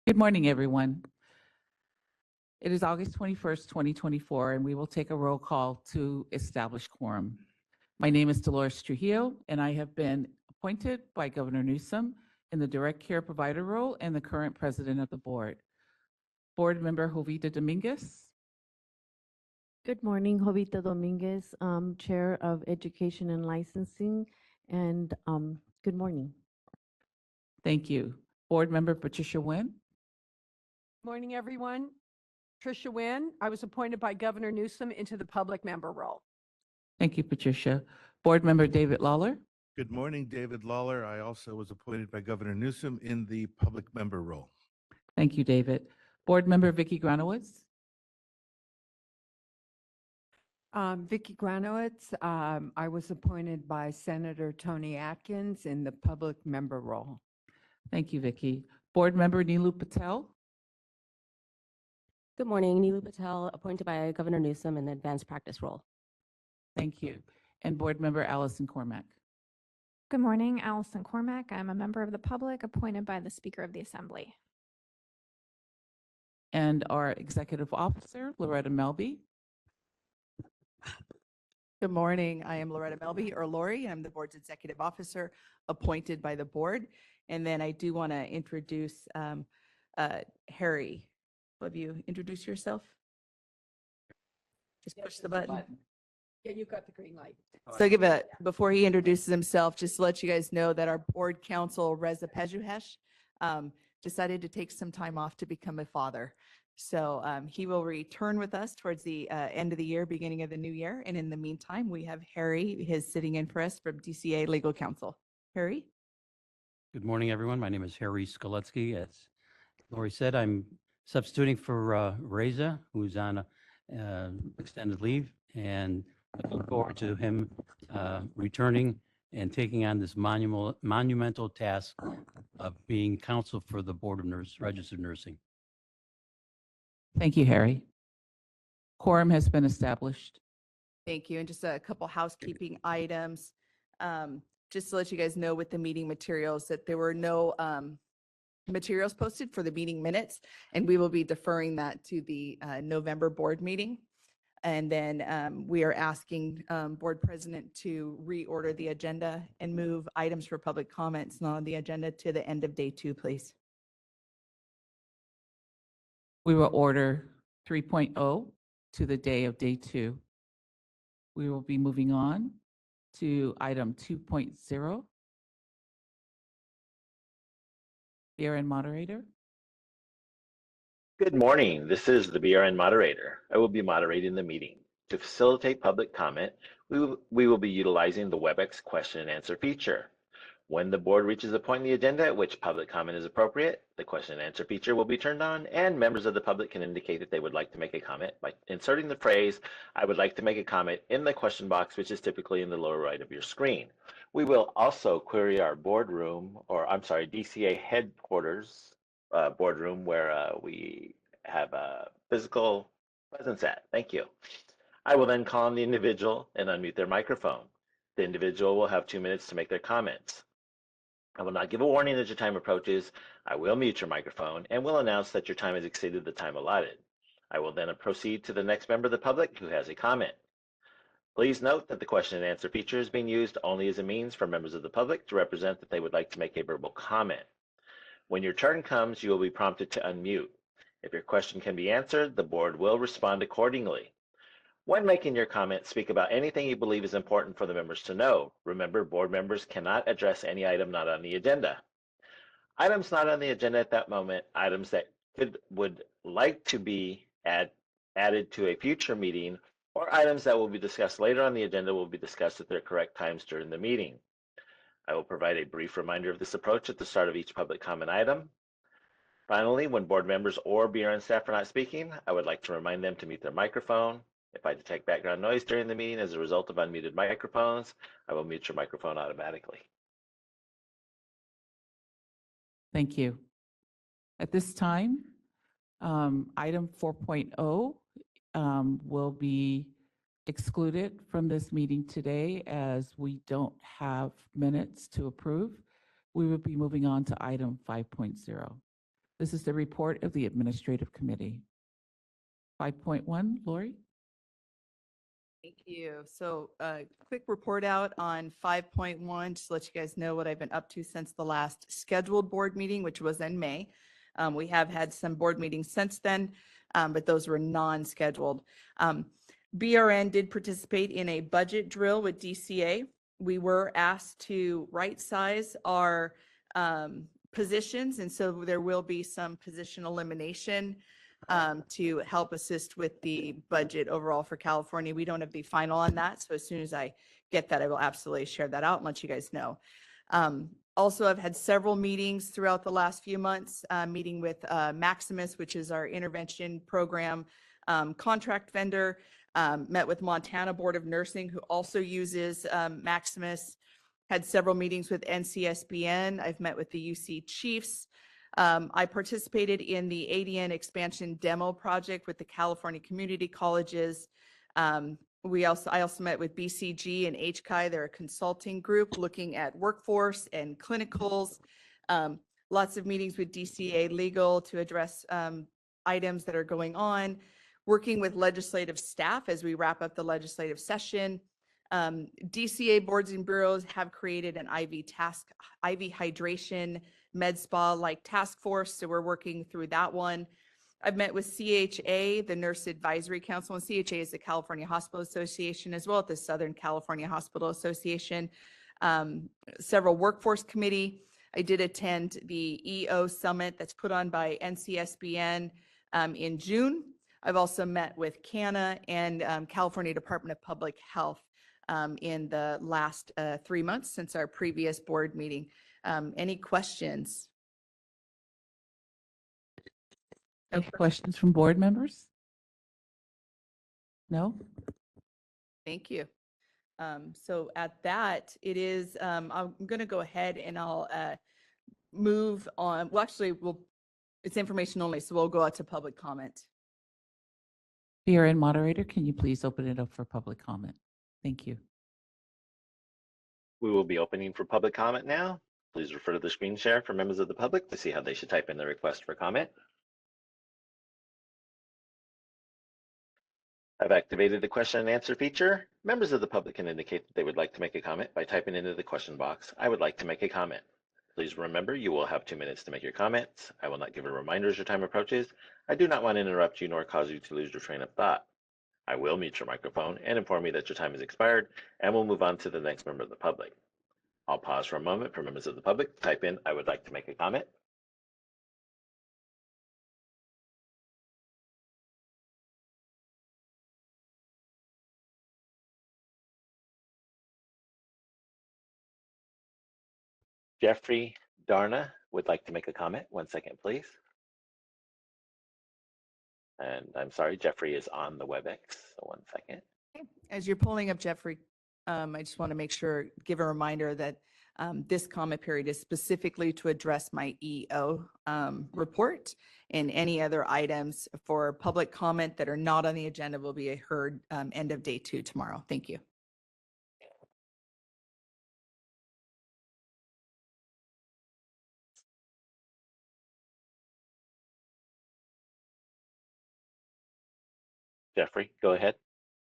Good morning, everyone. It is August 21st, 2024, and we will take a roll call to establish quorum. My name is Dolores Trujillo, and I have been appointed by Governor Newsom in the direct care provider role and the current president of the board. Board member Jovita Dominguez. Good morning, Jovita Dominguez, Chair of Education and Licensing, and good morning. Thank you. Board member Patricia Nguyen. Morning, everyone. Tricia Nguyen. I was appointed by Governor Newsom into the public member role. Thank you, Patricia. Board member David Lawler. Good morning, David Lawler. I also was appointed by Governor Newsom in the public member role. Thank you, David. Board member Vicki Granowitz. Vicki Granowitz, I was appointed by Senator Tony Atkins in the public member role. Thank you, Vicki. Board member Neelu Patel. Good morning, Neelu Patel, appointed by Governor Newsom in the advanced practice role. Thank you. And board member Allison Cormack. Good morning, Allison Cormack. I'm a member of the public appointed by the Speaker of the Assembly. And our executive officer, Loretta Melby. Good morning. I am Loretta Melby, or Lori. I'm the board's executive officer appointed by the board. And then I do want to introduce Harry. Will you introduce yourself? Just push the button. Yeah, you got the green light. So before he introduces himself, just to let you guys know that our board counsel, Reza Pejuhesh, decided to take some time off to become a father. So he will return with us towards the end of the year, beginning of the new year. And in the meantime, we have Harry, who's sitting in for us from DCA Legal Counsel. Harry? Good morning, everyone. My name is Harry Skoletsky. As Lori said, I'm substituting for Reza, who's on extended leave, and looking forward to him returning and taking on this monumental task of being counsel for the Board of Registered Nursing. Thank you, Harry. Quorum has been established. Thank you. And just a couple housekeeping items. Just to let you guys know with the meeting materials that there were no materials posted for the meeting minutes, and we will be deferring that to the November board meeting. And then we are asking board president to reorder the agenda and move items for public comments not on the agenda to the end of day 2, please. We will order 3.0 to the day of day 2. We will be moving on to item 2.0. BRN moderator. Good morning. This is the BRN moderator. I will be moderating the meeting. To facilitate public comment, we will be utilizing the WebEx question and answer feature. When the board reaches a point in the agenda at which public comment is appropriate, the question and answer feature will be turned on, and members of the public can indicate that they would like to make a comment by inserting the phrase, "I would like to make a comment," in the question box, which is typically in the lower right of your screen. We will also query our boardroom, or I'm sorry, DCA headquarters boardroom where we have a physical presence at. Thank you. I will then call on the individual and unmute their microphone. The individual will have 2 minutes to make their comments. I will not give a warning as your time approaches. I will mute your microphone and will announce that your time has exceeded the time allotted. I will then proceed to the next member of the public who has a comment. Please note that the question and answer feature is being used only as a means for members of the public to represent that they would like to make a verbal comment. When your turn comes, you will be prompted to unmute. If your question can be answered, the board will respond accordingly. When making your comment, speak about anything you believe is important for the members to know. Remember, board members cannot address any item not on the agenda. Items not on the agenda at that moment, items that would like to be added to a future meeting, or items that will be discussed later on the agenda will be discussed at their correct times during the meeting. I will provide a brief reminder of this approach at the start of each public comment item. Finally, when board members or BRN staff are not speaking, I would like to remind them to mute their microphone. If I detect background noise during the meeting as a result of unmuted microphones, I will mute your microphone automatically. Thank you. At this time, item 4.0 will be excluded from this meeting today as we don't have minutes to approve. We will be moving on to item 5.0. This is the report of the Administrative Committee. 5.1, Lori? Thank you. So quick report out on 5.1, just to let you guys know what I've been up to since the last scheduled board meeting, which was in May. We have had some board meetings since then, but those were non-scheduled. BRN did participate in a budget drill with DCA. We were asked to right-size our positions, and so there will be some position elimination to help assist with the budget overall for California. We don't have the final on that, so as soon as I get that, I will absolutely share that out and let you guys know. Also, I've had several meetings throughout the last few months, meeting with Maximus, which is our intervention program contract vendor, met with Montana Board of Nursing, who also uses Maximus, had several meetings with NCSBN. I've met with the UC Chiefs. I participated in the ADN expansion demo project with the California Community Colleges. I also met with BCG and HCI. They're a consulting group looking at workforce and clinicals. Lots of meetings with DCA Legal to address items that are going on. Working with legislative staff as we wrap up the legislative session. DCA boards and bureaus have created an IV hydration med spa like task force. So we're working through that one. I've met with CHA, the Nurse Advisory Council, and CHA is the California Hospital Association, as well as the Southern California Hospital Association. Several workforce committee. I did attend the EO Summit that's put on by NCSBN in June. I've also met with CANA and California Department of Public Health in the last 3 months since our previous board meeting. Any questions? Any questions from board members? No? Thank you. So at that, it is, I'm going to go ahead and I'll move on. Well, actually, it's information only, so we'll go out to public comment. BRN moderator, can you please open it up for public comment? Thank you. We will be opening for public comment now. Please refer to the screen share for members of the public to see how they should type in their request for comment. I've activated the question and answer feature. Members of the public can indicate that they would like to make a comment by typing into the question box, "I would like to make a comment." Please remember, you will have 2 minutes to make your comments. I will not give a reminder as your time approaches. I do not want to interrupt you nor cause you to lose your train of thought. I will mute your microphone and inform you that your time has expired, and we'll move on to the next member of the public. I'll pause for a moment for members of the public to type in, "I would like to make a comment." Jeffrey Darna would like to make a comment. 1 second, please. And I'm sorry, Jeffrey is on the WebEx, so 1 second. As you're pulling up, Jeffrey, I just want to make sure, give a reminder that this comment period is specifically to address my EO report, and any other items for public comment that are not on the agenda will be heard end of day 2 tomorrow. Thank you. Jeffrey, go ahead.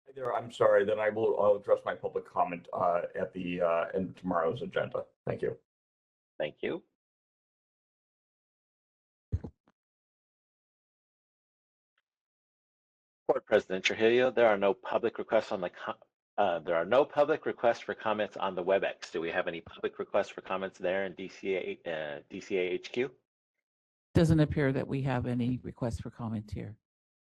Hi there, I'm sorry, then I'll address my public comment at the end of tomorrow's agenda. Thank you. Thank you. Board President Trujillo, there are no public requests on the there are no public requests for comments on the WebEx. Do we have any public requests for comments there in DCA HQ? Doesn't appear that we have any requests for comment here.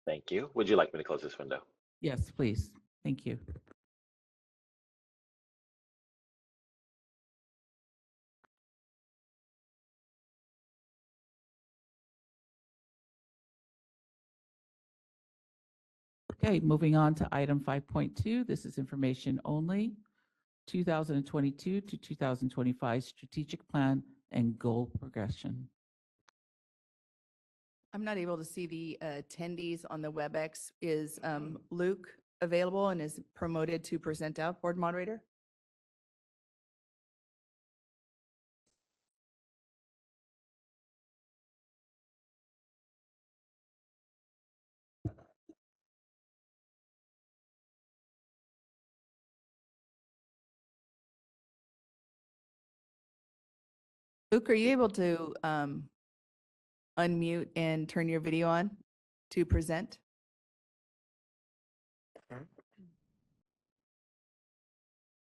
Thank you. Would you like me to close this window? Yes, please. Thank you. Okay, moving on to item 5.2. This is information only. 2022 to 2025 strategic plan and goal progression. I'm not able to see the attendees on the WebEx. Is Luke available and is promoted to present out, board moderator? Luke, are you able to unmute and turn your video on to present?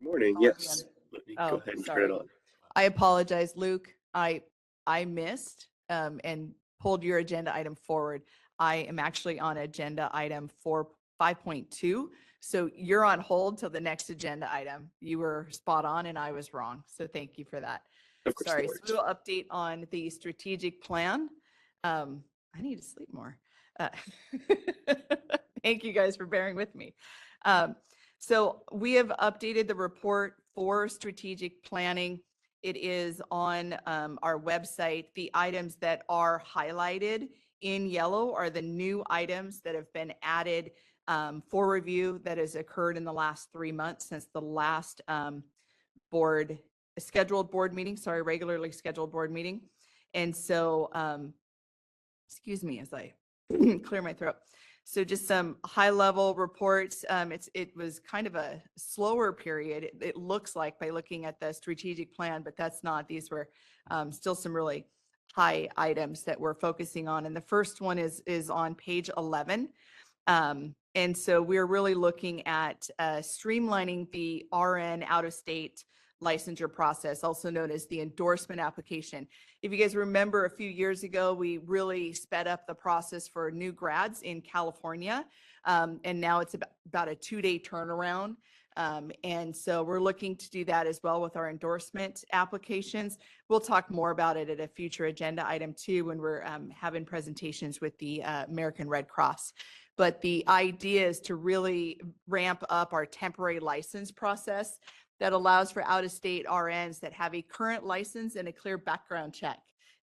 Morning, Oh, yeah. yes. Let me Oh, go ahead and turn sorry. it on. I apologize, Luke. I missed and pulled your agenda item forward. I am actually on agenda item 5.2. So you're on hold till the next agenda item. You were spot on and I was wrong. So thank you for that. Of course, no Sorry. worries. So we'll update on the strategic plan. I need to sleep more. Uh, Thank you guys for bearing with me. So we have updated the report for strategic planning. It is on our website. The items that are highlighted in yellow are the new items that have been added for review that has occurred in the last 3 months since the last regularly scheduled board meeting. And so, excuse me as I clear my throat. So just some high level reports. It was kind of a slower period. It looks like by looking at the strategic plan, but that's not. These were still some really high items that we're focusing on. And the first one is on page 11. And so we're really looking at streamlining the RN out-of-state licensure process, also known as the endorsement application. If you guys remember a few years ago, we really sped up the process for new grads in California. And now it's about a 2-day turnaround. And so we're looking to do that as well with our endorsement applications. We'll talk more about it at a future agenda item too, when we're having presentations with the American Red Cross. But the idea is to really ramp up our temporary license process that allows for out-of-state RNs that have a current license and a clear background check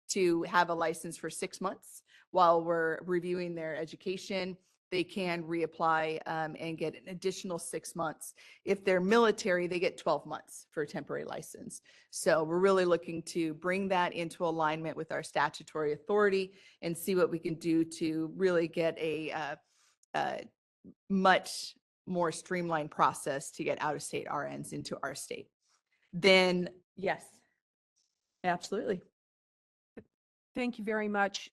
to have a license for 6 months while we're reviewing their education. They can reapply and get an additional 6 months. If they're military, they get 12 months for a temporary license. So we're really looking to bring that into alignment with our statutory authority and see what we can do to really get a much more streamlined process to get out-of-state RNs into our state. Then, yes, absolutely. Thank you very much.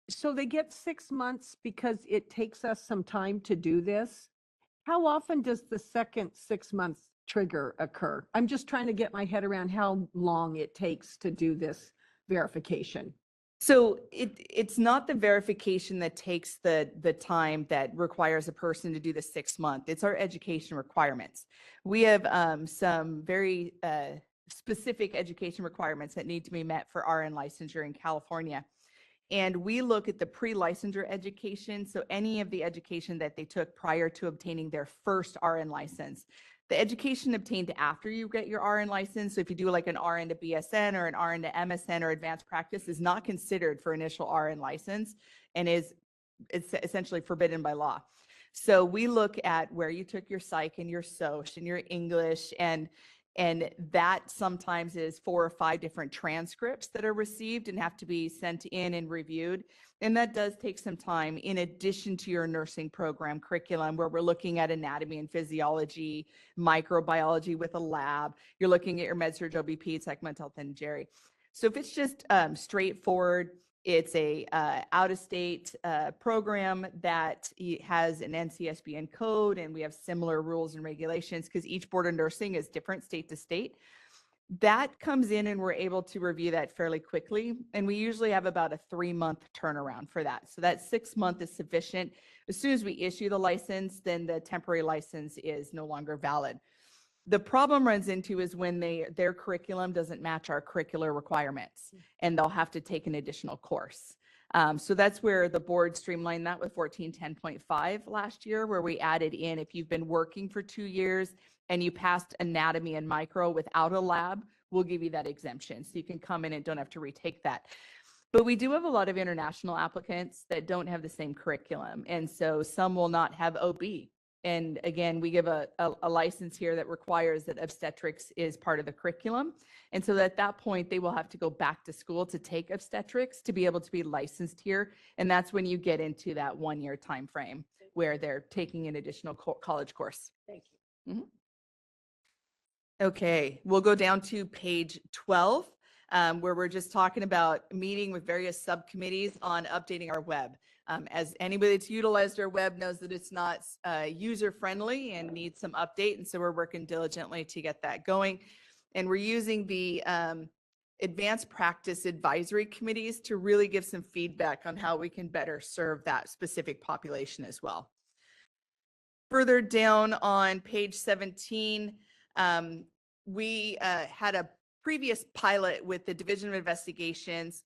So they get 6 months because it takes us some time to do this. How often does the second 6 months trigger occur? I'm just trying to get my head around how long it takes to do this verification. So it's not the verification that takes the time that requires a person to do the 6 month. It's our education requirements. We have some very specific education requirements that need to be met for RN licensure in California. And we look at the pre-licensure education. So any of the education that they took prior to obtaining their first RN license. The education obtained after you get your RN license, so if you do like an RN to BSN or an RN to MSN or advanced practice, is not considered for initial RN license and it's essentially forbidden by law. So we look at where you took your psych and your soc and your English, and that sometimes is 4 or 5 different transcripts that are received and have to be sent in and reviewed. And that does take some time in addition to your nursing program curriculum, where we're looking at anatomy and physiology, microbiology with a lab. You're looking at your med-surg OBP, it's like mental health and Jerry. So if it's just straightforward, it's a out-of-state program that has an NCSBN code, and we have similar rules and regulations because each board of nursing is different state to state. That comes in and we're able to review that fairly quickly. And we usually have about a 3-month turnaround for that. So that 6 month is sufficient. As soon as we issue the license, then the temporary license is no longer valid. The problem runs into is when their curriculum doesn't match our curricular requirements and they'll have to take an additional course. So that's where the board streamlined that with 1410.5 last year, where we added in, if you've been working for 2 years and you passed anatomy and micro without a lab, we'll give you that exemption. So you can come in and don't have to retake that. But we do have a lot of international applicants that don't have the same curriculum. And so some will not have OB. And again, we give a license here that requires that obstetrics is part of the curriculum. And so at that point, they will have to go back to school to take obstetrics to be able to be licensed here. And that's when you get into that 1-year time frame where they're taking an additional college course. Thank you. Okay, we'll go down to page 12. where we're just talking about meeting with various subcommittees on updating our web. As anybody that's utilized our web knows that it's not user-friendly and needs some update. And so we're working diligently to get that going. And we're using the advanced practice advisory committees to really give some feedback on how we can better serve that specific population as well. Further down on page 17, we had a previous pilot with the Division of Investigations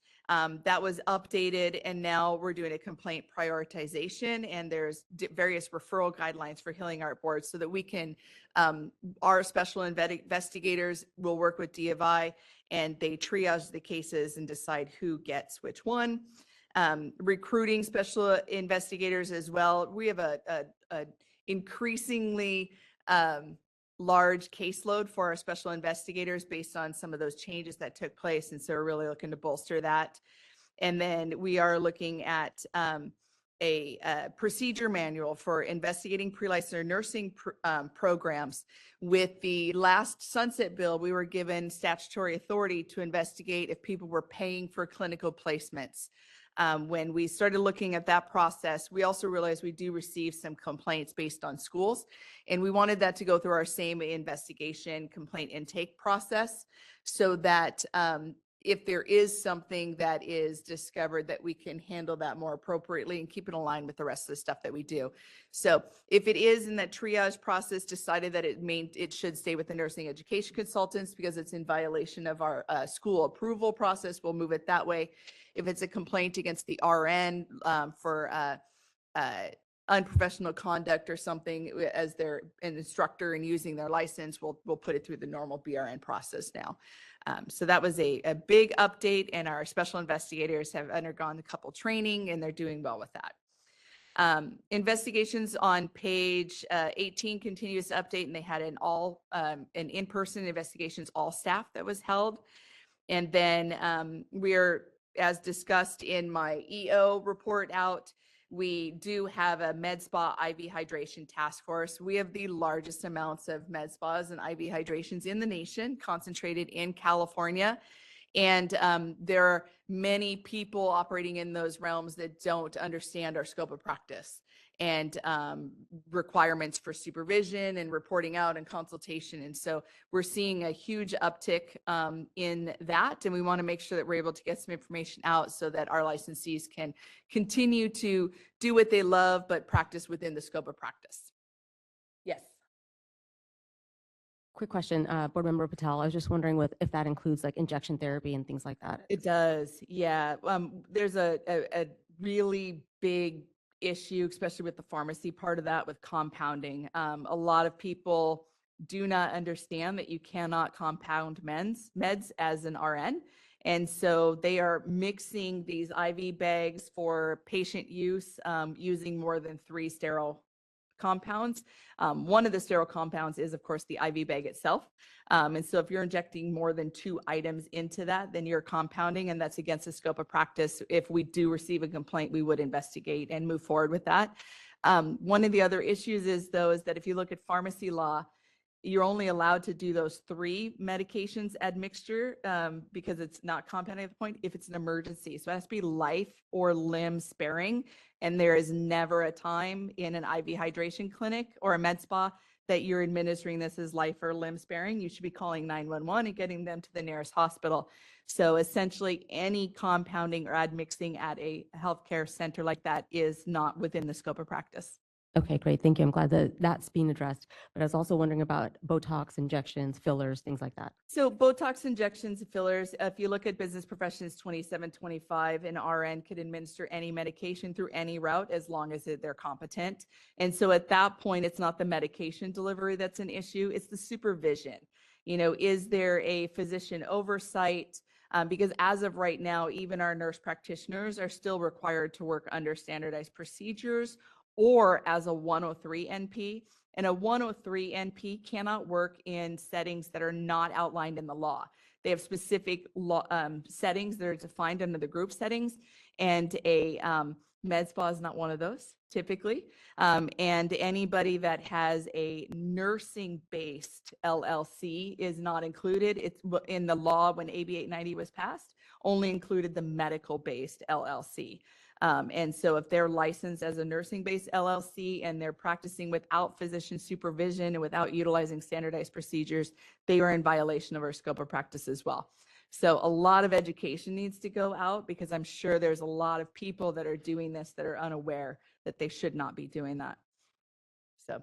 that was updated, and now we're doing a complaint prioritization, and there's various referral guidelines for Healing Art Board so that we can, our special investigators will work with D of I, and they triage the cases and decide who gets which one. Recruiting special investigators as well. We have a increasingly large caseload for our special investigators based on some of those changes that took place. And so we're really looking to bolster that. And then we are looking at a procedure manual for investigating pre-licensure nursing programs. With the last sunset bill, we were given statutory authority to investigate if people were paying for clinical placements. When we started looking at that process, we also realized we do receive some complaints based on schools, and we wanted that to go through our same investigation complaint intake process so that if there is something that is discovered, that we can handle that more appropriately and keep it aligned with the rest of the stuff that we do. So if it is in that triage process decided that it should stay with the nursing education consultants because it's in violation of our school approval process, we'll move it that way. If it's a complaint against the RN for unprofessional conduct or something as they're an instructor and using their license, we'll put it through the normal BRN process now. So that was a big update, and our special investigators have undergone a couple training and they're doing well with that. Investigations on page 18 continuous update, and they had an in-person investigations all staff that was held. And then we're, as discussed in my EO report out, we do have a med spa IV hydration task force. We have the largest amounts of med spas and IV hydrations in the nation, concentrated in California. And there are many people operating in those realms that don't understand our scope of practice and requirements for supervision and reporting out and consultation. And so we're seeing a huge uptick in that. And we want to make sure that we're able to get some information out so that our licensees can continue to do what they love, but practice within the scope of practice. Yes. Quick question, Board Member Patel. I was just wondering if that includes like injection therapy and things like that. It does, yeah. There's a really big issue, especially with the pharmacy part of that, with compounding. A lot of people do not understand that you cannot compound meds as an RN. And so they are mixing these IV bags for patient use using more than 3 sterile compounds. One of the sterile compounds is, of course, the IV bag itself. And so if you're injecting more than 2 items into that, then you're compounding, and that's against the scope of practice. If we do receive a complaint, we would investigate and move forward with that. One of the other issues is that if you look at pharmacy law, you're only allowed to do those 3 medications admixture because it's not compounding at the point if it's an emergency. So it has to be life or limb sparing. And there is never a time in an IV hydration clinic or a med spa that you're administering this as life or limb sparing. You should be calling 911 and getting them to the nearest hospital. So essentially any compounding or admixing at a healthcare center like that is not within the scope of practice. Okay, great. Thank you. I'm glad that that's being addressed. But I was also wondering about Botox injections, fillers, things like that. So Botox injections, fillers, if you look at Business Professions 2725, an RN could administer any medication through any route as long as they're competent. And so at that point, it's not the medication delivery that's an issue, it's the supervision. You know, is there a physician oversight? Because as of right now, even our nurse practitioners are still required to work under standardized procedures or as a 103 NP. And a 103 NP cannot work in settings that are not outlined in the law. They have specific law, settings that are defined under the group settings, and a Med spa is not one of those typically. And anybody that has a nursing-based LLC is not included. It's in the law when AB 890 was passed, only included the medical-based LLC. And so if they're licensed as a nursing-based LLC and they're practicing without physician supervision and without utilizing standardized procedures, they are in violation of our scope of practice as well. So a lot of education needs to go out because I'm sure there's a lot of people that are doing this that are unaware that they should not be doing that. So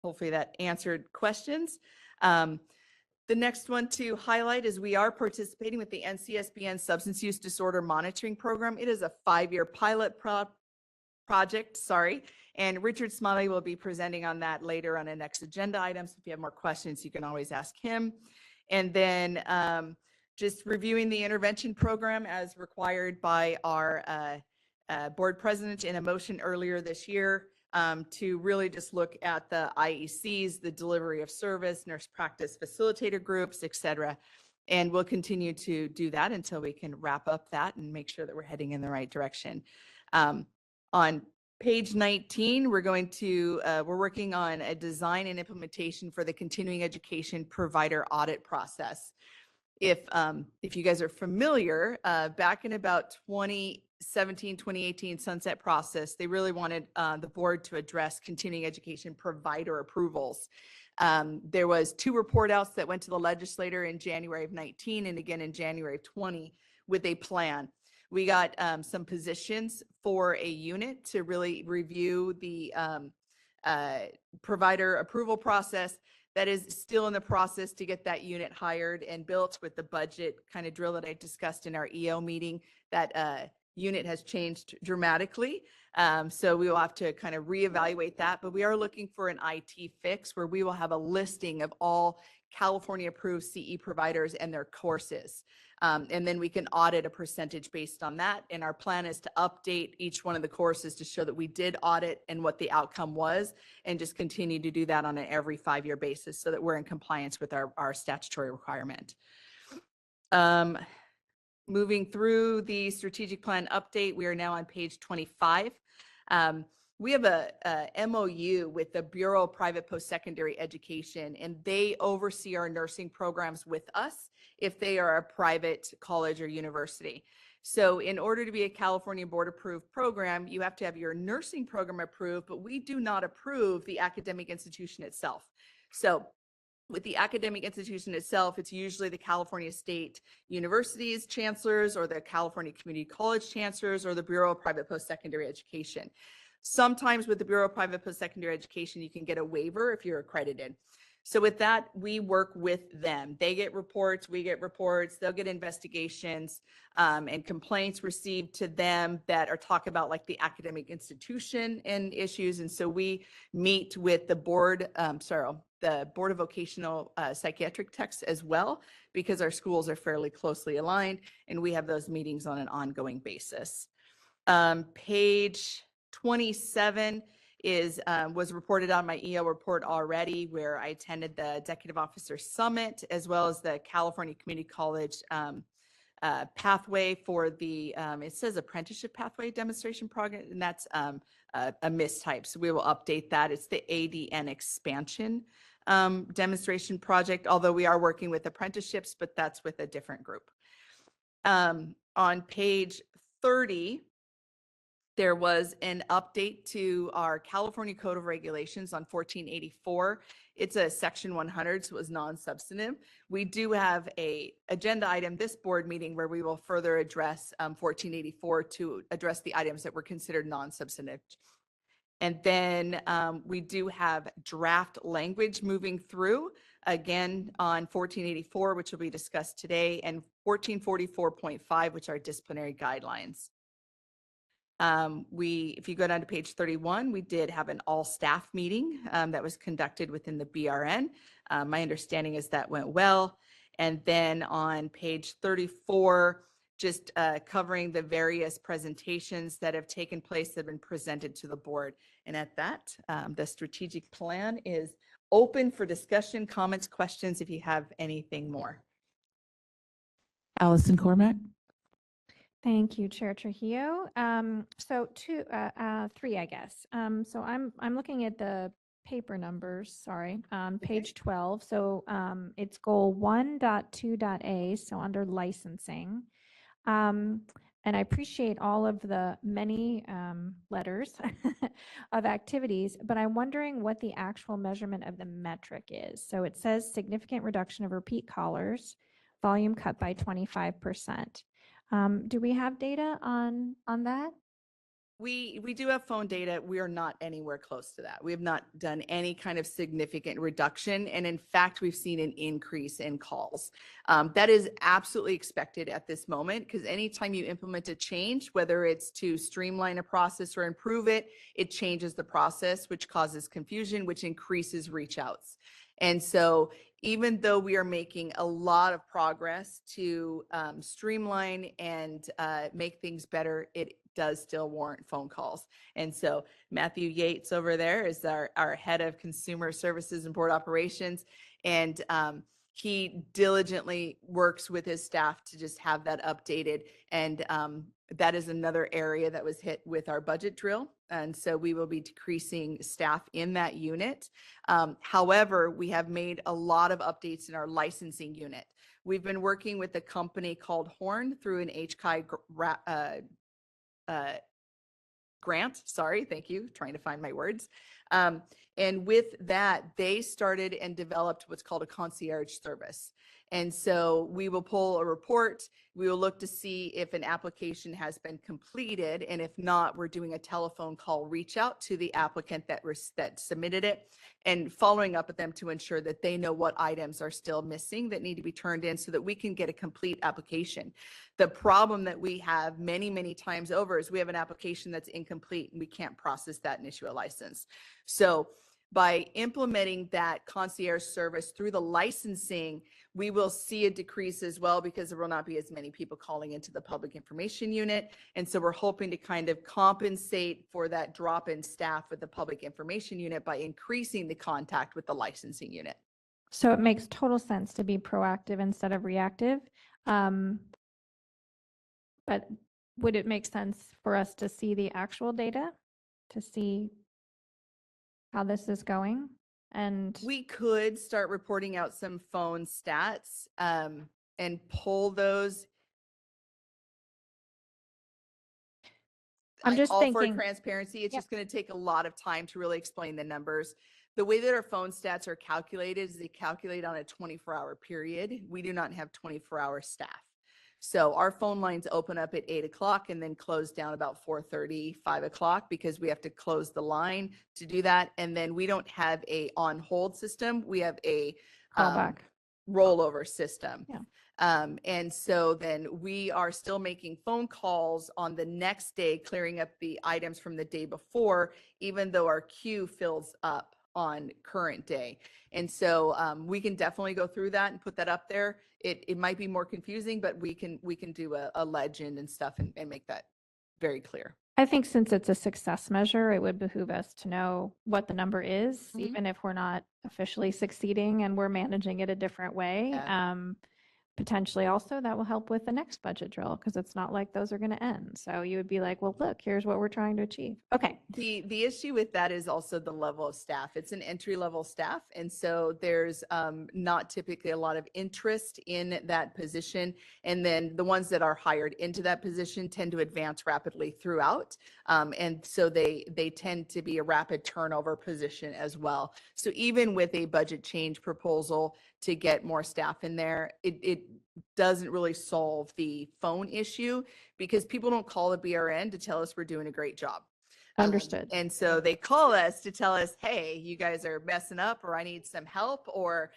hopefully that answered questions. The next one to highlight is we are participating with the NCSBN Substance Use Disorder Monitoring Program. It is a 5-year pilot project, and Richard Smiley will be presenting on that later on the next agenda items. If you have more questions, you can always ask him. And then just reviewing the intervention program as required by our board president in a motion earlier this year to really just look at the IECs, the delivery of service, nurse practice facilitator groups, et cetera. And we'll continue to do that until we can wrap up that and make sure that we're heading in the right direction. On page 19, we're working on a design and implementation for the continuing education provider audit process. If you guys are familiar, back in about 2017, 2018 sunset process, they really wanted the board to address continuing education provider approvals. There was 2 report outs that went to the legislator in January of 19 and again in January of 20 with a plan. We got some positions for a unit to really review the provider approval process. That is still in the process to get that unit hired and built with the budget kind of drill that I discussed in our EO meeting. That unit has changed dramatically. So we will have to kind of reevaluate that, but we are looking for an IT fix where we will have a listing of all California approved CE providers and their courses. And then we can audit a percentage based on that. And our plan is to update each one of the courses to show that we did audit and what the outcome was, and just continue to do that on an every 5-year basis so that we're in compliance with our statutory requirement. Moving through the strategic plan update, we are now on page 25. We have a MOU with the Bureau of Private Post-Secondary Education, and they oversee our nursing programs with us if they are a private college or university. So in order to be a California board approved program, you have to have your nursing program approved, but we do not approve the academic institution itself. So with the academic institution itself, it's usually the California State Universities chancellors or the California Community College chancellors or the Bureau of Private Post-Secondary Education. Sometimes with the Bureau of Private Post-Secondary Education, you can get a waiver if you're accredited. So with that, we work with them. They get reports, we get reports, they'll get investigations and complaints received to them that are talk about like the academic institution and issues. And so we meet with the board, the Board of Vocational Psychiatric Techs as well, because our schools are fairly closely aligned and we have those meetings on an ongoing basis. Page 27 was reported on my EO report already, where I attended the Executive Officer Summit, as well as the California Community College pathway for the, it says apprenticeship pathway demonstration program, and that's a mistype. So we will update that. It's the ADN expansion demonstration project, although we are working with apprenticeships, but that's with a different group. On page 30, there was an update to our California Code of Regulations on 1484. It's a section 100, so it was non-substantive. We do have a agenda item this board meeting where we will further address 1484 to address the items that were considered non-substantive. And then we do have draft language moving through, again, on 1484, which will be discussed today, and 1444.5, which are disciplinary guidelines. If you go down to page 31, we did have an all staff meeting that was conducted within the BRN. My understanding is that went well. And then on page 34, just covering the various presentations that have taken place that have been presented to the board. And at that, the strategic plan is open for discussion, comments, questions, if you have anything more. Allison Cormack. Thank you, Chair Trujillo. Three, I guess. So I'm looking at the paper numbers, sorry, on page 12. So it's goal 1.2.a, so under licensing. And I appreciate all of the many letters of activities, but I'm wondering what the actual measurement of the metric is. So it says significant reduction of repeat callers, volume cut by 25%. Do we have data on that? We do have phone data. We are not anywhere close to that. We have not done any kind of significant reduction. And in fact, we've seen an increase in calls. That is absolutely expected at this moment, because anytime you implement a change, whether it's to streamline a process or improve it, it changes the process, which causes confusion, which increases reach outs. And so even though we are making a lot of progress to streamline and make things better, it does still warrant phone calls. And so Matthew Yates over there is our head of consumer services and board operations. And he diligently works with his staff to just have that updated. And that is another area that was hit with our budget drill. And so we will be decreasing staff in that unit. However, we have made a lot of updates in our licensing unit. We've been working with a company called Horn through an HCI grant. Sorry, thank you. Trying to find my words. And with that, they started and developed what's called a concierge service. And so we will pull a report. We will look to see if an application has been completed. And if not, we're doing a telephone call reach out to the applicant that submitted it and following up with them to ensure that they know what items are still missing that need to be turned in so that we can get a complete application. The problem that we have many, many times over is we have an application that's incomplete and we can't process that and issue a license. So by implementing that concierge service through the licensing, we will see a decrease as well, because there will not be as many people calling into the public information unit. And so we're hoping to kind of compensate for that drop in staff with the public information unit by increasing the contact with the licensing unit. So it makes total sense to be proactive instead of reactive. But would it make sense for us to see the actual data to see how this is going? And we could start reporting out some phone stats and pull those. I'm just all thinking, for transparency. It's Yep. just going to take a lot of time to really explain the numbers. The way that our phone stats are calculated is they calculate on a 24-hour period. We do not have 24-hour staff. So our phone lines open up at 8 o'clock and then close down about 4:30, 5 o'clock, because we have to close the line to do that. And then we don't have a on hold system. We have a callback. rollover system. Yeah. And so then we are still making phone calls on the next day, clearing up the items from the day before, even though our queue fills up on current day. And so we can definitely go through that and put that up there. It might be more confusing, but we can do a legend and stuff and make that very clear. I think since it's a success measure, it would behoove us to know what the number is, Mhm. even if we're not officially succeeding and we're managing it a different way. Yeah. Potentially also that will help with the next budget drill, because it's not like those are going to end. So you would be like, well, look, here's what we're trying to achieve. Okay. The issue with that is also the level of staff. It's an entry level staff. And so there's not typically a lot of interest in that position. And then the ones that are hired into that position tend to advance rapidly throughout. And so they tend to be a rapid turnover position as well. So even with a budget change proposal to get more staff in there, it doesn't really solve the phone issue, because people don't call the BRN to tell us we're doing a great job. Understood. And so they call us to tell us, hey, you guys are messing up, or I need some help, or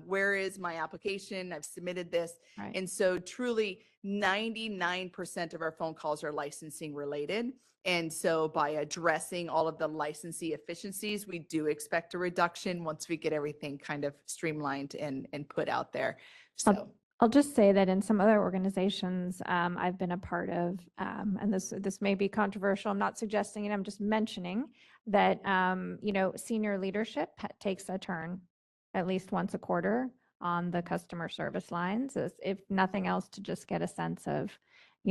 where is my application? I've submitted this. Right. And so truly 99% of our phone calls are licensing related. And so by addressing all of the licensee efficiencies, we do expect a reduction once we get everything kind of streamlined and put out there. So. I'll just say that in some other organizations I've been a part of, and this may be controversial, I'm not suggesting it, I'm just mentioning that, senior leadership takes a turn at least once a quarter on the customer service lines, if nothing else, to just get a sense of,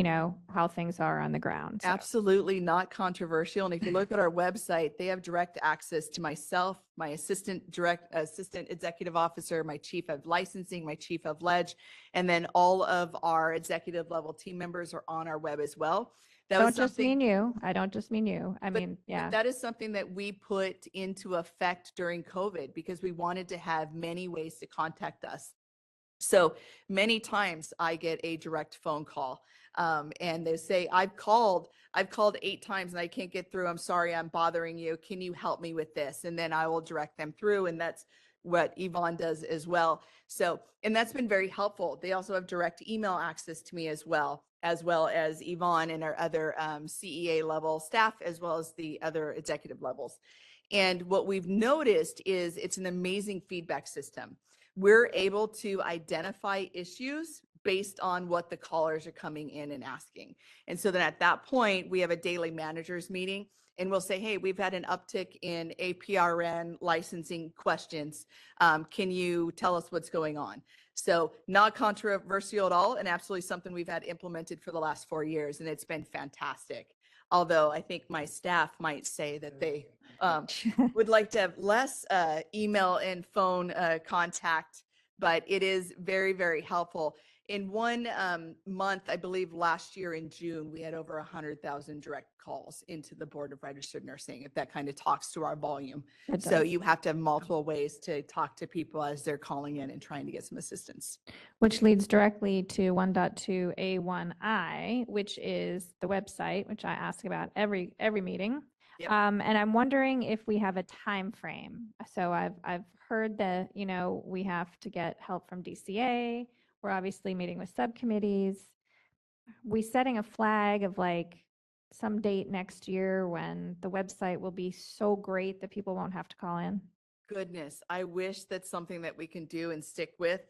how things are on the ground. So. Absolutely not controversial. And if you look at our website, they have direct access to myself, my assistant executive officer, my chief of licensing, my chief of ledge, and then all of our executive level team members are on our web as well. That was Don't just something- mean you. I don't just mean you. I But- mean, but yeah. that is something that we put into effect during COVID because we wanted to have many ways to contact us. So many times I get a direct phone call and they say, I've called 8 times and I can't get through. I'm sorry, I'm bothering you. Can you help me with this? And then I will direct them through. And that's what Yvonne does as well. So, and that's been very helpful. They also have direct email access to me as well as Yvonne and our other CEA level staff, as well as the other executive levels. And what we've noticed is it's an amazing feedback system. We're able to identify issues based on what the callers are coming in and asking. And so then at that point, we have a daily managers meeting and we'll say, hey, we've had an uptick in APRN licensing questions. Can you tell us what's going on? So not controversial at all and absolutely something we've had implemented for the last 4 years and it's been fantastic. Although I think my staff might say that they would like to have less email and phone contact, but it is very, very helpful. In 1 month, I believe last year in June, we had over 100,000 direct calls into the Board of Registered Nursing, if that kind of talks to our volume. It So does. you have to have multiple ways to talk to people as they're calling in and trying to get some assistance. Which leads directly to 1.2A1I, which is the website, which I ask about every meeting. Yep. And I'm wondering if we have a time frame. So I've heard that, we have to get help from DCA. We're obviously meeting with subcommittees. We setting a flag of like some date next year when the website will be so great that people won't have to call in. Goodness, I wish that's something that we can do and stick with.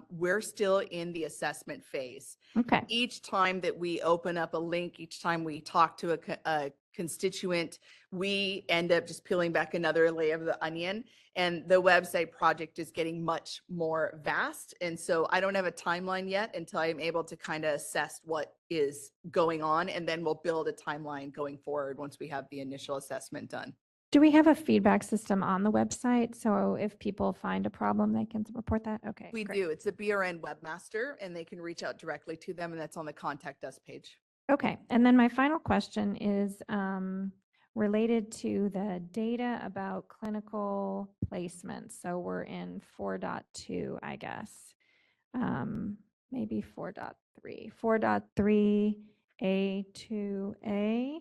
We're still in the assessment phase. Okay. Each time that we open up a link, each time we talk to a constituent, we end up just peeling back another layer of the onion. And the website project is getting much more vast. And so I don't have a timeline yet until I'm able to kind of assess what is going on. And then we'll build a timeline going forward once we have the initial assessment done. Do we have a feedback system on the website? So if people find a problem, they can report that? Okay. We great. do. It's a BRN webmaster and they can reach out directly to them and that's on the contact us page. Okay. And then my final question is related to the data about clinical placements. So we're in 4.2, I guess. Maybe 4.3. 4.3A2A.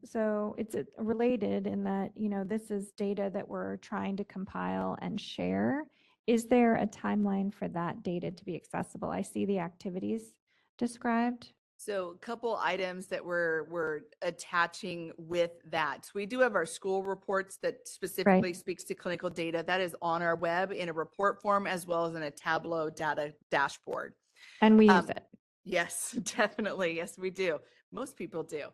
So it's related in that, this is data that we're trying to compile and share. Is there a timeline for that data to be accessible? I see the activities described. So a couple items that we're attaching with that. We do have our school reports that specifically speaks to clinical data. That is on our web in a report form as well as in a Tableau data dashboard. And we use it. Yes, definitely. Yes, we do. Most people do.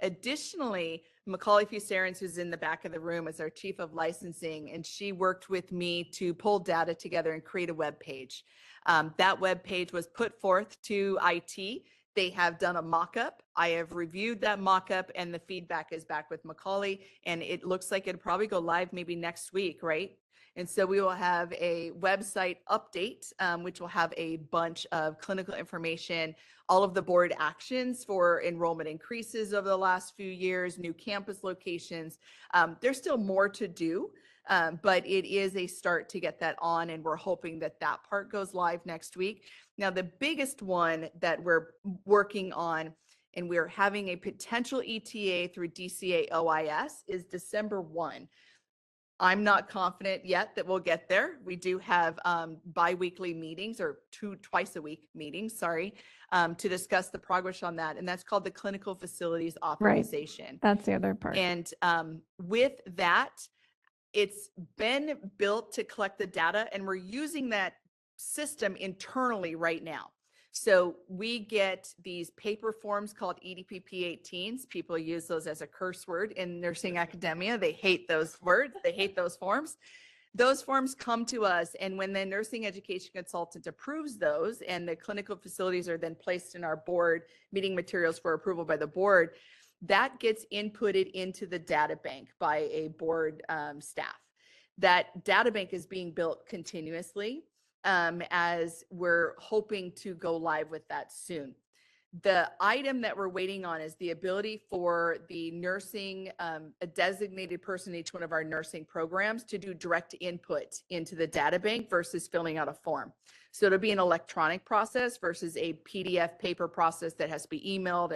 Additionally, Macaulay Fusarins, who's in the back of the room, is our chief of licensing, and she worked with me to pull data together and create a web page. That web page was put forth to IT. They have done a mock-up. I have reviewed that mock-up and the feedback is back with Macaulay and it looks like it'll probably go live maybe next week, right? And so we will have a website update, which will have a bunch of clinical information, all of the board actions for enrollment increases over the last few years, new campus locations. There's still more to do, but it is a start to get that on, and we're hoping that that part goes live next week. Now, the biggest one that we're working on, and we're having a potential ETA through DCA OIS, is December 1. I'm not confident yet that we'll get there. We do have bi-weekly meetings or twice a week meetings, sorry, to discuss the progress on that. And that's called the Clinical Facilities Authorization. That's the other part. And with that, it's been built to collect the data and we're using that system internally right now. So we get these paper forms called EDPP-18s. People use those as a curse word in nursing academia. They hate those words. They hate those forms. Those forms come to us, and when the nursing education consultant approves those and the clinical facilities are then placed in our board meeting materials for approval by the board, that gets inputted into the data bank by a board staff. That data bank is being built continuously as we're hoping to go live with that soon. The item that we're waiting on is the ability for the nursing, a designated person in each one of our nursing programs to do direct input into the data bank versus filling out a form. So it'll be an electronic process versus a PDF paper process that has to be emailed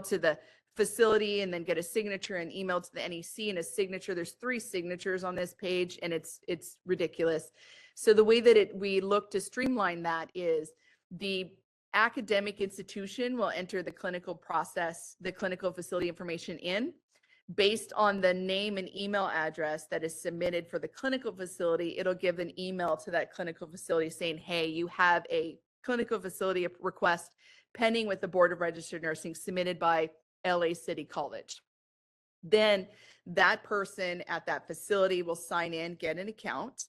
to the facility and then get a signature and emailed to the NEC and a signature. There's 3 signatures on this page and it's ridiculous. So the way that we look to streamline that is the academic institution will enter the clinical process, the clinical facility information in based on the name and email address that is submitted for the clinical facility. It'll give an email to that clinical facility saying, hey, you have a clinical facility request pending with the Board of Registered Nursing submitted by LA City College. Then that person at that facility will sign in, get an account,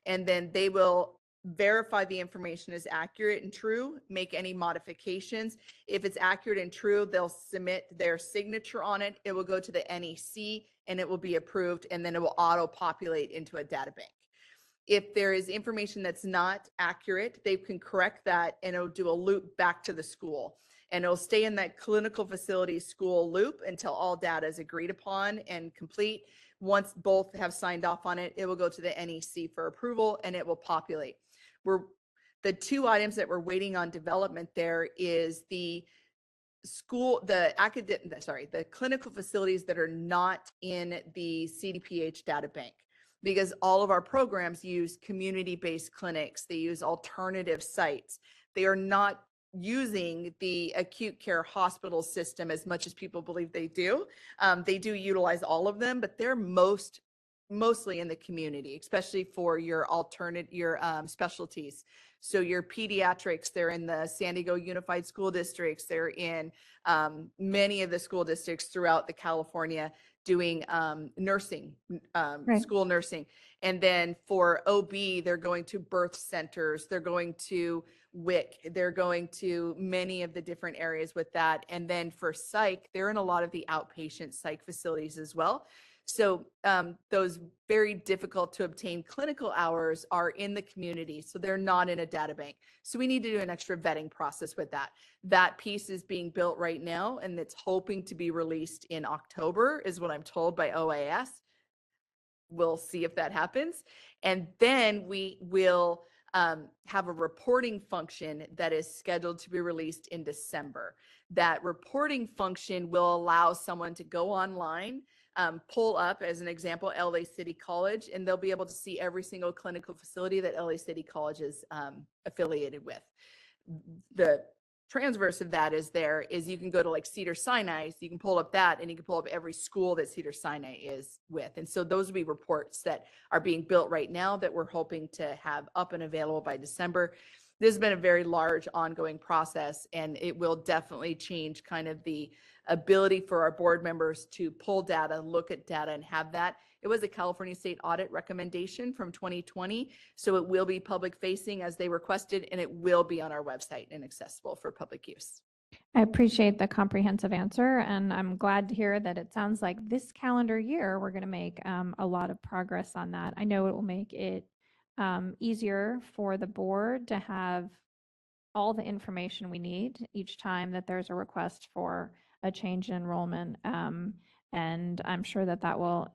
and then they will verify the information is accurate and true, make any modifications. If it's accurate and true, they'll submit their signature on it. It will go to the NEC and it will be approved, and then it will auto-populate into a data bank. If there is information that's not accurate, they can correct that and it'll do a loop back to the school. And it'll stay in that clinical facility school loop until all data is agreed upon and complete. Once both have signed off on it, it will go to the NEC for approval and it will populate. The 2 items that we're waiting on development there is the clinical facilities that are not in the CDPH data bank, because all of our programs use community-based clinics. They use alternative sites. They are not using the acute care hospital system as much as people believe they do. They do utilize all of them, but they're mostly in the community, especially for your specialties. So your pediatrics, they're in the San Diego Unified School Districts. They're in many of the school districts throughout the California doing nursing, school nursing. And then for OB, they're going to birth centers. They're going to WIC. They're going to many of the different areas with that. And then for psych, they're in a lot of the outpatient psych facilities as well. So those very difficult to obtain clinical hours are in the community. So they're not in a data bank. So we need to do an extra vetting process with that. That piece is being built right now, and it's hoping to be released in October is what I'm told by OAS. We'll see if that happens. And then we will have a reporting function that is scheduled to be released in December. That reporting function will allow someone to go online, pull up, as an example, LA City College, and they'll be able to see every single clinical facility that LA City College is affiliated with. The transverse of that is you can go to like Cedars-Sinai, so you can pull up that and you can pull up every school that Cedars-Sinai is with. And so those will be reports that are being built right now that we're hoping to have up and available by December. This has been a very large ongoing process, and it will definitely change kind of the ability for our board members to pull data, look at data, and have that. It was a California State Audit recommendation from 2020, so it will be public facing as they requested, and it will be on our website and accessible for public use. I appreciate the comprehensive answer, and I'm glad to hear that it sounds like this calendar year, we're going to make a lot of progress on that. I know it will make it easier for the board to have all the information we need each time that there's a request for a change in enrollment. And I'm sure that that will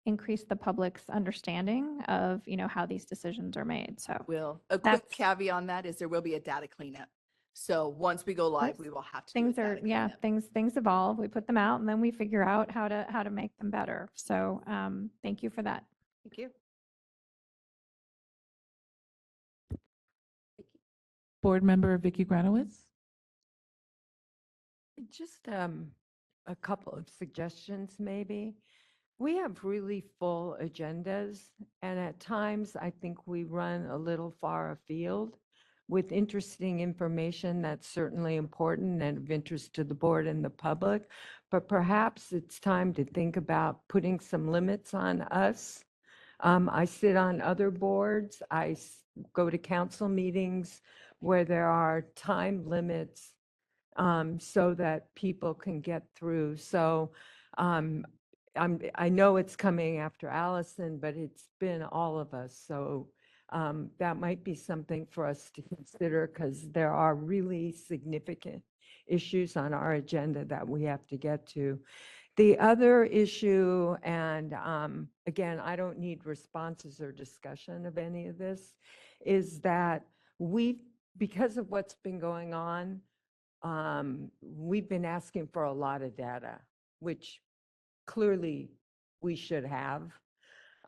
increase the public's understanding of, how these decisions are made. So A quick caveat on that is there will be a data cleanup. So once we go live, we will have to do a data cleanup. things evolve. We put them out and then we figure out how to make them better. So thank you for that. Thank you. Board Member Vicki Granowitz. Just a couple of suggestions, maybe. We have really full agendas, and at times I think we run a little far afield with interesting information that's certainly important and of interest to the board and the public. But perhaps it's time to think about putting some limits on us I sit on other boards. Go to council meetings where there are time limits so that people can get through. So I know it's coming after Allison, but it's been all of us. So that might be something for us to consider because there are really significant issues on our agenda that we have to get to. The other issue, and again, I don't need responses or discussion of any of this, is that because of what's been going on, we've been asking for a lot of data, which clearly we should have.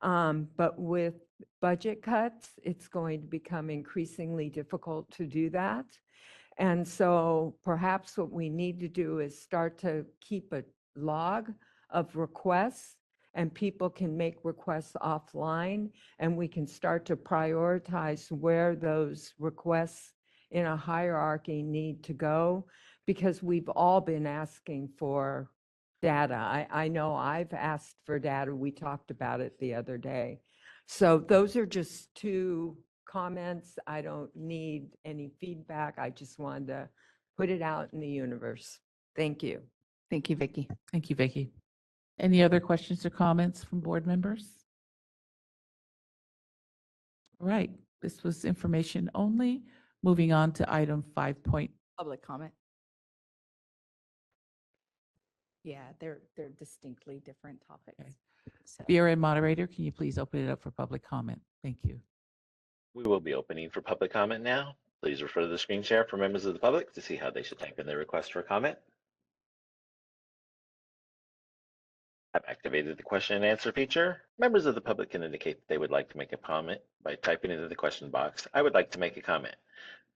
But with budget cuts, it's going to become increasingly difficult to do that. And so perhaps what we need to do is start to keep a log of requests, and people can make requests offline, and we can start to prioritize where those requests in a hierarchy need to go, because we've all been asking for data. I know I've asked for data. We talked about it the other day. So those are just two comments. I don't need any feedback. I just wanted to put it out in the universe. Thank you. Thank you, Vicki. Thank you, Vicki. Any other questions or comments from board members? All right, this was information only. Moving on to item 5. Public comment. Yeah, they're distinctly different topics. Okay. So BRN moderator, can you please open it up for public comment? Thank you. We will be opening for public comment now. Please refer to the screen share for members of the public to see how they should type in their request for comment. I've activated the question and answer feature. Members of the public can indicate that they would like to make a comment by typing into the question box, "I would like to make a comment."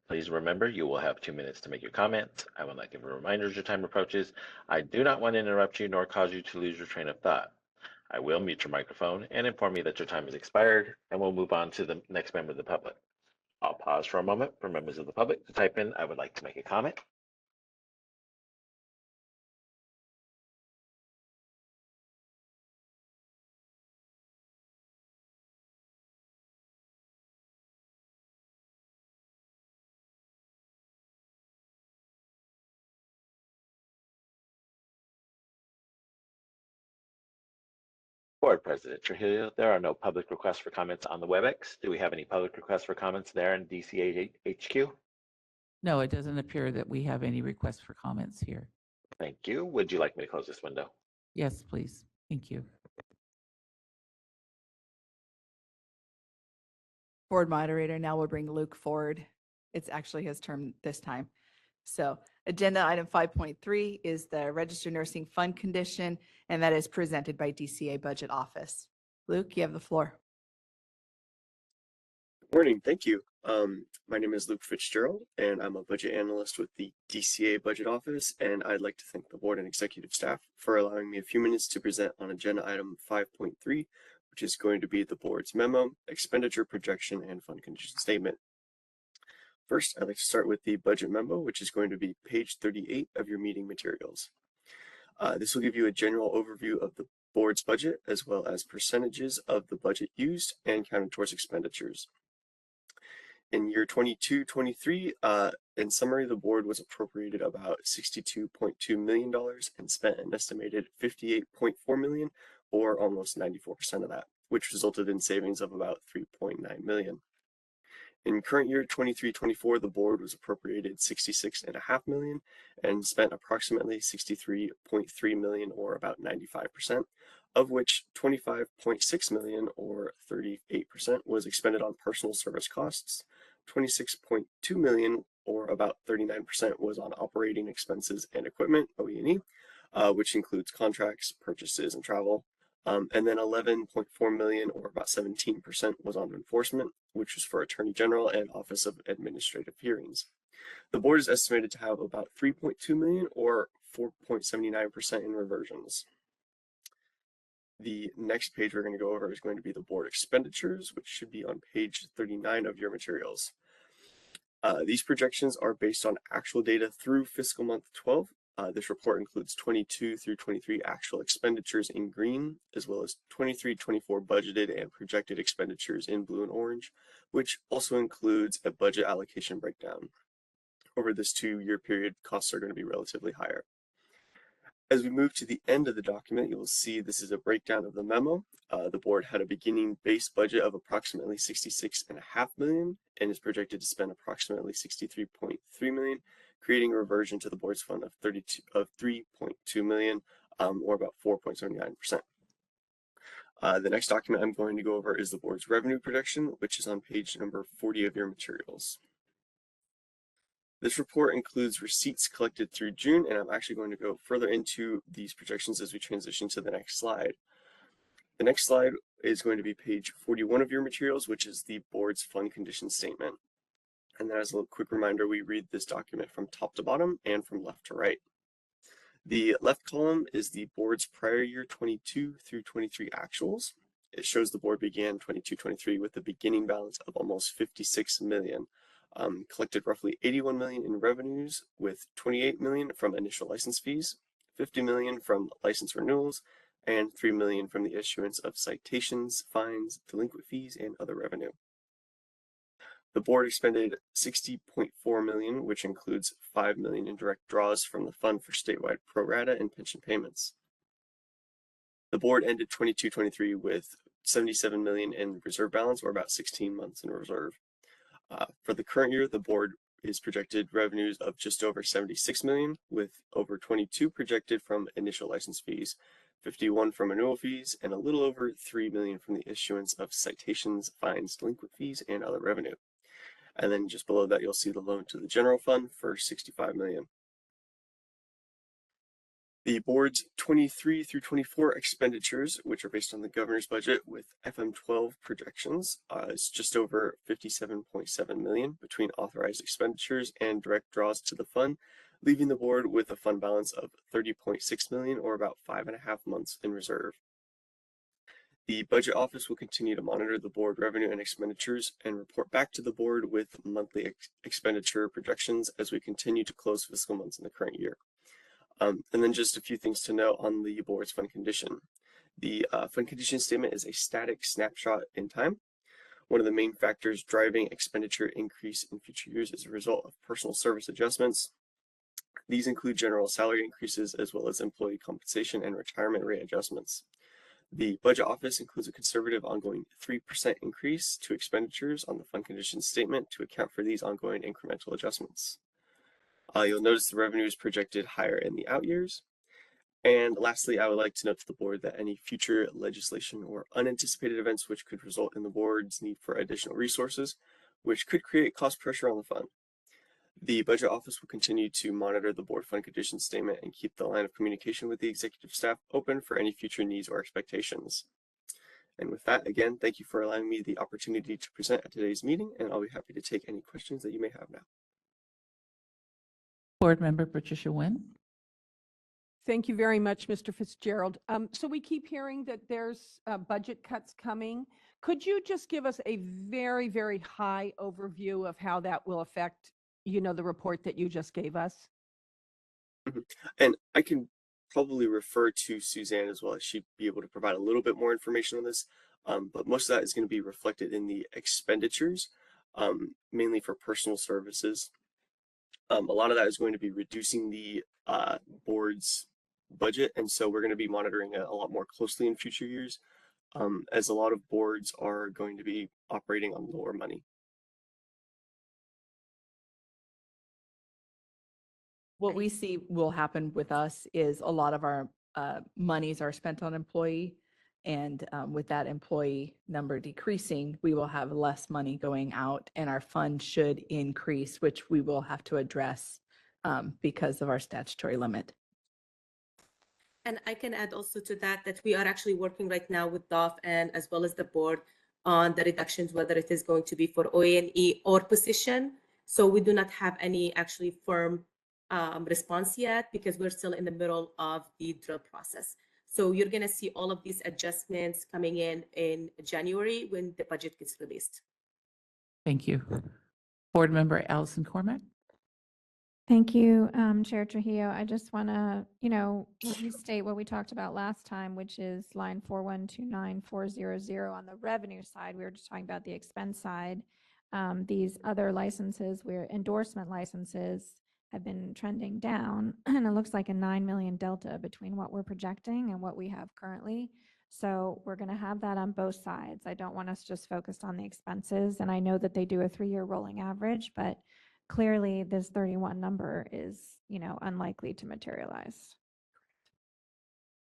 Please remember, you will have 2 minutes to make your comments. I will not give a reminder as your time approaches. I do not want to interrupt you nor cause you to lose your train of thought. I will mute your microphone and inform you that your time has expired, and we'll move on to the next member of the public. I'll pause for a moment for members of the public to type in, "I would like to make a comment." Board President Trujillo, there are no public requests for comments on the WebEx. Do we have any public requests for comments there in DCA HQ? No, it doesn't appear that we have any requests for comments here. Thank you. Would you like me to close this window? Yes, please. Thank you. board moderator now will bring Luke forward. It's actually his turn this time. So agenda item 5.3 is the registered nursing fund condition, and that is presented by DCA Budget Office. Luke, you have the floor. Good morning. Thank you. My name is Luke Fitzgerald, and I'm a budget analyst with the DCA Budget Office, and I'd like to thank the board and executive staff for allowing me a few minutes to present on agenda item 5.3, which is going to be the board's memo, expenditure projection, and fund condition statement. First, I'd like to start with the budget memo, which is going to be page 38 of your meeting materials. This will give you a general overview of the board's budget, as well as percentages of the budget used and counted towards expenditures. In year 22-23, in summary, the board was appropriated about $62.2 million and spent an estimated $58.4 million, or almost 94% of that, which resulted in savings of about $3.9 million. In current year 23-24, the board was appropriated $66.5 million and spent approximately $63.3 million, or about 95%, of which $25.6 million, or 38%, was expended on personal service costs. $26.2 million, or about 39%, was on operating expenses and equipment, OE&E, which includes contracts, purchases, and travel. And then $11.4 million, or about 17%, was on enforcement, which was for Attorney General and Office of Administrative Hearings. The board is estimated to have about $3.2 million, or 4.79%, in reversions. The next page we're going to go over is going to be the board expenditures, which should be on page 39 of your materials. These projections are based on actual data through fiscal month 12, This report includes 22 through 23 actual expenditures in green, as well as 23-24 budgeted and projected expenditures in blue and orange, which also includes a budget allocation breakdown. Over this 2-year period, costs are going to be relatively higher. As we move to the end of the document, you will see this is a breakdown of the memo. The board had a beginning base budget of approximately 66.5 million and is projected to spend approximately 63.3 million, creating a reversion to the board's fund of 3.2 million, or about 4.79%. The next document I'm going to go over is the board's revenue projection, which is on page number 40 of your materials. This report includes receipts collected through June, and I'm actually going to go further into these projections as we transition to the next slide. The next slide is going to be page 41 of your materials, which is the board's fund condition statement. And then as a little quick reminder, we read this document from top to bottom and from left to right. The left column is the board's prior year 22 through 23 actuals. It shows the board began 22-23 with a beginning balance of almost 56 million. Collected roughly 81 million in revenues, with 28 million from initial license fees, 50 million from license renewals, and 3 million from the issuance of citations, fines, delinquent fees, and other revenue. The board expended 60.4 million, which includes 5 million in direct draws from the fund for statewide pro rata and pension payments. The board ended 22-23 with 77 million in reserve balance, or about 16 months in reserve. For the current year, the board is projected revenues of just over 76 million, with over 22 projected from initial license fees, 51 from renewal fees, and a little over 3 million from the issuance of citations, fines, delinquent fees, and other revenue. And then just below that, you'll see the loan to the general fund for 65 million. The board's 23 through 24 expenditures, which are based on the governor's budget with FM12 projections, is just over 57.7 million between authorized expenditures and direct draws to the fund, leaving the board with a fund balance of 30.6 million, or about 5.5 months in reserve. The budget office will continue to monitor the board revenue and expenditures and report back to the board with monthly expenditure projections as we continue to close fiscal months in the current year. And then just a few things to note on the board's fund condition. The fund condition statement is a static snapshot in time. One of the main factors driving expenditure increase in future years is a result of personal service adjustments. These include general salary increases as well as employee compensation and retirement rate adjustments. The budget office includes a conservative ongoing 3% increase to expenditures on the fund condition statement to account for these ongoing incremental adjustments. You'll notice the revenue is projected higher in the out years. And lastly, I would like to note to the board that any future legislation or unanticipated events which could result in the board's need for additional resources, which could create cost pressure on the fund. The budget office will continue to monitor the board fund condition statement and keep the line of communication with the executive staff open for any future needs or expectations. And with that, again, thank you for allowing me the opportunity to present at today's meeting, and I'll be happy to take any questions that you may have now. Board Member Patricia Nguyen. Thank you very much, Mr. Fitzgerald. So we keep hearing that there's budget cuts coming. Could you just give us a very, very high overview of how that will affect, the report that you just gave us? And I can probably refer to Suzanne as well, as she'd be able to provide a little bit more information on this. But most of that is going to be reflected in the expenditures, mainly for personal services. A lot of that is going to be reducing the board's budget, and so we're going to be monitoring it a lot more closely in future years, as a lot of boards are going to be operating on lower money. What we see will happen with us is a lot of our monies are spent on employee. And with that employee number decreasing, we will have less money going out, and our fund should increase, which we will have to address because of our statutory limit. And I can add also to that we are actually working right now with DOF and as well as the board on the reductions, whether it is going to be for OA&E or position. So we do not have any actually firm response yet because we're still in the middle of the drill process. So you're going to see all of these adjustments coming in January when the budget gets released. Thank you. Board Member Allison Cormack. Thank you, Chair Trujillo. I just want to, restate what we talked about last time, which is line 4129400 on the revenue side. We were just talking about the expense side. These other licenses, where endorsement licenses have been trending down, and it looks like a 9 million delta between what we're projecting and what we have currently. So we're going to have that on both sides. I don't want us just focused on the expenses, and I know that they do a 3-year rolling average, but clearly this 31 number is, unlikely to materialize.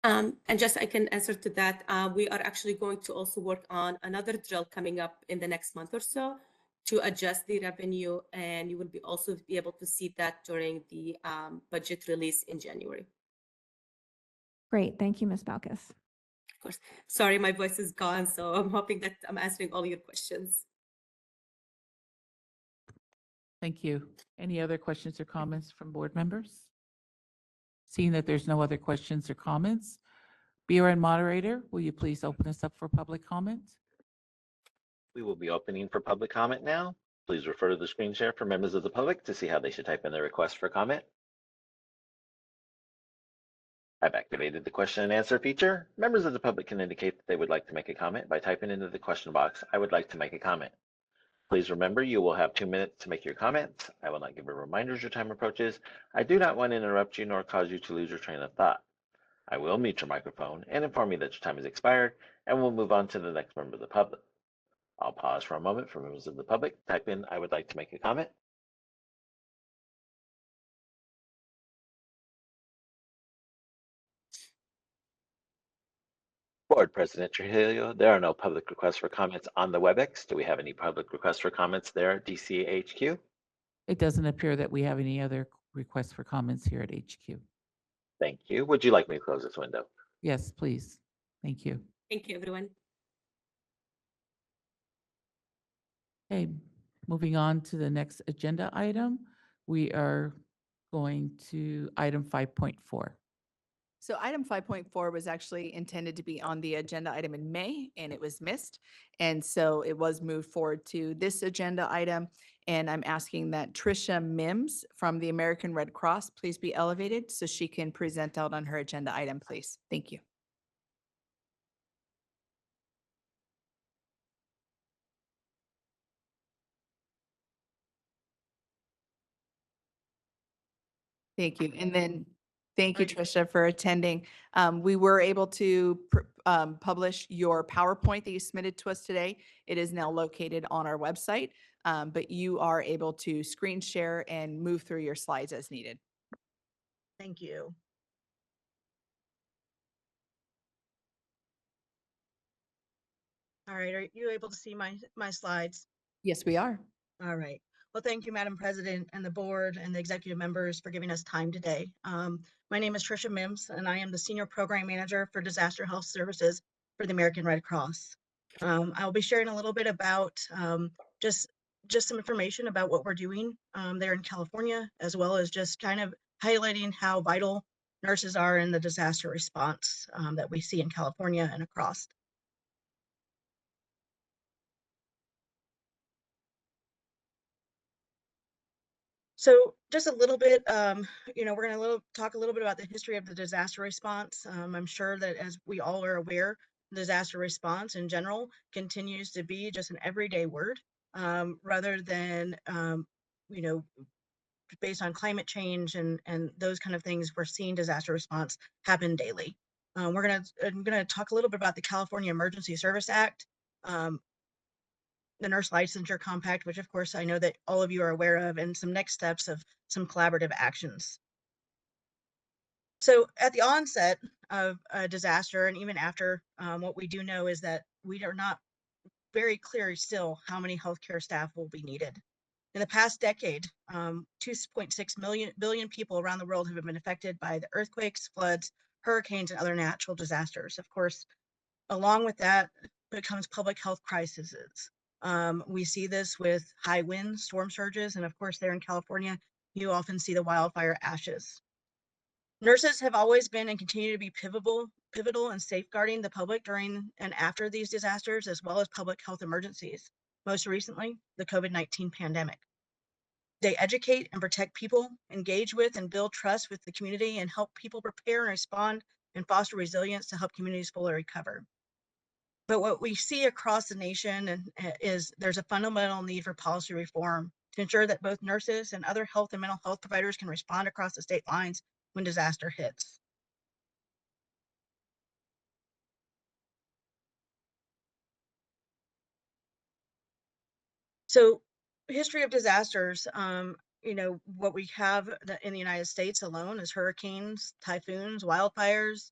And just I can answer to that. We are actually going to also work on another drill coming up in the next month or so to adjust the revenue, and you will also be able to see that during the budget release in January. Great, thank you, Ms. Balkis. Of course. Sorry, my voice is gone, so I'm hoping that I'm answering all your questions. Thank you. Any other questions or comments from board members? Seeing that there's no other questions or comments, BRN moderator, will you please open us up for public comment? We will be opening for public comment now. Please refer to the screen share for members of the public to see how they should type in their request for comment. I've activated the question and answer feature. Members of the public can indicate that they would like to make a comment by typing into the question box, "I would like to make a comment." Please remember, you will have 2 minutes to make your comment. I will not give a reminder as your time approaches. I do not want to interrupt you nor cause you to lose your train of thought. I will mute your microphone and inform you that your time has expired, and we'll move on to the next member of the public. I'll pause for a moment for members of the public. Type in, "I would like to make a comment." Board President Trujillo, there are no public requests for comments on the WebEx. Do we have any public requests for comments there at DCHQ? It doesn't appear that we have any other requests for comments here at HQ. Thank you. Would you like me to close this window? Yes, please. Thank you. Thank you, everyone. Okay, moving on to the next agenda item. We are going to item 5.4. So item 5.4 was actually intended to be on the agenda item in May, and it was missed. And so it was moved forward to this agenda item. And I'm asking that Tricia Mims from the American Red Cross please be elevated so she can present out on her agenda item, please. Thank you. Thank you. And then, thank you, Tricia, for attending. We were able to publish your PowerPoint that you submitted to us today. It is now located on our website, but you are able to screen share and move through your slides as needed. Thank you. All right, are you able to see my slides? Yes, we are. All right. Well, thank you, Madam President, and the board and the executive members for giving us time today. My name is Tricia Mims, and I am the Senior Program Manager for Disaster Health Services for the American Red Cross. I'll be sharing a little bit about just some information about what we're doing there in California, as well as just kind of highlighting how vital nurses are in the disaster response that we see in California and across. So just a little bit, we're going to talk a little bit about the history of the disaster response. I'm sure that as we all are aware, disaster response in general continues to be just an everyday word rather than, based on climate change and those kind of things. We're seeing disaster response happen daily. I'm going to talk a little bit about the California Emergency Service Act, the Nurse Licensure Compact, which of course I know that all of you are aware of, and some next steps of some collaborative actions. So at the onset of a disaster, and even after, what we do know is that we are not very clear still how many healthcare staff will be needed. In the past decade, 2.6 billion people around the world have been affected by the earthquakes, floods, hurricanes, and other natural disasters. Of course, along with that becomes public health crises. We see this with high winds, storm surges, and of course there in California, you often see the wildfire ashes. Nurses have always been and continue to be pivotal in safeguarding the public during and after these disasters, as well as public health emergencies, most recently the COVID-19 pandemic. They educate and protect people, engage with and build trust with the community, and help people prepare and respond and foster resilience to help communities fully recover. But what we see across the nation is there's a fundamental need for policy reform to ensure that both nurses and other health and mental health providers can respond across the state lines when disaster hits. So, history of disasters, what we have in the United States alone is hurricanes, typhoons, wildfires.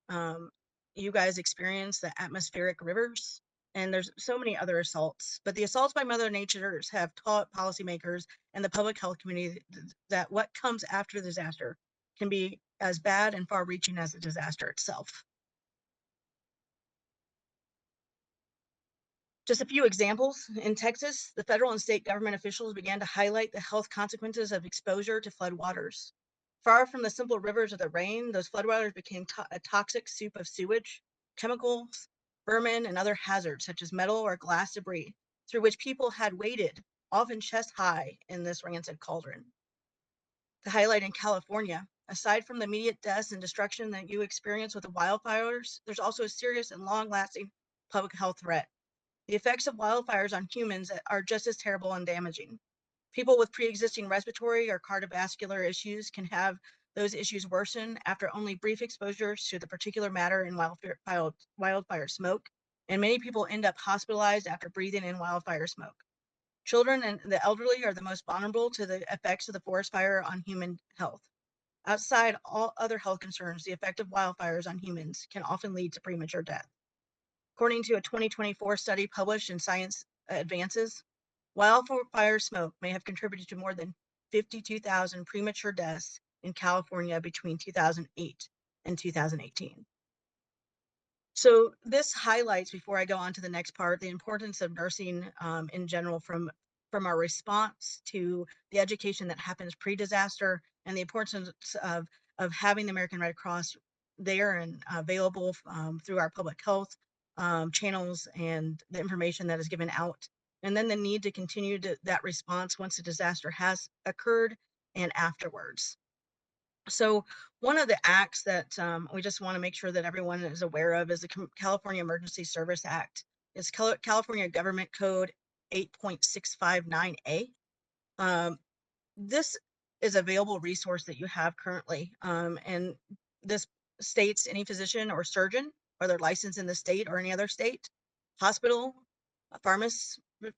Um, you guys experience the atmospheric rivers, and there's so many other assaults. But the assaults by Mother Nature have taught policymakers and the public health community that what comes after the disaster can be as bad and far-reaching as the disaster itself. Just a few examples. In Texas, the federal and state government officials began to highlight the health consequences of exposure to floodwaters. Far from the simple rivers of the rain, those floodwaters became a toxic soup of sewage, chemicals, vermin, and other hazards such as metal or glass debris, through which people had waded, often chest high, in this rancid cauldron. To highlight in California, aside from the immediate deaths and destruction that you experience with the wildfires, there's also a serious and long-lasting public health threat. The effects of wildfires on humans are just as terrible and damaging. People with pre-existing respiratory or cardiovascular issues can have those issues worsen after only brief exposures to the particular matter in wildfire smoke, and many people end up hospitalized after breathing in wildfire smoke. Children and the elderly are the most vulnerable to the effects of the forest fire on human health. Outside all other health concerns, the effect of wildfires on humans can often lead to premature death. According to a 2024 study published in Science Advances, wildfire smoke may have contributed to more than 52,000 premature deaths in California between 2008 and 2018. So this highlights, before I go on to the next part, the importance of nursing in general from our response to the education that happens pre-disaster, and the importance of having the American Red Cross there and available through our public health channels and the information that is given out. And then the need to continue that response once the disaster has occurred and afterwards. So one of the acts that we just want to make sure that everyone is aware of is the California Emergency Service Act. It's California Government Code 8.659A. This is a available resource that you have currently, and this states any physician or surgeon, whether licensed in the state or any other state, hospital, a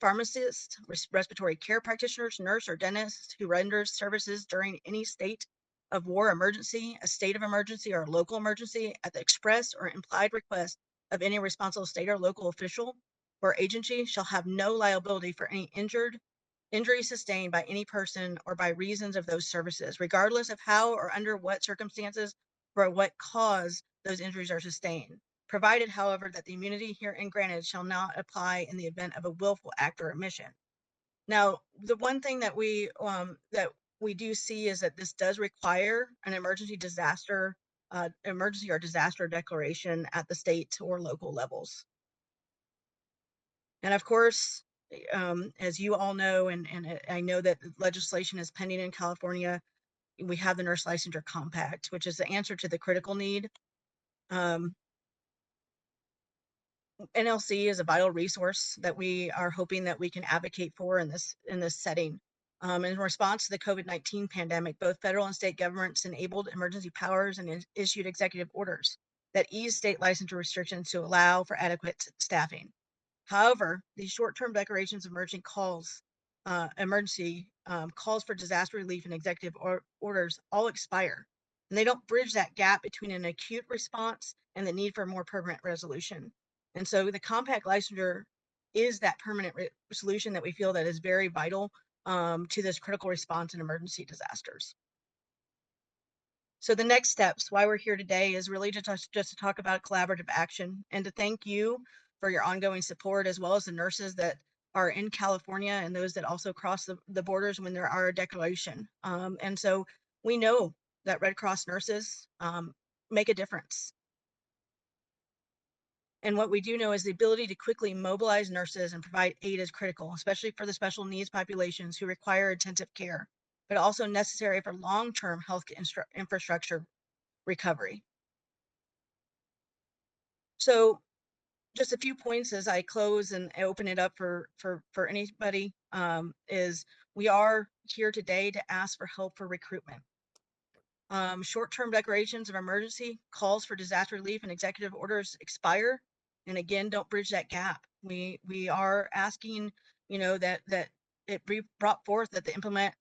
pharmacist, respiratory care practitioners, nurse or dentist who renders services during any state of war, emergency, a state of emergency, or a local emergency at the express or implied request of any responsible state or local official or agency shall have no liability for any injury sustained by any person or by reasons of those services, regardless of how or under what circumstances or what cause those injuries are sustained, provided, however, that the immunity herein granted shall not apply in the event of a willful act or omission. Now, the one thing that we do see is that this does require an emergency or disaster declaration at the state or local levels. And of course, as you all know, and I know that legislation is pending in California, we have the Nurse Licensure Compact, which is the answer to the critical need. NLC is a vital resource that we are hoping that we can advocate for in this setting. In response to the COVID-19 pandemic, both federal and state governments enabled emergency powers and issued executive orders that ease state licensure restrictions to allow for adequate staffing. However, these short-term declarations of emergency calls for disaster relief and executive orders all expire, and they don't bridge that gap between an acute response and the need for a more permanent resolution. And so the compact licensure is that permanent solution that we feel that is very vital to this critical response in emergency disasters. So the next steps, why we're here today, is really just to talk about collaborative action and to thank you for your ongoing support, as well as the nurses that are in California and those that also cross the borders when there are a declaration. And so we know that Red Cross nurses make a difference. And what we do know is the ability to quickly mobilize nurses and provide aid is critical, especially for the special needs populations who require intensive care, but also necessary for long-term health infrastructure recovery. So just a few points as I close and I open it up for anybody, is we are here today to ask for help for recruitment. Short-term declarations of emergency, calls for disaster relief and executive orders expire. And again, don't bridge that gap. We are asking, you know, that it be brought forth that the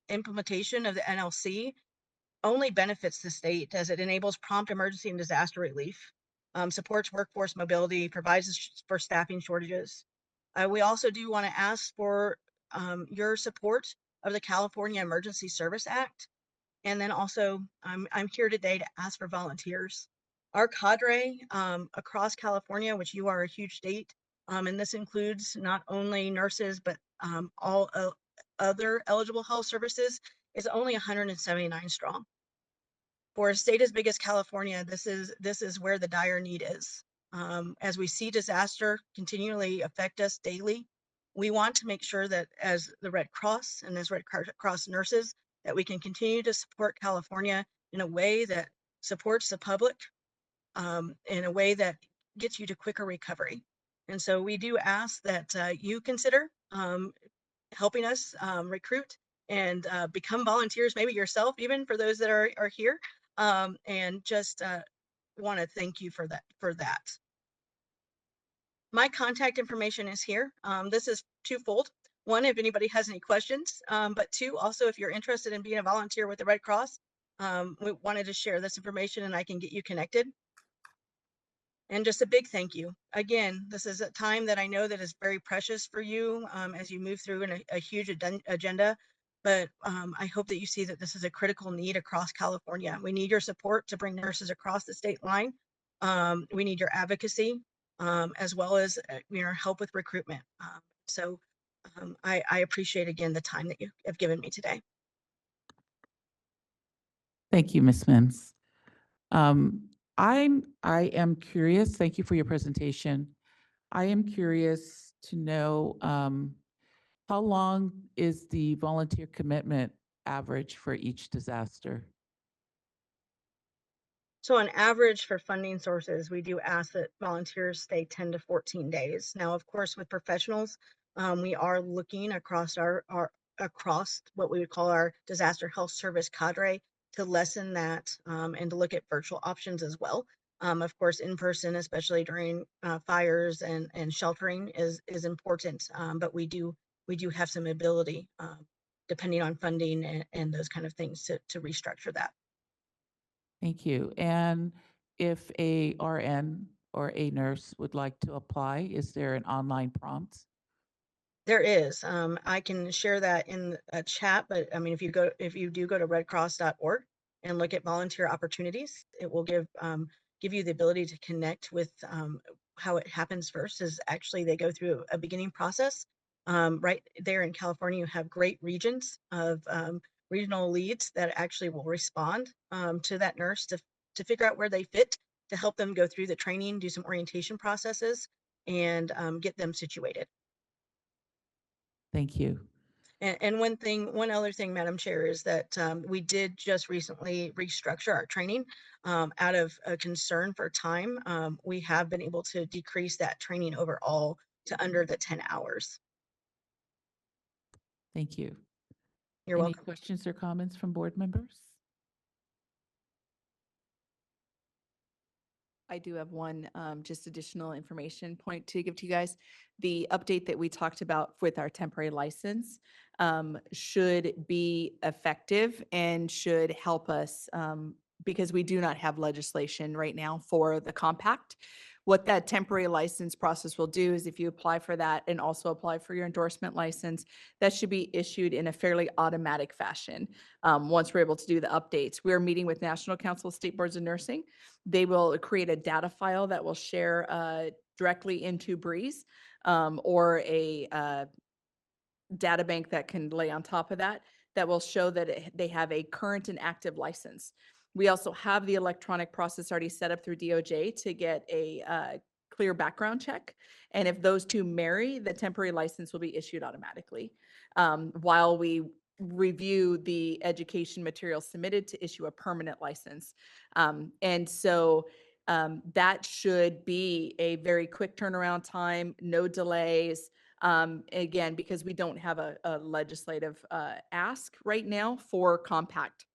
implementation of the NLC only benefits the state as it enables prompt emergency and disaster relief, supports workforce mobility, provides for staffing shortages. We also do want to ask for your support of the California Emergency Service Act. And then also, I'm here today to ask for volunteers. Our cadre across California, which you are a huge state, and this includes not only nurses, but all other eligible health services, is only 179 strong. For a state as big as California, this is where the dire need is. As we see disaster continually affect us daily, we want to make sure that as the Red Cross and as Red Cross nurses, that we can continue to support California in a way that supports the public, in a way that gets you to quicker recovery. And so we do ask that you consider helping us recruit and become volunteers, maybe yourself, even for those that are here. And just want to thank you for that. My contact information is here. This is twofold. One, if anybody has any questions, but two, also if you're interested in being a volunteer with the Red Cross, we wanted to share this information and I can get you connected. And just a big thank you. Again, this is a time that I know that is very precious for you as you move through a huge agenda. But I hope that you see that this is a critical need across California. We need your support to bring nurses across the state line. We need your advocacy as well as your help with recruitment. So I appreciate again the time that you have given me today. Thank you, Ms. Mims. I am curious, thank you for your presentation. I am curious to know how long is the volunteer commitment average for each disaster? So on average for funding sources, we do ask that volunteers stay 10 to 14 days. Now, of course, with professionals, we are looking across across what we would call our disaster health service cadre to lessen that and to look at virtual options as well. Of course, in person, especially during fires and sheltering is important, but we do have some ability depending on funding and those kind of things to restructure that. Thank you. And if a RN or a nurse would like to apply, is there an online prompt? There is. I can share that in a chat, but I mean, if you do go to redcross.org and look at volunteer opportunities, it will give you the ability to connect with how it happens first is actually they go through a beginning process. Right there in California, you have great regions of regional leads that actually will respond to that nurse to figure out where they fit, to help them go through the training, do some orientation processes, and get them situated. Thank you. And one other thing, Madam Chair, is that we did just recently restructure our training out of a concern for time. We have been able to decrease that training overall to under the 10 hours. Thank you. You're Any welcome. questions or comments from board members? I do have one just additional information point to give to you guys. The update that we talked about with our temporary license should be effective and should help us because we do not have legislation right now for the compact. What that temporary license process will do is if you apply for that and also apply for your endorsement license, that should be issued in a fairly automatic fashion once we're able to do the updates. We're meeting with National Council of State Boards of Nursing. They will create a data file that will share directly into Breeze or a data bank that can lay on top of that, that will show that they have a current and active license. We also have the electronic process already set up through DOJ to get a clear background check. And if those two marry, the temporary license will be issued automatically. While we review the education material submitted to issue a permanent license. And so that should be a very quick turnaround time, no delays. Again, because we don't have a legislative ask right now for compact.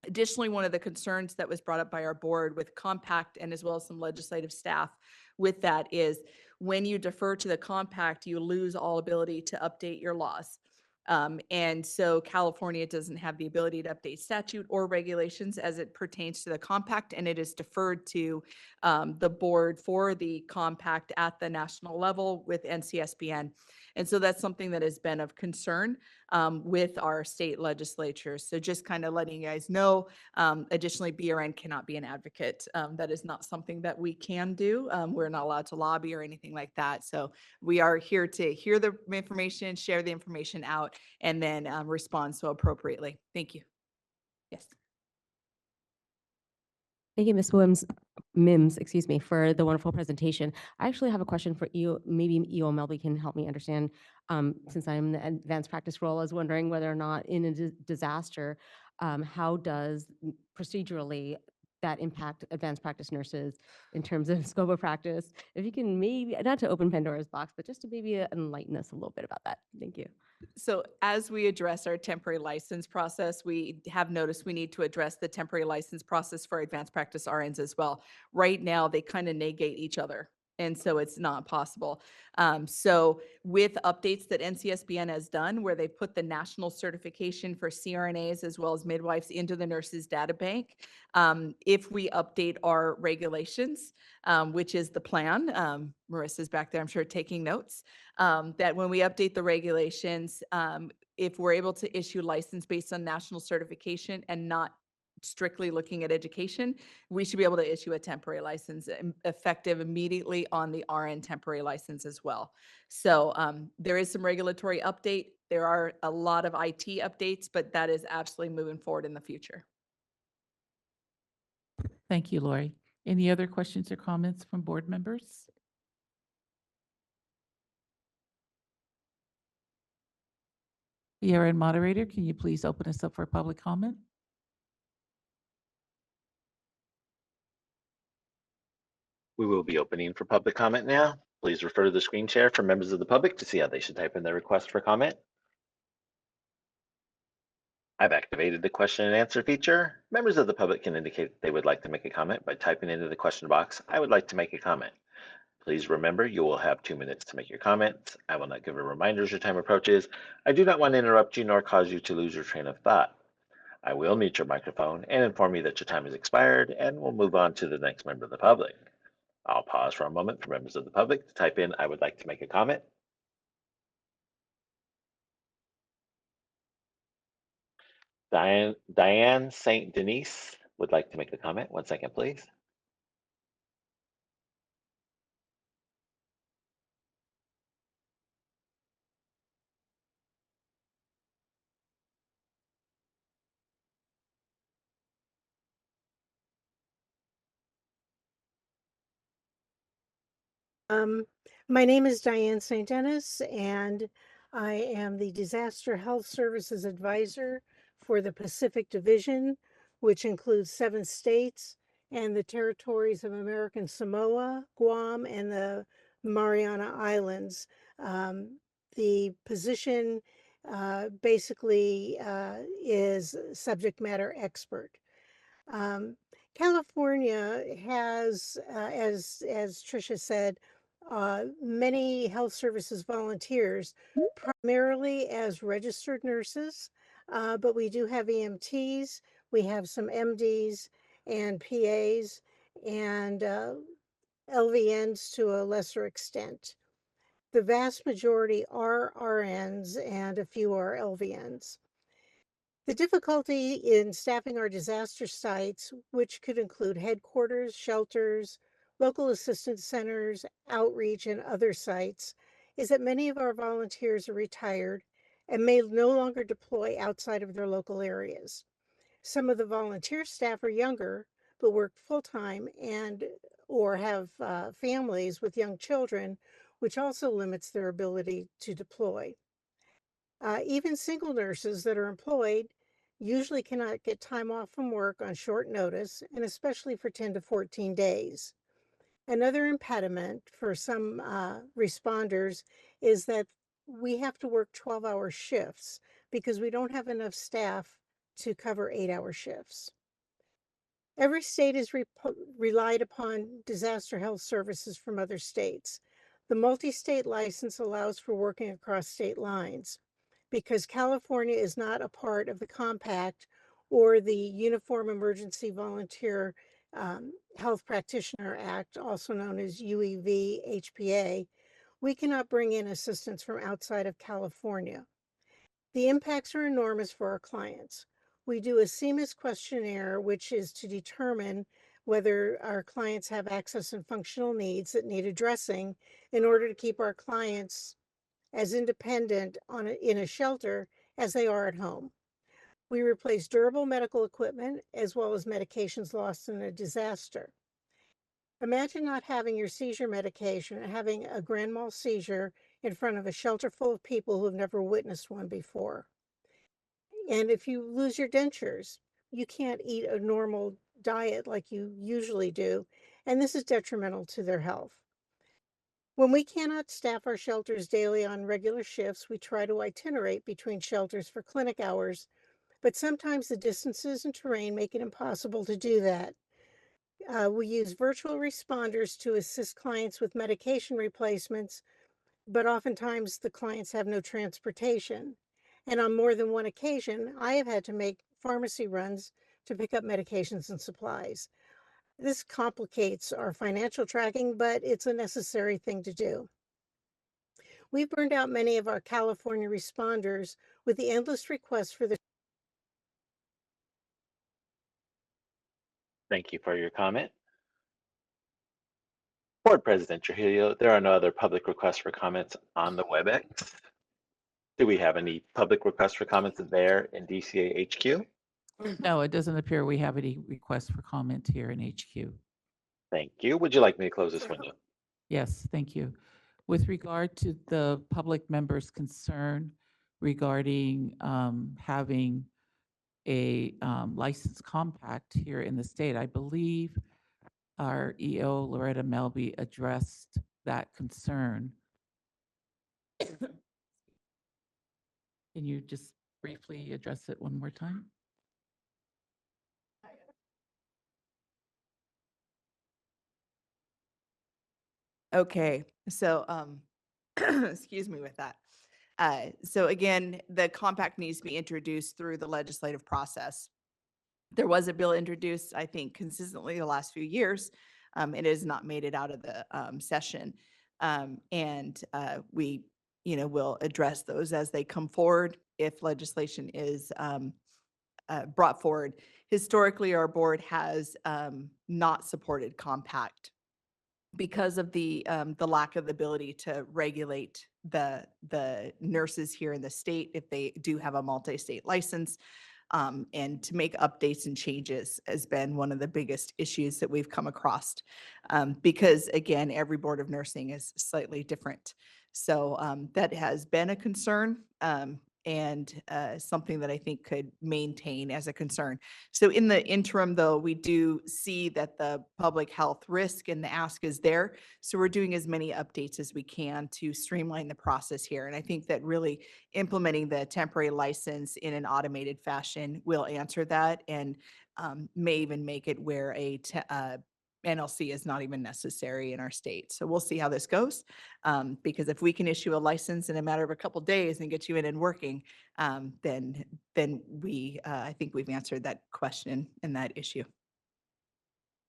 Additionally, one of the concerns that was brought up by our board with compact and as well as some legislative staff with that is when you defer to the compact, you lose all ability to update your laws. And so California doesn't have the ability to update statute or regulations as it pertains to the compact, and it is deferred to the board for the compact at the national level with NCSBN. And so that's something that has been of concern with our state legislatures. So just kind of letting you guys know, additionally, BRN cannot be an advocate. That is not something that we can do. We're not allowed to lobby or anything like that. So we are here to hear the information, share the information out, and then respond so appropriately. Thank you. Yes. Thank you, Ms. Mims, excuse me, for the wonderful presentation. I actually have a question for you. Maybe EO Melby can help me understand, since I'm in the advanced practice role, I was wondering whether or not in a disaster, how does procedurally that impact advanced practice nurses in terms of scope of practice? If you can maybe, not to open Pandora's box, but just to maybe enlighten us a little bit about that. Thank you. So as we address our temporary license process, we have noticed we need to address the temporary license process for advanced practice RNs as well. Right now, they kind of negate each other. And so it's not possible. So with updates that NCSBN has done, where they put the national certification for CRNAs as well as midwives into the nurses data bank, if we update our regulations, which is the plan, Marissa's back there, I'm sure, taking notes, that when we update the regulations, if we're able to issue license based on national certification and not strictly looking at education, we should be able to issue a temporary license effective immediately on the RN temporary license as well. So there is some regulatory update. There are a lot of IT updates, but that is absolutely moving forward in the future. Thank you, Lori. Any other questions or comments from board members? BRN moderator, can you please open us up for public comment? We will be opening for public comment now. Please refer to the screen share for members of the public to see how they should type in their request for comment. I've activated the question and answer feature. Members of the public can indicate they would like to make a comment by typing into the question box, "I would like to make a comment." Please remember you will have 2 minutes to make your comment. I will not give a reminder as your time approaches. I do not want to interrupt you nor cause you to lose your train of thought. I will mute your microphone and inform you that your time has expired, and we'll move on to the next member of the public. I'll pause for a moment for members of the public to type in, "I would like to make a comment." Diane St. Denis would like to make a comment. 1 second, please. My name is Diane St. Denis, and I am the Disaster Health Services Advisor for the Pacific Division, which includes 7 states and the territories of American Samoa, Guam, and the Mariana Islands. The position basically is subject matter expert. California has, as Tricia said, many health services volunteers, primarily as registered nurses, but we do have EMTs, we have some MDs and PAs, and LVNs to a lesser extent. The vast majority are RNs and a few are LVNs. The difficulty in staffing our disaster sites, which could include headquarters, shelters, local assistance centers, outreach, and other sites, is that many of our volunteers are retired and may no longer deploy outside of their local areas. Some of the volunteer staff are younger, but work full-time and or have families with young children, which also limits their ability to deploy. Even single nurses that are employed usually cannot get time off from work on short notice, and especially for 10 to 14 days. Another impediment for some responders is that we have to work 12-hour shifts because we don't have enough staff to cover 8-hour shifts. Every state has relied upon disaster health services from other states. The multi-state license allows for working across state lines. Because California is not a part of the compact or the Uniform Emergency Volunteer Health Practitioner Act, also known as UEV HPA, we cannot bring in assistance from outside of California. The impacts are enormous for our clients. We do a CMIS questionnaire, which is to determine whether our clients have access and functional needs that need addressing in order to keep our clients as independent in a shelter as they are at home. We replace durable medical equipment as well as medications lost in a disaster. Imagine not having your seizure medication and having a grand mal seizure in front of a shelter full of people who have never witnessed one before. And if you lose your dentures, you can't eat a normal diet like you usually do, and this is detrimental to their health. When we cannot staff our shelters daily on regular shifts, we try to itinerate between shelters for clinic hours, but sometimes the distances and terrain make it impossible to do that. We use virtual responders to assist clients with medication replacements, but oftentimes the clients have no transportation. And on more than one occasion, I have had to make pharmacy runs to pick up medications and supplies. This complicates our financial tracking, but it's a necessary thing to do. We've burned out many of our California responders with the endless requests for the Thank you for your comment. Board President Trujillo, there are no other public requests for comments on the WebEx. Do we have any public requests for comments there in DCA HQ? No, it doesn't appear we have any requests for comment here in HQ. Thank you. Would you like me to close this window? Yes, thank you. With regard to the public member's concern regarding having a licensed compact here in the state, I believe our EO, Loretta Melby, addressed that concern. Can you just briefly address it one more time? Okay, so excuse me with that. So again, the compact needs to be introduced through the legislative process. There was a bill introduced, I think, consistently the last few years. It has not made it out of the session. We, will address those as they come forward if legislation is brought forward. Historically, our board has not supported compact because of the lack of the ability to regulate the nurses here in the state if they do have a multi-state license. And to make updates and changes has been one of the biggest issues that we've come across. Because again, every board of nursing is slightly different. So that has been a concern. And something that I think could maintain as a concern. So in the interim, though, we do see that the public health risk and the ask is there. So we're doing as many updates as we can to streamline the process here. And I think that really implementing the temporary license in an automated fashion will answer that and may even make it where a NLC is not even necessary in our state. So we'll see how this goes. Because if we can issue a license in a matter of a couple days and get you in and working, then we, I think we've answered that question and that issue.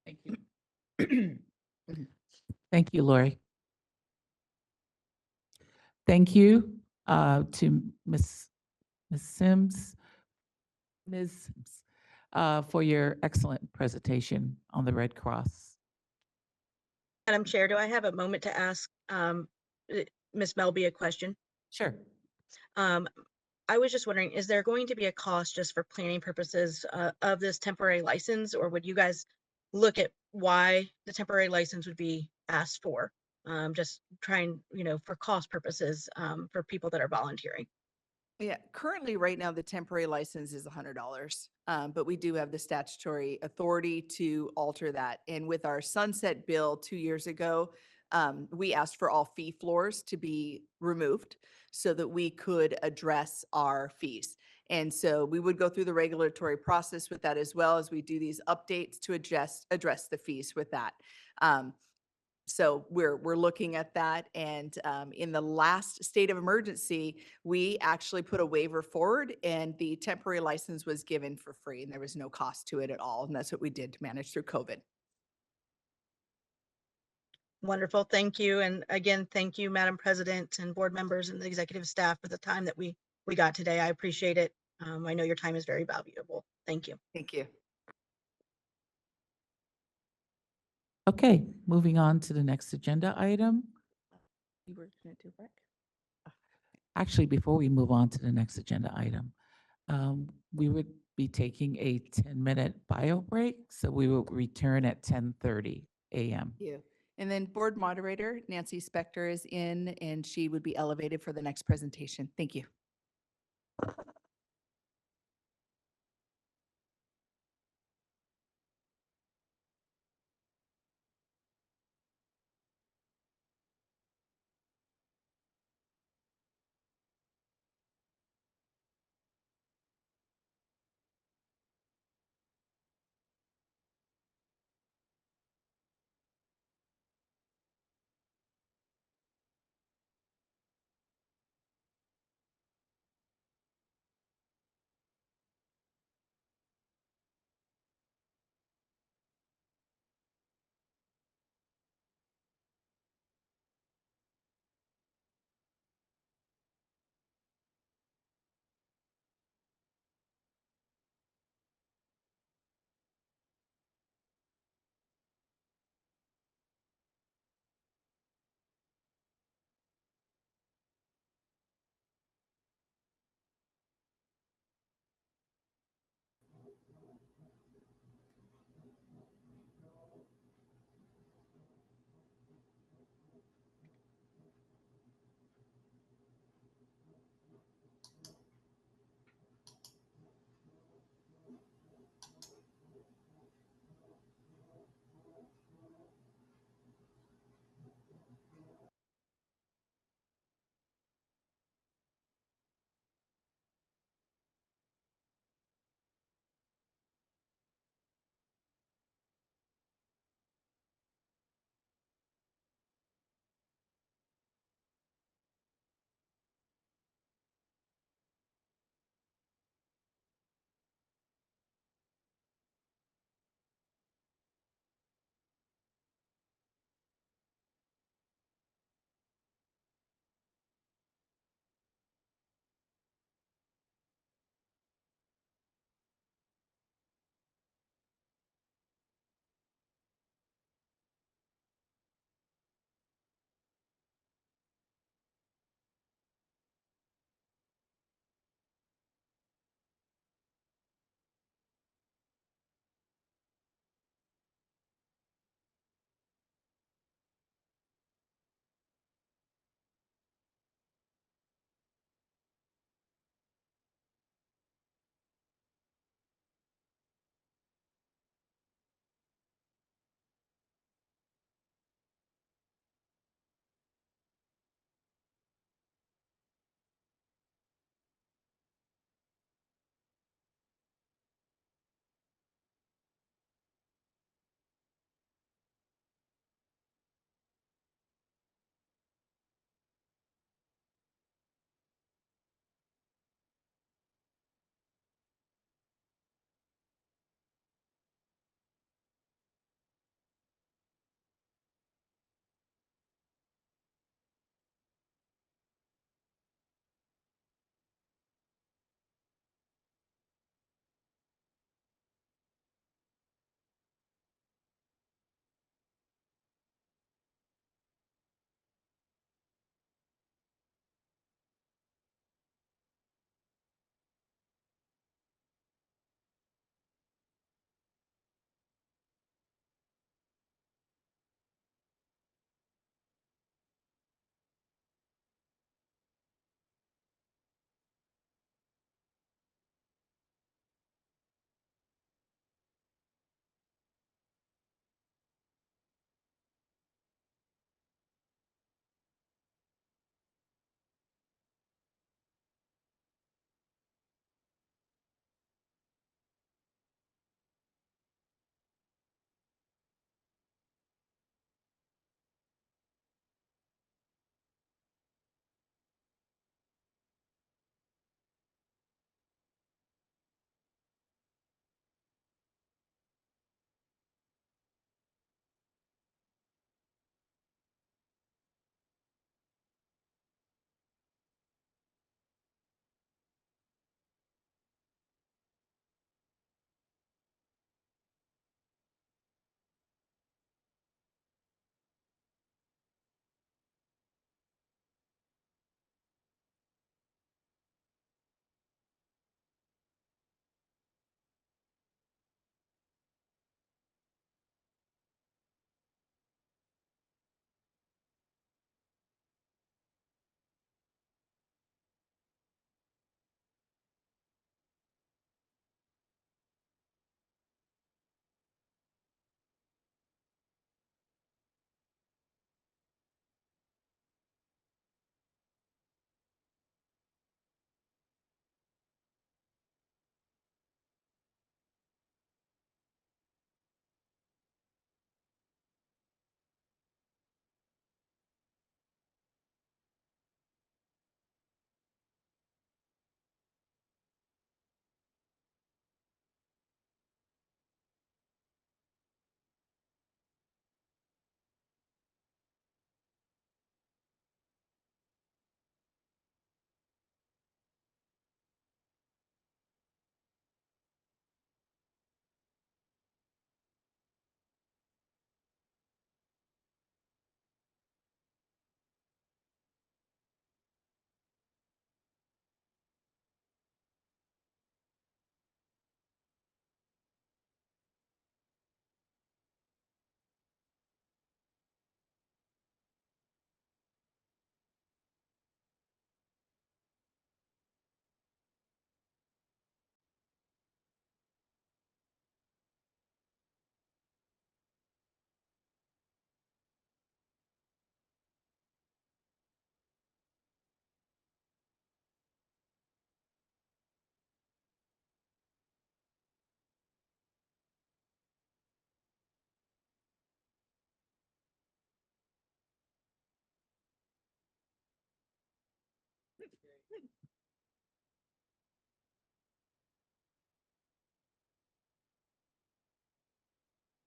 Thank you. Thank you, Lori. Thank you to Ms. Sims, for your excellent presentation on the Red Cross. Madam Chair, do I have a moment to ask Ms. Melby a question? Sure. I was just wondering, is there going to be a cost just for planning purposes of this temporary license, or would you guys look at why the temporary license would be asked for. Just trying, for cost purposes, for people that are volunteering. Yeah, currently, right now, the temporary license is $100, but we do have the statutory authority to alter that. And with our sunset bill 2 years ago, we asked for all fee floors to be removed so that we could address our fees. And so we would go through the regulatory process with that as well as we do these updates to address the fees with that. So we're looking at that. And in the last state of emergency, we actually put a waiver forward and the temporary license was given for free and there was no cost to it at all. And that's what we did to manage through COVID. Wonderful. Thank you. And again, thank you, Madam President and board members and the executive staff for the time that we got today. I appreciate it. I know your time is very valuable. Thank you. Thank you. Okay, moving on to the next agenda item. You were going to do rec? Actually, before we move on to the next agenda item, we would be taking a 10-minute bio break, so we will return at 10:30 a.m. Thank you. And then board moderator Nancy Spector is in and she would be elevated for the next presentation. Thank you.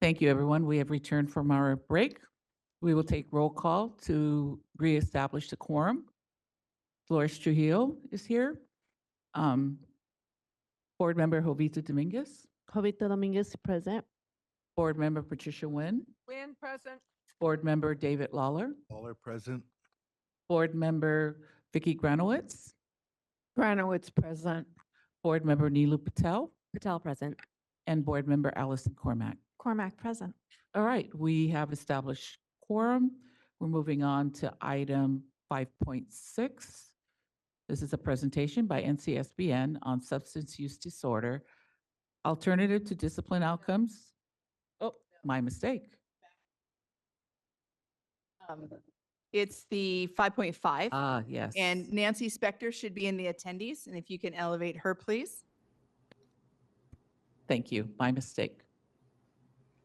Thank you, everyone. We have returned from our break. We will take roll call to reestablish the quorum. Dolores Trujillo is here. Board Member Jovita Dominguez, Jovita Dominguez, present. Board Member Patricia Nguyen, Win present. Board Member David Lawler, Lawler present. Board Member Vicky Granowitz, Granowitz present. Board Member Neelu Patel, Patel present. and Board Member Allison Cormack. Cormac present. All right, we have established quorum. We're moving on to item 5.6. This is a presentation by NCSBN on substance use disorder, alternative to discipline outcomes. Oh, my mistake. It's the 5.5. Ah, yes. And Nancy Spector should be in the attendees. And if you can elevate her, please. Thank you, my mistake.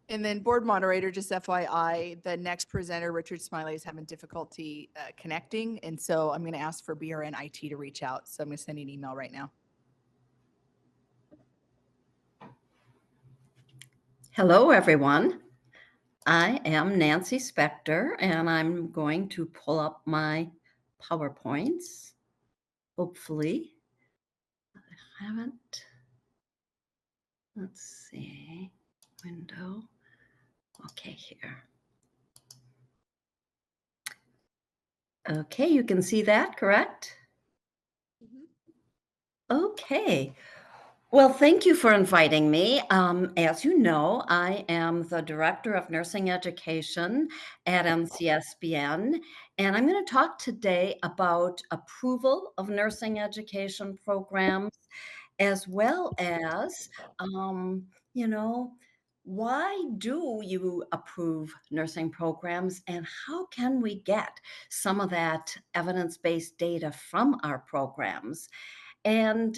And then board moderator, just FYI, the next presenter, Richard Smiley, is having difficulty connecting. And so I'm going to ask for BRN IT to reach out. So I'm going to send you an email right now. Hello, everyone. I am Nancy Spector, and I'm going to pull up my PowerPoints. Hopefully, I haven't. Let's see, window. Okay, here. Okay, you can see that, correct? Okay. Well, thank you for inviting me. As you know, I am the Director of Nursing Education at NCSBN, and I'm going to talk today about approval of nursing education programs, as well as, why do you approve nursing programs and how can we get some of that evidence-based data from our programs? And,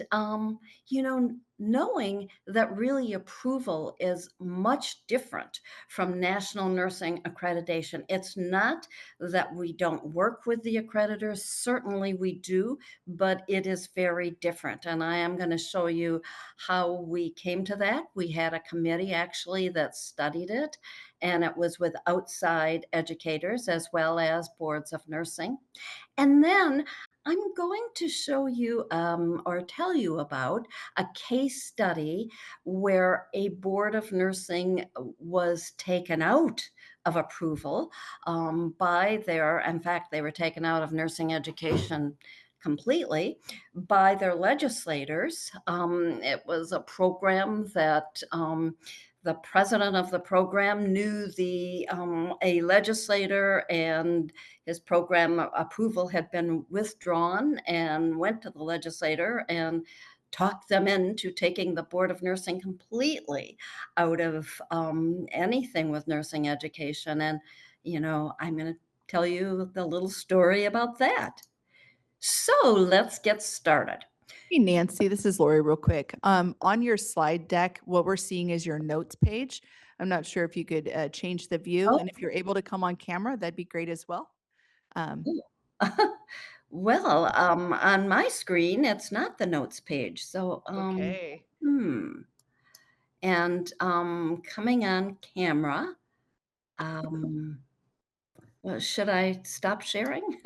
knowing that really approval is much different from national nursing accreditation. It's not that we don't work with the accreditors, certainly we do, but it is very different. And I am going to show you how we came to that. We had a committee actually that studied it, and it was with outside educators as well as boards of nursing. And then I'm going to show you or tell you about a case study where a board of nursing was taken out of approval in fact, they were taken out of nursing education completely by their legislators. It was a program that the president of the program knew a legislator, and his program approval had been withdrawn, and went to the legislator and talked them into taking the Board of Nursing completely out of anything with nursing education. And, I'm going to tell you the little story about that. So let's get started. Hey, Nancy, this is Lori real quick. On your slide deck, what we're seeing is your notes page. I'm not sure if you could change the view, and if you're able to come on camera, that'd be great as well. Well, on my screen, it's not the notes page. So, Okay. And coming on camera, well, should I stop sharing?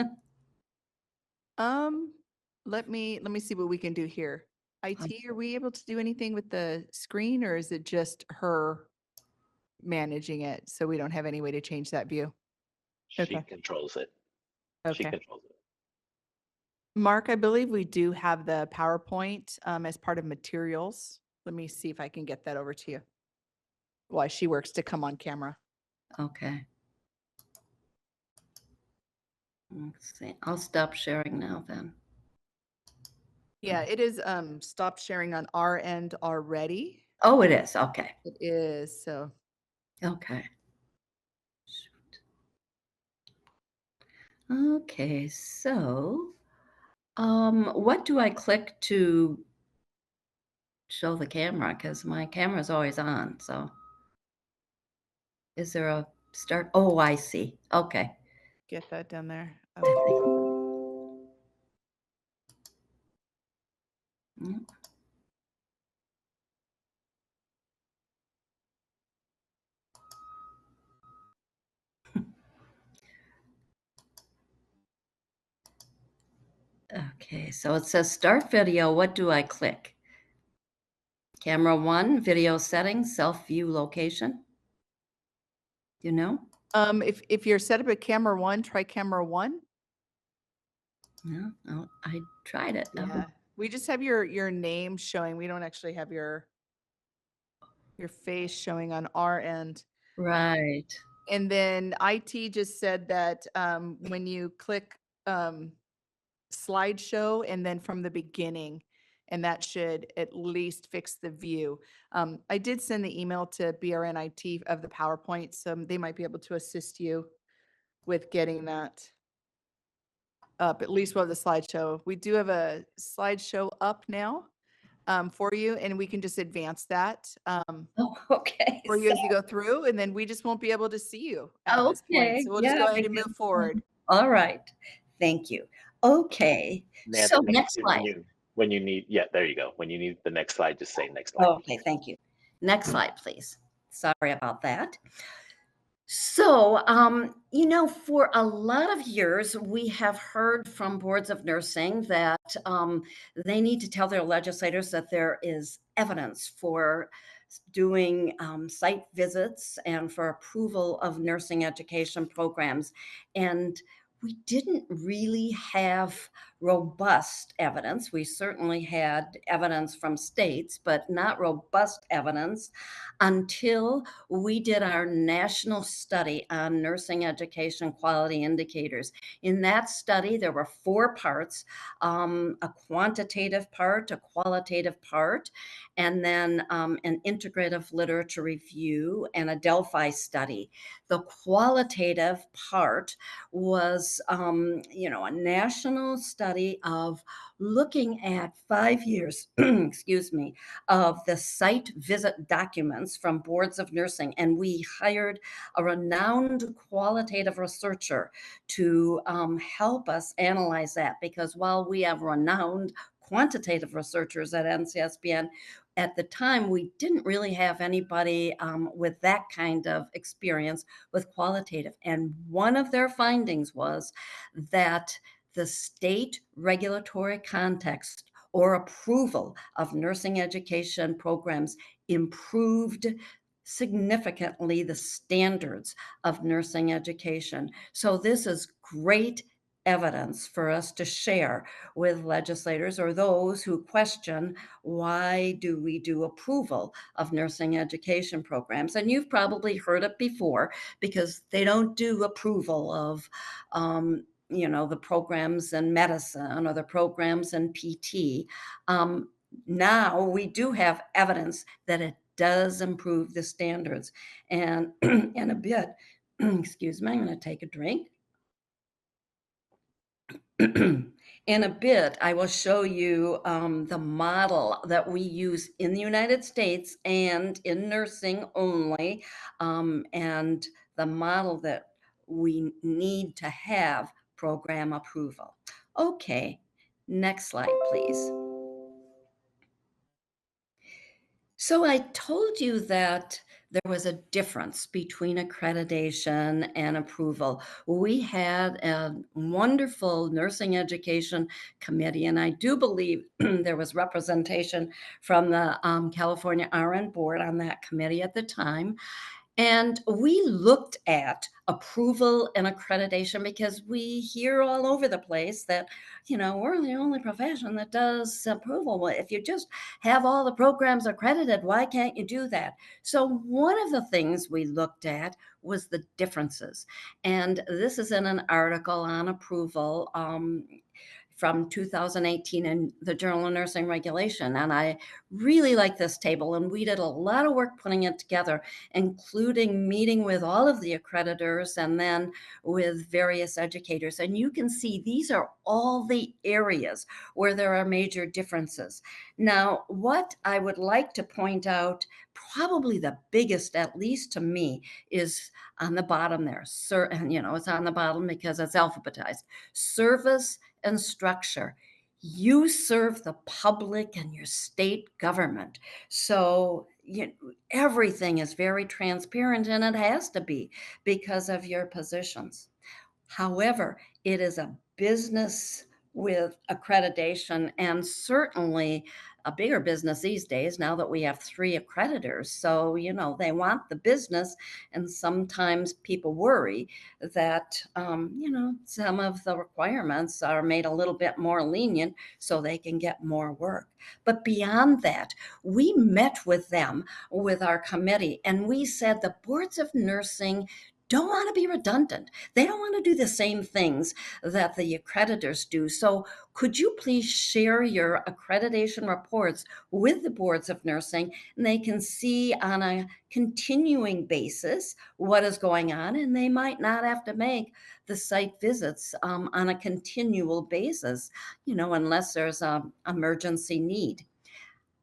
Let me see what we can do here. IT, are we able to do anything with the screen, or is it just her managing it? So we don't have any way to change that view. She Okay. controls it. She Okay. controls it. Mark, I believe we do have the PowerPoint as part of materials. Let me see if I can get that over to you while she works to come on camera. Okay. Let's see. I'll stop sharing now then. Yeah, it is stopped sharing on our end already. Oh, it is. Okay. It is, so. Okay. Shoot. Okay, so what do I click to show the camera? Because my camera's always on. So is there a start? Oh, I see. Okay. Get that down there. Mm. Okay, so it says start video. What do I click? Camera 1, video settings, self-view location. You know? If you're set up at camera 1, try camera 1. No, no, I tried it. Oh, Yeah. We just have your name showing. We don't actually have your face showing on our end. right. And then IT just said that when you click slideshow and then from the beginning, and that should at least fix the view. I did send the email to BRN IT of the PowerPoint, so they might be able to assist you with getting that up, at least with the slideshow. We do have a slideshow up now for you, and we can just advance that Oh, okay. for you as you go through, and then we just won't be able to see you at this point. Okay, So we'll just yeah, go ahead and because- move forward. All right. Thank you. Okay. So Nancy, next when slide. when you need, yeah, there you go. When you need the next slide, just say next slide. Okay, thank you. Next slide, please. Sorry about that. So, you know, for a lot of years, we have heard from boards of nursing that they need to tell their legislators that there is evidence for doing site visits and for approval of nursing education programs. And we didn't really have robust evidence. We certainly had evidence from states, but not robust evidence until we did our national study on nursing education quality indicators. In that study, there were 4 parts, a quantitative part, a qualitative part, and then an integrative literature review and a Delphi study. The qualitative part was, you know, a national study of looking at 5 years, excuse me, of the site visit documents from boards of nursing. And we hired a renowned qualitative researcher to help us analyze that, because while we have renowned quantitative researchers at NCSBN, at the time, we didn't really have anybody with that kind of experience with qualitative. And one of their findings was that the state regulatory context or approval of nursing education programs improved significantly the standards of nursing education. So this is great evidence for us to share with legislators or those who question, why do we do approval of nursing education programs? And you've probably heard it before, because they don't do approval of you know, the programs in medicine or the programs in PT. Now we do have evidence that it does improve the standards. And in a bit, excuse me, I'm going to take a drink. In a bit, I will show you the model that we use in the United States and in nursing only, and the model that we need to have program approval. Okay, next slide, please. So I told you that there was a difference between accreditation and approval. We had a wonderful nursing education committee, and I do believe there was representation from the California RN board on that committee at the time. And we looked at approval and accreditation because we hear all over the place that, you know, we're the only profession that does approval. Well, if you just have all the programs accredited, why can't you do that? So one of the things we looked at was the differences. And this is in an article on approval from 2018 in the Journal of Nursing Regulation. And I really like this table, and we did a lot of work putting it together, including meeting with all of the accreditors and then with various educators. And you can see these are all the areas where there are major differences. Now, what I would like to point out, probably the biggest, at least to me, is on the bottom there. And you know, it's on the bottom because it's alphabetized. Service and structure. You serve the public and your state government. So everything is very transparent, and it has to be because of your positions. However, it is a business with accreditation, and certainly a bigger business these days now that we have 3 accreditors. So, they want the business, and sometimes people worry that, some of the requirements are made a little bit more lenient so they can get more work. But beyond that, we met with them, with our committee, and we said the boards of nursing don't want to be redundant. They don't want to do the same things that the accreditors do. So could you please share your accreditation reports with the boards of nursing, and they can see on a continuing basis what is going on, and they might not have to make the site visits on a continual basis, unless there's an emergency need.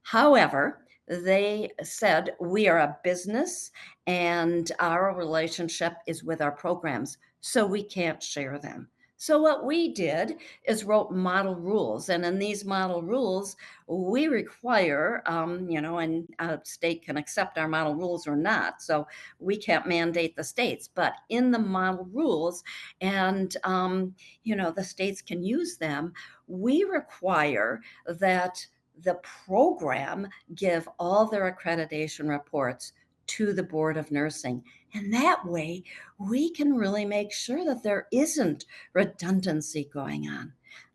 However, they said we are a business and our relationship is with our programs, so we can't share them. So what we did is wrote model rules, and in these model rules, we require, and a state can accept our model rules or not. So we can't mandate the states, but in the model rules, and the states can use them. We require that the program give all their accreditation reports to the Board of Nursing. And that way, we can really make sure that there isn't redundancy going on.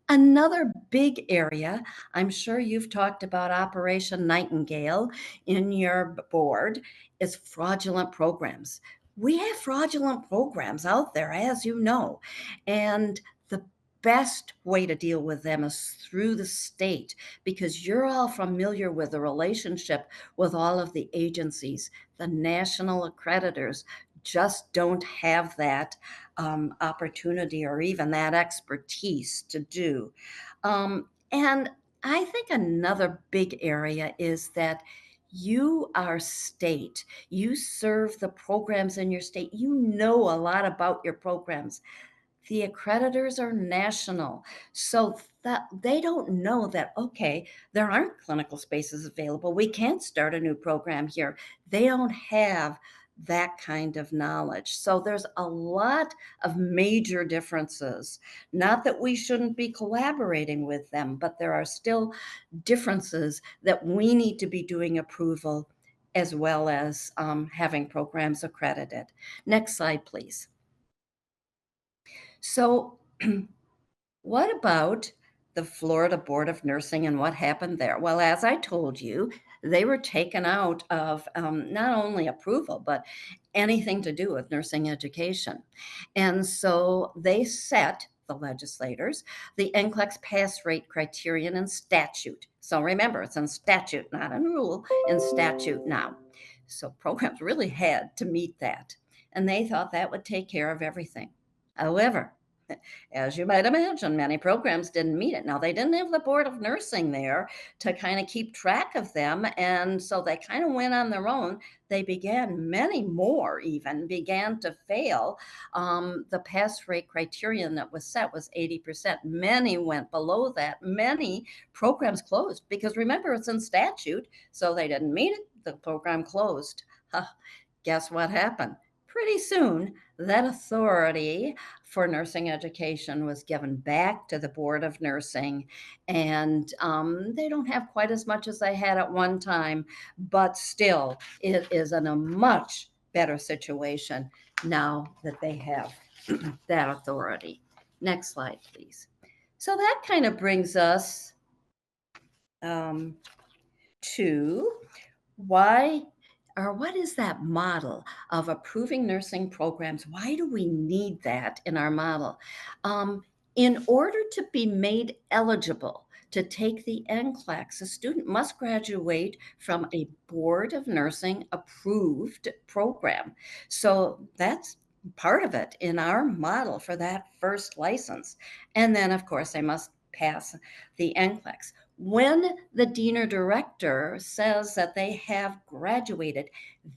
Another big area, I'm sure you've talked about Operation Nightingale in your board, is fraudulent programs. We have fraudulent programs out there, as you know, and the best way to deal with them is through the state, because you're all familiar with the relationship with all of the agencies. The national accreditors just don't have that opportunity or even that expertise to do. And I think another big area is that you are state. You serve the programs in your state. You know a lot about your programs. The accreditors are national, so that they don't know that, okay, there aren't clinical spaces available. We can't start a new program here. They don't have that kind of knowledge. So there's a lot of major differences. Not that we shouldn't be collaborating with them, but there are still differences that we need to be doing approval as well as having programs accredited. Next slide, please. So what about the Florida Board of Nursing and what happened there? Well, as I told you, they were taken out of not only approval, but anything to do with nursing education. And so they set, the legislators, the NCLEX pass rate criterion in statute. So remember, it's in statute, not in rule, in statute now. So programs really had to meet that. And they thought that would take care of everything. However, as you might imagine, many programs didn't meet it. Now, they didn't have the Board of Nursing there to kind of keep track of them. And so they kind of went on their own. Many more even began to fail. The pass rate criterion that was set was 80%. Many went below that. Many programs closed because remember, it's in statute. So they didn't meet it. The program closed. Guess what happened? Pretty soon, that authority for nursing education was given back to the Board of Nursing, and they don't have quite as much as they had at one time, but still, it is in a much better situation now that they have that authority. Next slide, please. So that kind of brings us to what is that model of approving nursing programs? Why do we need that in our model? In order to be made eligible to take the NCLEX, a student must graduate from a Board of Nursing approved program. So that's part of it in our model for that first license. And then, of course, they must pass the NCLEX. When the dean or director says that they have graduated,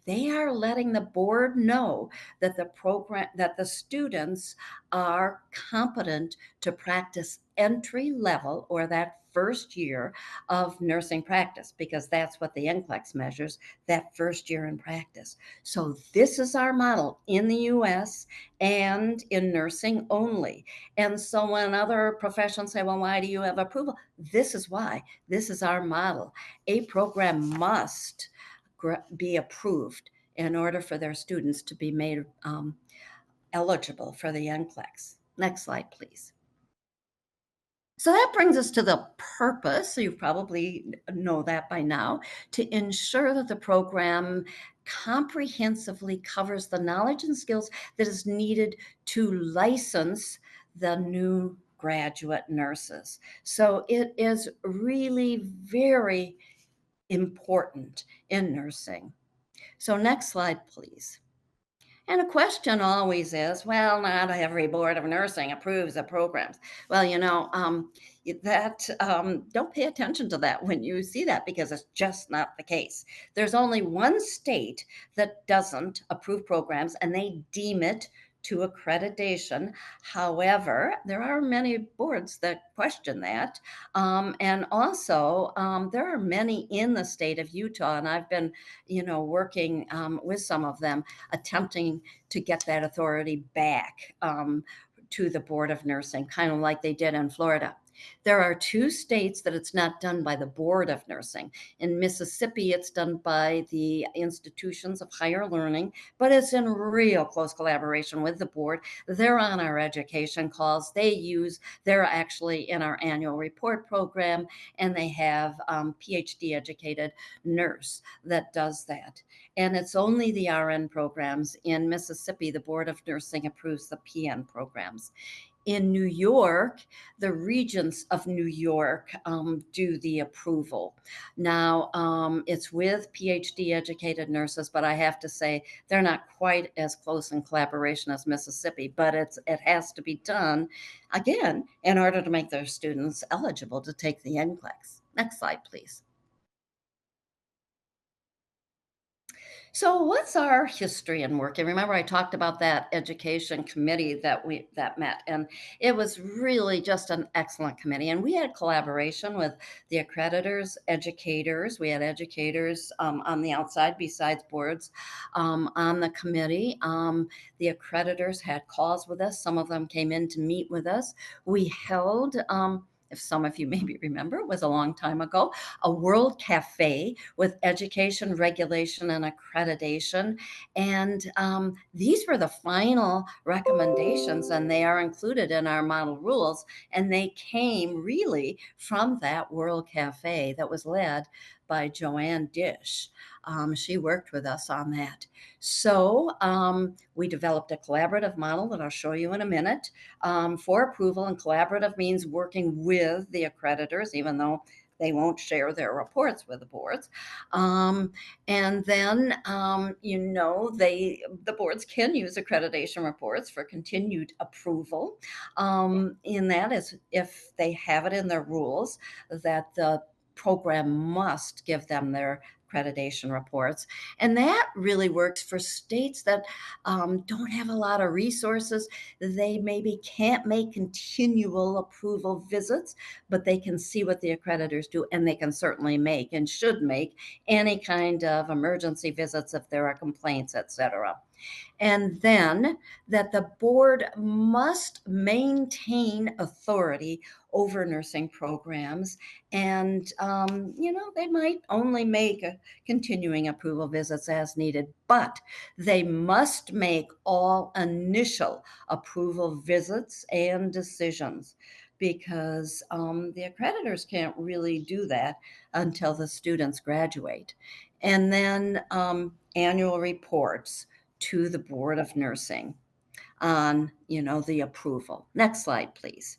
they are letting the board know that the students are competent to practice entry level or that first year of nursing practice, because that's what the NCLEX measures, that first year in practice. So this is our model in the US and in nursing only. And so when other professions say, well, why do you have approval? This is why. This is our model. A program must be approved in order for their students to be made eligible for the NCLEX. Next slide, please. So that brings us to the purpose, so you probably know that by now, to ensure that the program comprehensively covers the knowledge and skills that is needed to license the new graduate nurses. So it is really very important in nursing. So next slide, please. And a question always is, well, not every board of nursing approves of programs. Well, don't pay attention to that when you see that, because it's just not the case. There's only one state that doesn't approve programs, and they deem it to accreditation. However, there are many boards that question that. And also, there are many in the state of Utah, and I've been, working with some of them, attempting to get that authority back to the Board of Nursing, kind of like they did in Florida. There are 2 states that it's not done by the Board of Nursing. In Mississippi, it's done by the institutions of higher learning, but it's in real close collaboration with the board. They're on our education calls. They're actually in our annual report program, and they have PhD educated nurse that does that. And it's only the RN programs. In Mississippi, the Board of Nursing approves the PN programs. In New York, the Regents of New York do the approval. Now, it's with PhD educated nurses, but I have to say they're not quite as close in collaboration as Mississippi, but it has to be done, again, in order to make their students eligible to take the NCLEX. Next slide, please. So what's our history and work? And remember, I talked about that education committee that met, and it was really just an excellent committee. And we had collaboration with the accreditors, educators. We had educators on the outside besides boards on the committee. The accreditors had calls with us. Some of them came in to meet with us. We held if some of you maybe remember, it was a long time ago, a World Cafe with education, regulation, and accreditation. And these were the final recommendations, and they are included in our model rules. And they came really from that World Cafe that was led by Joanne Dish. She worked with us on that. So we developed a collaborative model that I'll show you in a minute for approval. And collaborative means working with the accreditors, even though they won't share their reports with the boards. And then, the boards can use accreditation reports for continued approval. In that is if they have it in their rules that the program must give them their accreditation reports. And that really works for states that don't have a lot of resources. They maybe can't make continual approval visits, but they can see what the accreditors do, and they can certainly make and should make any kind of emergency visits if there are complaints, etc. And then that the board must maintain authority over nursing programs. And, they might only make continuing approval visits as needed, but they must make all initial approval visits and decisions, because the accreditors can't really do that until the students graduate. And then annual reports to the Board of Nursing on, the approval. Next slide, please.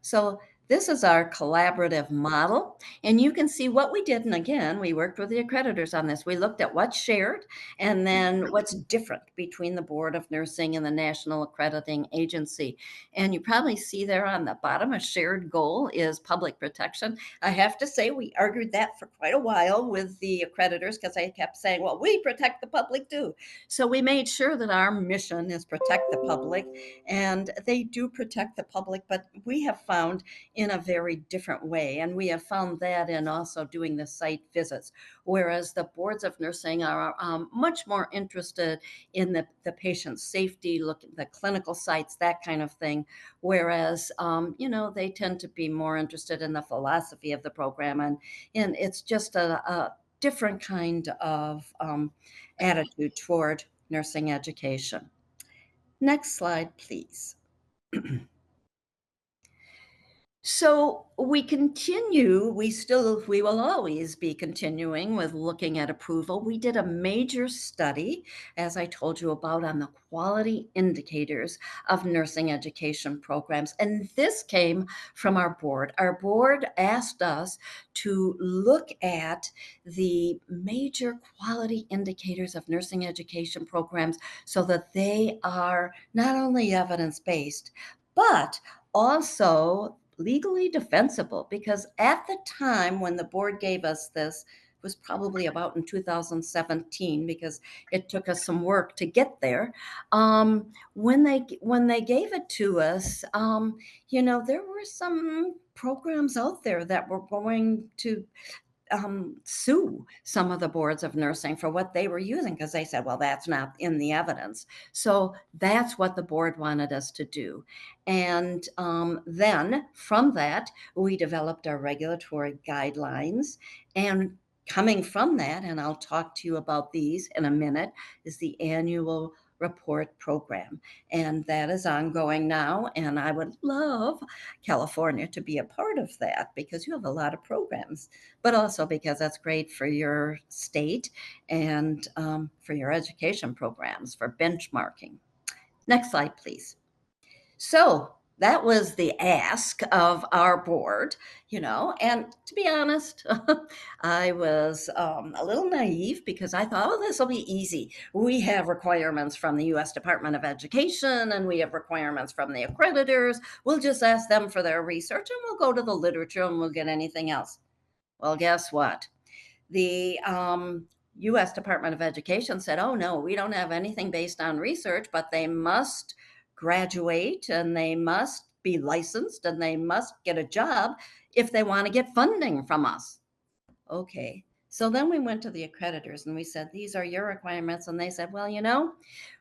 So This is our collaborative model, and you can see what we did. And again, we worked with the accreditors on this. We looked at what's shared and then what's different between the Board of Nursing and the National Accrediting Agency. And you probably see there on the bottom, a shared goal is public protection. I have to say, we argued that for quite a while with the accreditors because I kept saying, well, we protect the public too. So we made sure that our mission is protect the public, and they do protect the public, but we have found in a very different way. And we have found that in also doing the site visits, whereas the boards of nursing are much more interested in the patient's safety, look at the clinical sites, that kind of thing. Whereas, they tend to be more interested in the philosophy of the program. And it's just a different kind of attitude toward nursing education. Next slide, please. So we continue, we will always be continuing with looking at approval. We did a major study, as I told you about, on the quality indicators of nursing education programs. And this came from our board. Our board asked us to look at the major quality indicators of nursing education programs so that they are not only evidence-based, but also legally defensible, because at the time when the board gave us this, it was probably about in 2017, because it took us some work to get there. When they gave it to us, there were some programs out there that were going to sue some of the boards of nursing for what they were using, because they said, well, that's not in the evidence. So that's what the board wanted us to do. And then from that, we developed our regulatory guidelines. And coming from that, and I'll talk to you about these in a minute, is the annual report program. And that is ongoing now. And I would love California to be a part of that, because you have a lot of programs, but also because that's great for your state and for your education programs, for benchmarking. Next slide, please. So that was the ask of our board, and to be honest, I was a little naive, because I thought, oh, this will be easy. We have requirements from the U.S. Department of Education, and we have requirements from the accreditors. We'll just ask them for their research, and we'll go to the literature, and we'll get anything else. Well, guess what? The U.S. Department of Education said, oh, no, we don't have anything based on research, but they must graduate and they must be licensed and they must get a job if they want to get funding from us. Okay. So then we went to the accreditors and we said, these are your requirements. And they said, well,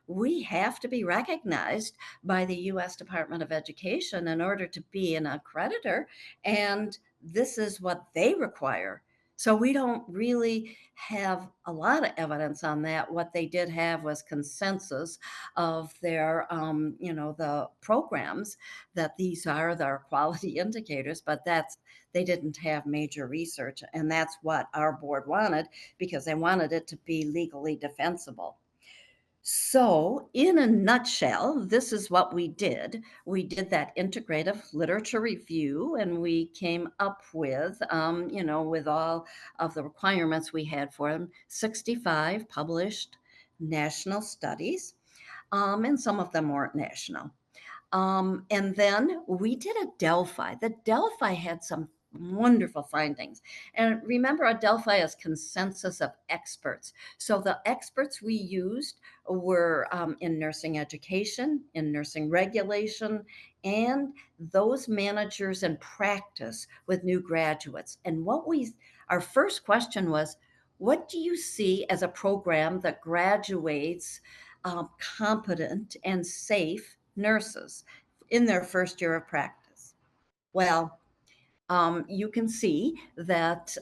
we have to be recognized by the U.S. Department of Education in order to be an accreditor. And this is what they require. So we don't really have a lot of evidence on that. What they did have was consensus of their, the programs, that these are their quality indicators, but they didn't have major research. And that's what our board wanted, because they wanted it to be legally defensible. So in a nutshell, this is what we did. We did that integrative literature review, and we came up with, with all of the requirements we had for them, 65 published national studies, and some of them weren't national. And then we did a Delphi. The Delphi had some wonderful findings. And remember, a Delphi is consensus of experts. So the experts we used were in nursing education, in nursing regulation, and those managers in practice with new graduates. And our first question was, what do you see as a program that graduates competent and safe nurses in their first year of practice? Well, you can see that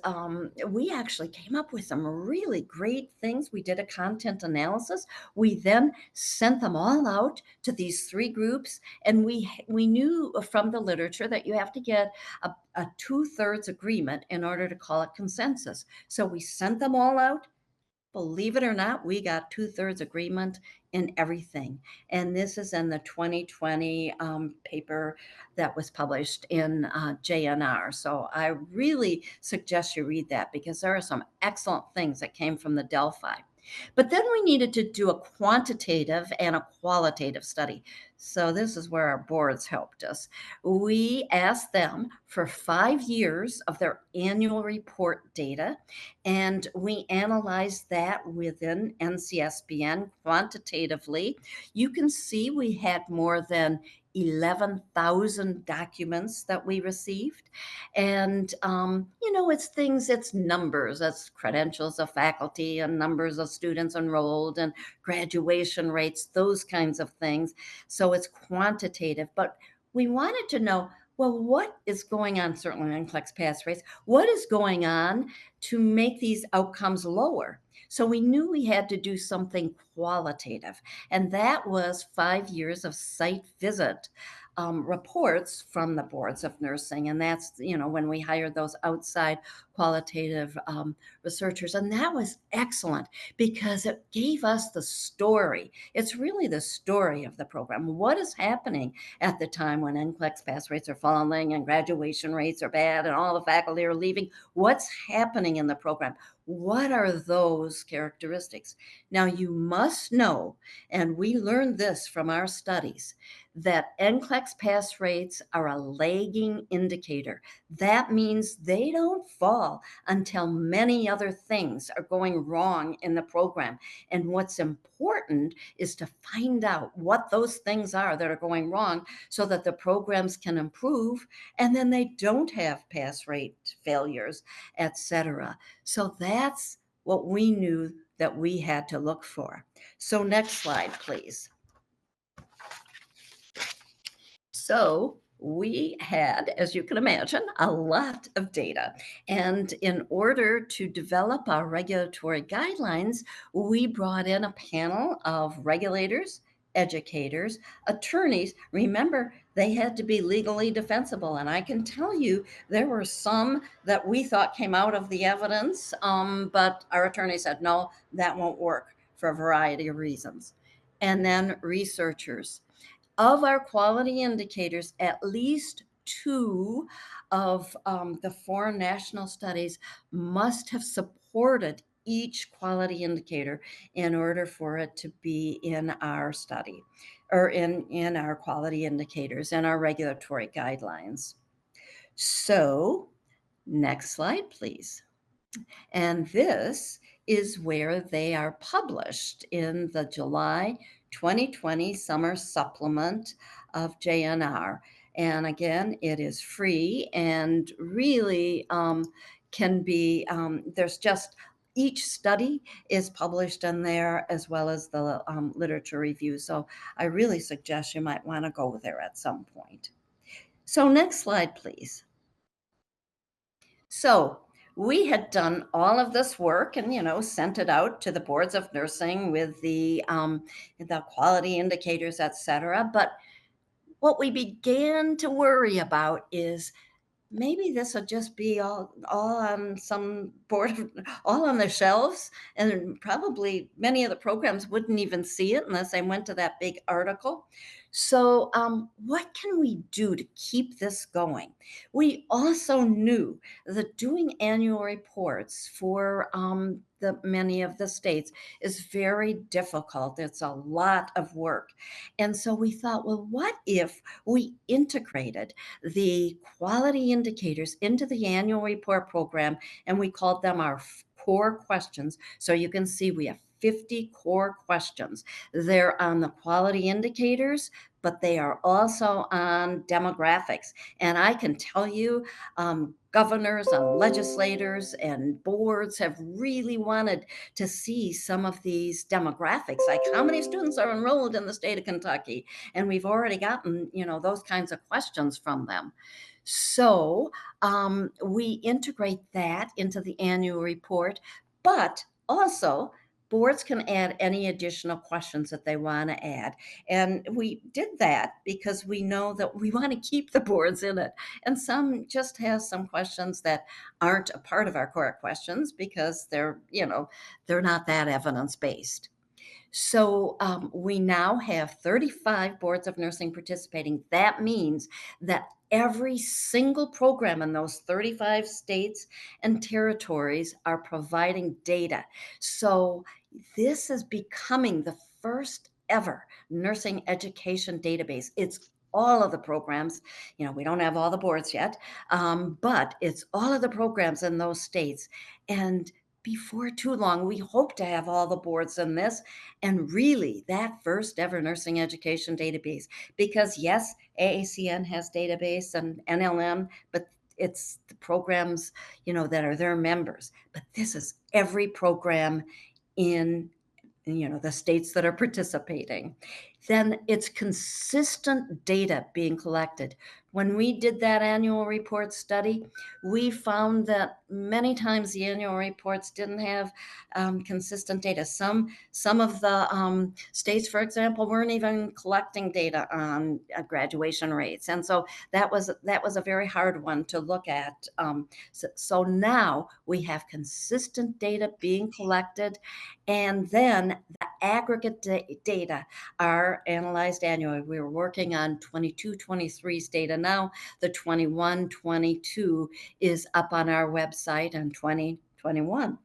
we actually came up with some really great things. We did a content analysis. We then sent them all out to these 3 groups. And we knew from the literature that you have to get a 2/3 agreement in order to call it consensus. So we sent them all out. believe it or not, we got 2/3 agreement in everything. And this is in the 2020 paper that was published in JNR. So I really suggest you read that because there are some excellent things that came from the Delphi. But then we needed to do a quantitative and a qualitative study. So this is where our boards helped us. We asked them for 5 years of their annual report data, and we analyzed that within NCSBN quantitatively. You can see we had more than 11,000 documents that we received. And, it's things, it's numbers, it's credentials of faculty and numbers of students enrolled and graduation rates, those kinds of things. So it's quantitative, but we wanted to know, well, what is going on, certainly in NCLEX pass rates, what is going on to make these outcomes lower? So we knew we had to do something qualitative, and that was 5 years of site visit reports from the boards of nursing. And that's, when we hired those outside qualitative researchers. And that was excellent because it gave us the story. It's really the story of the program. What is happening at the time when NCLEX pass rates are falling and graduation rates are bad and all the faculty are leaving? What's happening in the program? What are those characteristics? Now, you must know, and we learned this from our studies, that NCLEX pass rates are a lagging indicator. That means they don't fall until many other things are going wrong in the program. And what's important is to find out what those things are that are going wrong so that the programs can improve and then they don't have pass rate failures, etc. So that's what we knew that we had to look for. So next slide, please. So we had, as you can imagine, a lot of data. And in order to develop our regulatory guidelines, we brought in a panel of regulators, educators, attorneys. Remember, they had to be legally defensible. And I can tell you, there were some that we thought came out of the evidence, but our attorney said, no, that won't work for a variety of reasons. And then researchers. Of our quality indicators, at least 2 of the 4 national studies must have supported each quality indicator in order for it to be in our study or in our quality indicators and our regulatory guidelines. So next slide, please. And this is where they are published in the July 2020 summer supplement of JNR. And again, it is free and really can be, there's just each study is published in there as well as the literature review. So I really suggest you might want to go there at some point. So next slide, please. So we had done all of this work and, sent it out to the boards of nursing with the quality indicators, et cetera. But what we began to worry about is maybe this would just be all on some board, all on the shelves, and probably many of the programs wouldn't even see it unless they went to that big article. So what can we do to keep this going? We also knew that doing annual reports for many of the states is very difficult. It's a lot of work. And so we thought, well, what if we integrated the quality indicators into the annual report program, and we called them our core questions. So you can see we have 50 core questions. They're on the quality indicators, but they are also on demographics. And I can tell you, governors and legislators and boards have really wanted to see some of these demographics, like how many students are enrolled in the state of Kentucky. And we've already gotten, those kinds of questions from them. So we integrate that into the annual report, but also boards can add any additional questions that they want to add. And we did that because we know that we want to keep the boards in it. And some just has some questions that aren't a part of our core questions because they're, they're not that evidence-based. So we now have 35 boards of nursing participating. That means that every single program in those 35 states and territories are providing data. So this is becoming the first ever nursing education database. It's all of the programs. We don't have all the boards yet, but it's all of the programs in those states. And before too long, we hope to have all the boards in this and really that first ever nursing education database. Because yes, AACN has database and NLM, but it's the programs, that are their members. But this is every program in the states that are participating. Then it's consistent data being collected. When we did that annual report study, we found that many times the annual reports didn't have consistent data. Some of the states, for example, weren't even collecting data on graduation rates, and so that was a very hard one to look at. So now we have consistent data being collected, and then the aggregate data are analyzed annually. We were working on 22-23's data now. The 21-22 is up on our website on 2021.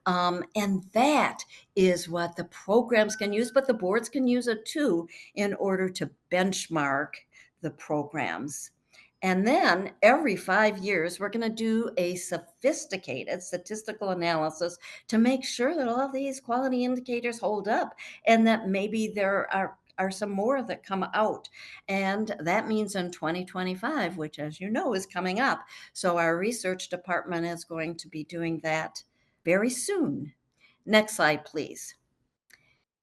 And that is what the programs can use, but the boards can use it too in order to benchmark the programs. And then every 5 years, we're going to do a sophisticated statistical analysis to make sure that all of these quality indicators hold up and that maybe there are some more that come out. And that means in 2025, which as you know is coming up. So our research department is going to be doing that very soon. Next slide, please.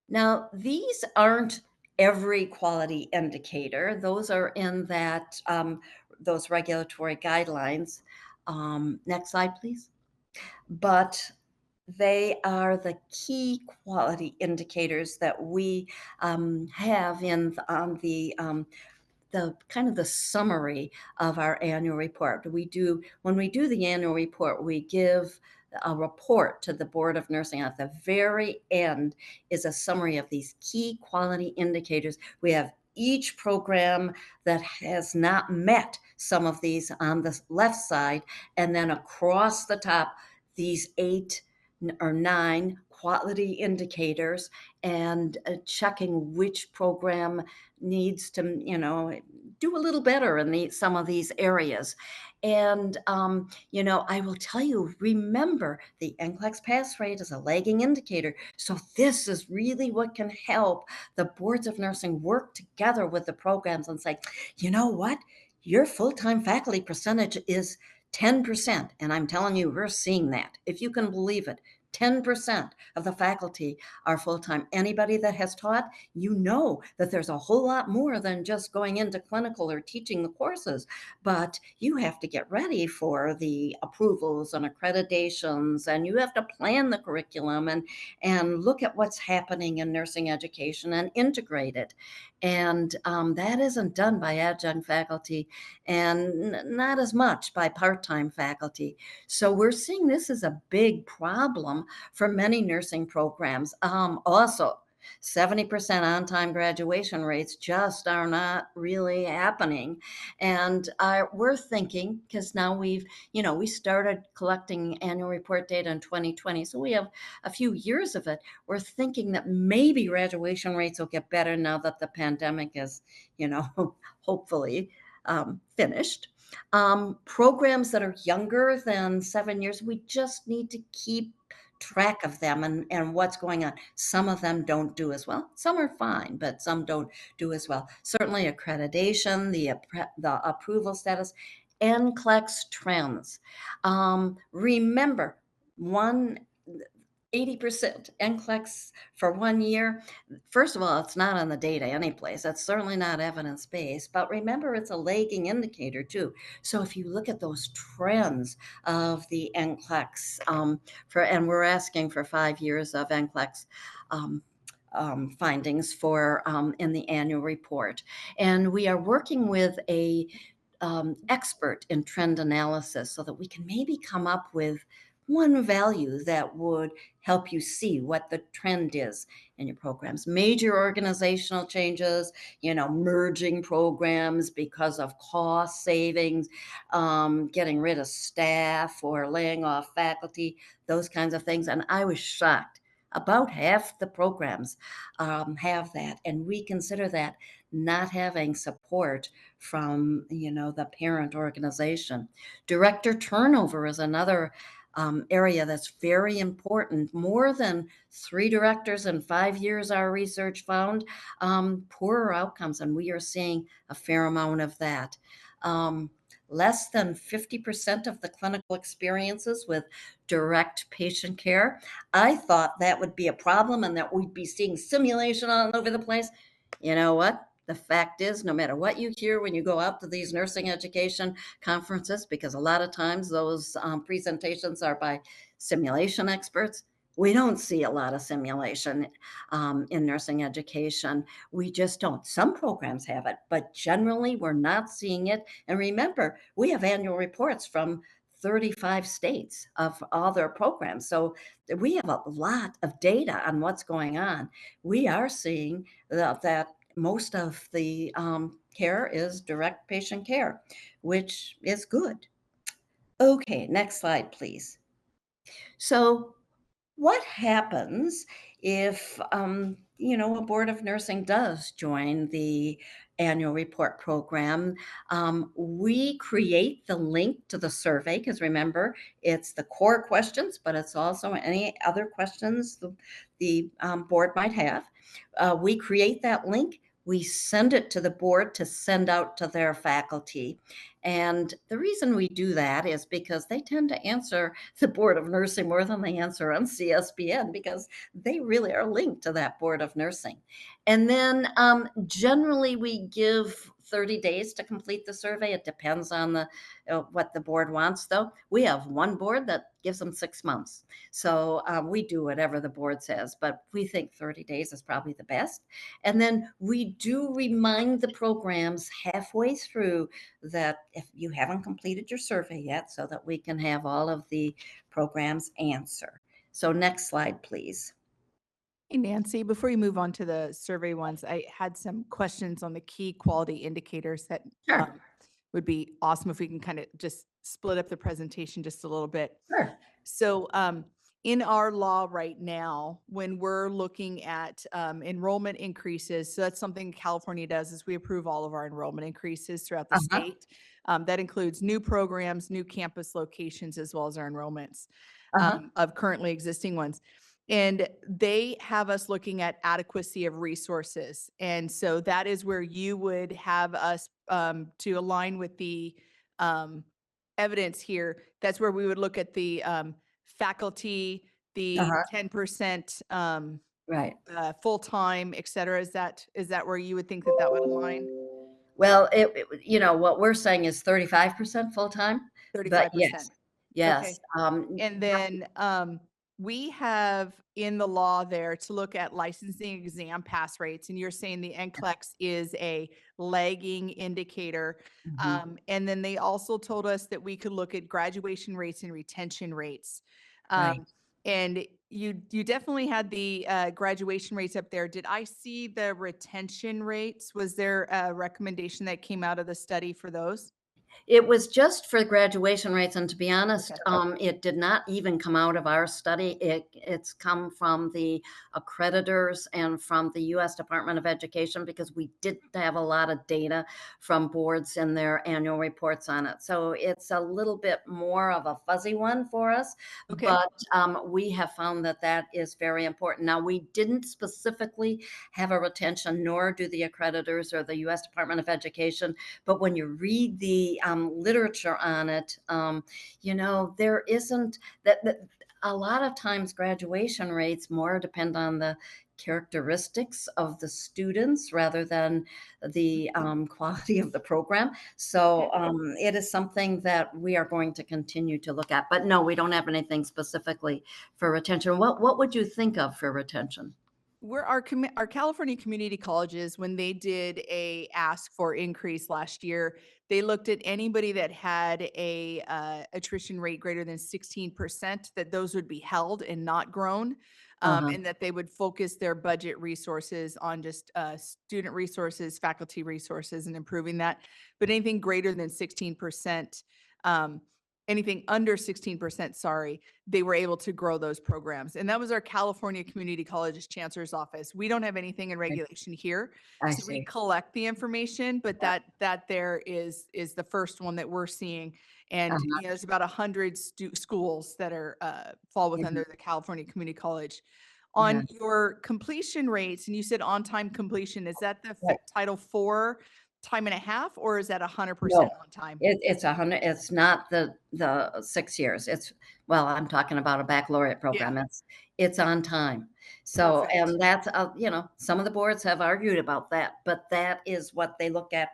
Now, these aren't every quality indicator. Those are in that those regulatory guidelines. Next slide, please. But they are the key quality indicators that we have in the kind of the summary of our annual report. When we do the annual report, we give a report to the Board of Nursing. At the very end is a summary of these key quality indicators. We have each program that has not met some of these on the left side, and then across the top, these 8 or 9 quality indicators, and checking which program needs to, do a little better in some of these areas. And, I will tell you, remember the NCLEX pass rate is a lagging indicator. So this is really what can help the boards of nursing work together with the programs and say, you know what, your full-time faculty percentage is 10%. And I'm telling you, we're seeing that, if you can believe it. 10% of the faculty are full-time. Anybody that has taught, that there's a whole lot more than just going into clinical or teaching the courses, but you have to get ready for the approvals and accreditations, and you have to plan the curriculum and look at what's happening in nursing education and integrate it. And that isn't done by adjunct faculty and not as much by part-time faculty. So we're seeing this as a big problem for many nursing programs. Also, 70% on-time graduation rates just are not really happening. And we're thinking, because now we started collecting annual report data in 2020, so we have a few years of it. We're thinking that maybe graduation rates will get better now that the pandemic is, hopefully finished. Programs that are younger than 7 years, we just need to keep track of them and what's going on. Some of them don't do as well. Some are fine, but some don't do as well. Certainly accreditation, the approval status, NCLEX trends. Remember, 80% NCLEX for 1 year. First of all, it's not on the data anyplace. That's certainly not evidence-based, but remember, it's a lagging indicator too. So if you look at those trends of the NCLEX and we're asking for 5 years of NCLEX findings for in the annual report. And we are working with a expert in trend analysis so that we can maybe come up with one value that would help you see what the trend is in your programs. Major organizational changes, merging programs because of cost savings, getting rid of staff or laying off faculty, those kinds of things. And I was shocked. About half the programs have that, and we consider that not having support from the parent organization. Director turnover is another area that's very important. More than 3 directors in 5 years, our research found poorer outcomes, and we are seeing a fair amount of that. Less than 50% of the clinical experiences with direct patient care. I thought that would be a problem and that we'd be seeing simulation all over the place. You know what? The fact is, no matter what you hear when you go out to these nursing education conferences, because a lot of times those presentations are by simulation experts, we don't see a lot of simulation in nursing education. We just don't. Some programs have it, but generally we're not seeing it. And remember, we have annual reports from 35 states of all their programs. So we have a lot of data on what's going on. We are seeing that most of the care is direct patient care, which is good. Okay, next slide, please. So what happens if, a board of nursing does join the annual report program? We create the link to the survey because remember, it's the core questions, but it's also any other questions the board might have. We create that link. We send it to the board to send out to their faculty. And the reason we do that is because they tend to answer the Board of Nursing more than they answer on CSBN because they really are linked to that Board of Nursing. And then generally we give 30 days to complete the survey. It depends on what the board wants, though. We have one board that gives them 6 months. So we do whatever the board says, but we think 30 days is probably the best. And then we do remind the programs halfway through that if you haven't completed your survey yet, so that we can have all of the programs answer. So next slide, please. Hey, Nancy, before you move on to the survey ones, I had some questions on the key quality indicators that would be awesome if we can kind of just split up the presentation just a little bit. Sure. So in our law right now, when we're looking at enrollment increases, so that's something California does is we approve all of our enrollment increases throughout the state. That includes new programs, new campus locations, as well as our enrollments of currently existing ones. And they have us looking at adequacy of resources. And so that is where you would have us to align with the evidence here. That's where we would look at the faculty, the 10% right, full-time, et cetera. Is that where you would think that would align? Well, what we're saying is 35% full-time. 35%. But yes. Yes. Okay. And then we have in the law there to look at licensing exam pass rates, and you're saying the NCLEX is a lagging indicator. And then they also told us that we could look at graduation rates and retention rates. Right. And you definitely had the graduation rates up there. Did I see the retention rates? Was there a recommendation that came out of the study for those? It was just for graduation rates, and to be honest, it did not even come out of our study. It's come from the accreditors and from the U.S. Department of Education because we didn't have a lot of data from boards in their annual reports on it. So it's a little bit more of a fuzzy one for us, but we have found that is very important. Now, we didn't specifically have a retention, nor do the accreditors or the U.S. Department of Education, but when you read the literature on it, there isn't that a lot of times graduation rates more depend on the characteristics of the students rather than the quality of the program. So it is something that we are going to continue to look at. But no, we don't have anything specifically for retention. What would you think of for retention? Our California community colleges, when they did a ask for increase last year, they looked at anybody that had a attrition rate greater than 16%, that those would be held and not grown. And that they would focus their budget resources on just student resources, faculty resources, and improving that. But anything greater than 16%, anything under 16%, sorry, they were able to grow those programs. And that was our California Community Colleges Chancellor's Office. We don't have anything in regulation here. I So we see. collect the information, but that there is the first one that we're seeing. And you know, there's about 100 schools that are fall within under the California Community College. On your completion rates, and you said on-time completion, is that the Title IV time and a half, or is that 100% No, on time? it's 100. It's not the 6 years. It's, well, I'm talking about a baccalaureate program. It's on time. So, and that's, you know, some of the boards have argued about that, but that is what they look at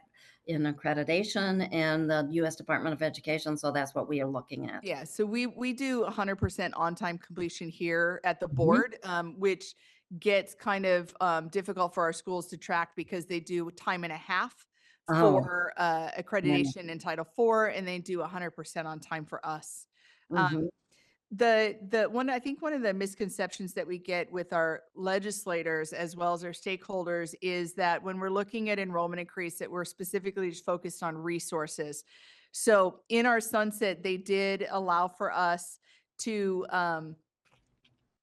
in accreditation and the U.S. Department of Education. So that's what we are looking at. Yeah, so we do 100% on-time completion here at the board, which gets kind of difficult for our schools to track because they do time and a half for accreditation in Title IV, and they do 100% on time for us. The one, I think one of the misconceptions that we get with our legislators as well as our stakeholders is that when we're looking at enrollment increase, that we're specifically just focused on resources. So in our sunset, they did allow for us to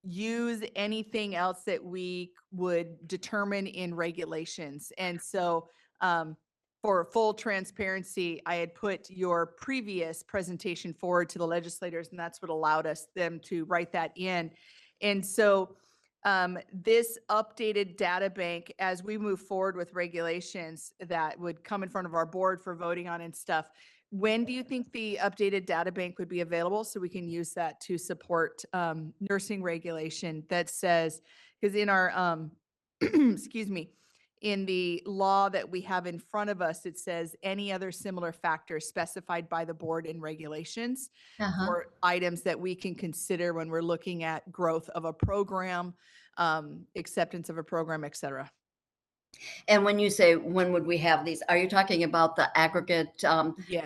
use anything else that we would determine in regulations. And so for full transparency, I had put your previous presentation forward to the legislators, and that's what allowed them to write that in. And so this updated data bank, as we move forward with regulations that would come in front of our board for voting on and stuff, when do you think the updated data bank would be available so we can use that to support nursing regulation that says, because in our, excuse me, in the law that we have in front of us, it says any other similar factors specified by the board in regulations for items that we can consider when we're looking at growth of a program, acceptance of a program, et cetera. And when you say, when would we have these, are you talking about the aggregate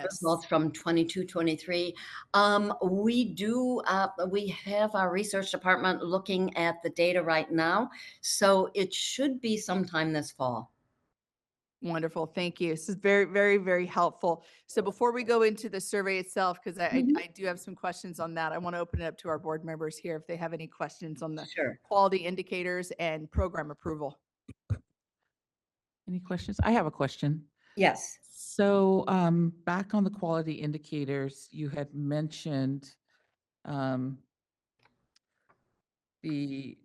results from 22, 23? We do, we have our research department looking at the data right now. So it should be sometime this fall. Wonderful. Thank you. This is very, very, very helpful. So before we go into the survey itself, because I do have some questions on that, I want to open it up to our board members here if they have any questions on the quality indicators and program approval. Any questions? I have a question. Yes. So back on the quality indicators, you had mentioned the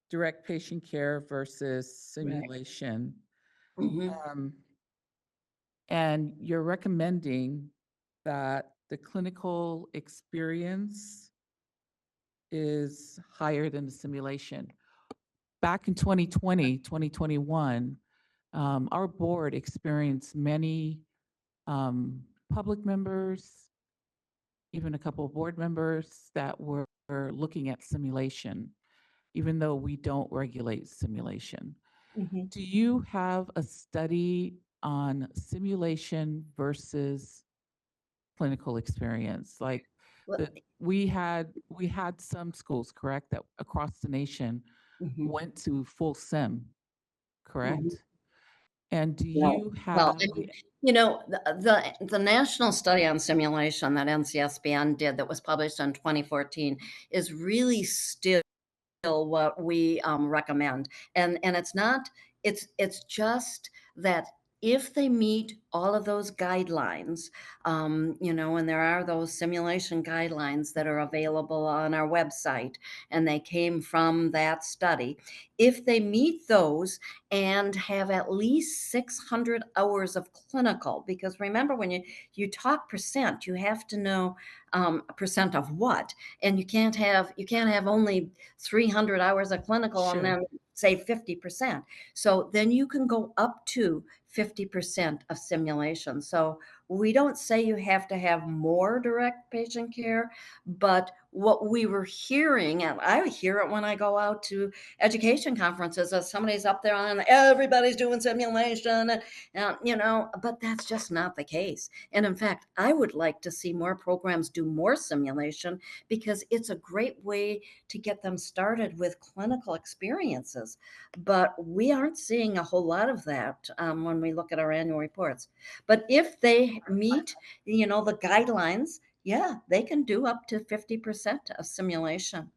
direct patient care versus simulation. And you're recommending that the clinical experience is higher than the simulation. Back in 2020, 2021, our board experienced many public members, even a couple of board members that were looking at simulation, even though we don't regulate simulation. Do you have a study on simulation versus clinical experience? Like we had some schools, correct, that across the nation went to full sim, correct? And do you have? Well, you know, the national study on simulation that NCSBN did that was published in 2014 is really still what we recommend. And it's not, it's just that if they meet all of those guidelines, you know, and there are those simulation guidelines that are available on our website, and they came from that study. If they meet those and have at least 600 hours of clinical, because remember, when you talk percent, you have to know a percent of what, and you can't have only 300 hours of clinical and Sure. then say 50%. So then you can go up to 50% of simulation. So we don't say you have to have more direct patient care, but what we were hearing, and I hear it when I go out to education conferences, as somebody's up there and everybody's doing simulation, you know, but that's just not the case. And in fact, I would like to see more programs do more simulation because it's a great way to get them started with clinical experiences. But we aren't seeing a whole lot of that when we look at our annual reports. But if they meet, you know, the guidelines, yeah, they can do up to 50% of simulation.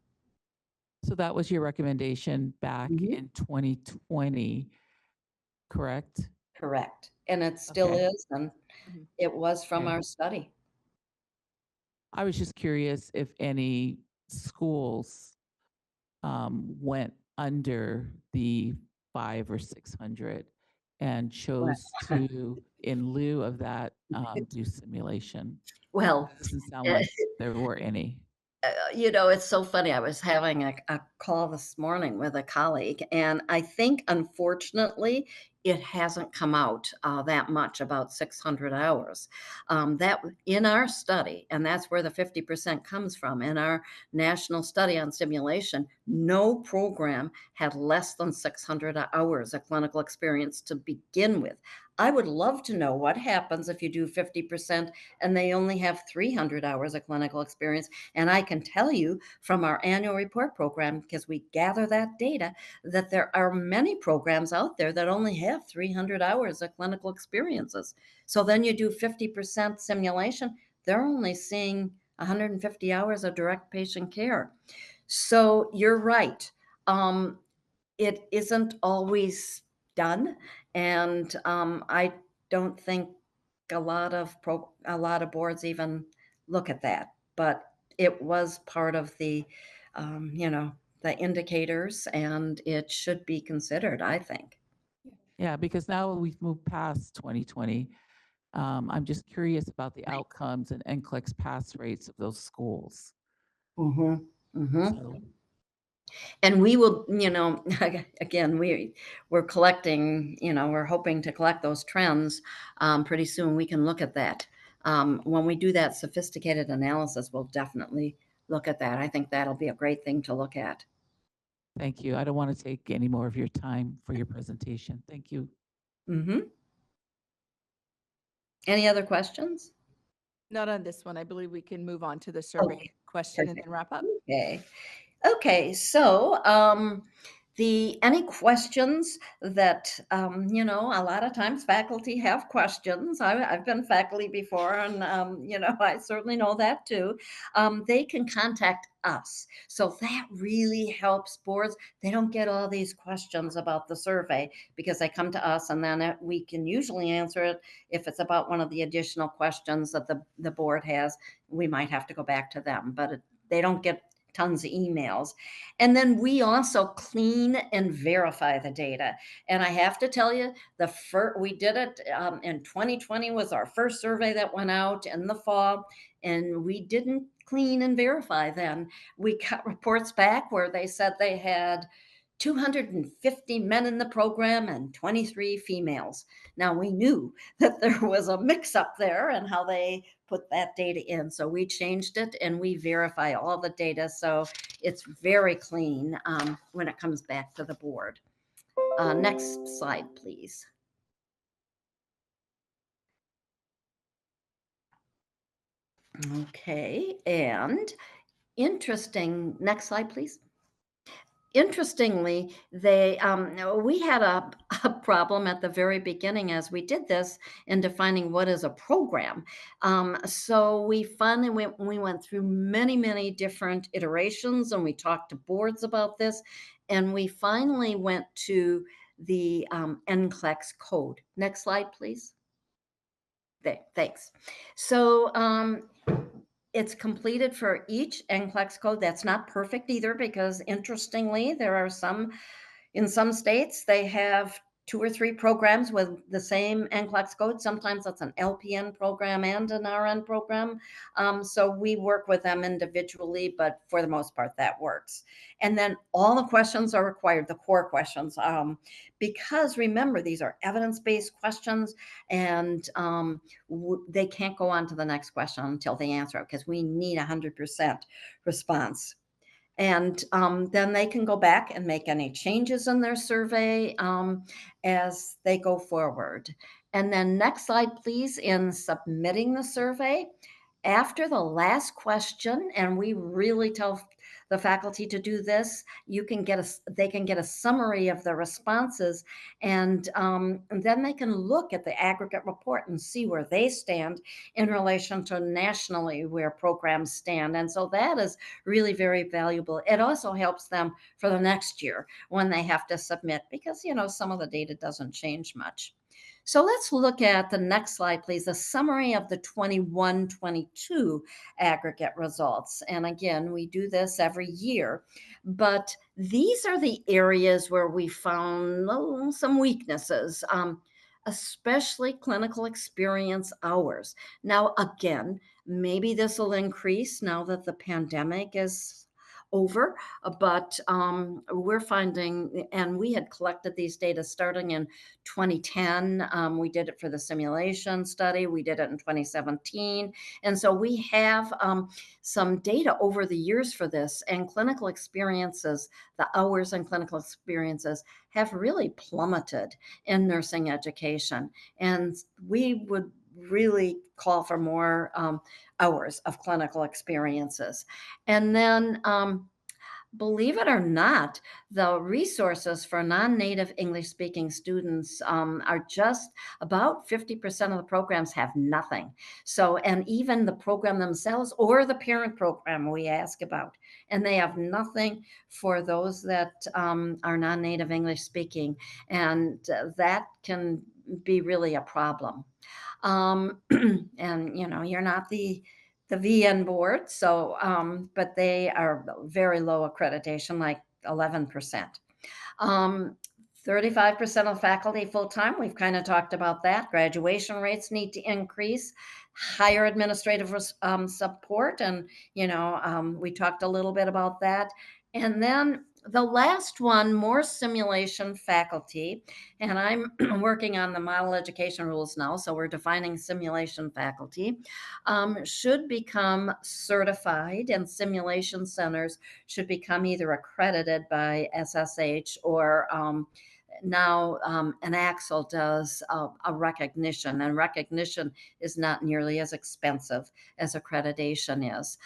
So that was your recommendation back in 2020, correct? Correct. And it still Okay. is, and it was from Okay. our study. I was just curious if any schools went under the 500 or 600 and chose to, in lieu of that, do simulation. Well, It doesn't sound like there were any. you know, it's so funny. I was having a call this morning with a colleague, and I think, unfortunately, it hasn't come out that much about 600 hours. That in our study, and that's where the 50% comes from. In our national study on simulation, no program had less than 600 hours of clinical experience to begin with. I would love to know what happens if you do 50% and they only have 300 hours of clinical experience. And I can tell you from our annual report program, because we gather that data, that there are many programs out there that only have 300 hours of clinical experiences. So then you do 50% simulation, they're only seeing 150 hours of direct patient care. So you're right. It isn't always done, and I don't think a lot of boards even look at that. But it was part of the, you know, the indicators, and it should be considered, I think. Yeah, because now we've moved past 2020. I'm just curious about the outcomes and NCLEX pass rates of those schools. So, And we will, you know, again, we're collecting, you know, we're hoping to collect those trends. Pretty soon we can look at that. When we do that sophisticated analysis, we'll definitely look at that. I think that'll be a great thing to look at. thank you. I don't want to take any more of your time for your presentation. Thank you. Any other questions? Not on this one. I believe we can move on to the survey question and then wrap up. Okay, so any questions that, you know, a lot of times faculty have questions. I've been faculty before, and, you know, I certainly know that too. They can contact us. So that really helps boards. They don't get all these questions about the survey because they come to us, and then we can usually answer it. If it's about one of the additional questions that the board has, we might have to go back to them, but they don't get tons of emails. And then we also clean and verify the data. And I have to tell you, we did it in 2020 was our first survey that went out in the fall, and we didn't clean and verify then. We got reports back where they said they had 250 men in the program and 23 females. Now we knew that there was a mix up there and how they put that data in. So we changed it and we verify all the data. So it's very clean when it comes back to the board. Next slide, please. Okay, and interesting, next slide, please. Interestingly, we had a problem at the very beginning as we did this in defining what is a program. So we finally went through many different iterations, and we talked to boards about this, and we finally went to the NCLEX code. Next slide, please. There, thanks. So it's completed for each NCLEX code. That's not perfect either, because interestingly, there are in some states, they have 2 or 3 programs with the same NCLEX code. Sometimes that's an LPN program and an RN program. So we work with them individually, but for the most part, that works. And then all the questions are required, the core questions, because remember, these are evidence-based questions, and they can't go on to the next question until they answer it, because we need 100% response. And then they can go back and make any changes in their survey as they go forward. And then next slide, please, in submitting the survey, after the last question, and we really tell the faculty to do this, they can get a summary of the responses, and then they can look at the aggregate report and see where they stand in relation to nationally where programs stand. And so that is really very valuable. It also helps them for the next year when they have to submit, because, you know, some of the data doesn't change much. So let's look at the next slide, please, a summary of the 21-22 aggregate results. And again, we do this every year, but these are the areas where we found some weaknesses, especially clinical experience hours. Now, again, maybe this will increase now that the pandemic is over, but we're finding, and we had collected these data starting in 2010. We did it for the simulation study. We did it in 2017. And so we have some data over the years for this, and clinical experiences, the hours and clinical experiences have really plummeted in nursing education. And we would really call for more hours of clinical experiences. And then, believe it or not, the resources for non-native English-speaking students are just about 50% of the programs have nothing. So, and even the program themselves or the parent program we ask about, and they have nothing for those that are non-native English-speaking, and that can be really a problem. And, you know, you're not the VN board, so, but they are very low accreditation, like 11%. 35% of faculty full-time, we've kind of talked about that. Graduation rates need to increase, higher administrative support, and, you know, we talked a little bit about that. And then the last one, more simulation faculty, and I'm working on the model education rules now, so we're defining simulation faculty, should become certified, and simulation centers should become either accredited by SSH or now an Axel does a recognition, and recognition is not nearly as expensive as accreditation is.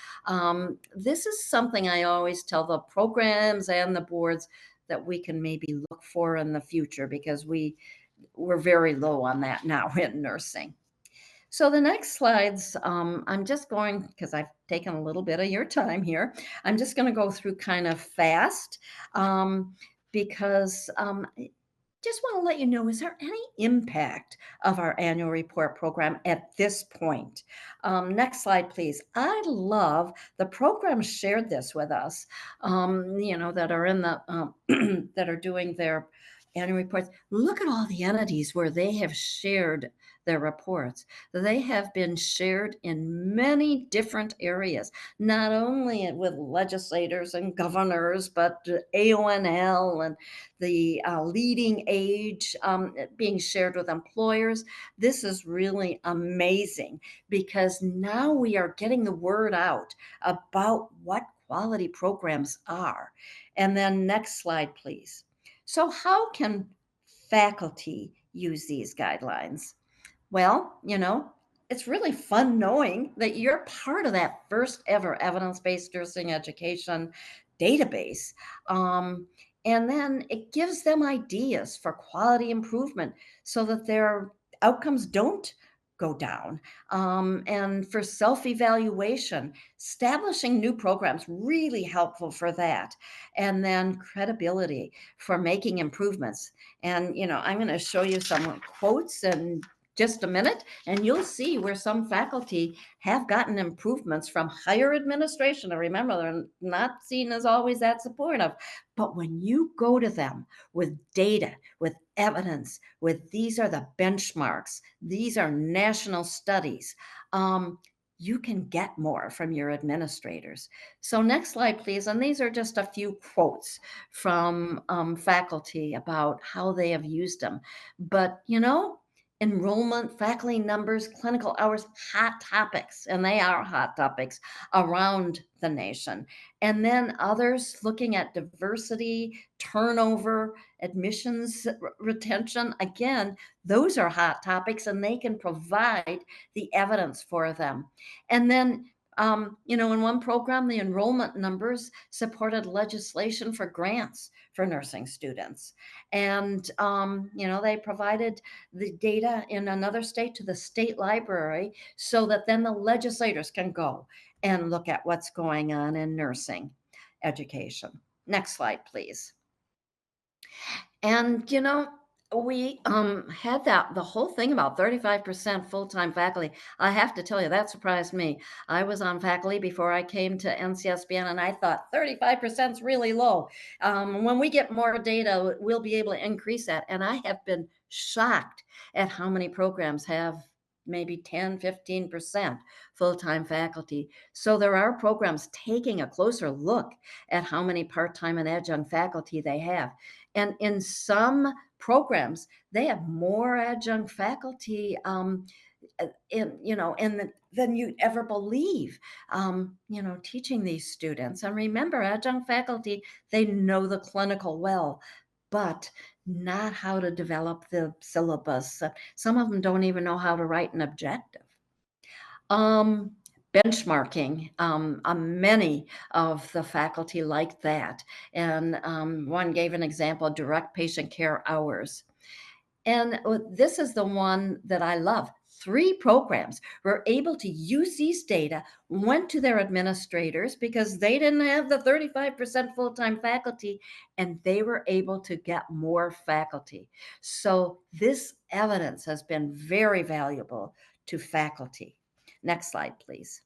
This is something I always tell the programs and the boards that we can maybe look for in the future, because we're very low on that now in nursing. So the next slides, I'm just going, because I've taken a little bit of your time here, I'm just going to go through kind of fast because just want to let you know, is there any impact of our annual report program at this point? Next slide, please. I love the program shared this with us, you know, that are in the, that are doing their annual reports. Look at all the entities where they have shared their reports. They have been shared in many different areas, not only with legislators and governors, but AONL and the leading age being shared with employers. This is really amazing, because now we are getting the word out about what quality programs are. And then next slide, please. So how can faculty use these guidelines? Well, you know, it's really fun knowing that you're part of that first ever evidence-based nursing education database. And then it gives them ideas for quality improvement so that their outcomes don't go down. And for self-evaluation, establishing new programs, really helpful for that. And then credibility for making improvements. And, I'm going to show you some quotes in just a minute, and you'll see where some faculty have gotten improvements from higher administration. And remember, they're not seen as always that supportive. But when you go to them with data, with evidence, with these are the benchmarks, these are national studies, you can get more from your administrators. So next slide, please. And these are just a few quotes from faculty about how they have used them. But, enrollment, faculty numbers, clinical hours, hot topics, and they are hot topics around the nation. And then others looking at diversity, turnover, admissions retention. Again, those are hot topics and they can provide the evidence for them. And then in one program, the enrollment numbers supported legislation for grants for nursing students. And, they provided the data in another state to the state library so that then the legislators can go and look at what's going on in nursing education. Next slide, please. And, we had the whole thing about 35% full-time faculty. I have to tell you, that surprised me. I was on faculty before I came to NCSBN, and I thought 35% is really low. When we get more data, we'll be able to increase that. And I have been shocked at how many programs have maybe 10, 15% full-time faculty. So there are programs taking a closer look at how many part-time and adjunct faculty they have. And in some programs, they have more adjunct faculty than you'd ever believe, teaching these students. And remember, adjunct faculty, they know the clinical well, but not how to develop the syllabus. Some of them don't even know how to write an objective. Benchmarking, many of the faculty like that. And one gave an example of direct patient care hours. And this is the one that I love. 3 programs were able to use these data, went to their administrators because they didn't have the 35% full-time faculty, and they were able to get more faculty. So this evidence has been very valuable to faculty. Next slide, please.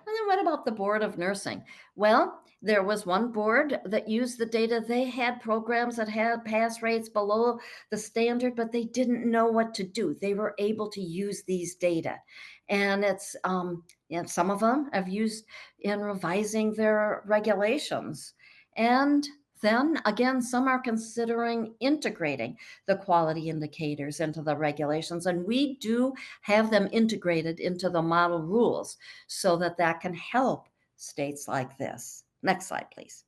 And then what about the Board of Nursing? Well, there was one board that used the data. They had programs that had pass rates below the standard, but they didn't know what to do. They were able to use these data. And it's, some of them have used in revising their regulations. And then again, some are considering integrating the quality indicators into the regulations, and we do have them integrated into the model rules so that that can help states like this. Next slide, please.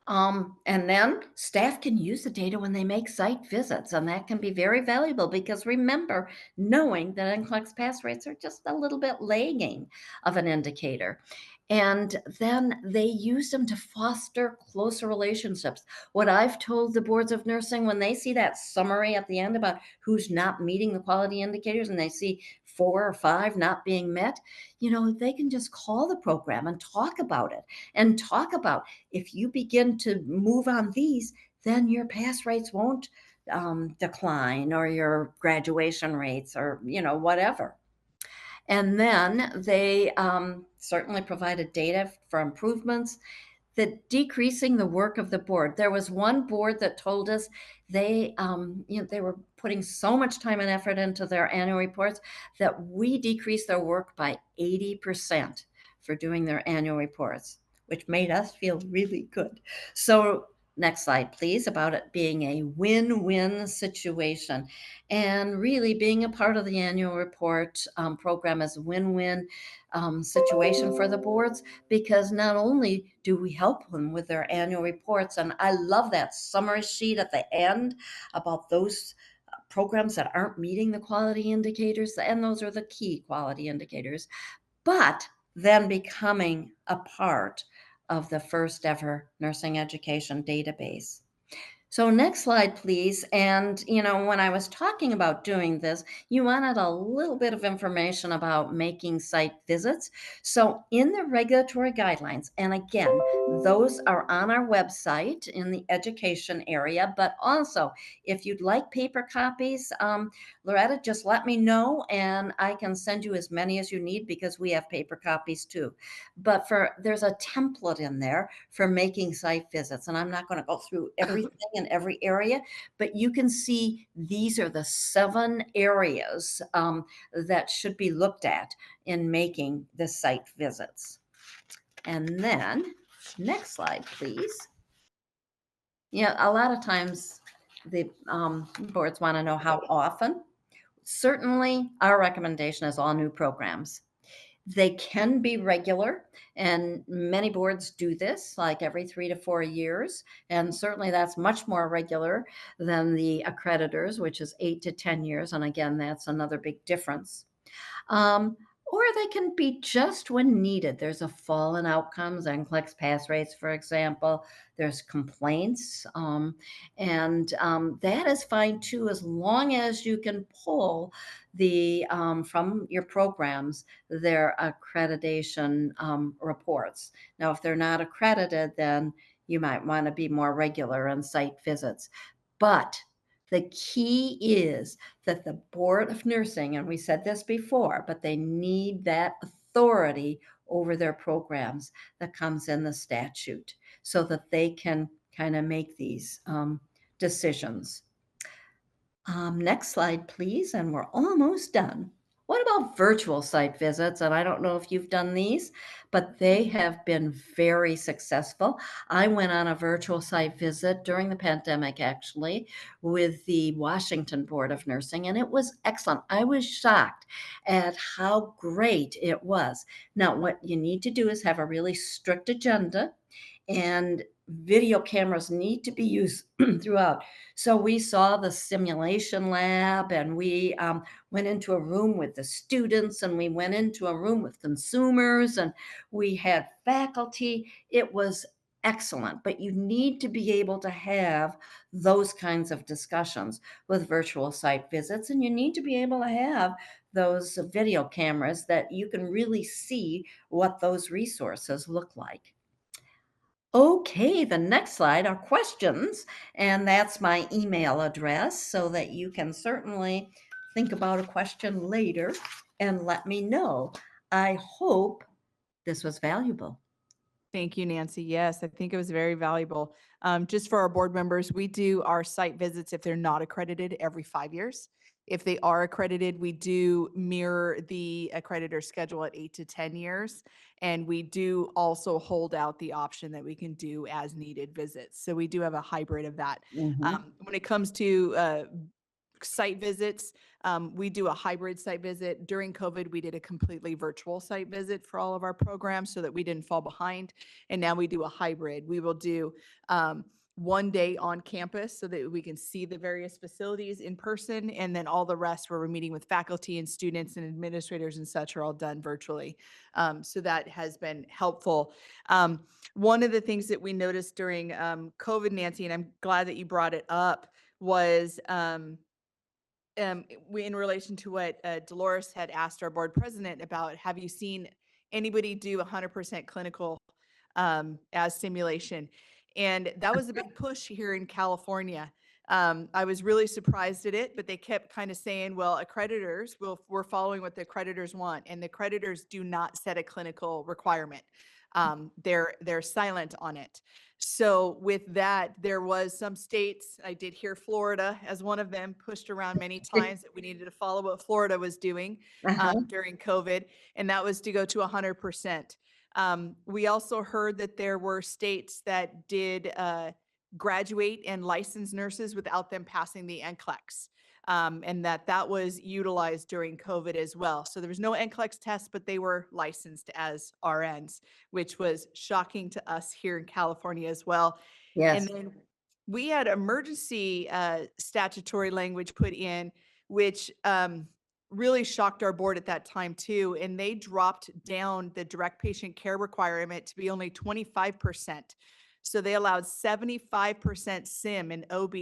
And then staff can use the data when they make site visits, and that can be very valuable because remember, knowing that NCLEX pass rates are just a little bit lagging of an indicator. And then they use them to foster closer relationships. What I've told the boards of nursing, when they see that summary at the end about who's not meeting the quality indicators and they see 4 or 5 not being met, they can just call the program and talk about it and talk about if you begin to move on these, then your pass rates won't decline or your graduation rates or, whatever. And then they certainly provided data for improvements, that decreasing the work of the board. There was one board that told us they were putting so much time and effort into their annual reports that we decreased their work by 80% for doing their annual reports, which made us feel really good. So next slide, please, about it being a win-win situation. And really being a part of the annual report program is a win-win situation for the boards, because not only do we help them with their annual reports, and I love that summary sheet at the end about those programs that aren't meeting the quality indicators, and those are the key quality indicators, but then becoming a part of the first ever nursing education database. So next slide, please. And, you know, when I was talking about doing this, you wanted a little bit of information about making site visits. So in the regulatory guidelines, and again, those are on our website in the education area, but also if you'd like paper copies, Loretta, just let me know and I can send you as many as you need because we have paper copies too. But there's a template in there for making site visits, and I'm not going to go through everything in every area, but you can see these are the 7 areas that should be looked at in making the site visits. And then next slide, please. Yeah, a lot of times the boards want to know how often. Certainly, our recommendation is all new programs. They can be regular, and many boards do this like every 3 to 4 years. And certainly that's much more regular than the accreditors, which is 8 to 10 years. And again, that's another big difference. Or they can be just when needed. There's a fall in outcomes, NCLEX pass rates, for example. There's complaints, and that is fine too, as long as you can pull the from your programs their accreditation reports. Now, if they're not accredited, then you might want to be more regular on site visits. But the key is that the Board of Nursing, and we said this before, but they need that authority over their programs that comes in the statute so that they can kind of make these decisions. Next slide, please, and we're almost done. What about virtual site visits? And I don't know if you've done these, but they have been very successful. I went on a virtual site visit during the pandemic, actually, with the Washington Board of Nursing, and it was excellent. I was shocked at how great it was. Now, what you need to do is have a really strict agenda, and video cameras need to be used throughout. So we saw the simulation lab, and we went into a room with the students, and we went into a room with consumers, and we had faculty. It was excellent, but you need to be able to have those kinds of discussions with virtual site visits, and you need to be able to have those video cameras that you can really see what those resources look like. Okay, the next slide are questions, and that's my email address so that you can certainly think about a question later and let me know. I hope this was valuable. Thank you, Nancy. Yes, I think it was very valuable. Just for our board members, we do our site visits if they're not accredited every 5 years. If they are accredited, we do mirror the accreditor schedule at 8 to 10 years. And we do also hold out the option that we can do as needed visits. So we do have a hybrid of that. When it comes to site visits, we do a hybrid site visit. During COVID, we did a completely virtual site visit for all of our programs so that we didn't fall behind. And now we do a hybrid. We will do 1 day on campus so that we can see the various facilities in person. And then all the rest where we're meeting with faculty and students and administrators and such are all done virtually. So that has been helpful. One of the things that we noticed during COVID, Nancy, and I'm glad that you brought it up, was in relation to what Dolores had asked our board president about, have you seen anybody do 100% clinical as simulation? And that was a big push here in California. I was really surprised at it, but they kept kind of saying, well, accreditors, we're following what the accreditors want, and the accreditors do not set a clinical requirement. They're silent on it. So with that, there was some states, I did hear Florida as one of them, pushed around many times that we needed to follow what Florida was doing during COVID, and that was to go to 100%. We also heard that there were states that did graduate and license nurses without them passing the NCLEX. And that was utilized during COVID as well. So there was no NCLEX test, but they were licensed as RNs, which was shocking to us here in California as well. Yes. And then we had emergency statutory language put in, which really shocked our board at that time too. And they dropped down the direct patient care requirement to be only 25%. So they allowed 75% SIM in OB,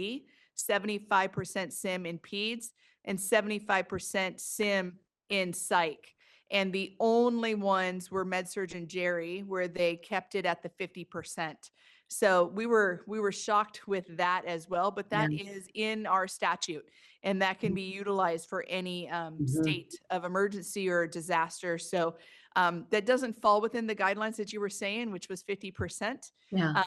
75% SIM in peds, and 75% SIM in psych. And the only ones were MedSurg and Jerry, where they kept it at the 50%. So we were shocked with that as well, but that is in our statute, and that can be utilized for any state of emergency or disaster. So that doesn't fall within the guidelines that you were saying, which was 50%. Yeah.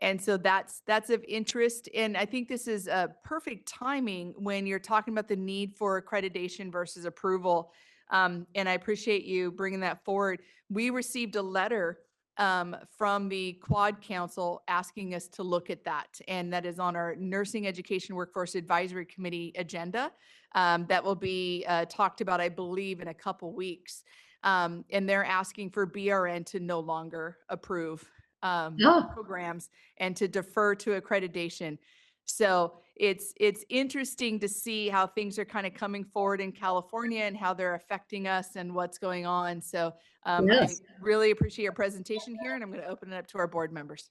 And so that's of interest. And I think this is a perfect timing when you're talking about the need for accreditation versus approval. And I appreciate you bringing that forward. We received a letter from the Quad Council asking us to look at that. And that is on our Nursing Education Workforce Advisory Committee agenda. That will be talked about, I believe, in a couple weeks. And they're asking for BRN to no longer approve programs and to defer to accreditation. So it's interesting to see how things are kind of coming forward in California and how they're affecting us and what's going on. So I really appreciate your presentation here, and I'm going to open it up to our board members.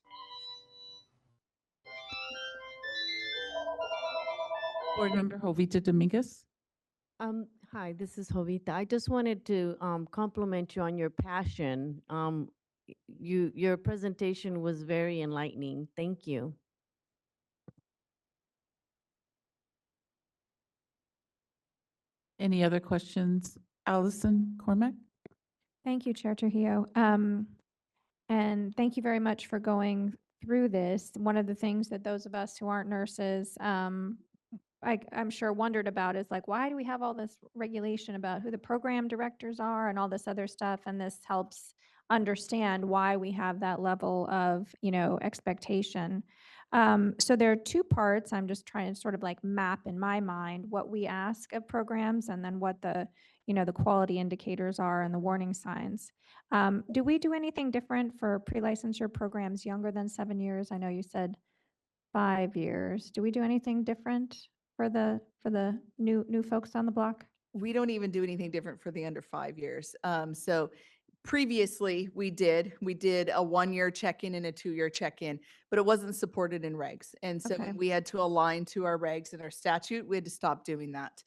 Board Member Jovita Dominguez. Hi, this is Jovita. I just wanted to compliment you on your passion. Your presentation was very enlightening. Thank you. Any other questions? Allison Cormack? Thank you, Chair Trujillo. And thank you very much for going through this. One of the things that those of us who aren't nurses, I'm sure wondered about is like, why do we have all this regulation about who the program directors are and all this other stuff? And this helps understand why we have that level of, expectation. So there are two parts. I'm just trying to sort of like map in my mind what we ask of programs and then what the quality indicators are and the warning signs. Do we do anything different for pre-licensure programs younger than 7 years? I know you said 5 years. Do we do anything different for the new folks on the block? We don't even do anything different for the under 5 years. So previously we did a 1-year check-in and a 2-year check-in, but it wasn't supported in regs. And so Okay. when we had to align to our regs and our statute, we had to stop doing that.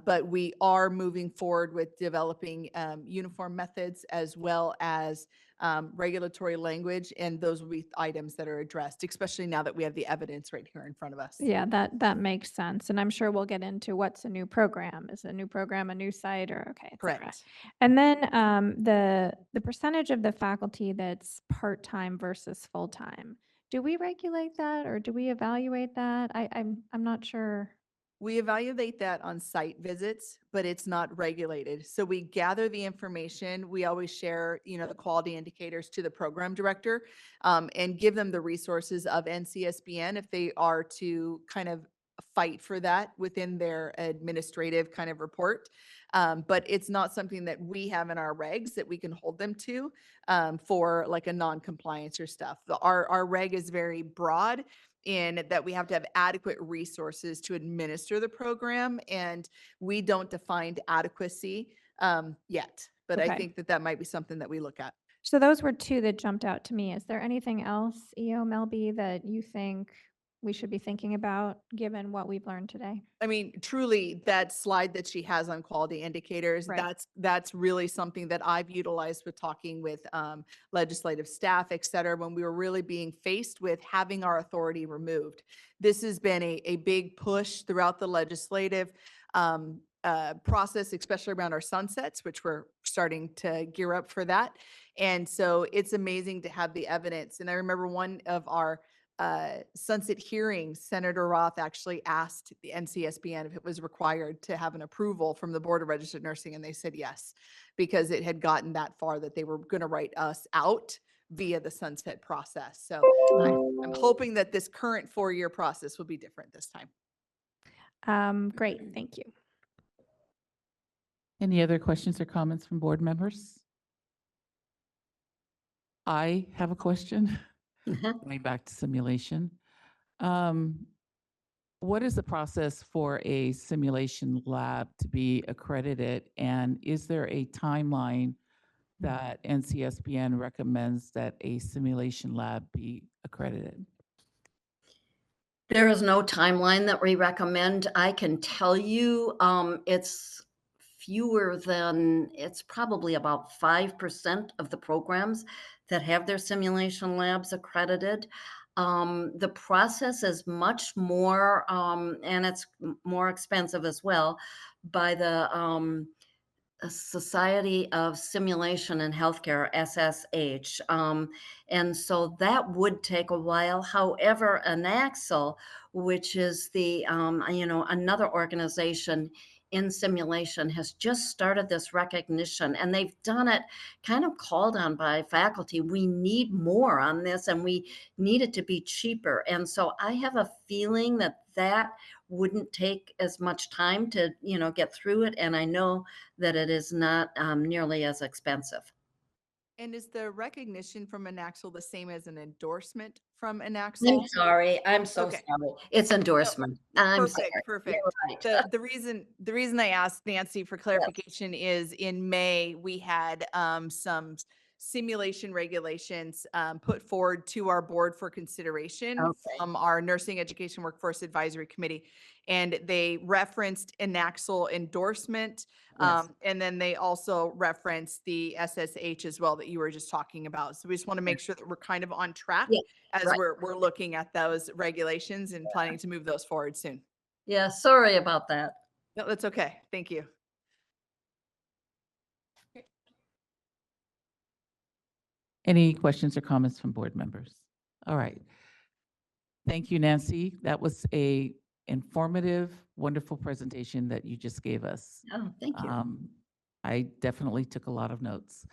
But we are moving forward with developing uniform methods as well as regulatory language. And those will be items that are addressed, especially now that we have the evidence right here in front of us. Yeah, that makes sense. And I'm sure we'll get into what's a new program. Is a new program a new site or okay? et cetera. Correct. And then the percentage of the faculty that's part-time versus full-time. Do we regulate that or do we evaluate that? I'm not sure. We evaluate that on site visits, but it's not regulated. So we gather the information. We always share, the quality indicators to the program director and give them the resources of NCSBN if they are to kind of fight for that within their administrative kind of report. But it's not something that we have in our regs that we can hold them to for like a non-compliance or stuff. Our reg is very broad in that we have to have adequate resources to administer the program, and we don't define adequacy yet. But I Okay. think that might be something that we look at. So those were two that jumped out to me. Is there anything else, EO Melby, that you think we should be thinking about given what we've learned today? I mean, truly, that slide that she has on quality indicators, Right. that's really something that I've utilized with talking with legislative staff, et cetera, when we were really being faced with having our authority removed. This has been a big push throughout the legislative process, especially around our sunsets, which we're starting to gear up for that. And so it's amazing to have the evidence. And I remember one of our sunset hearings, Senator Roth actually asked the NCSBN if it was required to have an approval from the Board of Registered Nursing, and they said yes, because it had gotten that far that they were going to write us out via the sunset process. So I'm hoping that this current 4-year process will be different this time. Great, thank you. Any other questions or comments from board members? I have a question. Going back to simulation. What is the process for a simulation lab to be accredited? And is there a timeline that NCSBN recommends that a simulation lab be accredited? There is no timeline that we recommend. I can tell you, it's it's probably about 5% of the programs that have their simulation labs accredited. The process is much more, and it's more expensive as well, by the Society of Simulation in Healthcare, SSH. And so that would take a while. However, Anaxel, which is the, another organization in simulation, has just started this recognition, and they've done it kind of called on by faculty. We need more on this, and we need it to be cheaper. And so I have a feeling that that wouldn't take as much time to, get through it. And I know that it is not nearly as expensive. And is the recognition from Anaxel the same as an endorsement from I'm Anaxel? sorry. I'm so Okay. sorry. It's endorsement. I'm sorry. Perfect. You're right. The reason I asked Nancy for clarification is in May, we had some simulation regulations put forward to our board for consideration Okay. from our Nursing Education Workforce Advisory Committee. And they referenced Anaxel endorsement. Yes. And then they also referenced the SSH as well that you were just talking about. So we just want to make sure that we're kind of on track Yeah, as right. we're looking at those regulations and planning to move those forward soon. Yeah, sorry about that. No, that's okay. Thank you. Any questions or comments from board members? All right. Thank you, Nancy. That was a informative, wonderful presentation that you just gave us. Oh, thank you. I definitely took a lot of notes.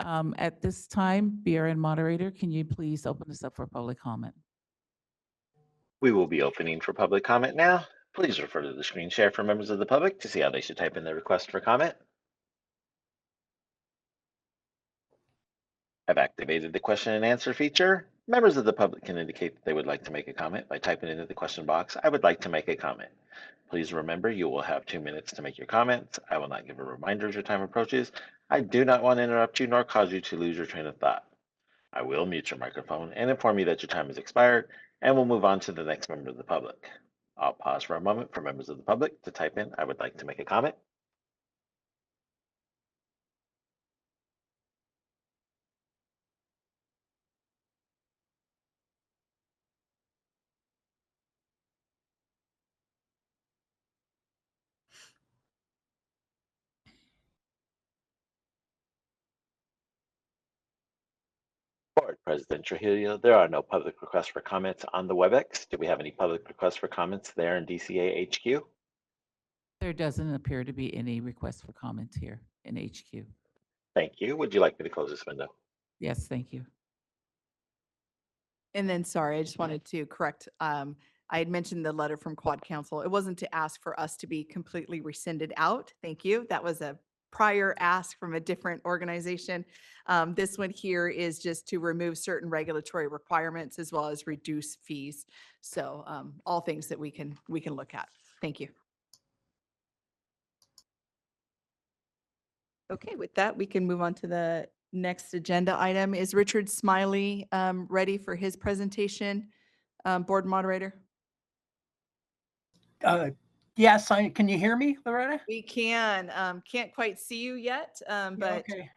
At this time, BRN moderator, can you please open this up for public comment? We will be opening for public comment now. Please refer to the screen share for members of the public to see how they should type in their request for comment. I've activated the question and answer feature. Members of the public can indicate that they would like to make a comment by typing into the question box, "I would like to make a comment." Please remember you will have 2 minutes to make your comments. I will not give a reminder as your time approaches. I do not want to interrupt you nor cause you to lose your train of thought. I will mute your microphone and inform you that your time has expired, and we'll move on to the next member of the public. I'll pause for a moment for members of the public to type in, "I would like to make a comment." Board President Trujillo, there are no public requests for comments on the WebEx. Do we have any public requests for comments there in DCA HQ? There doesn't appear to be any requests for comment here in HQ. Thank you. Would you like me to close this window? Yes, thank you. And then, sorry, I just wanted to correct. I had mentioned the letter from Quad Council. It wasn't to ask for us to be completely rescinded out. Thank you. That was a prior ask from a different organization. This one here is just to remove certain regulatory requirements as well as reduce fees. So all things that we can look at. Thank you. Okay, with that, we can move on to the next agenda item. Is Richard Smiley ready for his presentation? Board moderator? Yes, can you hear me, Loretta? We can. Can't quite see you yet, but Okay.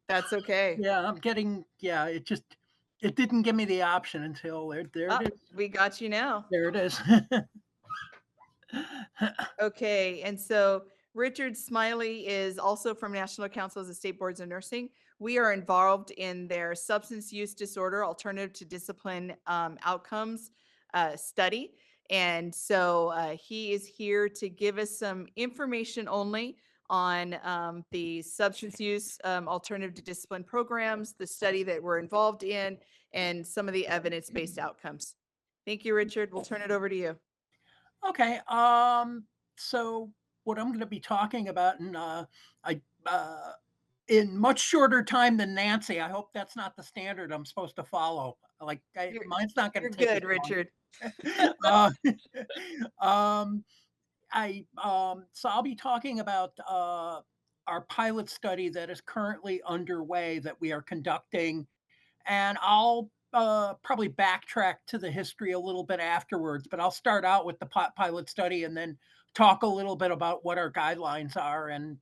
that's okay. Yeah, it didn't give me the option until there it is. We got you now. There it is. Okay, and so Richard Smiley is also from National Council of State Boards of Nursing. We are involved in their substance use disorder alternative to discipline outcomes study. And so he is here to give us some information only on the substance use alternative to discipline programs, the study that we're involved in, and some of the evidence-based outcomes. Thank you, Richard. We'll turn it over to you. Okay. So what I'm going to be talking about, and in much shorter time than Nancy. I hope that's not the standard I'm supposed to follow. Mine's not going to take. You're good, Richard. So I'll be talking about our pilot study that is currently underway that we are conducting, and I'll probably backtrack to the history a little bit afterwards, but I'll start out with the pilot study and then talk a little bit about what our guidelines are and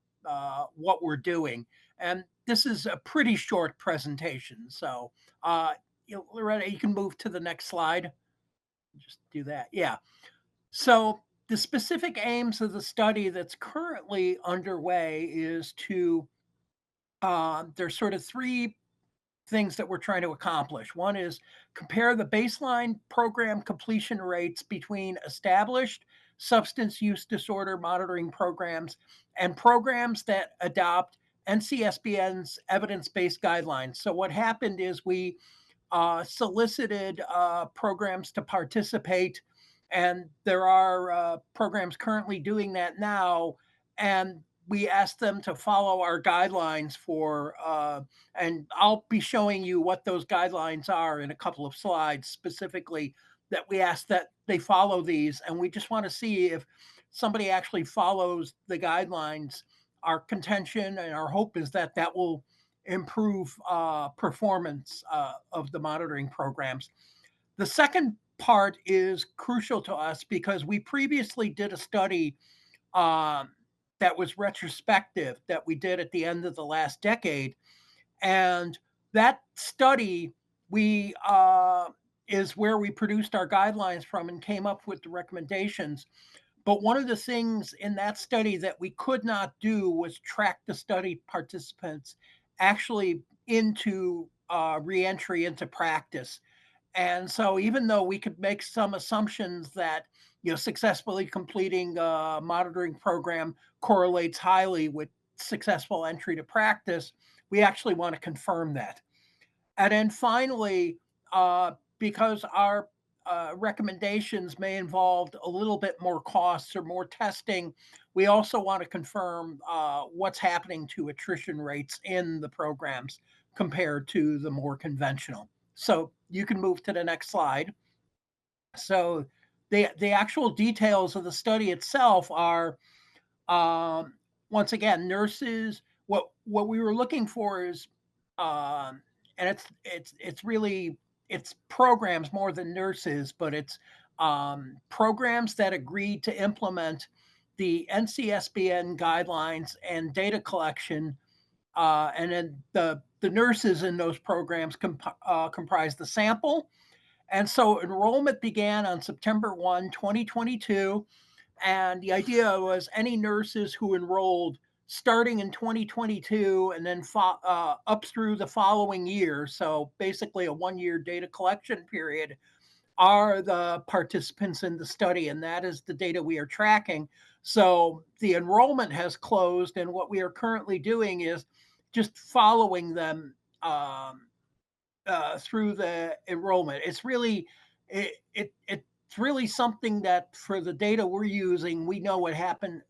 what we're doing. And this is a pretty short presentation. So, Loretta, you can move to the next slide. Just do that. Yeah. So the specific aims of the study that's currently underway is to, there's sort of three things that we're trying to accomplish. One is compare the baseline program completion rates between established substance use disorder monitoring programs and programs that adopt NCSBN's evidence-based guidelines. So what happened is we solicited programs to participate, and there are programs currently doing that now. And we asked them to follow our guidelines for, and I'll be showing you what those guidelines are in a couple of slides specifically, that we asked that they follow these. And we just want to see if somebody actually follows the guidelines. Our contention and our hope is that that will improve performance of the monitoring programs. The second part is crucial to us because we previously did a study that was retrospective that we did at the end of the last decade. And that study is where we produced our guidelines from and came up with the recommendations. But one of the things in that study that we could not do was track the study participants actually into reentry into practice. And so even though we could make some assumptions that successfully completing a monitoring program correlates highly with successful entry to practice, we actually want to confirm that. And then finally, because our recommendations may involve a little bit more costs or more testing, we also want to confirm what's happening to attrition rates in the programs compared to the more conventional. So you can move to the next slide. So the actual details of the study itself are, once again, nurses. What we were looking for is, and it's programs more than nurses, but it's programs that agreed to implement the NCSBN guidelines and data collection, and then the nurses in those programs comprise the sample. And so enrollment began on September 1, 2022. And the idea was any nurses who enrolled starting in 2022 and then up through the following year, so basically a one-year data collection period, are the participants in the study. And that is the data we are tracking. So the enrollment has closed, and what we are currently doing is just following them through the enrollment. It's really it's really something that for the data we're using, we know what happened.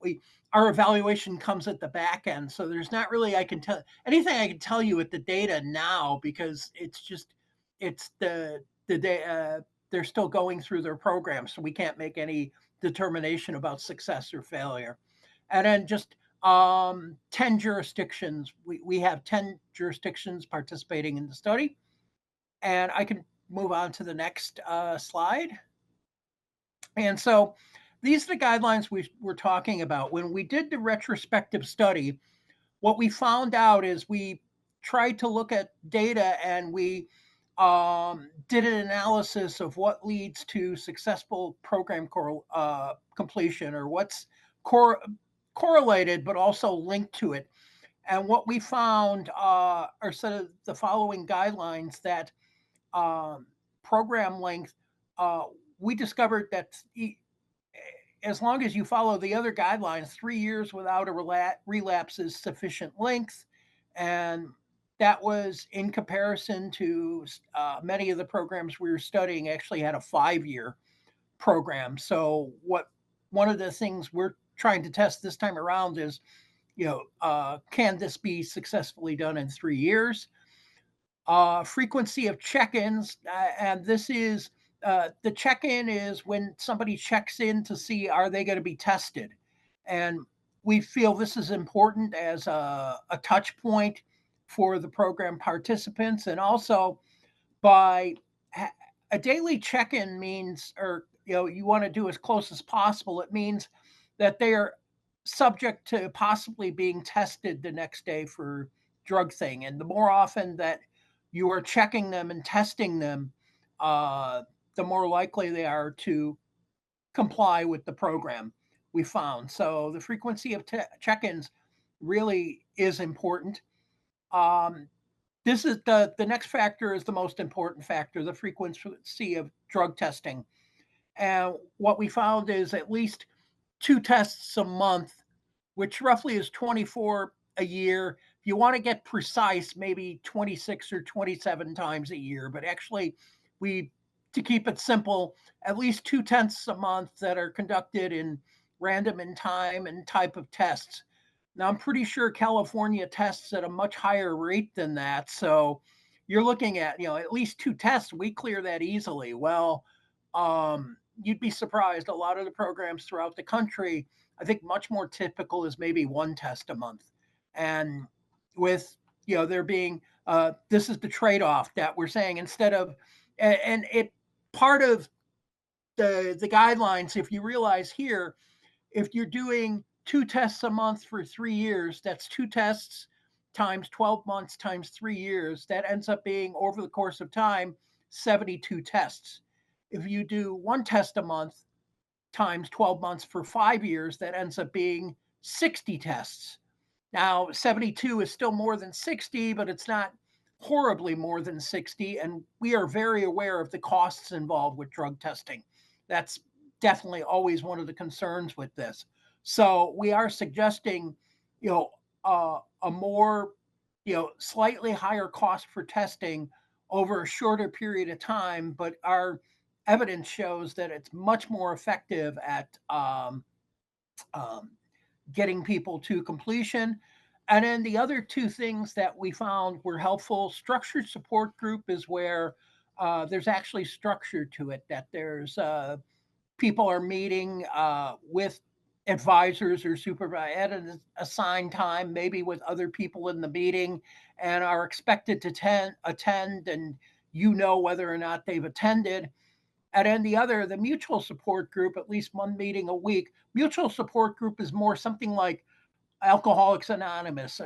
Our evaluation comes at the back end, so there's not really anything I can tell you with the data now, because it's the data. They're still going through their program, so we can't make any determination about success or failure. And then just 10 jurisdictions. We have 10 jurisdictions participating in the study. And I can move on to the next slide. And so these are the guidelines we're talking about. When we did the retrospective study, what we found out is we tried to look at data, and we did an analysis of what leads to successful program completion, or what's correlated but also linked to it. And what we found are sort of the following guidelines that program length. We discovered that as long as you follow the other guidelines, 3 years without a relapse is sufficient length. And that was in comparison to many of the programs we were studying actually had a 5-year program. So one of the things we're trying to test this time around is, can this be successfully done in 3 years? Frequency of check-ins, and this is the check-in is when somebody checks in to see are they going to be tested, and we feel this is important as a touch point for the program participants, and also by a daily check-in means, or you want to do as close as possible. It means that they are subject to possibly being tested the next day for drug thing. And the more often that you are checking them and testing them, the more likely they are to comply with the program, we found. So the frequency of check-ins really is important. This is the next factor is the most important factor, the frequency of drug testing. And what we found is at least 2 tests a month, which roughly is 24 a year. If you want to get precise, maybe 26 or 27 times a year, but actually to keep it simple, at least 2 tests a month that are conducted in random in time and type of tests. Now, I'm pretty sure California tests at a much higher rate than that. So you're looking at, at least 2 tests, we clear that easily. Well, you'd be surprised. A lot of the programs throughout the country, I think much more typical is maybe 1 test a month. And with, there being, this is the trade-off that we're saying instead of, and it part of the guidelines, if you realize here, if you're doing 2 tests a month for 3 years, that's 2 tests times 12 months times 3 years. That ends up being, over the course of time, 72 tests. If you do 1 test a month times 12 months for 5 years, that ends up being 60 tests. Now, 72 is still more than 60, but it's not horribly more than 60. And we are very aware of the costs involved with drug testing. That's definitely always one of the concerns with this. So we are suggesting, a more, slightly higher cost for testing over a shorter period of time, but our evidence shows that it's much more effective at getting people to completion. And then the other 2 things that we found were helpful. Structured support group is where there's actually structure to it, that there's people are meeting with advisors or supervisors at an assigned time, maybe with other people in the meeting, and are expected to attend, and whether or not they've attended. And then the mutual support group, at least 1 meeting a week. Mutual support group is more something like Alcoholics Anonymous,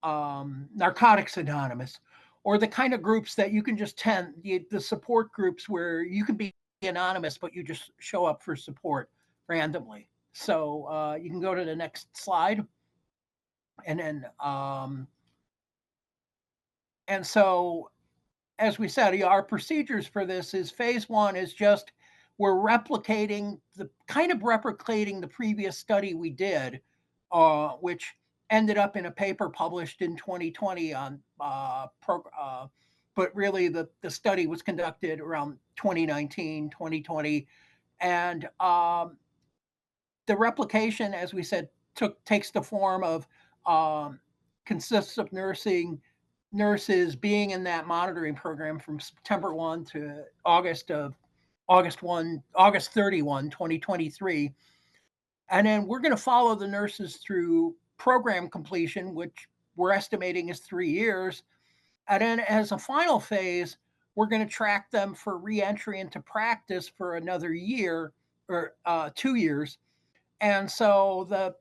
Narcotics Anonymous, or the kind of groups that you can just attend, the support groups where you can be anonymous, but you just show up for support randomly. So you can go to the next slide. And then, and so, as we said, our procedures for this is phase 1 is just, we're replicating the previous study we did, which ended up in a paper published in 2020 on, but really the study was conducted around 2019, 2020. And the replication, as we said, takes the form of, consists of nurses being in that monitoring program from September 1 to August 31, 2023. And then we're going to follow the nurses through program completion, which we're estimating is 3 years. And then as a final phase, we're going to track them for reentry into practice for another year or 2 years. And so the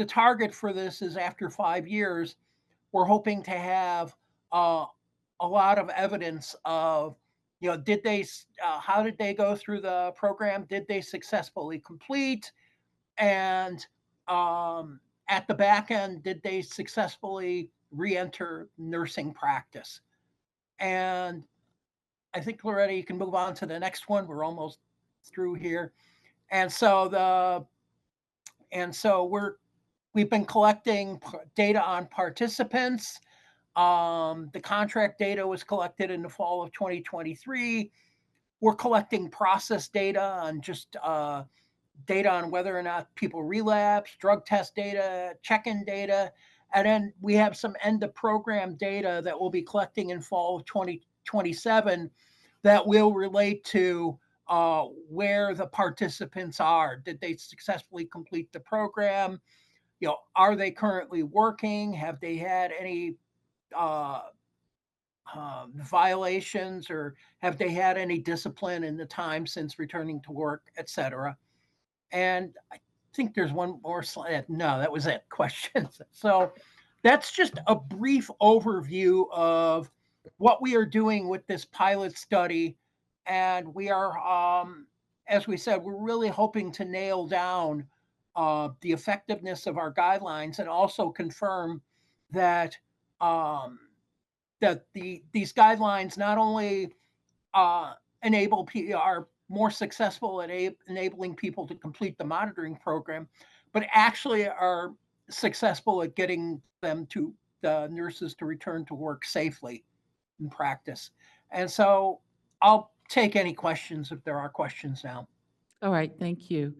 target for this is after 5 years, we're hoping to have a lot of evidence of, how did they go through the program? Did they successfully complete? And at the back end, did they successfully re-enter nursing practice? And I think, Loretta, you can move on to the next one. We're almost through here. And so we've been collecting data on participants. The contract data was collected in the fall of 2023. We're collecting process data on just data on whether or not people relapse, drug test data, check-in data. And then we have some end of program data that we'll be collecting in fall of 2027 that will relate to where the participants are. Did they successfully complete the program? Are they currently working? Have they had any violations, or have they had any discipline in the time since returning to work, et cetera. And I think there's one more slide. No, that was it. Questions. So that's just a brief overview of what we are doing with this pilot study. And we are, as we said, we're really hoping to nail down the effectiveness of our guidelines and also confirm that these guidelines not only enable are more successful at enabling people to complete the monitoring program, but actually are successful at getting them to the nurses to return to work safely in practice. And so I'll take any questions if there are questions now. All right, thank you.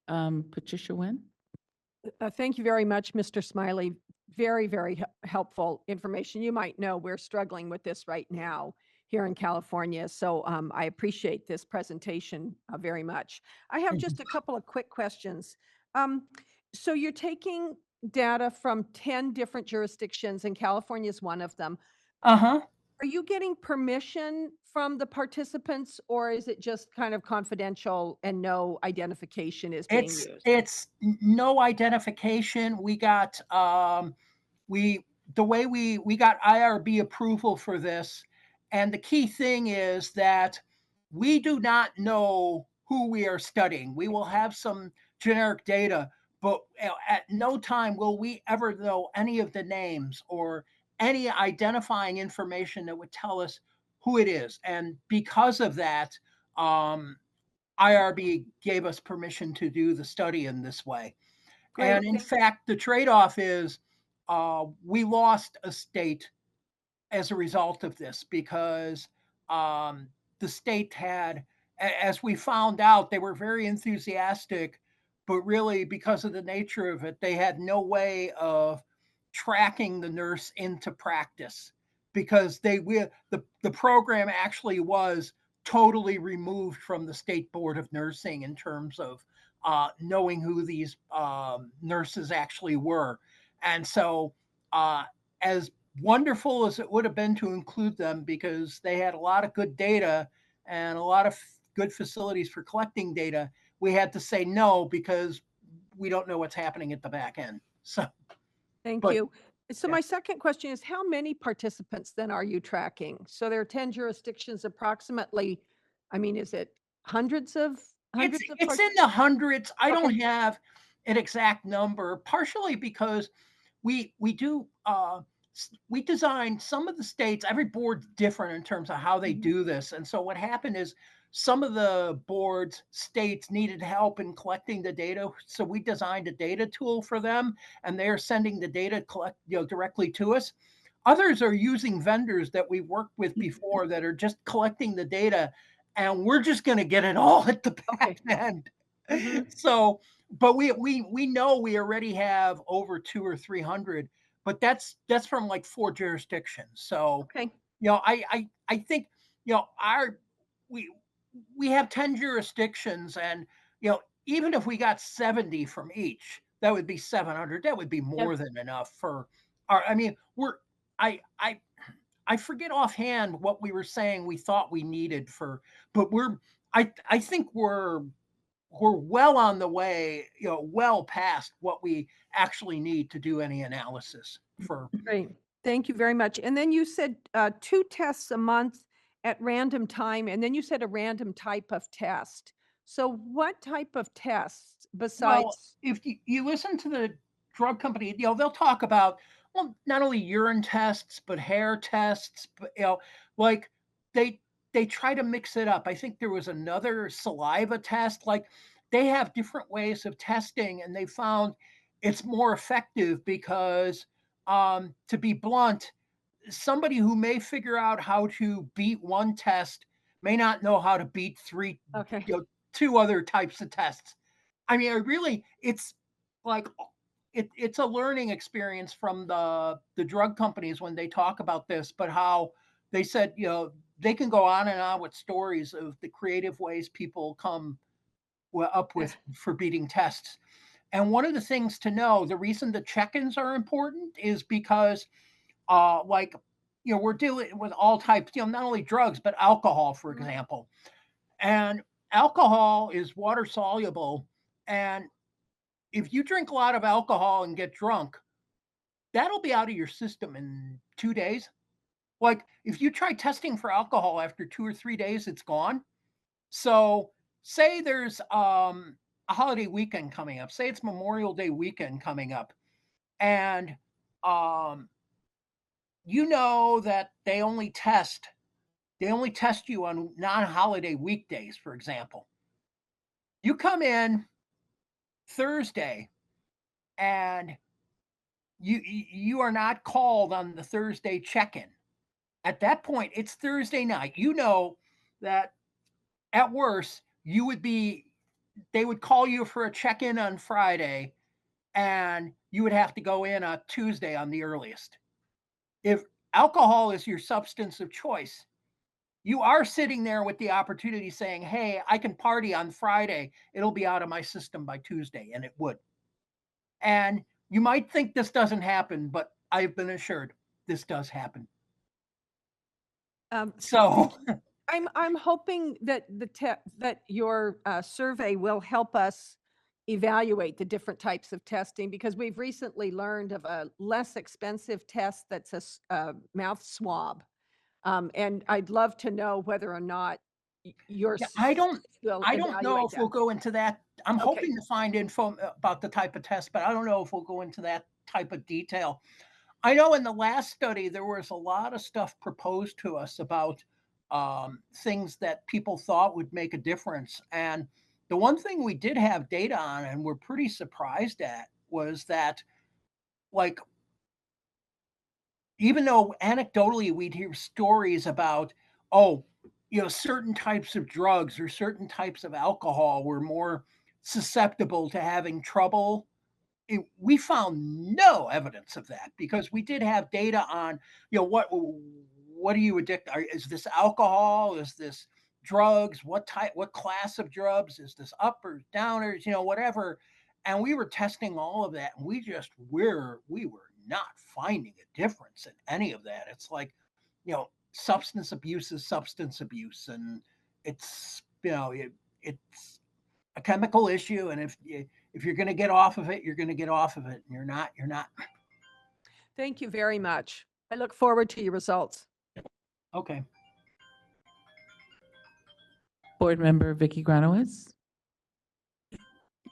Patricia Nguyen? Thank you very much, Mr. Smiley. Very, very helpful information. You might know we're struggling with this right now here in California. So I appreciate this presentation very much. I have just a couple of quick questions. So you're taking data from 10 different jurisdictions, and California is one of them. Uh-huh. Are you getting permission from the participants, or is it just kind of confidential and no identification is being used? It's no identification. We got we got IRB approval for this, and the key thing is that we do not know who we are studying. We will have some generic data, but at no time will we ever know any of the names or any identifying information that would tell us who it is. And because of that, IRB gave us permission to do the study in this way. Great. And in fact, the trade-off is we lost a state as a result of this because the state had, as we found out, they were very enthusiastic, but really because of the nature of it, they had no way of tracking the nurse into practice because the program actually was totally removed from the State Board of Nursing in terms of knowing who these nurses actually were. And so as wonderful as it would have been to include them because they had a lot of good data and a lot of good facilities for collecting data, we had to say no because we don't know what's happening at the back end. So Thank you. So my second question is, how many participants then are you tracking? So there are 10 jurisdictions approximately. I mean, is it hundreds of it's in the hundreds. I don't have an exact number, partially because we do we design some of the states, every board's different in terms of how they do this. And so what happened is some of the boards, states needed help in collecting the data. So we designed a data tool for them and they're sending the data directly to us. Others are using vendors that we worked with before that are just collecting the data and we're just going to get it all at the back end. So, but we know we already have over 200 or 300, but that's from like 4 jurisdictions. So, I think, we have 10 jurisdictions and, even if we got 70 from each, that would be 700. That would be more than enough for our, I mean, I forget offhand what we were saying we thought we needed but I think we're well on the way, well past what we actually need to do any analysis for. Great. Thank you very much. And then you said 2 tests a month at random time, and then you said a random type of test. So what type of tests besides? Well, if you listen to the drug company, they'll talk about, well, not only urine tests, but hair tests, but, like they try to mix it up. I think there was another saliva test. Like they have different ways of testing and they found it's more effective because, to be blunt, somebody who may figure out how to beat one test may not know how to beat 2 other types of tests. I mean, it's like it's a learning experience from the drug companies when they talk about this, but how they said, they can go on and on with stories of the creative ways people come up with for beating tests. And one of the things to know, the reason the check-ins are important is because like we're dealing with all types, not only drugs, but alcohol, for example. And alcohol is water soluble. And if you drink a lot of alcohol and get drunk, that'll be out of your system in 2 days. Like if you try testing for alcohol after 2 or 3 days, it's gone. So say there's a holiday weekend coming up, say it's Memorial Day weekend coming up, and you know that they only test you on non-holiday weekdays, for example. You come in Thursday and you are not called on the Thursday check-in. At that point, it's Thursday night. You know that at worst, they would call you for a check-in on Friday, and you would have to go in on Tuesday on the earliest. If alcohol is your substance of choice, you are sitting there with the opportunity saying, hey, I can party on Friday. It'll be out of my system by Tuesday, and it would. And you might think this doesn't happen, but I've been assured this does happen. So I'm hoping that that your survey will help us evaluate the different types of testing, because we've recently learned of a less expensive test that's a mouth swab. And I'd love to know whether or not your I don't will know if evaluate we'll that. go into that. I'm Okay. hoping to find info about the type of test, but I don't know if we'll go into that type of detail. I know in the last study, there was a lot of stuff proposed to us about things that people thought would make a difference. And the one thing we did have data on and we're pretty surprised at was that, like, even though anecdotally we'd hear stories about, certain types of drugs or certain types of alcohol were more susceptible to having trouble, we found no evidence of that, because we did have data on, what are you addicted? Is this alcohol? Is this drugs? What class of drugs? Is this uppers, downers, whatever. And we were testing all of that, and we were not finding a difference in any of that. It's like, substance abuse is substance abuse, and it's, it's a chemical issue. And if you're going to get off of it, you're going to get off of it. And you're not. Thank you very much. I look forward to your results. Okay. Board Member Vicky Granowitz.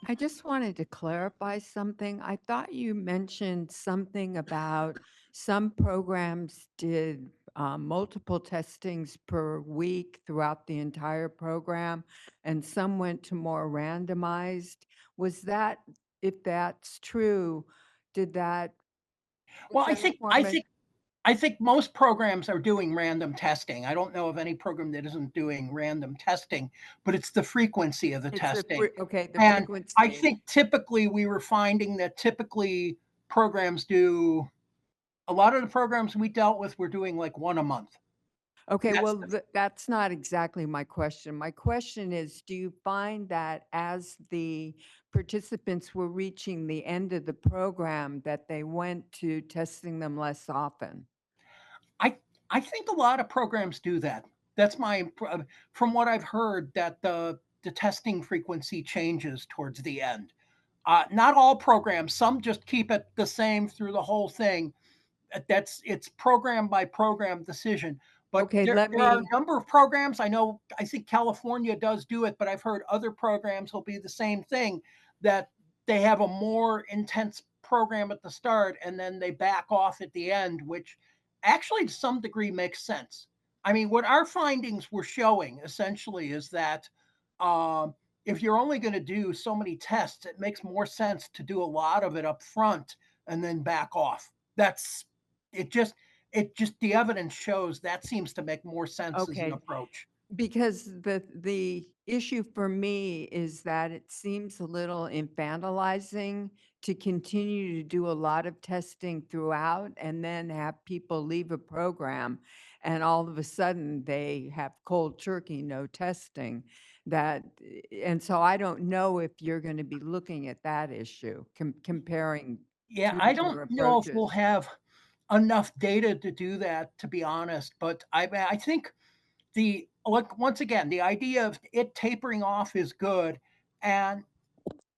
I just wanted to clarify something. I thought you mentioned something about some programs did multiple testings per week throughout the entire program, and some went to more randomized. Was that, if that's true, did that? Well, is that information- I think most programs are doing random testing. I don't know of any program that isn't doing random testing, but it's the frequency of the It's the testing. okay, the And frequency. I think typically we were finding that programs do, a lot of the programs we dealt with were doing like one a month. Okay, That's well, that's not exactly my question. My question is, do you find that as the participants were reaching the end of the program, that they went to testing them less often? I think a lot of programs do that. That's from what I've heard, that the testing frequency changes towards the end. Not all programs, some just keep it the same through the whole thing. It's program by program decision. But Okay, there let are me- a number of programs, I think California does do it, but I've heard other programs will be the same thing, that they have a more intense program at the start and then they back off at the end, which actually to some degree makes sense. I mean, what our findings were showing essentially is that if you're only going to do so many tests, it makes more sense to do a lot of it up front and then back off. The evidence shows that seems to make more sense as an Okay. approach. Because the issue for me is that it seems a little infantilizing to continue to do a lot of testing throughout and then have people leave a program and all of a sudden they have cold turkey, no testing. And so I don't know if you're going to be looking at that issue, comparing. Yeah, two I different don't know if we'll approaches. have enough data to do that, to be honest. But I think once again, the idea of it tapering off is good. And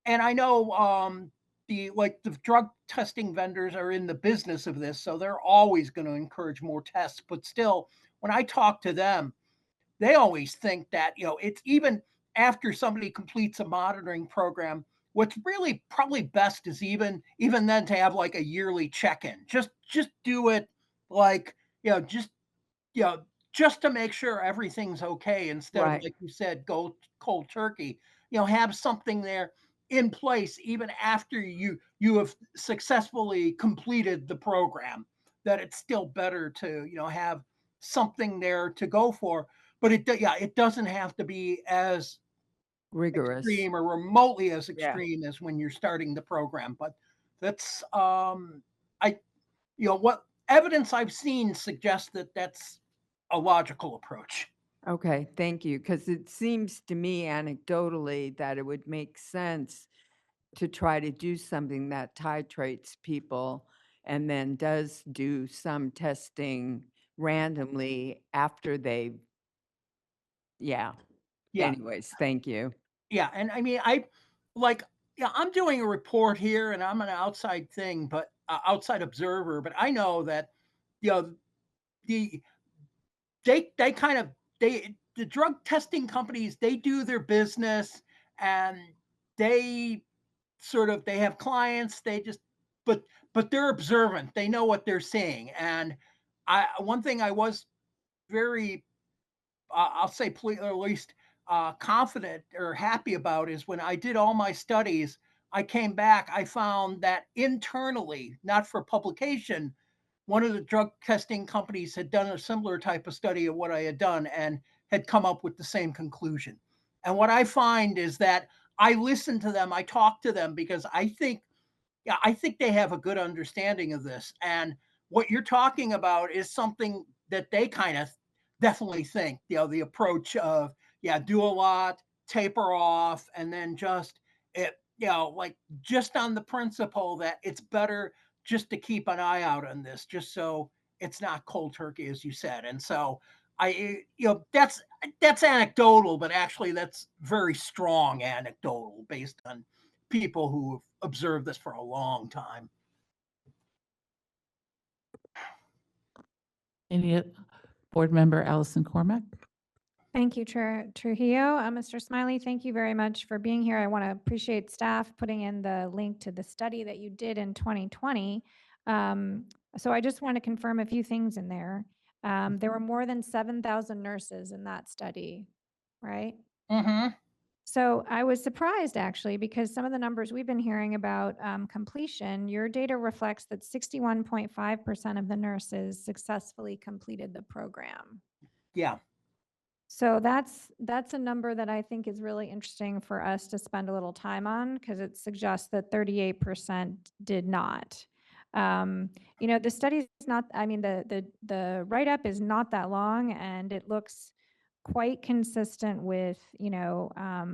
I know the drug testing vendors are in the business of this, so they're always going to encourage more tests. But still, when I talk to them, they always think that, it's even after somebody completes a monitoring program, what's really probably best is even then to have like a yearly check-in. Just do it like, just you know, just to make sure everything's okay instead of, Right. like you said, go cold turkey. Have something there in place even after you have successfully completed the program, that it's still better to, have something there to go for. But it doesn't have to be as Rigorous. extreme or remotely as Yeah. extreme as when you're starting the program. But that's what evidence I've seen suggests that that's a logical approach. Okay, thank you. Because it seems to me anecdotally that it would make sense to try to do something that titrates people and then does do some testing randomly after they, yeah. Yeah. Anyways, thank you. Yeah, and I mean, I'm doing a report here, and I'm an outside thing, but outside observer. But I know that, the they kind of the drug testing companies, they do their business, and they they have clients. They just but they're observant. They know what they're seeing, and one thing I was very I'll say, or at least confident or happy about is when I did all my studies, I came back, I found that internally, not for publication, one of the drug testing companies had done a similar type of study of what I had done and had come up with the same conclusion. And what I find is that I listen to them, I talk to them, because I think they have a good understanding of this. And what you're talking about is something that they kind of definitely think, the approach of, do a lot, taper off, and then just like just on the principle that it's better just to keep an eye out on this, just so it's not cold turkey, as you said. And so that's anecdotal, but actually that's very strong anecdotal based on people who have observed this for a long time. Any board member Allison Cormack? Thank you, Chair Trujillo. Mr. Smiley, thank you very much for being here. I want to appreciate staff putting in the link to the study that you did in 2020. So I just want to confirm a few things in there. There were more than 7,000 nurses in that study, right? Mm-hmm. So I was surprised actually, because some of the numbers we've been hearing about completion, your data reflects that 61.5% of the nurses successfully completed the program. Yeah. So that's a number that I think is really interesting for us to spend a little time on, because it suggests that 38% did not. The study is not, I mean, the write-up is not that long, and it looks quite consistent with,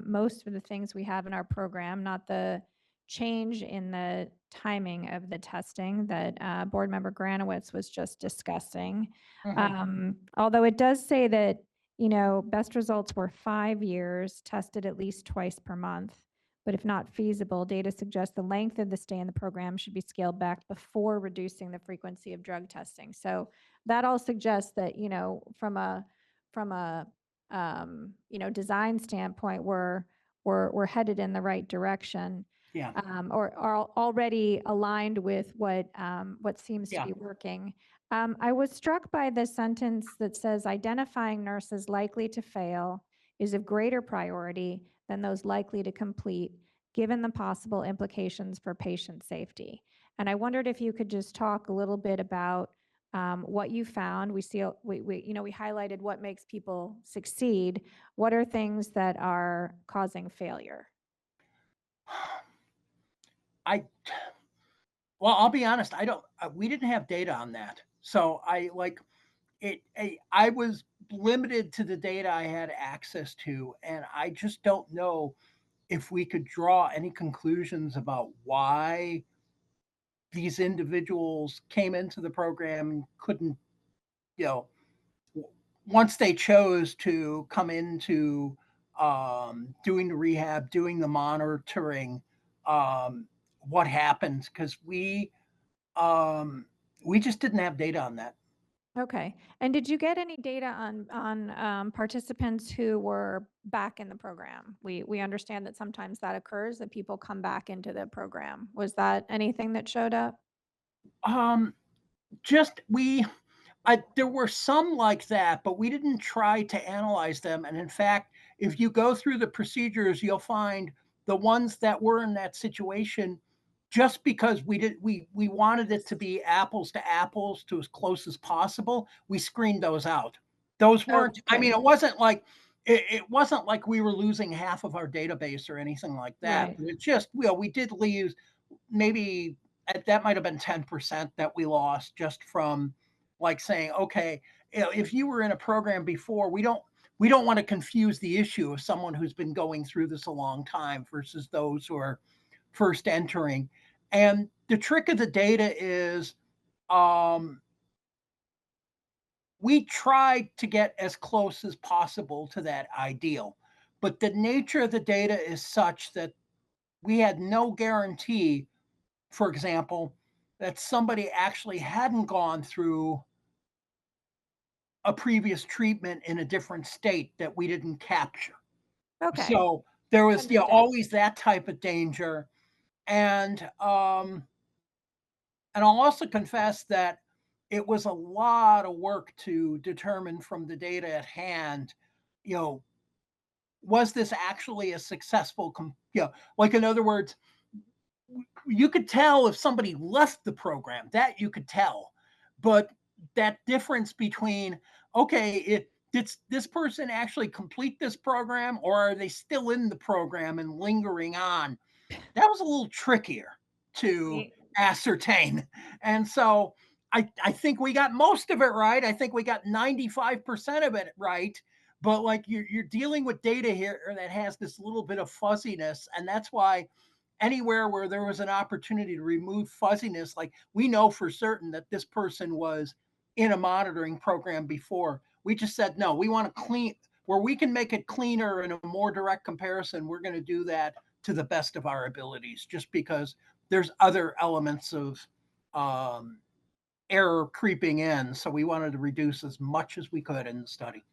most of the things we have in our program, not the change in the timing of the testing that Board Member Granowitz was just discussing. Although it does say that, best results were 5 years, tested at least twice per month. But if not feasible, data suggests the length of the stay in the program should be scaled back before reducing the frequency of drug testing. So that all suggests that, from a design standpoint, we're headed in the right direction. Yeah. Or are already aligned with what seems to be working. I was struck by the sentence that says identifying nurses likely to fail is of greater priority than those likely to complete, given the possible implications for patient safety. And I wondered if you could just talk a little bit about what you found. We highlighted what makes people succeed. What are things that are causing failure? Well, I'll be honest, we didn't have data on that. So I was limited to the data I had access to, and I just don't know if we could draw any conclusions about why these individuals came into the program and couldn't, you know, once they chose to come into doing the rehab, doing the monitoring, what happened? Because we just didn't have data on that. Okay. And did you get any data on participants who were back in the program? We understand that sometimes that occurs, that people come back into the program. Was that anything that showed up? Just there were some like that, but we didn't try to analyze them. And in fact, if you go through the procedures, you'll find the ones that were in that situation, just because we wanted it to be apples to apples to as close as possible, we screened those out. Those weren't, I mean, it wasn't like we were losing half of our database or anything like that. Right. It's just, we did lose maybe that might have been 10% that we lost just from like saying, okay, if you were in a program before, we don't want to confuse the issue of someone who's been going through this a long time versus those who are first entering. And the trick of the data is we tried to get as close as possible to that ideal, but the nature of the data is such that we had no guarantee, for example, that somebody actually hadn't gone through a previous treatment in a different state that we didn't capture. Okay. So there was Understood. always that type of danger. And I'll also confess that it was a lot of work to determine from the data at hand, was this actually a successful, like in other words, you could tell if somebody left the program, that you could tell. But that difference between, okay, did this person actually complete this program, or are they still in the program and lingering on? That was a little trickier to ascertain. And so I think we got most of it right. I think we got 95% of it right. But like you're dealing with data here that has this little bit of fuzziness. And that's why anywhere where there was an opportunity to remove fuzziness, like we know for certain that this person was in a monitoring program before, we just said, no, we want to clean where we can make it cleaner and a more direct comparison. We're going to do that to the best of our abilities, just because there's other elements of error creeping in. So we wanted to reduce as much as we could in the study.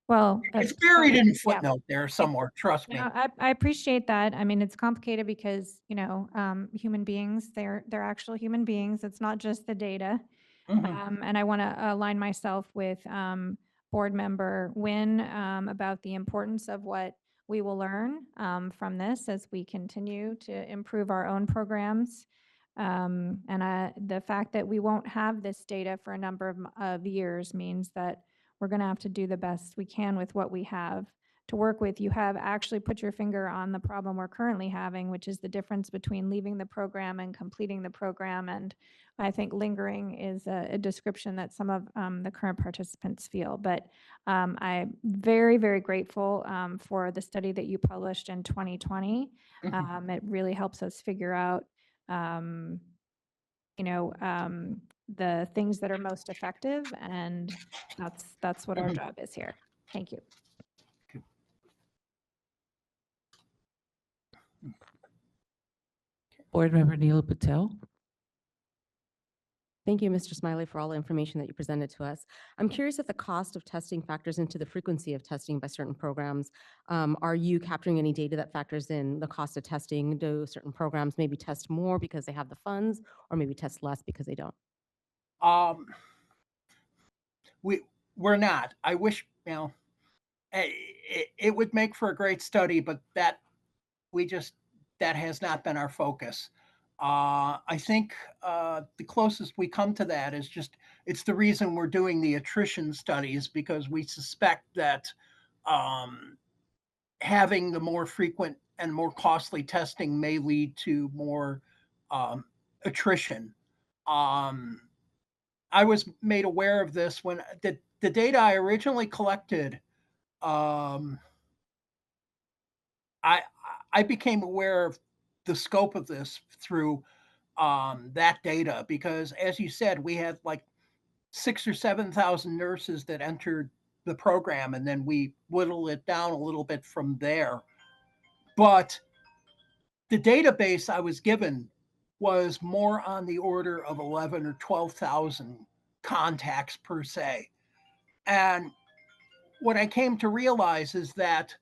Well, It's buried in yeah. footnote there somewhere, trust me. No, I appreciate that. I mean, it's complicated because, human beings, they're actual human beings. It's not just the data. And I want to align myself with board member Wynn about the importance of what we will learn from this as we continue to improve our own programs. And the fact that we won't have this data for a number of years means that we're going to have to do the best we can with what we have to work with. You have actually put your finger on the problem we're currently having, which is the difference between leaving the program and completing the program. And I think lingering is a description that some of the current participants feel. But I'm very, very grateful for the study that you published in 2020. It really helps us figure out, the things that are most effective, and that's what our job is here. Thank you. Board Member Neela Patel. Thank you, Mr. Smiley, for all the information that you presented to us. I'm curious if the cost of testing factors into the frequency of testing by certain programs. Are you capturing any data that factors in the cost of testing? Do certain programs maybe test more because they have the funds, or maybe test less because they don't? We're not. I wish, it would make for a great study, but that has not been our focus. I think the closest we come to that is it's the reason we're doing the attrition studies, because we suspect that having the more frequent and more costly testing may lead to more attrition. I was made aware of this when the data I originally collected, I became aware of the scope of this through that data, because as you said, we had like 6,000 or 7,000 nurses that entered the program, and then we whittled it down a little bit from there. But the database I was given was more on the order of 11 or 12,000 contacts per se. And what I came to realize is that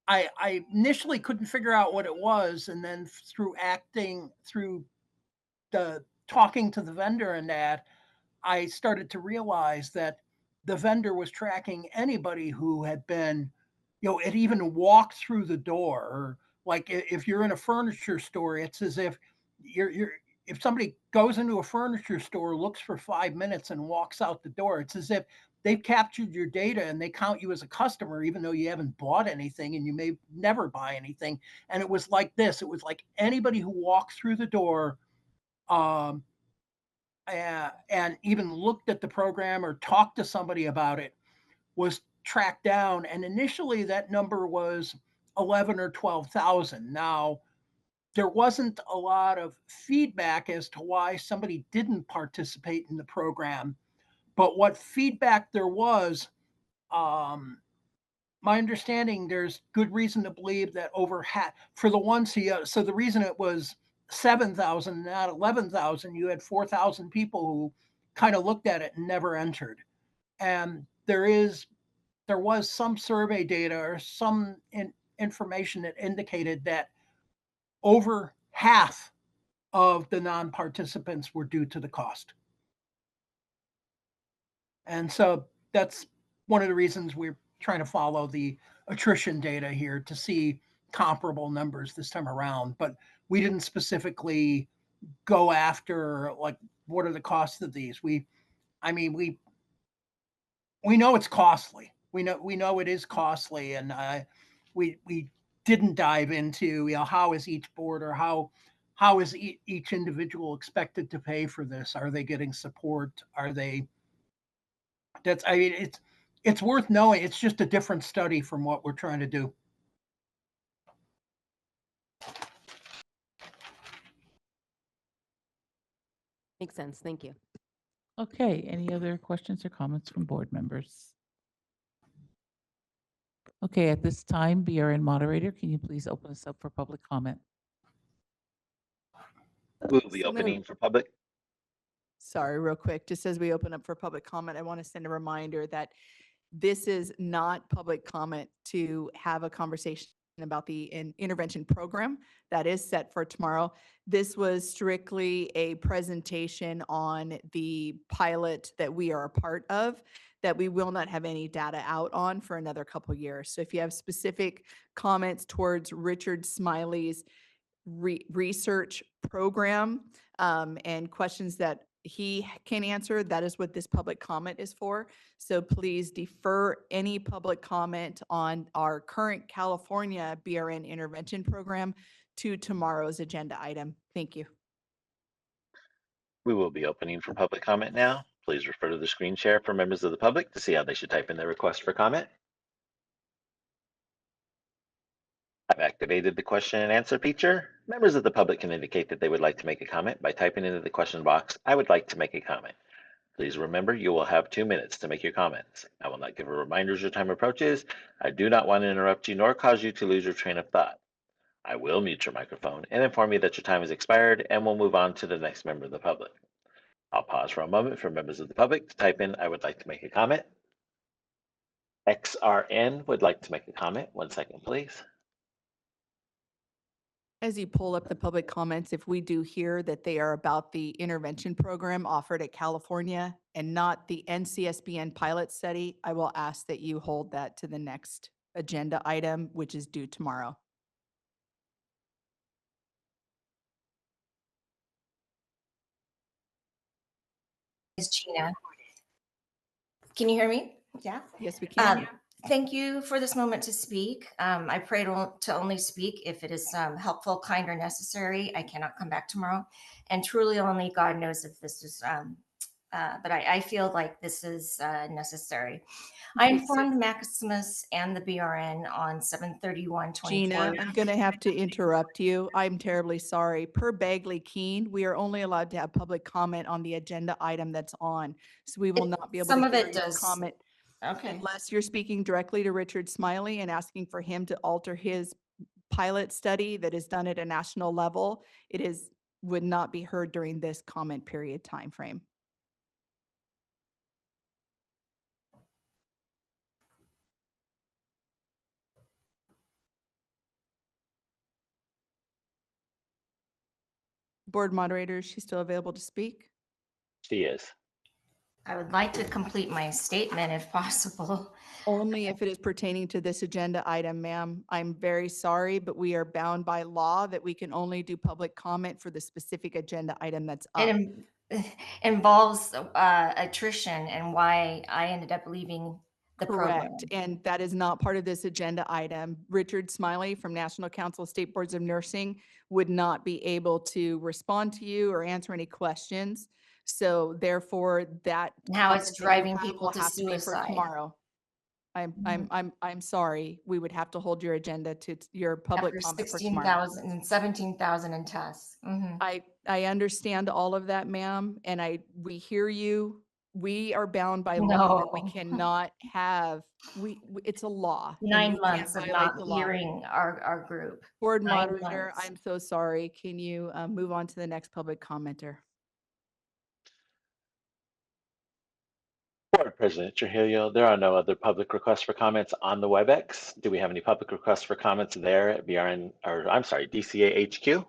I initially couldn't figure out what it was. And then through the talking to the vendor and that, I started to realize that the vendor was tracking anybody who had been, had even walked through the door. Or like if you're in a furniture store, it's as if if somebody goes into a furniture store, looks for 5 minutes and walks out the door, it's as if they've captured your data and they count you as a customer, even though you haven't bought anything and you may never buy anything. And it was like this. It was like anybody who walked through the door, and even looked at the program or talked to somebody about it was tracked down. And initially that number was 11 or 12,000. Now, there wasn't a lot of feedback as to why somebody didn't participate in the program. But what feedback there was, my understanding, there's good reason to believe that over half, for the ones who, so the reason it was 7,000, not 11,000, you had 4,000 people who kind of looked at it and never entered. And there was some survey data or some information that indicated that over half of the non-participants were due to the cost. And so that's one of the reasons we're trying to follow the attrition data here to see comparable numbers this time around. But we didn't specifically go after like what are the costs of these. We know it's costly. We know it is costly, and we didn't dive into how is each board or how is each individual expected to pay for this? Are they getting support? It's worth knowing. It's just a different study from what we're trying to do. Makes sense. Thank you. Okay, any other questions or comments from board members? Okay, at this time, BRN moderator, can you please open us up for public comment? We'll be So I'm gonna- opening for public. Sorry, real quick, just as we open up for public comment, I want to send a reminder that this is not public comment to have a conversation about the intervention program that is set for tomorrow. This was strictly a presentation on the pilot that we are a part of that we will not have any data out on for another couple years. So if you have specific comments towards Richard Smiley's research program and questions that he can answer, that is what this public comment is for. So please defer any public comment on our current California BRN intervention program to tomorrow's agenda item. Thank you. We will be opening for public comment now. Please refer to the screen share for members of the public to see how they should type in their request for comment. I've activated the question and answer feature. Members of the public can indicate that they would like to make a comment by typing into the question box, "I would like to make a comment." Please remember you will have 2 minutes to make your comments. I will not give a reminder as your time approaches. I do not want to interrupt you nor cause you to lose your train of thought. I will mute your microphone and inform you that your time has expired and we'll move on to the next member of the public. I'll pause for a moment for members of the public to type in, "I would like to make a comment." XRN would like to make a comment. 1 second, please. As you pull up the public comments, if we do hear that they are about the intervention program offered at California and not the NCSBN pilot study, I will ask that you hold that to the next agenda item, which is due tomorrow. Is Gina. Can you hear me? Yeah. Yes, we can. Thank you for this moment to speak. I pray to only speak if it is helpful, kind, or necessary. I cannot come back tomorrow. And truly only God knows if this is but I feel like this is necessary. I Okay, so- informed Maximus and the BRN on 7/31/24. Gina, I'm going to have to interrupt you. I'm terribly sorry. Per Bagley Keene, we are only allowed to have public comment on the agenda item that's on. So we will not be able some to of hear it your does. comment Okay. unless you're speaking directly to Richard Smiley and asking for him to alter his pilot study that is done at a national level. Would not be heard during this comment period timeframe. Board moderator, is she still available to speak? She is. I would like to complete my statement if possible. Only if it is pertaining to this agenda item, ma'am. I'm very sorry, but we are bound by law that we can only do public comment for the specific agenda item that's up. It involves attrition and why I ended up leaving the program. Correct, and that is not part of this agenda item. Richard Smiley from National Council of State Boards of Nursing would not be able to respond to you or answer any questions. So therefore, that. Now it's comment that you driving have people will to have be for suicide. Tomorrow. I'm sorry. We would have to hold your agenda to your public After comment for tomorrow. 16,000 and 17,000 in tests. Mhm. I understand all of that, ma'am, and we hear you. We are bound by law that we No. cannot have, it's a law. and 9 we can't months of violate not the law. hearing our group. Board 9 moderator, months. I'm so sorry. Can you move on to the next public commenter? Board President Trujillo, there are no other public requests for comments on the WebEx. Do we have any public requests for comments there at DCA HQ?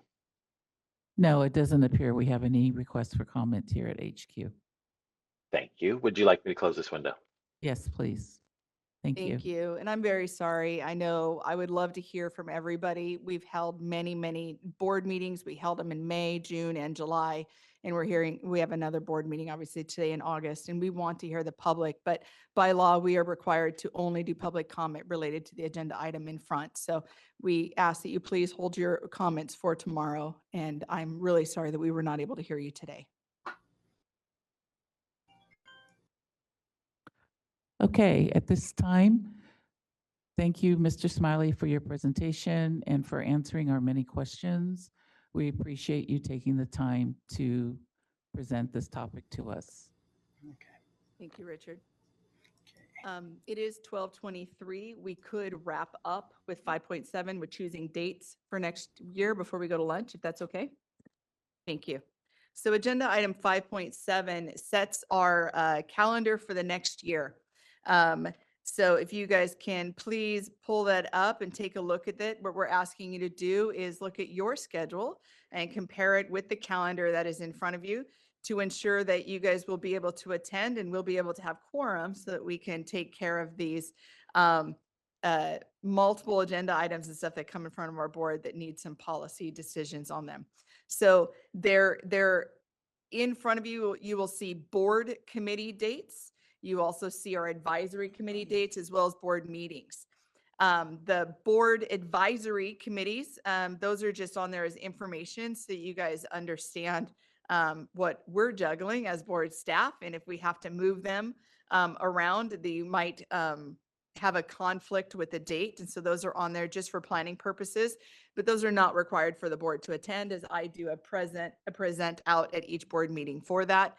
No, it doesn't appear we have any requests for comment here at HQ. Thank you. Would you like me to close this window? Yes, please. Thank you. Thank you. And I'm very sorry. I know I would love to hear from everybody. We've held many board meetings. We held them in May, June, and July. And we have another board meeting, obviously, today in August, and we want to hear the public. But by law, we are required to only do public comment related to the agenda item in front. So we ask that you please hold your comments for tomorrow. And I'm really sorry that we were not able to hear you today. Okay, at this time, thank you, Mr. Smiley, for your presentation and for answering our many questions. We appreciate you taking the time to present this topic to us. Thank you, Richard. It is 12:23. We could wrap up with 5.7 with choosing dates for next year before we go to lunch, if that's okay. Thank you. So agenda item 5.7 sets our calendar for the next year. So if you guys can please pull that up and take a look at it. What we're asking you to do is look at your schedule and compare it with the calendar that is in front of you to ensure that you guys will be able to attend and we'll be able to have quorum so that we can take care of these multiple agenda items and stuff that come in front of our board that need some policy decisions on them. So they're in front of you. You will see board committee dates. You also see our advisory committee dates as well as board meetings. The board advisory committees, those are just on there as information so you guys understand what we're juggling as board staff. And if we have to move them around, you might have a conflict with the date. And so those are on there just for planning purposes, but those are not required for the board to attend, as I do a present out at each board meeting for that.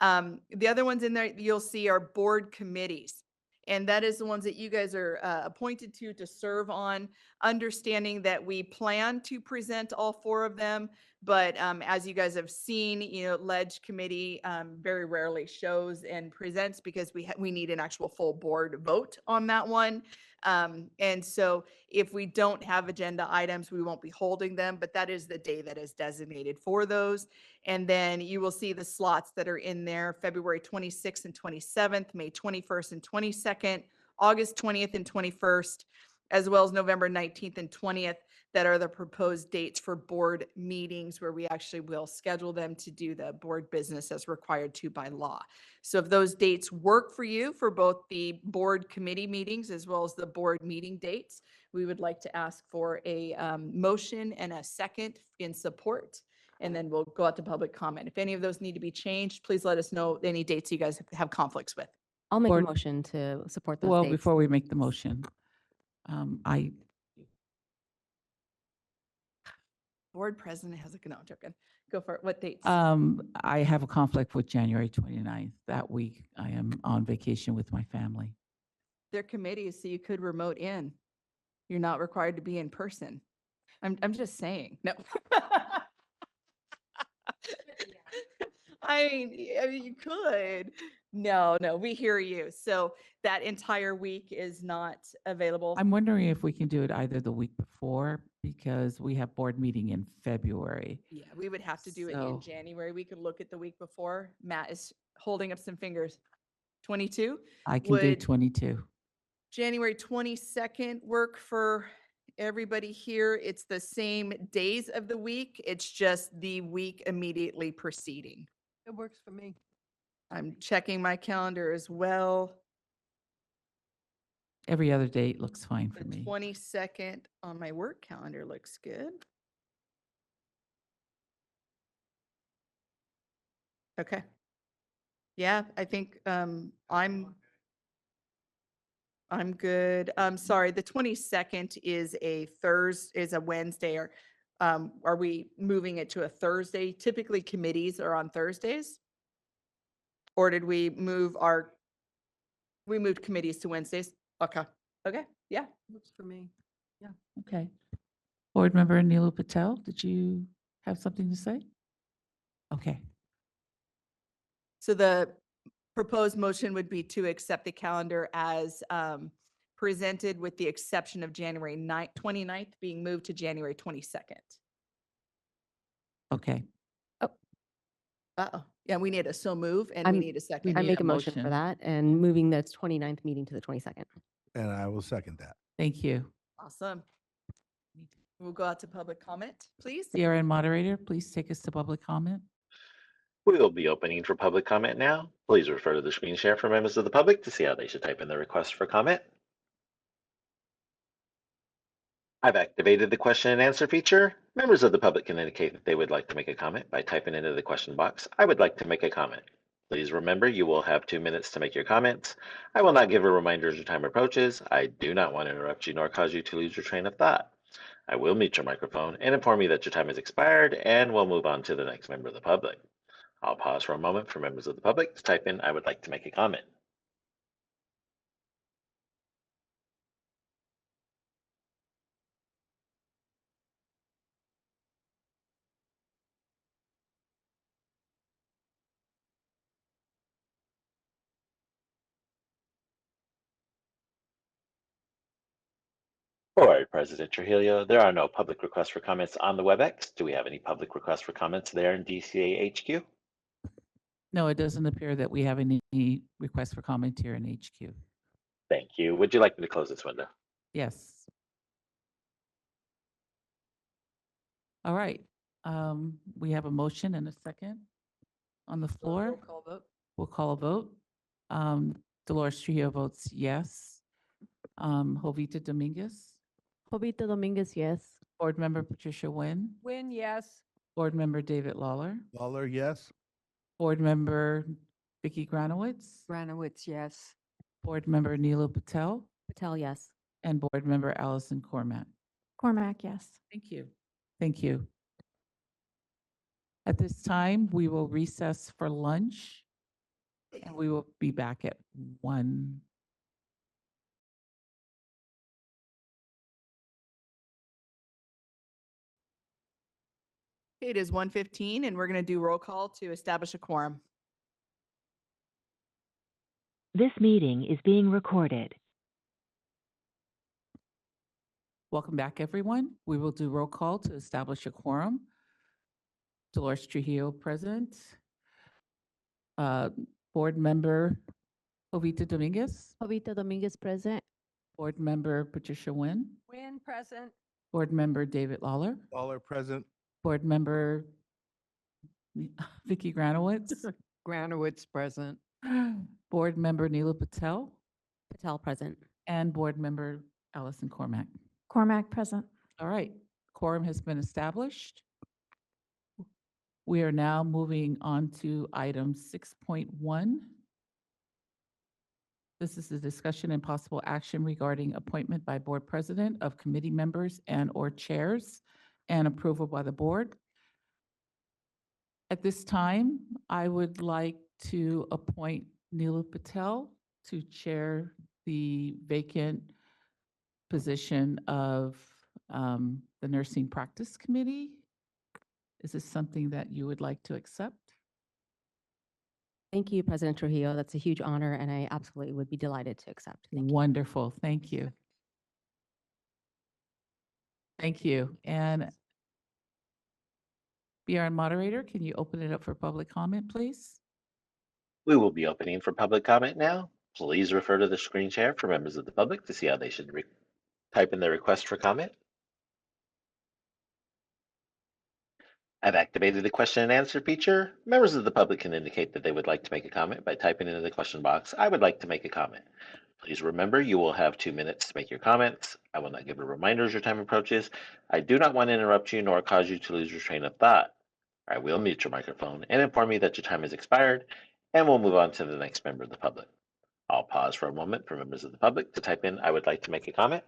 The other ones in there you'll see are board committees. And that is the ones that you guys are appointed to serve on, understanding that we plan to present all 4 of them. But as you guys have seen, Ledge Committee very rarely shows and presents because we need an actual full board vote on that one. And so if we don't have agenda items, we won't be holding them, but that is the day that is designated for those. And then you will see the slots that are in there: February 26th and 27th, May 21st and 22nd, August 20th and 21st, as well as November 19th and 20th, that are the proposed dates for board meetings where we actually will schedule them to do the board business as required to by law. So if those dates work for you for both the board committee meetings as well as the board meeting dates, we would like to ask for a motion and a second in support. and then we'll go out to public comment. If any of those need to be changed, please let us know any dates you guys have conflicts with. I'll make a Board- motion to support those Well, dates. before we make the motion, I, Board president has a, no, I'm joking. Go for it. What dates? I have a conflict with January 29th. That week, I am on vacation with my family. They're committees, so you could remote in. You're not required to be in person. I'm just saying, no. I mean, you could. No, we hear you. So that entire week is not available. I'm wondering if we can do it either the week before, because we have board meeting in February. Yeah, we would have to do it in So- January. We could look at the week before. Matt is holding up some fingers. 22? I can do Would 22. January 22nd work for everybody here? It's the same days of the week. It's just the week immediately preceding. It works for me. I'm checking my calendar as well. Every other date looks fine for The me. 22nd on my work calendar looks good. Okay. Yeah, I think I'm good. Sorry, the 22nd is a Wednesday, or are we moving it to a Thursday? Typically committees are on Thursdays. Or did we move we moved committees to Wednesdays? Okay. Okay. Yeah. Works for me. Yeah. Okay. Board Member Neelu Patel, did you have something to say? Okay. So the proposed motion would be to accept the calendar as presented, with the exception of January 29th being moved to January 22nd. Okay. Uh-oh. Yeah, we need a so move and we I'm- need a second. I need make a a motion for motion. that and moving the 29th meeting to the 22nd. And I will second that. Thank you. Awesome. We'll go out to public comment, please. Sierra and moderator, please take us to public comment. We will be opening for public comment now. Please refer to the screen share for members of the public to see how they should type in their request for comment. I've activated the question and answer feature. Members of the public can indicate that they would like to make a comment by typing into the question box, "I would like to make a comment." Please remember, you will have 2 minutes to make your comments. I will not give a reminder as your time approaches. I do not want to interrupt you nor cause you to lose your train of thought. I will mute your microphone and inform you that your time has expired, and we'll move on to the next member of the public. I'll pause for a moment for members of the public to type in, "I would like to make a comment." Board President Trujillo, there are no public requests for comments on the WebEx. Do we have any public requests for comments there in DCA HQ? No, it doesn't appear that we have any requests for comment here in HQ. Thank you. Would you like me to close this window? Yes. All right. We have a motion and a second on the floor. Roll call vote. We'll call a vote. Dolores Trujillo votes yes. Jovita Dominguez, Jovita Dominguez, yes. Board Member Patricia Nguyen, Win, yes. Board Member David Lawler, Lawler, yes. Board Member Vicky Granowitz, Granowitz, yes. Board Member Neelu Patel, Patel, yes. and Board Member Allison Cormack. Cormac, yes. Thank you. Thank you. At this time, we will recess for lunch, and we will be back at 1. It is 1:15 and we're going to do roll call to establish a quorum. This meeting is being recorded. Welcome back, everyone. We will do roll call to establish a quorum. Dolores Trujillo, present. Board Member Jovita Dominguez, Jovita Dominguez, present. Board Member Patricia Nguyen, Win, present. Board Member David Lawler, Lawler, present. Board Member Vicky Granowitz, Granowitz, present. Board Member Neelu Patel, Patel, present. and Board Member Allison Cormack. Cormac, present. All right, quorum has been established. We are now moving on to item 6.1. This is a discussion and possible action regarding appointment by board president of committee members and/or chairs and approval by the board. At this time, I would like to appoint Neela Patel to chair the vacant position of the Nursing Practice Committee. Is this something that you would like to accept? Thank you, President Trujillo. That's a huge honor, and I absolutely would be delighted to accept. Thank you. Wonderful, thank you. Thank you. And BRN moderator, can you open it up for public comment, please? We will be opening for public comment now. Please refer to the screen share for members of the public to see how they should type in their request for comment. I've activated the question and answer feature. Members of the public can indicate that they would like to make a comment by typing into the question box, "I would like to make a comment." Please remember, you will have 2 minutes to make your comments. I will not give a reminder as your time approaches. I do not want to interrupt you nor cause you to lose your train of thought. I will mute your microphone and inform you that your time has expired, and we'll move on to the next member of the public. I'll pause for a moment for members of the public to type in, "I would like to make a comment."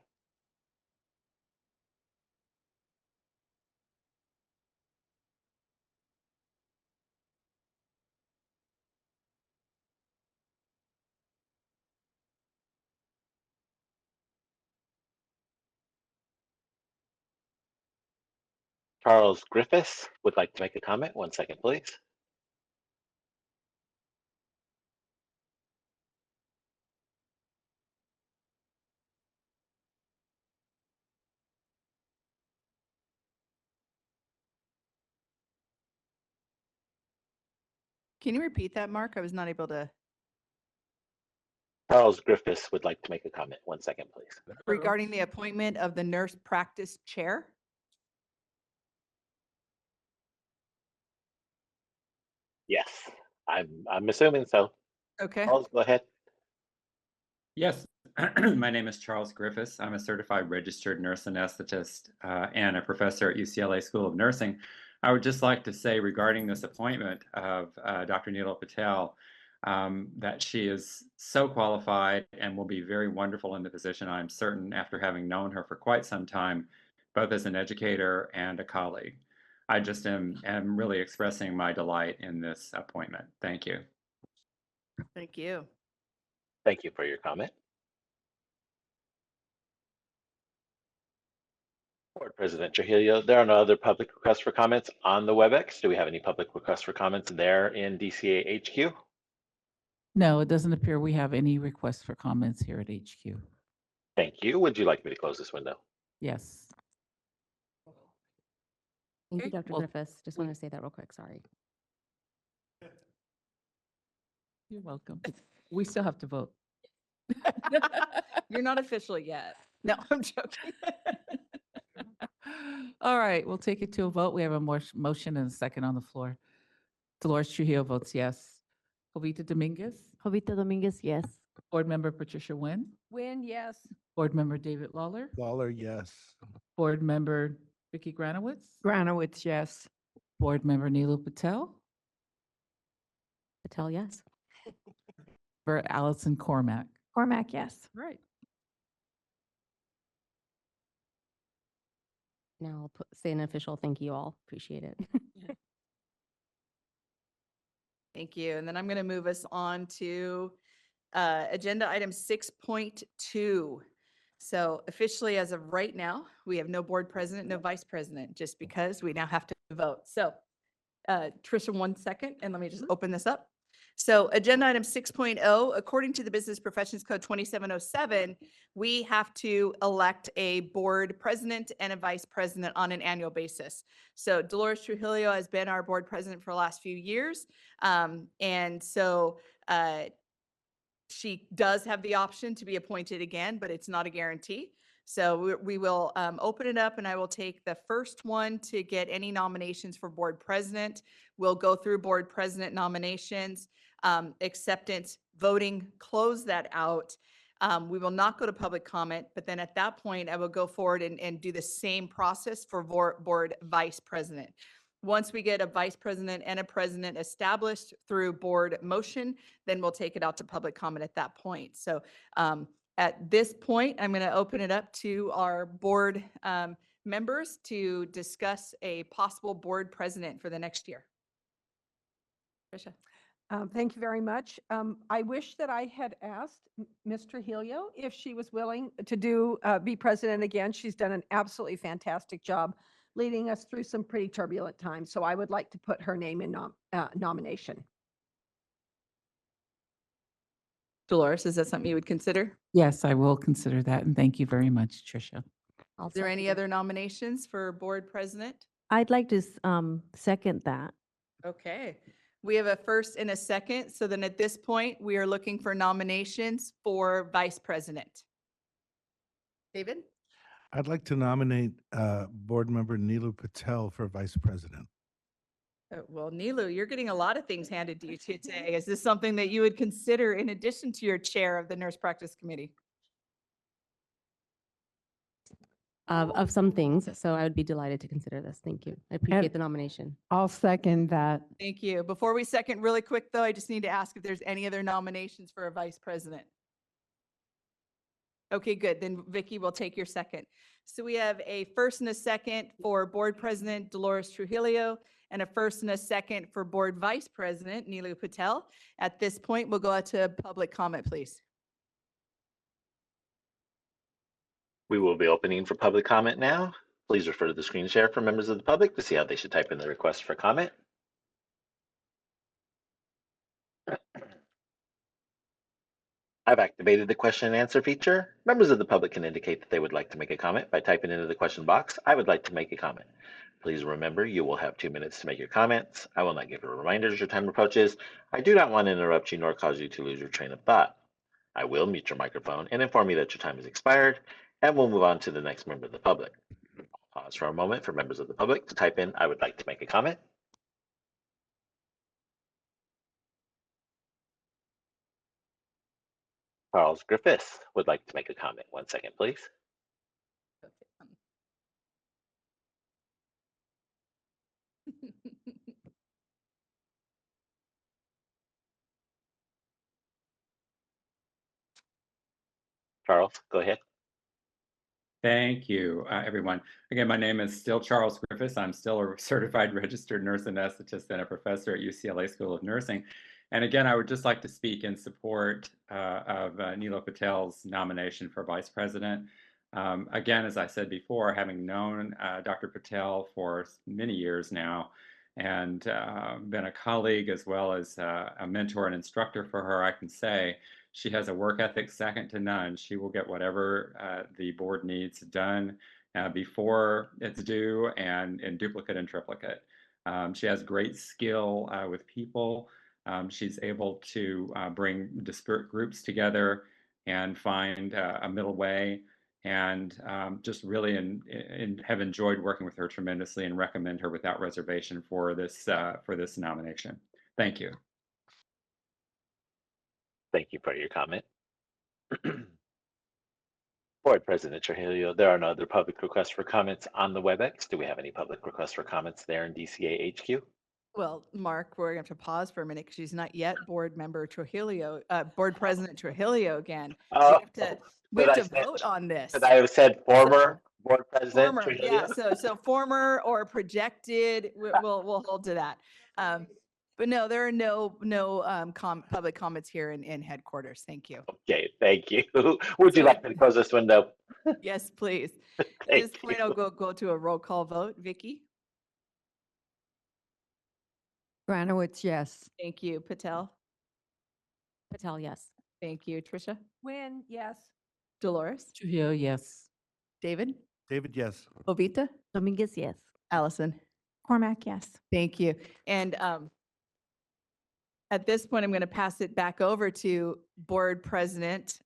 Charles Griffiths would like to make a comment. 1 second, please. Can you repeat that, Mark? I was not able to. Charles Griffiths would like to make a comment. 1 second, please. Regarding the appointment of the nurse practice chair? Yes, I'm assuming so. Okay. Charles, go ahead. Yes, my name is Charles Griffiths. I'm a certified registered nurse anesthetist and a professor at UCLA School of Nursing. I would just like to say regarding this appointment of Dr. Neela Patel, that she is so qualified and will be very wonderful in the position, I'm certain, after having known her for quite some time, both as an educator and a colleague. I just am really expressing my delight in this appointment. Thank you. Thank you. Thank you for your comment. Board President Trujillo, there are no other public requests for comments on the WebEx. Do we have any public requests for comments there in DCA HQ? No, it doesn't appear we have any requests for comments here at HQ. Thank you. Would you like me to close this window? Yes. Thank you, Okay, Dr. well, Griffiths. Just want to say that real quick. Sorry. You're welcome. We still have to vote. You're not official yet. No, I'm joking. All right, we'll take it to a vote. We have a motion and a second on the floor. Dolores Trujillo votes yes. Jovita Dominguez, Jovita Dominguez, yes. Board Member Patricia Nguyen, Win, yes. Board Member David Lawler, Lawler, yes. Board Member Vicky Granowitz, Granowitz, yes. Board Member Neela Patel, Patel, yes. for Allison Cormack. Cormac, yes. Right. Now I'll say an official thank you all. Appreciate it. Thank you. And then I'm going to move us on to agenda item 6.2. So officially, as of right now, we have no board president, no vice president, just because we now have to vote. So Tricia, 1 second, and let me just open this up. So agenda item 6.0, according to the Business Professions Code 2707, we have to elect a board president and a vice president on an annual basis. So Dolores Trujillo has been our board president for the last few years. And so she does have the option to be appointed again, but it's not a guarantee. So we will open it up, and I will take the first one to get any nominations for board president. We'll go through board president nominations, acceptance, voting, close that out. We will not go to public comment, but then at that point, I will go forward and do the same process for board vice president. once we get a vice president and a president established through board motion, then we'll take it out to public comment at that point. So at this point, I'm going to open it up to our board members to discuss a possible board president for the next year. Tricia. Thank you very much. I wish that I had asked Ms. Trujillo if she was willing to be president again. She's done an absolutely fantastic job leading us through some pretty turbulent times. So I would like to put her name in nomination. Dolores, is that something you would consider? Yes, I will consider that, and thank you very much, Tricia. Is there any other nominations for board president? I'd like to second that. Okay, we have a first and a second. So then at this point, we are looking for nominations for vice president. David? I'd like to nominate Board Member Neelu Patel for Vice President. Well, Neelu, you're getting a lot of things handed to you today. Is this something that you would consider in addition to your chair of the Nurse Practice Committee? Of some things, so I would be delighted to consider this. Thank you. I appreciate the nomination. I'll second that. Thank you. Before we second really quick though, I just need to ask if there's any other nominations for a vice president. Okay, good. Then Vicky will take your second. So we have a first and a second for board president Dolores Trujillo and a first and a second for board vice president Neelu Patel. At this point, we'll go out to public comment, please. We will be opening for public comment now. Please refer to the screen share for members of the public to see how they should type in the request for comment. I've activated the question and answer feature. Members of the public can indicate that they would like to make a comment by typing into the question box, "I would like to make a comment." Please remember, you will have 2 minutes to make your comments. I will not give you a reminder as your time approaches. I do not want to interrupt you nor cause you to lose your train of thought. I will mute your microphone and inform you that your time has expired, and we'll move on to the next member of the public. Pause for a moment for members of the public to type in, "I would like to make a comment." Charles Griffiths would like to make a comment. 1 second, please. Charles, go ahead. Thank you, everyone. Again, my name is still Charles Griffiths. I'm still a certified registered nurse anesthetist and a professor at UCLA School of Nursing. And again, I would just like to speak in support of Neelu Patel's nomination for vice president. Again, as I said before, having known Dr. Patel for many years now and been a colleague as well as a mentor and instructor for her, I can say she has a work ethic second to none. She will get whatever the board needs done before it's due and in duplicate and triplicate. She has great skill with people. She's able to bring disparate groups together and find a middle way, and just really have enjoyed working with her tremendously and recommend her without reservation for this nomination. Thank you. Thank you for your comment. Board President Trujillo, there are no other public requests for comments on the WebEx. Do we have any public requests for comments there in DCA HQ? Well, Mark, we're going to have to pause for a minute because she's not yet board member Trujillo, board president Trujillo again. So we have to vote on this. Could I have said former board president Former, Trujillo? yeah. So former or projected, we'll hold to that. But no, there are no public comments here in headquarters. Thank you. Okay, thank you. Would you like me to close this window? Yes, please. At Thank this point, you. I'll go to a roll call vote. Vicky? Granowitz, yes. Thank you. Patel? Patel, yes. Thank you. Tricia? Win, yes. Dolores? Trujillo, yes. David? David, yes. Ovita? Dominguez, yes. Allison? Cormac, yes. Thank you. And at this point, I'm going to pass it back over to Board President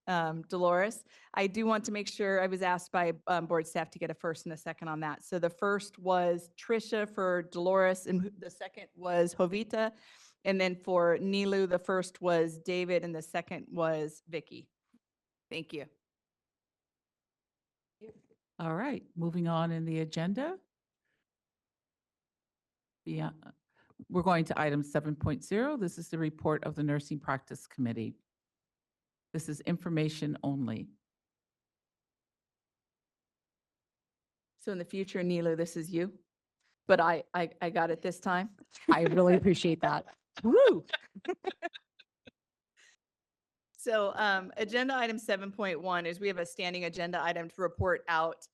Dolores. I do want to make sure, I was asked by board staff to get a first and a second on that. So the first was Tricia for Dolores, and the second was Jovita. And then for Neelu, the first was David, and the second was Vicky. Thank you. All right, moving on in the agenda. Beyond, we're going to item 7.0. This is the report of the Nursing Practice Committee. This is information only. So in the future, Neela, this is you, but I got it this time. I really appreciate that. Woo! So agenda item 7.1 is we have a standing agenda item to report out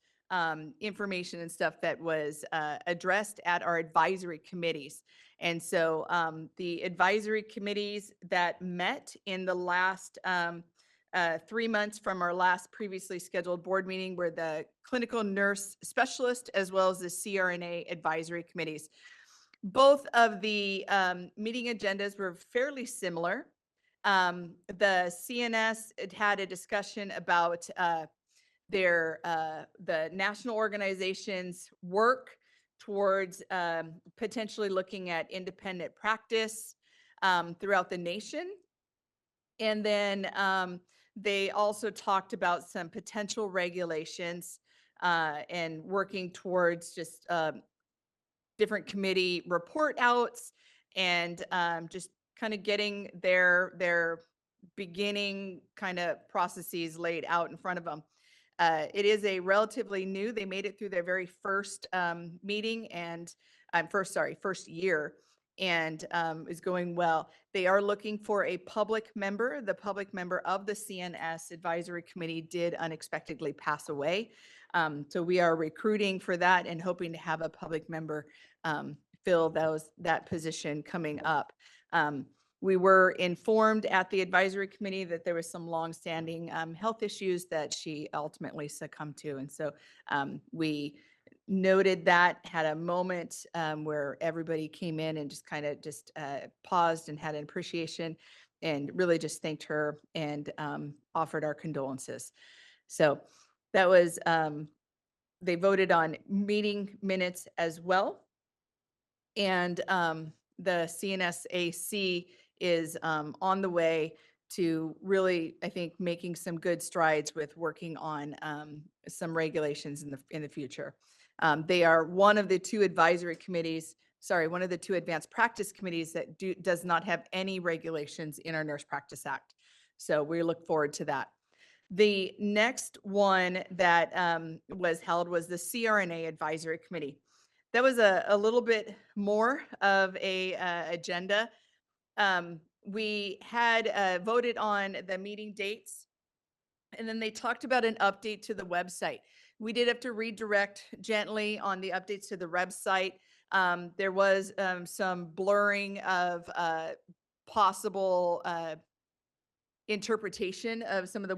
information and stuff that was addressed at our advisory committees. And so the advisory committees that met in the last 3 months from our last previously scheduled board meeting were the clinical nurse specialist as well as the CRNA advisory committees. Both of the meeting agendas were fairly similar. The CNS had a discussion about the national organization's work towards potentially looking at independent practice throughout the nation. And then they also talked about some potential regulations and working towards just different committee report outs and just kind of getting their beginning kind of processes laid out in front of them. It is a relatively new, they made it through their very first meeting and first year and is going well. They are looking for a public member. The public member of the CNS Advisory Committee did unexpectedly pass away. So we are recruiting for that and hoping to have a public member fill that position coming up. We were informed at the advisory committee that there was some longstanding health issues that she ultimately succumbed to. And so we noted that, had a moment where everybody came in and just kind of paused and had an appreciation and really just thanked her and offered our condolences. So that was, they voted on meeting minutes as well. And the CNSAC is on the way to really, I think, making some good strides with working on some regulations in the future. They are one of the two advisory committees, one of the two advanced practice committees that does not have any regulations in our Nurse Practice Act. So we look forward to that. The next one that was held was the CRNA Advisory Committee. That was a little bit more of a agenda. We had voted on the meeting dates, and then they talked about an update to the website. We did have to redirect gently on the updates to the website. There was some blurring of possible interpretation of some of the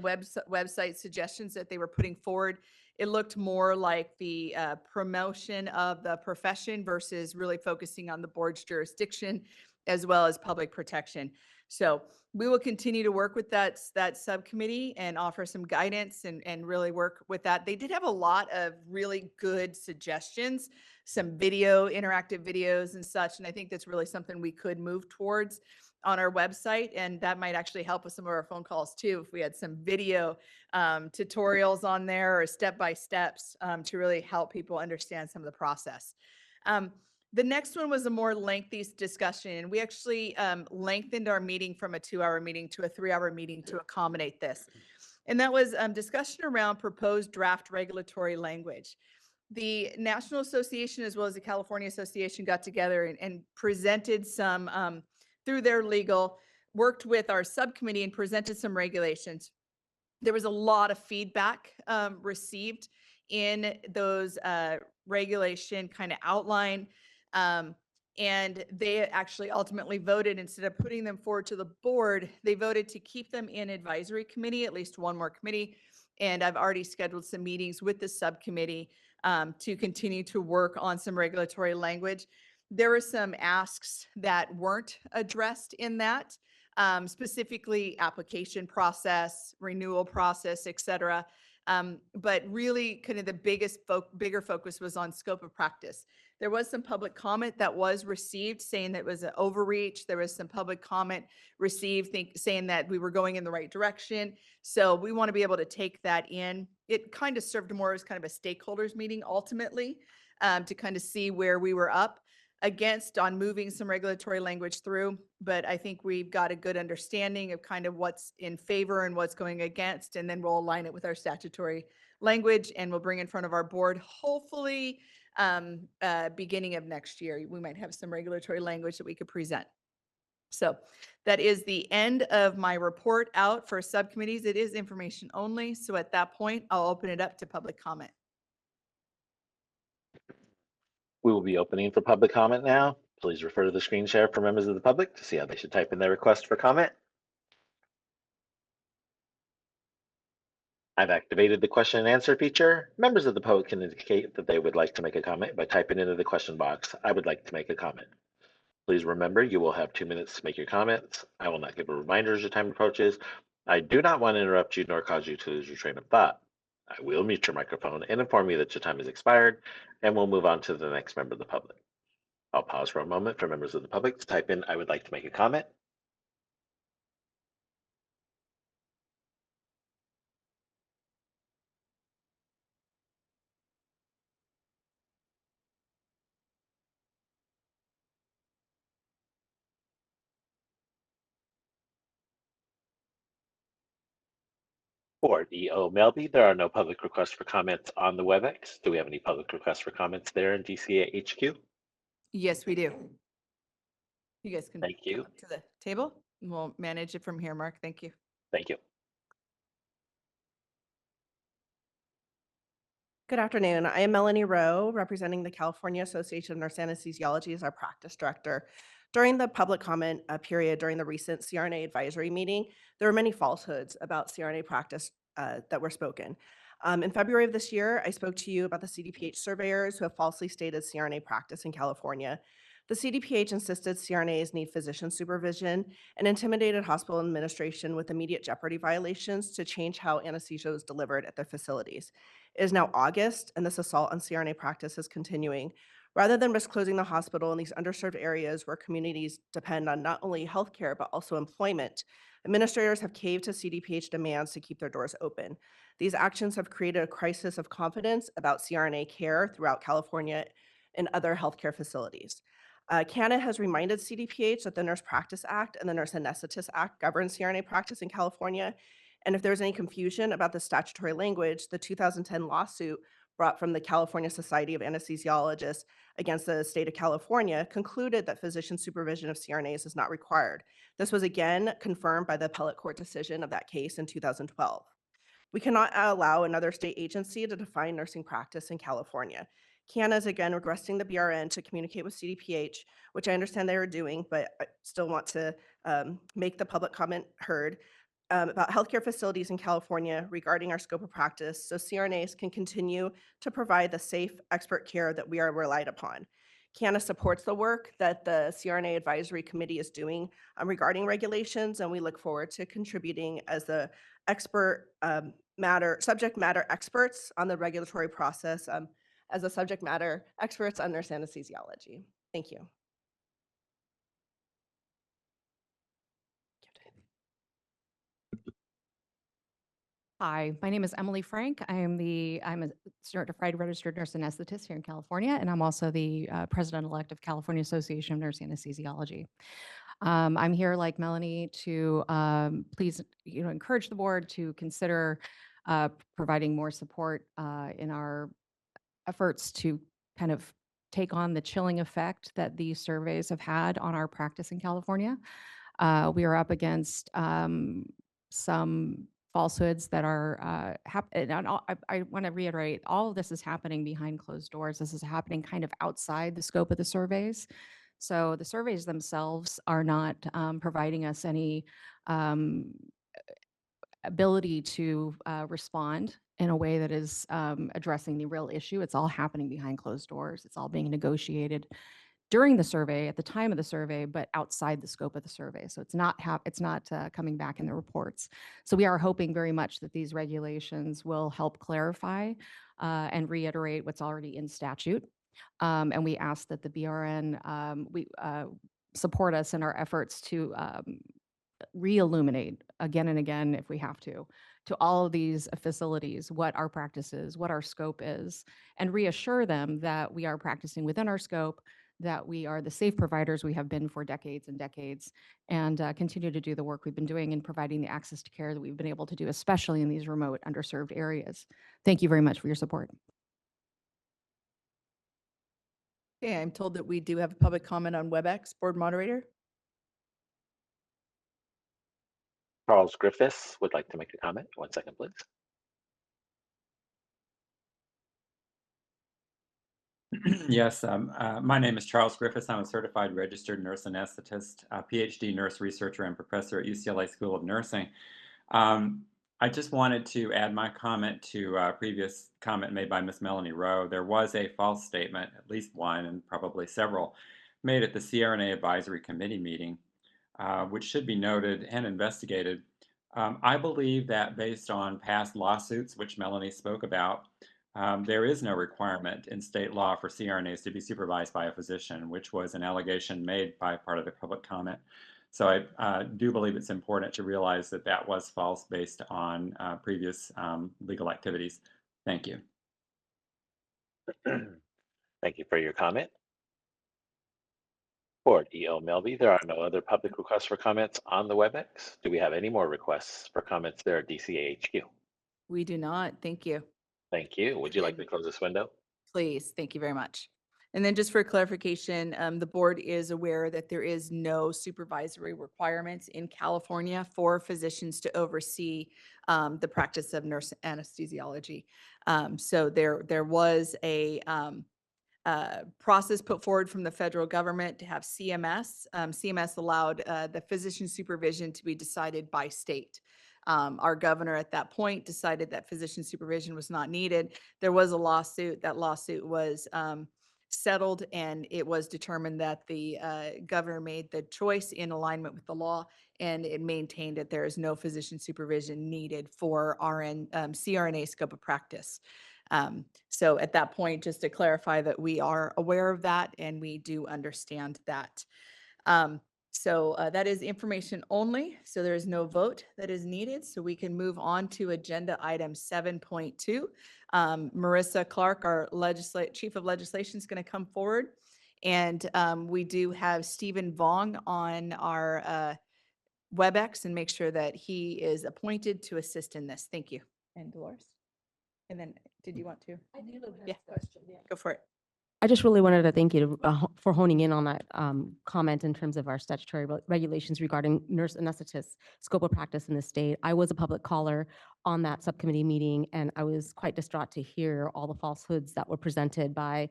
website suggestions that they were putting forward. It looked more like the promotion of the profession versus really focusing on the board's jurisdiction as well as public protection. So we will continue to work with that subcommittee and offer some guidance and really work with that. They did have a lot of really good suggestions, some interactive videos and such. And I think that's really something we could move towards on our website. And that might actually help with some of our phone calls too, if we had some video tutorials on there or step-by-steps to really help people understand some of the process. The next one was a more lengthy discussion. We actually lengthened our meeting from a 2-hour meeting to a 3-hour meeting to accommodate this. And that was discussion around proposed draft regulatory language. The National Association as well as the California Association got together and presented some, through their legal, worked with our subcommittee and presented some regulations. There was a lot of feedback received in those regulation kind of outline. And they actually ultimately voted, instead of putting them forward to the board, they voted to keep them in advisory committee, at least one more committee. And I've already scheduled some meetings with the subcommittee to continue to work on some regulatory language. There were some asks that weren't addressed in that, specifically application process, renewal process, et cetera. But really kind of the bigger focus was on scope of practice. There was some public comment that was received saying that it was an overreach. There was some public comment received saying that we were going in the right direction. So we want to be able to take that in. It kind of served more as kind of a stakeholders meeting ultimately to kind of see where we were up. against on moving some regulatory language through, but I think we've got a good understanding of kind of what's in favor and what's going against, and then we'll align it with our statutory language and we'll bring in front of our board, hopefully beginning of next year. We might have some regulatory language that we could present. So that is the end of my report out for subcommittees. It is information only. So at that point, I'll open it up to public comment. We will be opening for public comment now. Please refer to the screen share for members of the public to see how they should type in their request for comment. I've activated the question and answer feature. Members of the public can indicate that they would like to make a comment by typing into the question box, "I would like to make a comment." Please remember, you will have 2 minutes to make your comments. I will not give a reminder as your time approaches. I do not want to interrupt you nor cause you to lose your train of thought. I will mute your microphone and inform you that your time has expired, and we'll move on to the next member of the public. I'll pause for a moment for members of the public to type in, "I would like to make a comment." For EO Melby, there are no public requests for comments on the WebEx. Do we have any public requests for comments there in DCA HQ? Yes, we do. You guys can Thank you. come up to the table and we'll manage it from here, Mark. Thank you. Thank you. Good afternoon. I am Melanie Rowe, representing the California Association of Nurse Anesthesiology as our practice director. During the public comment period during the recent CRNA advisory meeting, there were many falsehoods about CRNA practice that were spoken. In February of this year, I spoke to you about the CDPH surveyors who have falsely stated CRNA practice in California. The CDPH insisted CRNAs need physician supervision and intimidated hospital administration with immediate jeopardy violations to change how anesthesia is delivered at their facilities. It is now August, and this assault on CRNA practice is continuing. Rather than risk closing the hospital in these underserved areas where communities depend on not only healthcare but also employment, administrators have caved to CDPH demands to keep their doors open. These actions have created a crisis of confidence about CRNA care throughout California and other healthcare facilities. CANA has reminded CDPH that the Nurse Practice Act and the Nurse Anesthetist Act govern CRNA practice in California. And if there's any confusion about the statutory language, the 2010 lawsuit brought from the California Society of Anesthesiologists against the state of California concluded that physician supervision of CRNAs is not required. This was again confirmed by the appellate court decision of that case in 2012. We cannot allow another state agency to define nursing practice in California. CANA is again requesting the BRN to communicate with CDPH, which I understand they are doing, but I still want to make the public comment heard about healthcare facilities in California regarding our scope of practice so CRNAs can continue to provide the safe expert care that we are relied upon. CANA supports the work that the CRNA Advisory Committee is doing regarding regulations, and we look forward to contributing as the subject matter experts on the regulatory process as the subject matter experts on nurse anesthesiology. Thank you. Hi, my name is Emily Frank. I'm a certified registered nurse anesthetist here in California, and I'm also the president-elect of California Association of Nurse Anesthesiology. I'm here, like Melanie, to please, encourage the board to consider providing more support in our efforts to kind of take on the chilling effect that these surveys have had on our practice in California. We are up against some falsehoods that are happening. I want to reiterate, all of this is happening behind closed doors. This is happening kind of outside the scope of the surveys. So the surveys themselves are not providing us any ability to respond in a way that is addressing the real issue. It's all happening behind closed doors. It's all being negotiated during the survey, at the time of the survey, but outside the scope of the survey. So it's not coming back in the reports. So we are hoping very much that these regulations will help clarify and reiterate what's already in statute. And we ask that the BRN support us in our efforts to re-illuminate again and again, if we have to all of these facilities, what our practice is, what our scope is, and reassure them that we are practicing within our scope, that we are the safe providers we have been for decades and decades, and continue to do the work we've been doing in providing the access to care that we've been able to do, especially in these remote, underserved areas. Thank you very much for your support. Okay, I'm told that we do have a public comment on WebEx. Board moderator? Charles Griffiths would like to make a comment. 1 second, please. Yes, my name is Charles Griffiths. I'm a certified registered nurse anesthetist, a PhD nurse researcher, and professor at UCLA School of Nursing. I just wanted to add my comment to a previous comment made by Ms. Melanie Rowe. There was a false statement, at least one and probably several, made at the CRNA Advisory Committee meeting, which should be noted and investigated. I believe that based on past lawsuits, which Melanie spoke about, there is no requirement in state law for CRNAs to be supervised by a physician, which was an allegation made by part of the public comment. So I do believe it's important to realize that that was false based on previous legal activities. Thank you. Thank you for your comment. Board EO Melby, there are no other public requests for comments on the WebEx. Do we have any more requests for comments there at DCAHQ? We do not. Thank you. Thank you. Would you like to close this window? Please. Thank you very much. And then just for clarification, the board is aware that there is no supervisory requirements in California for physicians to oversee the practice of nurse anesthesiology. So there was a process put forward from the federal government to have CMS. CMS allowed the physician supervision to be decided by state. Our governor at that point decided that physician supervision was not needed. There was a lawsuit. That lawsuit was settled, and it was determined that the governor made the choice in alignment with the law, and it maintained that there is no physician supervision needed for CRNA scope of practice. So at that point, just to clarify that we are aware of that and we do understand that. So that is information only. So there is no vote that is needed. So we can move on to agenda item 7.2. Marissa Clark, our Chief of Legislation, is going to come forward. And we do have Stephen Vong on our WebEx and make sure that he is appointed to assist in this. Thank you. And Dolores? And then did you want to? Yeah, go for it. I just really wanted to thank you for honing in on that comment in terms of our statutory regulations regarding nurse anesthetists scope of practice in the state. I was a public caller on that subcommittee meeting, and I was quite distraught to hear all the falsehoods that were presented by,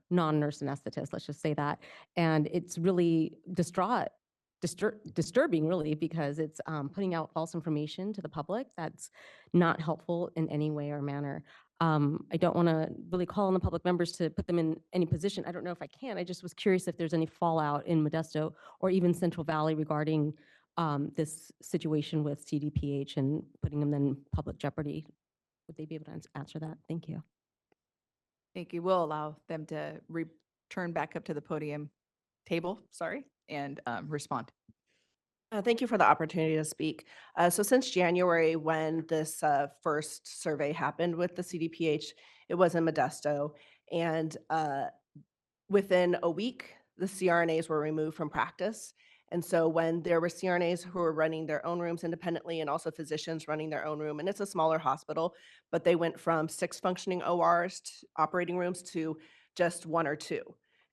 non-nurse anesthetists, let's just say that. And it's really disturbing really, because it's putting out false information to the public that's not helpful in any way or manner. I don't want to really call on the public members to put them in any position. I don't know if I can. I just was curious if there's any fallout in Modesto or even Central Valley regarding this situation with CDPH and putting them in public jeopardy. Would they be able to answer that? Thank you. Thank you. We'll allow them to return back up to the podium table, and respond. Thank you for the opportunity to speak. So since January, when this first survey happened with the CDPH, it was in Modesto. And within a week, the CRNAs were removed from practice. And so when there were CRNAs who were running their own rooms independently and also physicians running their own room, and it's a smaller hospital, but they went from 6 functioning ORs, operating rooms, to just 1 or 2.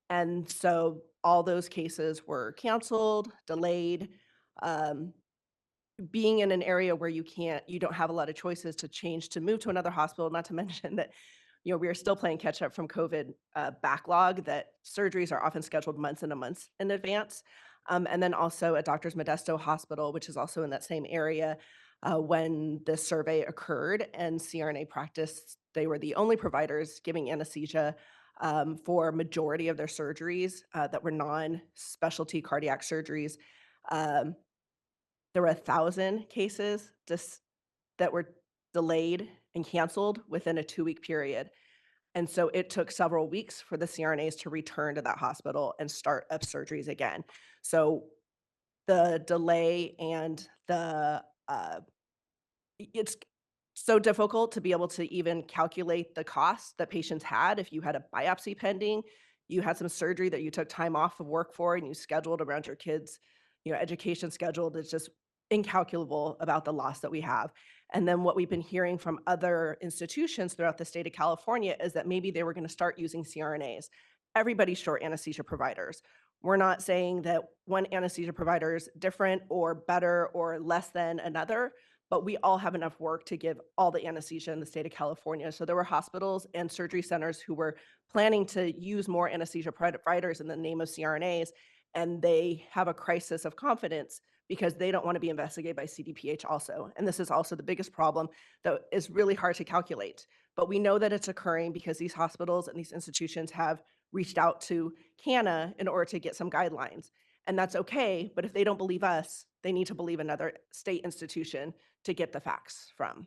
And so all those cases were canceled, delayed. Being in an area where you don't have a lot of choices to move to another hospital, not to mention that, we are still playing catch up from COVID backlog, that surgeries are often scheduled months and months in advance. And then also at Doctors Modesto Hospital, which is also in that same area, when this survey occurred and CRNA practice, they were the only providers giving anesthesia for majority of their surgeries that were non-specialty cardiac surgeries. There were 1,000 cases that were delayed and canceled within a 2-week period. And so it took several weeks for the CRNAs to return to that hospital and start up surgeries again. So the delay and it's so difficult to be able to even calculate the costs that patients had. If you had a biopsy pending, you had some surgery that you took time off of work for and you scheduled around your kids, education schedule. It's just incalculable about the loss that we have. And then what we've been hearing from other institutions throughout the state of California is that maybe they were going to start using CRNAs. Everybody's short anesthesia providers. We're not saying that one anesthesia provider is different or better or less than another, but we all have enough work to give all the anesthesia in the state of California. So there were hospitals and surgery centers who were planning to use more anesthesia providers in the name of CRNAs, and they have a crisis of confidence because they don't want to be investigated by CDPH also. And this is also the biggest problem that is really hard to calculate. But we know that it's occurring because these hospitals and these institutions have reached out to CANA in order to get some guidelines. And that's okay, but if they don't believe us, they need to believe another state institution to get the facts from.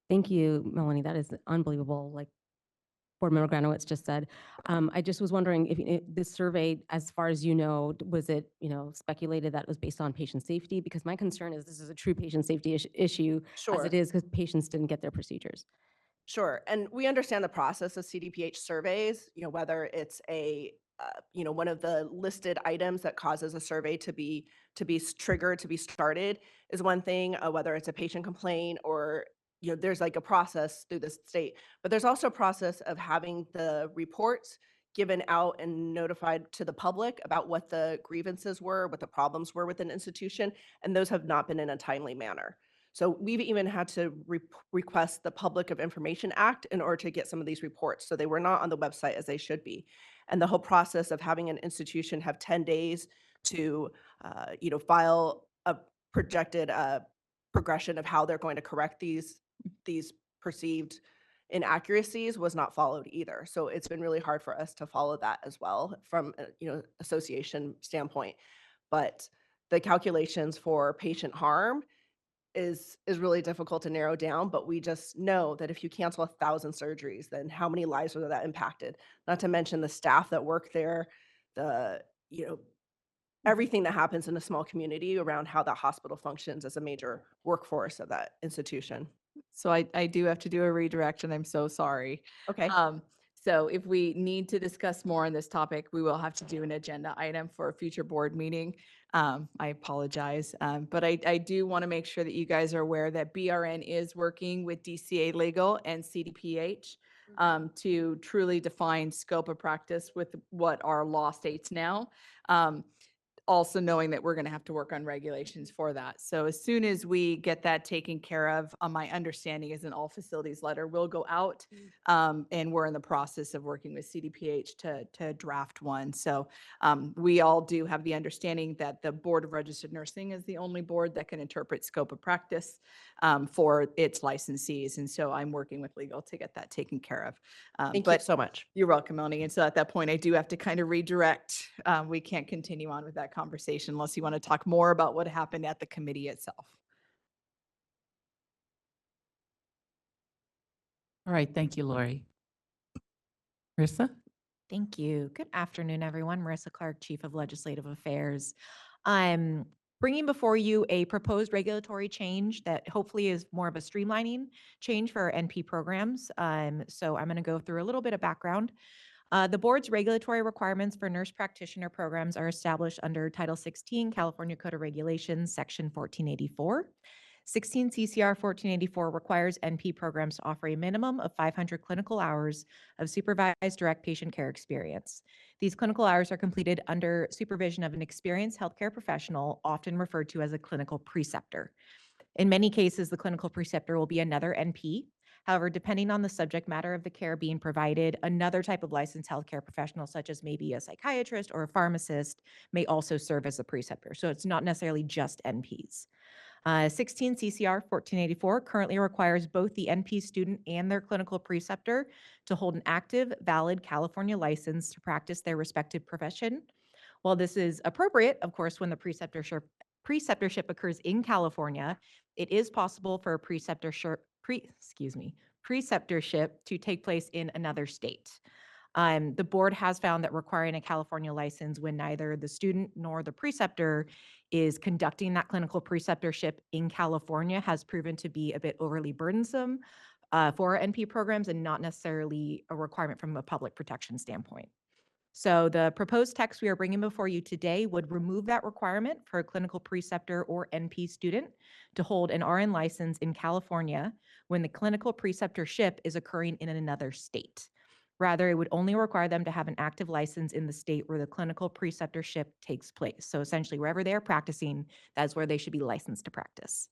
Thank you, Melanie. That is unbelievable. Like Board Member Granowitz just said. I just was wondering if this survey, as far as you know, was it, speculated that it was based on patient safety? Because my concern is this is a true patient safety issue as Sure. it is because patients didn't get their procedures. Sure. And we understand the process of CDPH surveys, whether it's one of the listed items that causes a survey to be triggered, to be started is one thing, whether it's a patient complaint or, there's like a process through the state, but there's also a process of having the reports given out and notified to the public about what the grievances were, what the problems were with an institution, and those have not been in a timely manner. So we've even had to request the Public of Information Act in order to get some of these reports. So they were not on the website as they should be. And the whole process of having an institution have 10 days to, file a projected progression of how they're going to correct these perceived inaccuracies was not followed either. So it's been really hard for us to follow that as well from association standpoint. But the calculations for patient harm is really difficult to narrow down, but we just know that if you cancel 1,000 surgeries, then how many lives are that impacted? Not to mention the staff that work there, everything that happens in a small community around how that hospital functions as a major workforce of that institution. So I do have to do a redirect, and I'm so sorry. Okay. So if we need to discuss more on this topic, we will have to do an agenda item for a future board meeting. I apologize, but I do want to make sure that you guys are aware that BRN is working with DCA Legal and CDPH to truly define scope of practice with what our law states now. Also knowing that we're going to have to work on regulations for that. So as soon as we get that taken care of, my understanding is an all facilities letter will go out, and we're in the process of working with CDPH to draft one. So we all do have the understanding that the Board of Registered Nursing is the only board that can interpret scope of practice for its licensees. And so I'm working with legal to get that taken care of. Thank you so much. You're welcome, Melanie. And so at that point, I do have to kind of redirect. We can't continue on with that conversation unless you want to talk more about what happened at the committee itself. All right, thank you, Lori. Marissa? Thank you. Good afternoon, everyone. Marissa Clark, Chief of Legislative Affairs. I'm bringing before you a proposed regulatory change that hopefully is more of a streamlining change for our NP programs. So I'm going to go through a little bit of background. The board's regulatory requirements for nurse practitioner programs are established under Title 16 California Code of Regulations, Section 1484. 16 CCR 1484 requires NP programs to offer a minimum of 500 clinical hours of supervised direct patient care experience. These clinical hours are completed under supervision of an experienced healthcare professional, often referred to as a clinical preceptor. In many cases, the clinical preceptor will be another NP. However, depending on the subject matter of the care being provided, another type of licensed healthcare professional, such as maybe a psychiatrist or a pharmacist, may also serve as a preceptor. So it's not necessarily just NPs. 16 CCR 1484 currently requires both the NP student and their clinical preceptor to hold an active, valid California license to practice their respective profession. While this is appropriate, of course, when the preceptorship occurs in California, it is possible for a preceptorship to take place in another state. The board has found that requiring a California license when neither the student nor the preceptor is conducting that clinical preceptorship in California has proven to be a bit overly burdensome for our NP programs and not necessarily a requirement from a public protection standpoint. So the proposed text we are bringing before you today would remove that requirement for a clinical preceptor or NP student to hold an RN license in California when the clinical preceptorship is occurring in another state. Rather, it would only require them to have an active license in the state where the clinical preceptorship takes place. So essentially, wherever they are practicing, that's where they should be licensed to practice.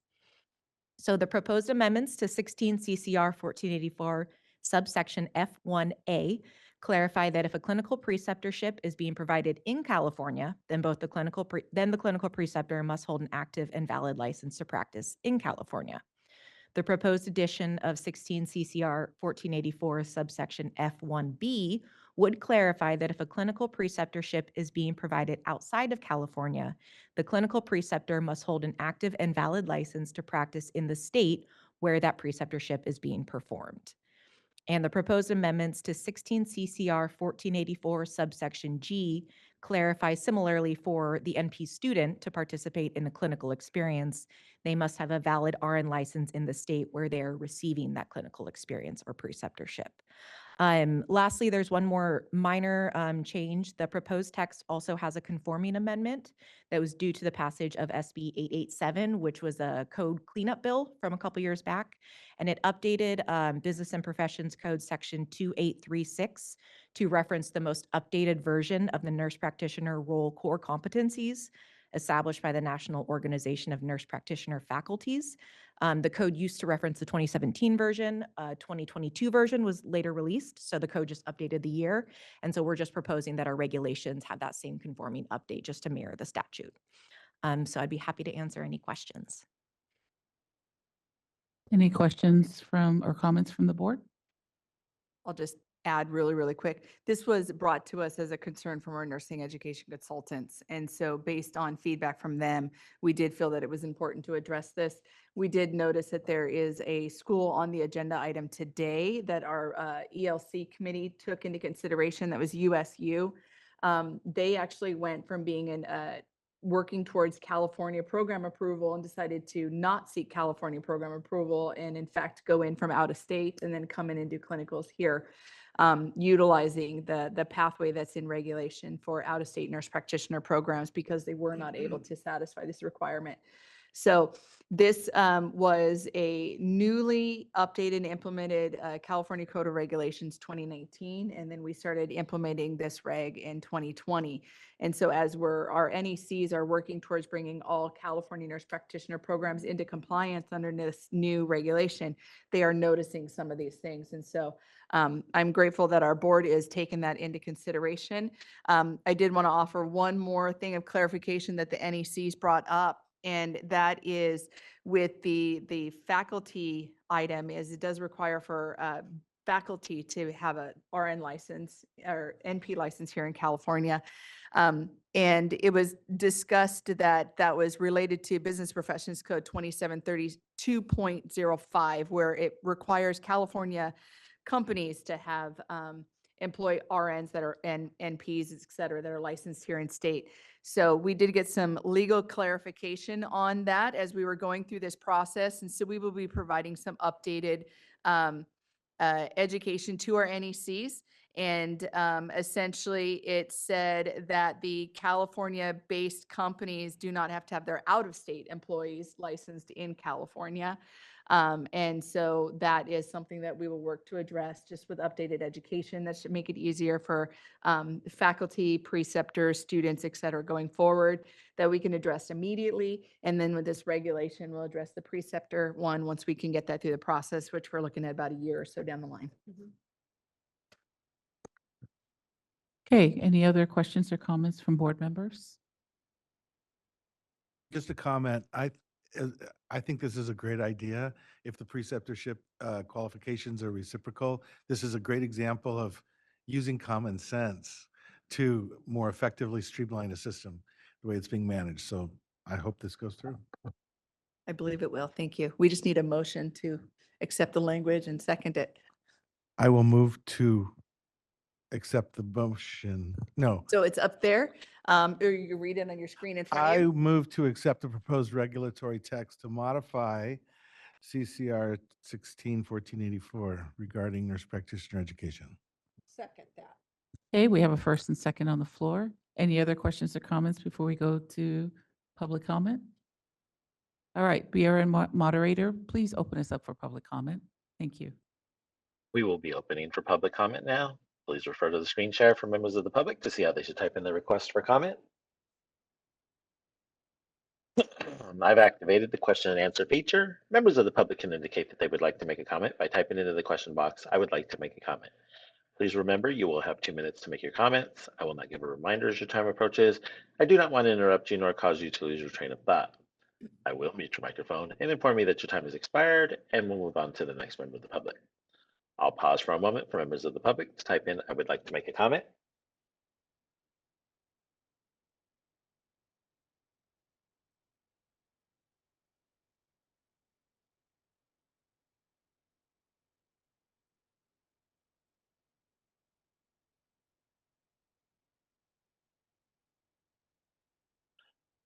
So the proposed amendments to 16 CCR 1484 subsection F1A clarify that if a clinical preceptorship is being provided in California, then the clinical preceptor must hold an active and valid license to practice in California. The proposed addition of 16 CCR 1484 subsection F1B would clarify that if a clinical preceptorship is being provided outside of California, the clinical preceptor must hold an active and valid license to practice in the state where that preceptorship is being performed. And the proposed amendments to 16 CCR 1484 subsection G clarify similarly for the NP student to participate in a clinical experience, they must have a valid RN license in the state where they're receiving that clinical experience or preceptorship. Lastly, there's one more minor change. The proposed text also has a conforming amendment that was due to the passage of SB 887, which was a code cleanup bill from a couple years back. And it updated Business and Professions Code Section 2836 to reference the most updated version of the nurse practitioner role core competencies established by the National Organization of Nurse Practitioner Faculties. The code used to reference the 2017 version. 2022 version was later released, so the code just updated the year. And so we're just proposing that our regulations have that same conforming update just to mirror the statute. So I'd be happy to answer any questions. Any questions from or comments from the board? I'll just add really, really quick. This was brought to us as a concern from our nursing education consultants. And so based on feedback from them, we did feel that it was important to address this. We did notice that there is a school on the agenda item today that our ELC committee took into consideration. That was USU. They actually went from being in working towards California program approval and decided to not seek California program approval and in fact go in from out of state and then come in and do clinicals here, utilizing the pathway that's in regulation for out of state nurse practitioner programs because they were not able to satisfy this requirement. So this was a newly updated and implemented California Code of Regulations 2019, and then we started implementing this reg in 2020. And so as our NECs are working towards bringing all California nurse practitioner programs into compliance under this new regulation, they are noticing some of these things. And so I'm grateful that our board is taking that into consideration. I did want to offer one more thing of clarification that the NECs brought up. And that is with the faculty item is it does require for faculty to have a RN license or NP license here in California. And it was discussed that that was related to Business Professions Code 2732.05, where it requires California companies to have employ RNs that are NPs, et cetera, that are licensed here in state. So we did get some legal clarification on that as we were going through this process. And so we will be providing some updated education to our NECs. And essentially it said that the California-based companies do not have to have their out-of-state employees licensed in California. And so that is something that we will work to address just with updated education. That should make it easier for faculty, preceptors, students, et cetera, going forward that we can address immediately. And then with this regulation, we'll address the preceptor one once we can get that through the process, which we're looking at about a year or so down the line. Okay, any other questions or comments from board members? Just a comment. I think this is a great idea. If the preceptorship qualifications are reciprocal, this is a great example of using common sense to more effectively streamline a system, the way it's being managed. So I hope this goes through. I believe it will. Thank you. We just need a motion to accept the language and second it. I will move to accept the motion. No, So it's up there, or you can read it on your screen in front of I you. move to accept the proposed regulatory text to modify CCR 161484 regarding nurse practitioner education. Second that. Okay, we have a first and second on the floor. Any other questions or comments before we go to public comment? All right, BRN moderator, please open us up for public comment. Thank you. We will be opening for public comment now. Please refer to the screen share for members of the public to see how they should type in their request for comment. I've activated the question and answer feature. Members of the public can indicate that they would like to make a comment by typing into the question box, "I would like to make a comment." Please remember, you will have 2 minutes to make your comments. I will not give a reminder as your time approaches. I do not want to interrupt you nor cause you to lose your train of thought. I will mute your microphone and inform you that your time has expired, and we'll move on to the next member of the public. I'll pause for a moment for members of the public to type in, "I would like to make a comment."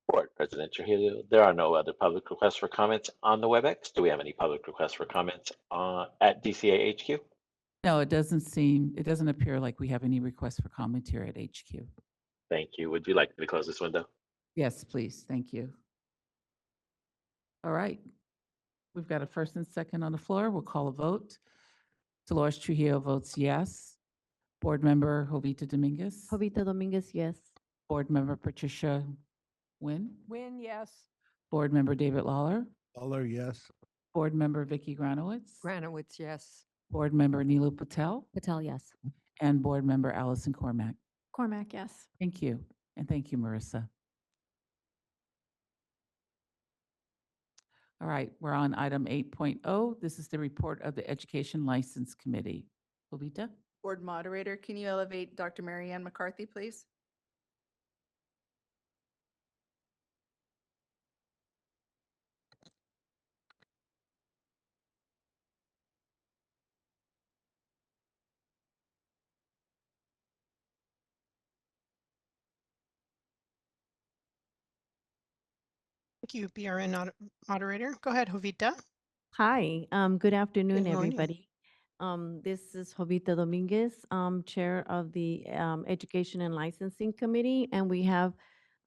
Board President Trujillo, there are no other public requests for comments on the WebEx. Do we have any public requests for comments at DCA HQ? No, it doesn't appear like we have any requests for comment here at HQ. Thank you. Would you like me to close this window? Yes, please. Thank you. All right. We've got a first and second on the floor. We'll call a vote. Dolores Trujillo votes yes. Board Member Jovita Dominguez. Jovita Dominguez, yes. Board Member Patricia Nguyen. Win, yes. Board Member David Lawler. Lawler, yes. Board Member Vicky Granowitz. Granowitz, yes. Board Member Neelu Patel. Patel, yes. And Board Member Allison Cormack. Cormac, yes. Thank you. And thank you, Marissa. All right, we're on item 8.0. This is the report of the Education License Committee. Jovita? Board moderator, can you elevate Dr. Mary Ann McCarthy, please? Thank you, BRN moderator. Go ahead, Jovita. Hi, good afternoon, Good morning. everybody. This is Jovita Dominguez, Chair of the Education and Licensing Committee, and we have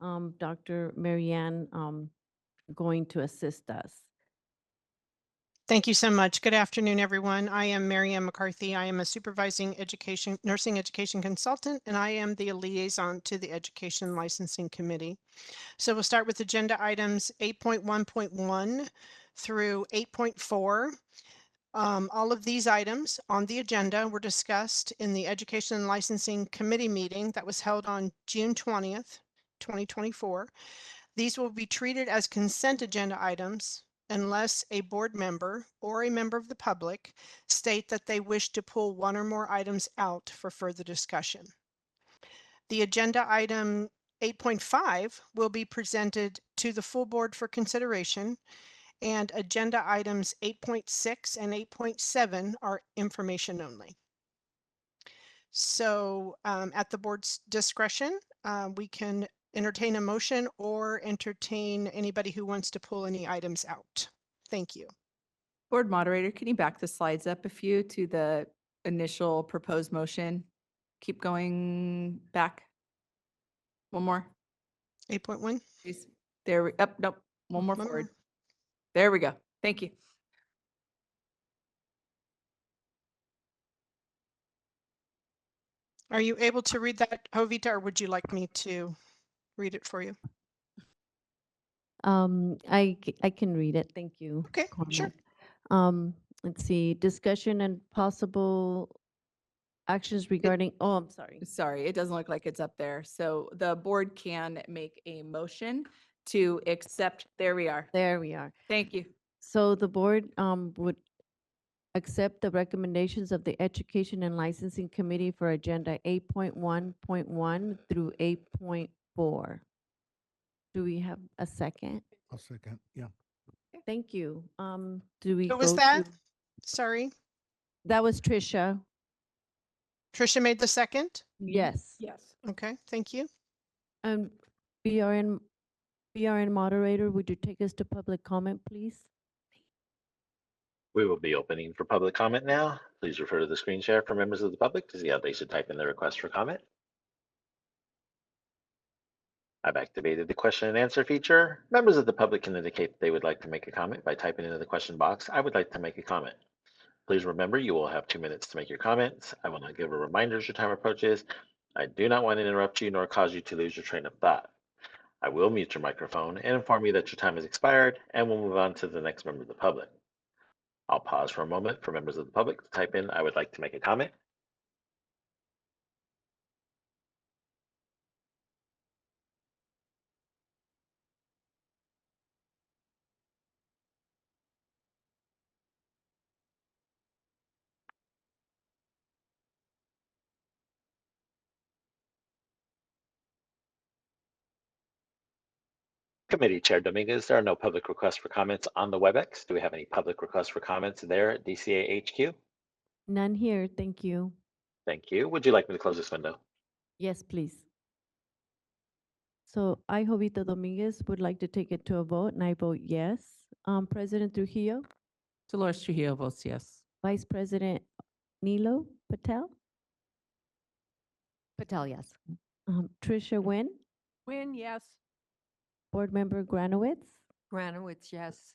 Dr. Marianne going to assist us. Thank you so much. Good afternoon, everyone. I am Mary Ann McCarthy. I am a nursing education consultant, and I am the liaison to the Education Licensing Committee. So we'll start with agenda items 8.1.1 through 8.4. All of these items on the agenda were discussed in the Education and Licensing Committee meeting that was held on June 20th, 2024. These will be treated as consent agenda items unless a board member or a member of the public state that they wish to pull one or more items out for further discussion. The agenda item 8.5 will be presented to the full board for consideration, and agenda items 8.6 and 8.7 are information only. So at the board's discretion, we can entertain a motion or entertain anybody who wants to pull any items out. Thank you. Board moderator, can you back the slides up a few to the initial proposed motion? Keep going back. One more. 8.1. Please. There we, up, nope, one more One forward. more. There we go. Thank you. Are you able to read that, Jovita, or would you like me to read it for you? I can read it. Thank you. Okay, sure. Cormac. Let's see, discussion and possible actions regarding, oh, I'm sorry. Sorry, it doesn't look like it's up there. So the board can make a motion to accept, there we are. There we are. Thank you. So the board would accept the recommendations of the Education and Licensing Committee for Agenda 8.1.1 through 8.4. Do we have a second? I'll second. Yeah. Thank you. Do we Who was go that? to- Sorry. That was Tricia. Tricia made the second? Yes. Yes. Okay, thank you. BRN moderator, would you take us to public comment, please? We will be opening for public comment now. Please refer to the screen share for members of the public to see how they should type in their request for comment. I've activated the question and answer feature. Members of the public can indicate that they would like to make a comment by typing into the question box, "I would like to make a comment." Please remember you will have 2 minutes to make your comments. I will not give a reminder as your time approaches. I do not want to interrupt you nor cause you to lose your train of thought. I will mute your microphone and inform you that your time has expired, and we'll move on to the next member of the public. I'll pause for a moment for members of the public to type in, "I would like to make a comment." Committee Chair Dominguez, there are no public requests for comments on the WebEx. Do we have any public requests for comments there at DCA HQ? None here, thank you. Thank you. Would you like me to close this window? Yes, please. So I, Jovita Dominguez, would like to take it to a vote, and I vote yes. President Trujillo, Dolores Trujillo votes yes. Vice President Nilo Patel, Patel, yes. Tricia Nguyen, Win, yes. Board Member Granowitz, Granowitz, yes.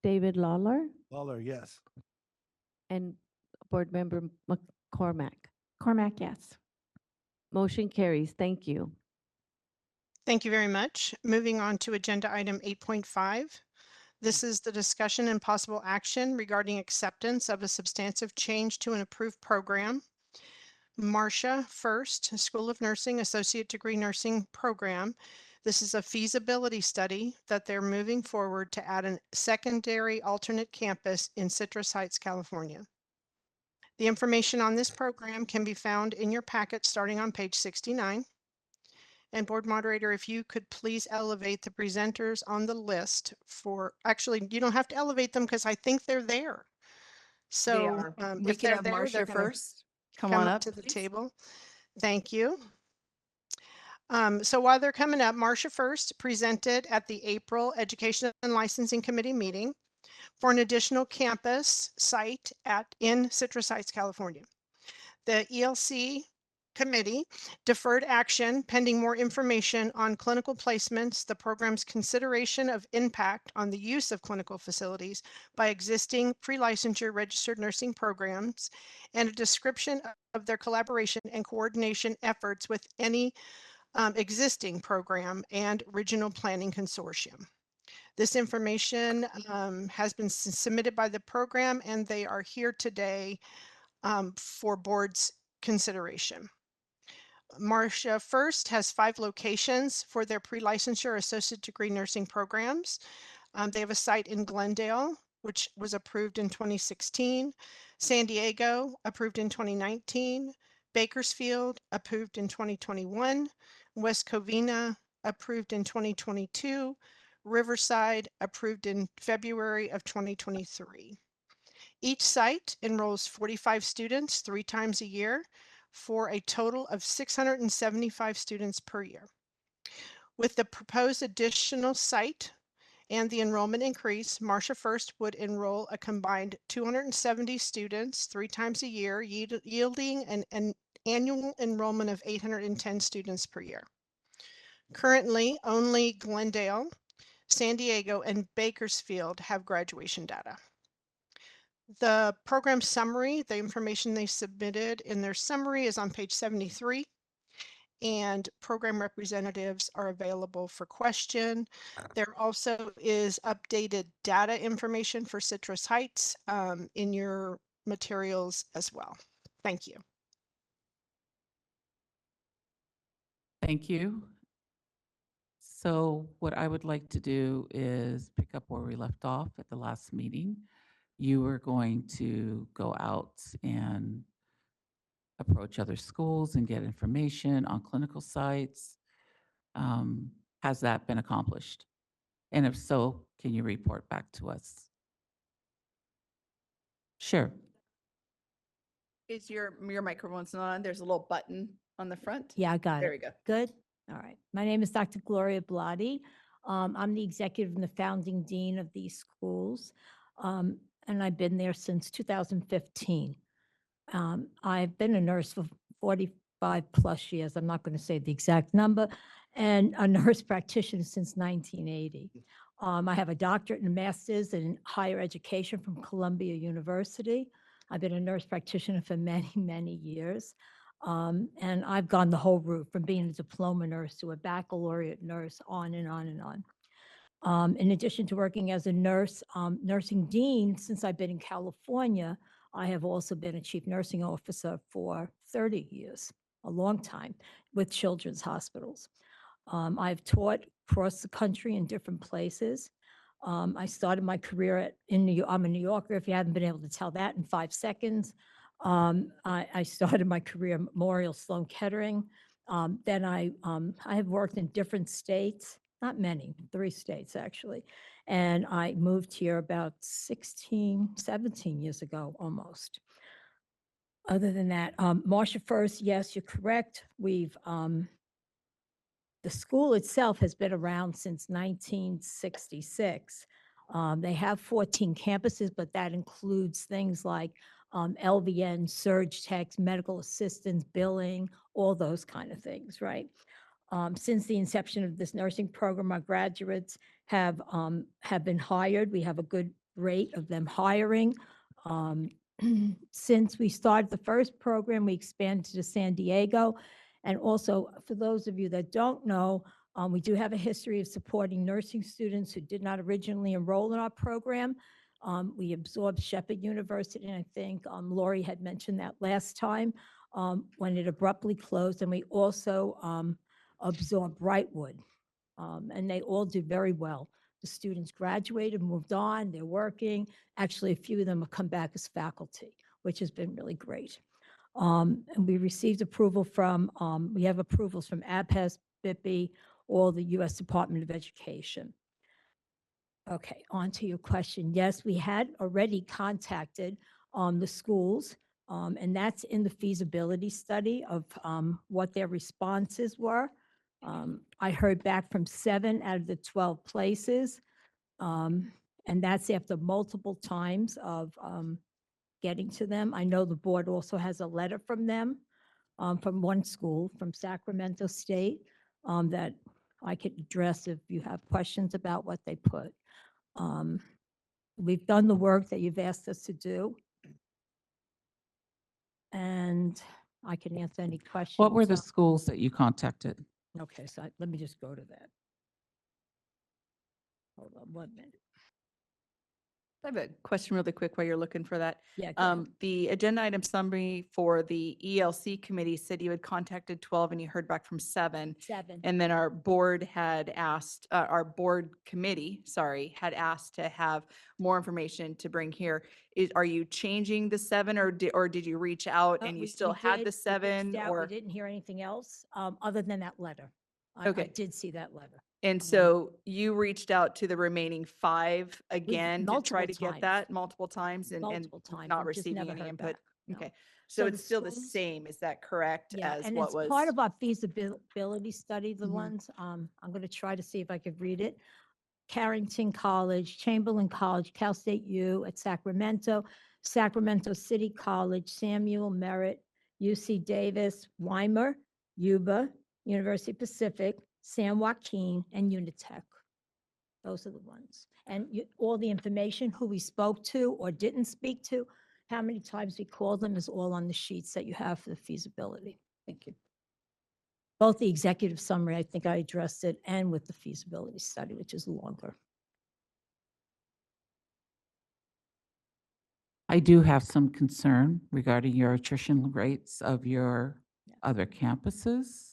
David Lawler, Lawler, yes. and Board Member McCormack. Cormac, yes. Motion carries. Thank you. Thank you very much. Moving on to agenda item 8.5. This is the discussion and possible action regarding acceptance of a substantive change to an approved program. Marcia First, School of Nursing, Associate Degree Nursing Program. This is a feasibility study that they're moving forward to add a secondary alternate campus in Citrus Heights, California. The information on this program can be found in your packet starting on page 69. And Board Moderator, if you could please elevate the presenters on the list for, actually, you don't have to elevate them because I think they're there. So are. We if can they're have there, Marcia they're gonna first. Come on up, to the please. table. Thank you. So while they're coming up, Marcia First presented at the April Education and Licensing Committee meeting for an additional campus site in Citrus Heights, California. The ELC committee deferred action pending more information on clinical placements, the program's consideration of impact on the use of clinical facilities by existing pre-licensure registered nursing programs, and a description of their collaboration and coordination efforts with any existing program and regional planning consortium. This information has been submitted by the program, and they are here today for board's consideration. Marcia First has 5 locations for their pre-licensure associate degree nursing programs. They have a site in Glendale, which was approved in 2016, San Diego, approved in 2019, Bakersfield, approved in 2021, West Covina, approved in 2022, Riverside, approved in February of 2023. Each site enrolls 45 students 3 times a year for a total of 675 students per year. With the proposed additional site and the enrollment increase, Marcia First would enroll a combined 270 students 3 times a year, yielding an annual enrollment of 810 students per year. Currently, only Glendale, San Diego, and Bakersfield have graduation data. The program summary, the information they submitted in their summary is on page 73, and program representatives are available for question. There also is updated data information for Citrus Heights in your materials as well. Thank you. Thank you. So what I would like to do is pick up where we left off at the last meeting. You were going to go out and approach other schools and get information on clinical sites. Has that been accomplished? And if so, can you report back to us? Sure. Is your microphone's not on? There's a little button on the front. Yeah, I got it. There we go. Good. All right. My name is Dr. Gloria Blotti. I'm the executive and the founding dean of these schools. and I've been there since 2015. I've been a nurse for 45 plus years. I'm not going to say the exact number, and a nurse practitioner since 1980. I have a doctorate and a master's in higher education from Columbia University. I've been a nurse practitioner for many, many years. And I've gone the whole route from being a diploma nurse to a baccalaureate nurse, on and on and on. In addition to working as a nurse, nursing dean, since I've been in California, I have also been a chief nursing officer for 30 years, a long time, with children's hospitals. I've taught across the country in different places. I started my career in New York. I'm a New Yorker, if you haven't been able to tell that in 5 seconds. I started my career at Memorial Sloan Kettering. Then I have worked in different states, not many, 3 states actually. And I moved here about 16, 17 years ago almost. Other than that, Marcia First, yes, you're correct. The school itself has been around since 1966. They have 14 campuses, but that includes things like LVN, surge techs, medical assistants, billing, all those kind of things, right? Since the inception of this nursing program, our graduates have been hired. We have a good rate of them hiring. Since we started the first program, we expanded to San Diego. And also, for those of you that don't know, we do have a history of supporting nursing students who did not originally enroll in our program. We absorbed Shepherd University, and I think Lori had mentioned that last time when it abruptly closed. And we also absorbed Brightwood, and they all did very well. The students graduated, moved on, they're working. Actually, a few of them have come back as faculty, which has been really great. And we received approval from, we have approvals from ABHES, BIPI, all the U.S. Department of Education. Okay, on to your question. Yes, we had already contacted the schools, and that's in the feasibility study of what their responses were. I heard back from 7 out of the 12 places, and that's after multiple times of getting to them. I know the board also has a letter from them, from one school, from Sacramento State, that I could address if you have questions about what they put. We've done the work that you've asked us to do. And I can answer any questions. What were the schools that you contacted? Okay, so let me just go to that. Hold on 1 minute. I have a question really quick while you're looking for that. Yeah, go ahead. The agenda item summary for the ELC committee said you had contacted 12 and you heard back from 7. 7. And then our board had asked, our board committee, sorry, had asked to have more information to bring here. Are you changing the 7 or did you reach out and you We still had did, the we 7 reached out, or? We didn't hear anything else other than that letter. I Okay. did see that letter. And so you reached out to the remaining 5 again to try to multiple get that times. multiple times and Multiple times, not and just receiving never any heard input? back. No. Okay, So so the it's still the schools- same, is that correct? Yeah, As and what it's was? part of our feasibility study, the Mhm. ones, I'm going to try to see if I could read it. Carrington College, Chamberlain College, Cal State U at Sacramento, Sacramento City College, Samuel Merritt, UC Davis, Weimar, Yuba, University Pacific, San Joaquin, and Unitech. Those are the ones. And all the information, who we spoke to or didn't speak to, how many times we called them, is all on the sheets that you have for the feasibility. Thank you. Both the executive summary, I think I addressed it, and with the feasibility study, which is longer. I do have some concern regarding your attrition rates of your other campuses.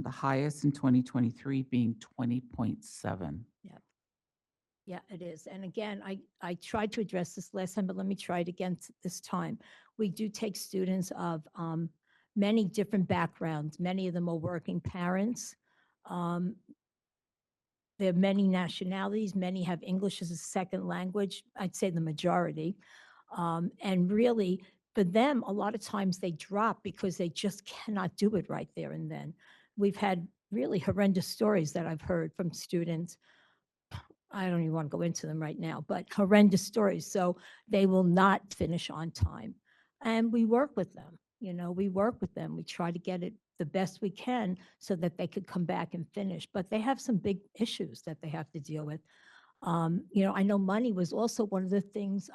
The highest in 2023 being 20.7. Yeah, it is. And again, I tried to address this last time, but let me try it again this time. We do take students of many different backgrounds. Many of them are working parents. There are many nationalities. Many have English as a second language. I'd say the majority. And really, for them, a lot of times they drop because they just cannot do it right there and then. We've had really horrendous stories that I've heard from students. I don't even want to go into them right now, but horrendous stories. So they will not finish on time. And we work with them, we work with them. We try to get it the best we can so that they could come back and finish. But they have some big issues that they have to deal with. I know money was also one of the things,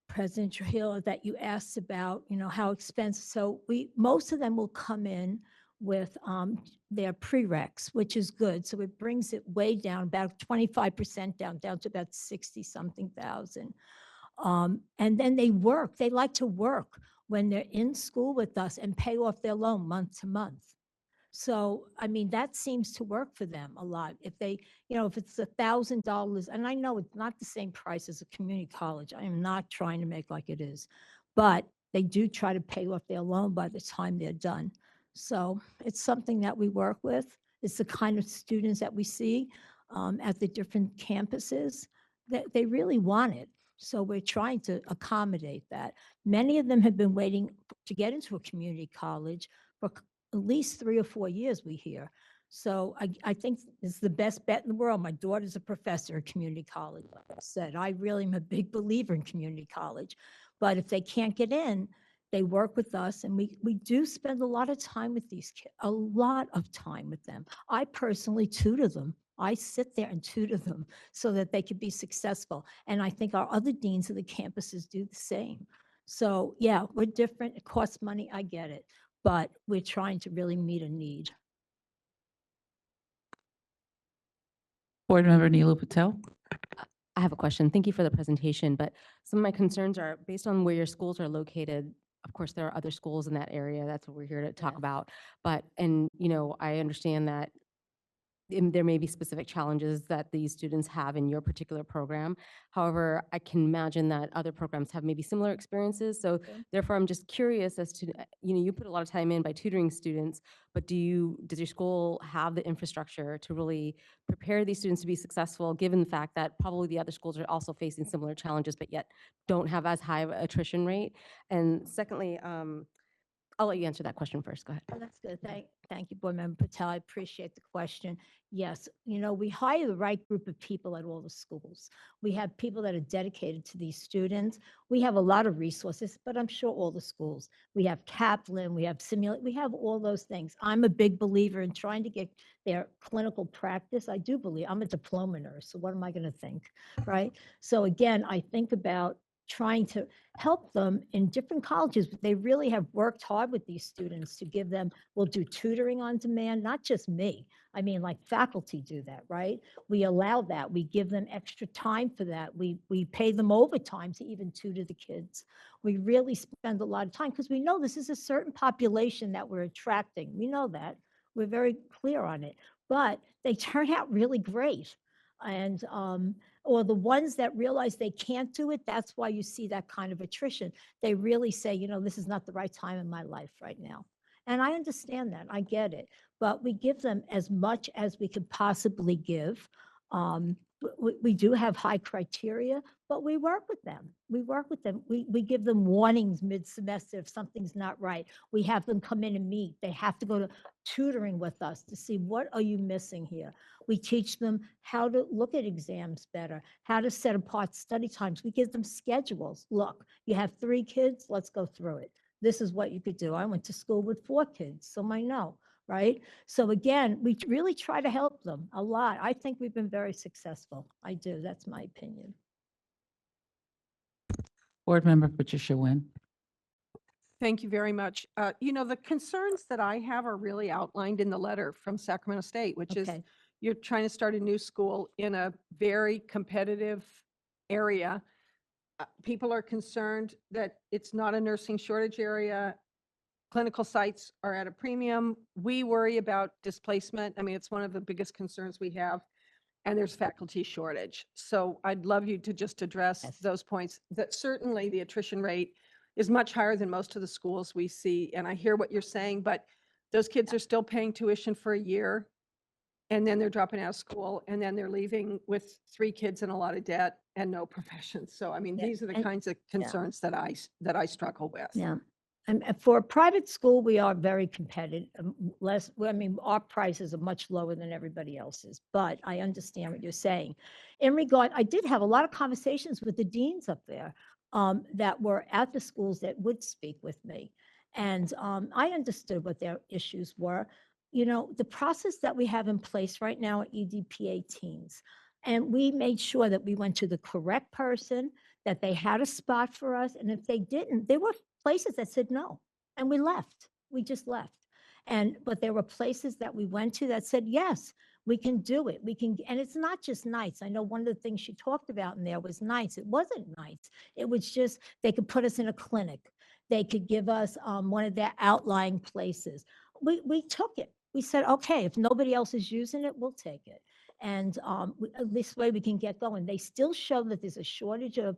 President Trujillo, that you asked about, how expensive. So most of them will come in with their prereqs, which is good. So it brings it way down, about 25% down to about 60 something thousand. And then they like to work when they're in school with us and pay off their loan month to month. So, I mean, that seems to work for them a lot. If they, if it's $1,000, and I know it's not the same price as a community college. I am not trying to make like it is, but they do try to pay off their loan by the time they're done. So it's something that we work with. It's the kind of students that we see at the different campuses that they really want it. So we're trying to accommodate that. Many of them have been waiting to get into a community college for at least 3 or 4 years, we hear. So I think it's the best bet in the world. My daughter's a professor at community college. Like I said, I really am a big believer in community college. But if they can't get in, they work with us, and we do spend a lot of time with these kids, a lot of time with them. I personally tutor them. I sit there and tutor them so that they could be successful. And I think our other deans of the campuses do the same. So yeah, we're different. It costs money. I get it. But we're trying to really meet a need. Board Member Neelu Patel. I have a question. Thank you for the presentation, but some of my concerns are based on where your schools are located. Of course, there are other schools in that area. That's what we're here to talk about. But, I understand that there may be specific challenges that these students have in your particular program. However, I can imagine that other programs have maybe similar experiences. So therefore, I'm just curious as to, you put a lot of time in by tutoring students, but does your school have the infrastructure to really prepare these students to be successful, given the fact that probably the other schools are also facing similar challenges, but yet don't have as high of an attrition rate? And secondly, I'll let you answer that question first. Go ahead. Oh, that's good. Thank you, Board Member Patel. I appreciate the question. Yes, we hire the right group of people at all the schools. We have people that are dedicated to these students. We have a lot of resources, but I'm sure all the schools. We have Kaplan, we have Simulate, we have all those things. I'm a big believer in trying to get their clinical practice. I do believe, I'm a diploma nurse, so what am I going to think, right? So again, I think about trying to help them in different colleges. They really have worked hard with these students to give them, we'll do tutoring on demand, not just me. I mean, like faculty do that, right? We allow that. We give them extra time for that. We pay them overtime to even tutor the kids. We really spend a lot of time because we know this is a certain population that we're attracting. We know that. We're very clear on it, but they turn out really great. And, or the ones that realize they can't do it, that's why you see that kind of attrition. They really say, this is not the right time in my life right now. And I understand that, I get it, but we give them as much as we could possibly give. We do have high criteria, but we work with them. We work with them. We give them warnings mid-semester if something's not right. We have them come in and meet. They have to go to tutoring with us to see what are you missing here. We teach them how to look at exams better, how to set apart study times. We give them schedules. Look, you have 3 kids, let's go through it. This is what you could do. I went to school with 4 kids, so I know, right? So again, we really try to help them a lot. I think we've been very successful. I do. That's my opinion. Board Member Patricia Nguyen. Thank you very much. The concerns that I have are really outlined in the letter from Sacramento State, which is you're trying to start a new school in a very competitive area. People are concerned that it's not a nursing shortage area. Clinical sites are at a premium. We worry about displacement. I mean, it's one of the biggest concerns we have. And there's faculty shortage. So I'd love you to just address those points. That certainly the attrition rate is much higher than most of the schools we see. And I hear what you're saying, but those kids are still paying tuition for a year, and then they're dropping out of school, and then they're leaving with 3 kids and a lot of debt and no profession. So I mean, these are the kinds of concerns that I struggle with. Yeah. And for a private school, we are very competitive, less, well, I mean, our prices are much lower than everybody else's, but I understand what you're saying. In regard, I did have a lot of conversations with the deans up there that were at the schools that would speak with me. And I understood what their issues were. You know, the process that we have in place right now at EDPA teens, and we made sure that we went to the correct person, that they had a spot for us. And if they didn't, there were places that said no, and we left. We just left. But there were places that we went to that said, yes, we can do it. We can, and it's not just nights. I know one of the things she talked about in there was nights. It wasn't nights. It was just, they could put us in a clinic. They could give us one of their outlying places. We took it. We said, okay, if nobody else is using it, we'll take it. And this way we can get going. They still show that there's a shortage of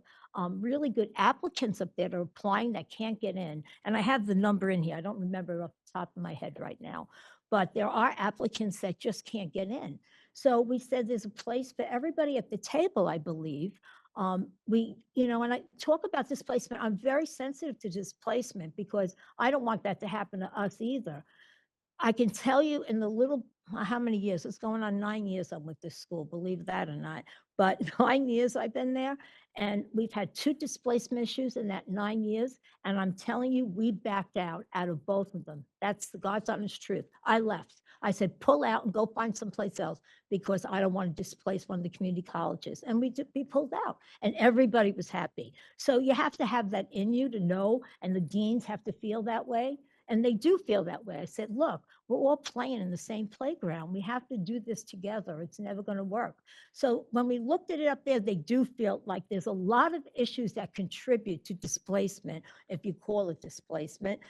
really good applicants up there that are applying that can't get in. And I have the number in here. I don't remember off the top of my head right now, but there are applicants that just can't get in. So we said there's a place for everybody at the table, I believe. You know, and I talk about displacement, I'm very sensitive to displacement because I don't want that to happen to us either. I can tell you in the little, how many years? It's going on 9 years I'm with this school, believe that or not. But 9 years I've been there, and we've had 2 displacement issues in that 9 years. And I'm telling you, we backed out of both of them. That's the God's honest truth. I left. I said, pull out and go find someplace else because I don't want to displace one of the community colleges. And we pulled out, and everybody was happy. So you have to have that in you to know, and the deans have to feel that way. And they do feel that way. I said, look, we're all playing in the same playground. We have to do this together. It's never going to work. So when we looked at it up there, they do feel like there's a lot of issues that contribute to displacement, if you call it displacement.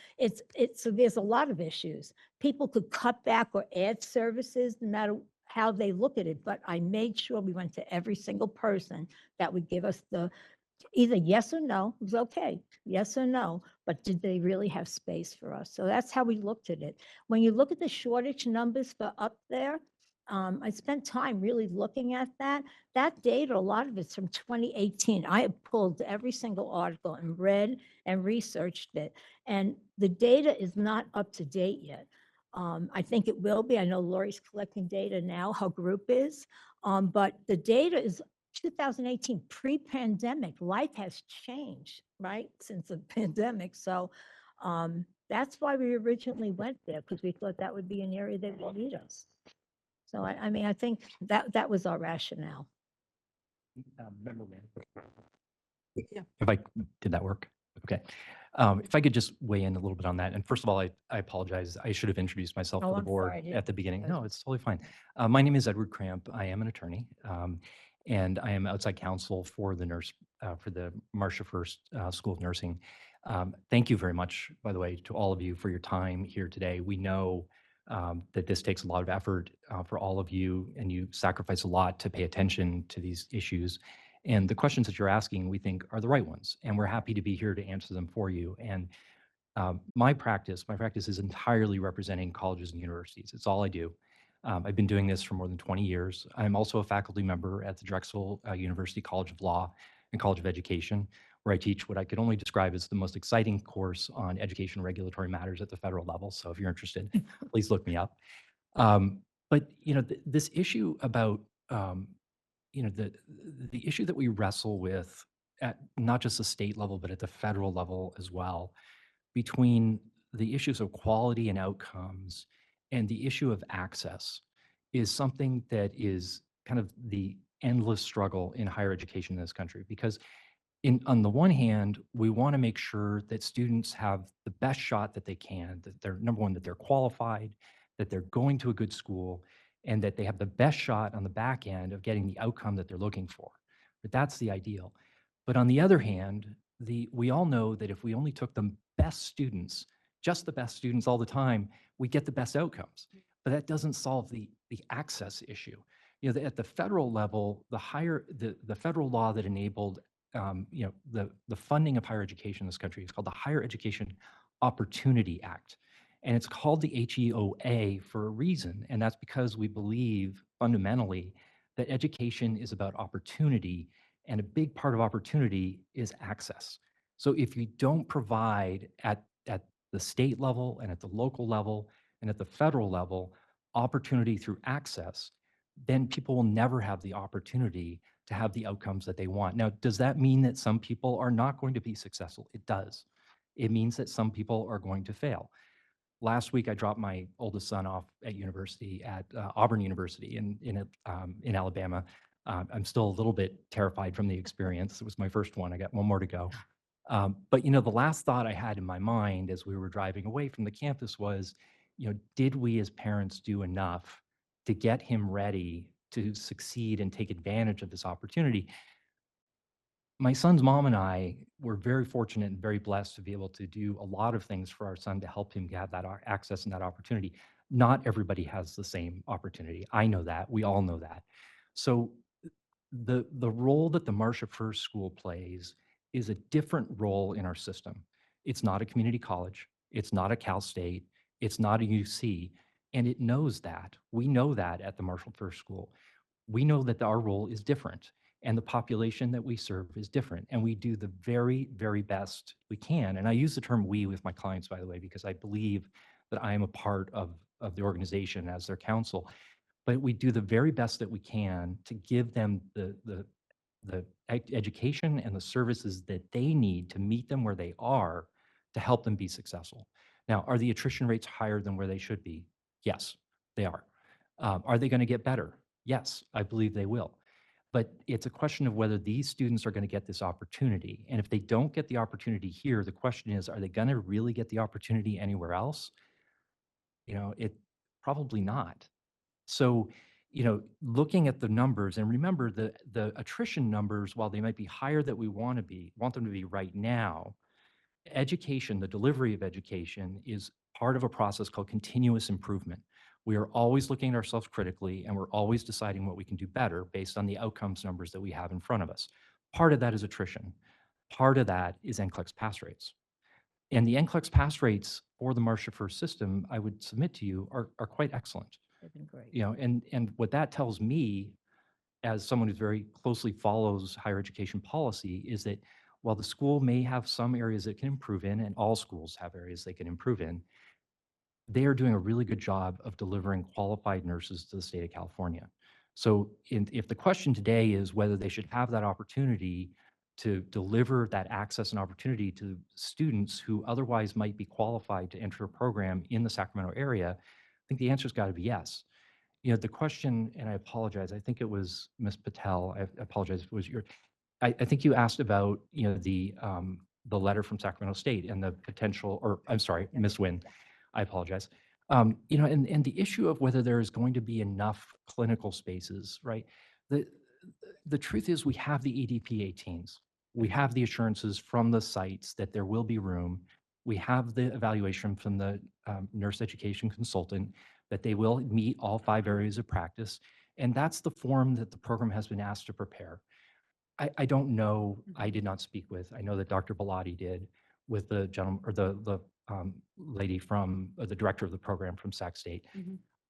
So there's a lot of issues. People could cut back or add services no matter how they look at it. But I made sure we went to every single person that would give us the either yes or no. It was okay, yes or no, but did they really have space for us? So that's how we looked at it. When you look at the shortage numbers for up there, I spent time really looking at that. That data, a lot of it's from 2018. I have pulled every single article and read and researched it. And the data is not up to date yet. I think it will be. I know Lori's collecting data now, her group is. But the data is 2018, pre-pandemic. Life has changed, right, since the pandemic. So that's why we originally went there, because we thought that would be an area that would need us. So I mean, I think that was our rationale. If I did that work? Okay. If I could just weigh in a little bit on that. And first of all, I apologize. I should have introduced myself Oh, to the I'm board sorry, I at the didn't. beginning. No, it's totally fine. My name is Edward Cramp. I am an attorney, and I am outside counsel for the Marcia First School of Nursing. Thank you very much, by the way, to all of you for your time here today. We know that this takes a lot of effort for all of you, and you sacrifice a lot to pay attention to these issues. And the questions that you're asking, we think, are the right ones, and we're happy to be here to answer them for you. And my practice is entirely representing colleges and universities. It's all I do. I've been doing this for more than 20 years. I'm also a faculty member at the Drexel University College of Law and College of Education, where I teach what I could only describe as the most exciting course on education regulatory matters at the federal level. So if you're interested, please look me up. But you know, this issue about you know, the issue that we wrestle with at not just the state level, but at the federal level as well, between the issues of quality and outcomes and the issue of access, is something that is kind of the endless struggle in higher education in this country. Because on the one hand, we want to make sure that students have the best shot that they can, that they're, number one, that they're qualified, that they're going to a good school, and that they have the best shot on the back end of getting the outcome that they're looking for. But that's the ideal. But on the other hand, we all know that if we only took the best students, just the best students all the time, we get the best outcomes. But that doesn't solve the access issue. You know, at the federal level, the federal law that enabled you know, the funding of higher education in this country is called the Higher Education Opportunity Act. And it's called the HEOA for a reason. And that's because we believe fundamentally that education is about opportunity, and a big part of opportunity is access. So if you don't provide at the state level and at the local level and at the federal level, opportunity through access, then people will never have the opportunity to have the outcomes that they want. Now, does that mean that some people are not going to be successful? It does. It means that some people are going to fail. Last week, I dropped my oldest son off at university at Auburn University in Alabama. I'm still a little bit terrified from the experience. It was my first one. I got one more to go. But the last thought I had in my mind as we were driving away from the campus was, did we as parents do enough to get him ready to succeed and take advantage of this opportunity? My son's mom and I were very fortunate and very blessed to be able to do a lot of things for our son to help him get that access and that opportunity. Not everybody has the same opportunity. I know that. We all know that. So the role that the Marcia First School plays is a different role in our system. It's not a community college. It's not a Cal State. It's not a UC. And it knows that. We know that at the Marshall First School. We know that our role is different and the population that we serve is different. And we do the very, very best we can. And I use the term we with my clients, by the way, because I believe that I am a part of the organization as their counsel. But we do the very best that we can to give them the education and the services that they need to meet them where they are to help them be successful. Now, are the attrition rates higher than where they should be? Yes, they are. Are they going to get better? Yes, I believe they will. But it's a question of whether these students are going to get this opportunity. And if they don't get the opportunity here, the question is, are they going to really get the opportunity anywhere else? It probably not. So, looking at the numbers, and remember the attrition numbers, while they might be higher than we want them to be right now, education, the delivery of education is part of a process called continuous improvement. We are always looking at ourselves critically, and we're always deciding what we can do better based on the outcomes numbers that we have in front of us. Part of that is attrition. Part of that is NCLEX pass rates. And the NCLEX pass rates for the Marcia First system, I would submit to you, are quite excellent. They've been great. And what that tells me, as someone who very closely follows higher education policy, is that while the school may have some areas it can improve in, and all schools have areas they can improve in, they are doing a really good job of delivering qualified nurses to the state of California. So if the question today is whether they should have that opportunity to deliver that access and opportunity to students who otherwise might be qualified to enter a program in the Sacramento area, I think the answer's got to be yes. The question, and I apologize, I think it was Ms. Patel, I apologize if it was I think you asked about, the letter from Sacramento State and the potential, or I'm sorry, Ms. Nguyen, I apologize. And the issue of whether there is going to be enough clinical spaces, right? The truth is we have the EDP 18s. We have the assurances from the sites that there will be room. We have the evaluation from the nurse education consultant that they will meet all 5 areas of practice. And that's the form that the program has been asked to prepare. I don't know, I did not speak with, I know that Dr. Bellotti did, with the gentleman or the lady from, the director of the program from Sac State.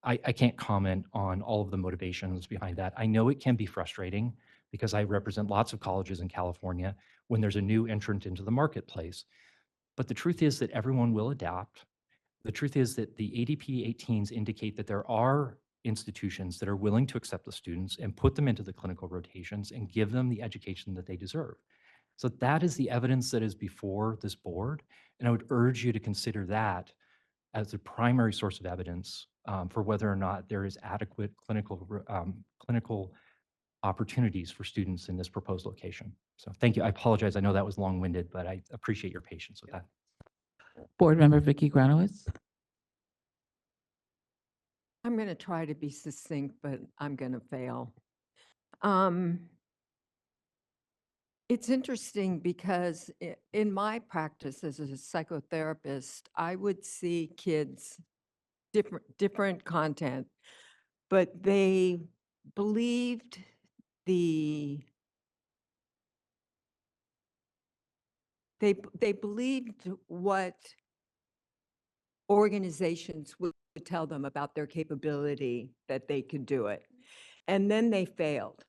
I can't comment on all of the motivations behind that. I know it can be frustrating because I represent lots of colleges in California when there's a new entrant into the marketplace. But the truth is that everyone will adapt. The truth is that the ADP 18s indicate that there are institutions that are willing to accept the students and put them into the clinical rotations and give them the education that they deserve. So that is the evidence that is before this board. And I would urge you to consider that as the primary source of evidence for whether or not there is adequate clinical opportunities for students in this proposed location. So thank you. I apologize. I know that was long-winded, but I appreciate your patience with that. Board Member Vicki Granowitz. I'm going to try to be succinct, but I'm going to fail. It's interesting because in my practice as a psychotherapist, I would see kids, different content, but they believed they believed what organizations would tell them about their capability that they could do it. And then they failed.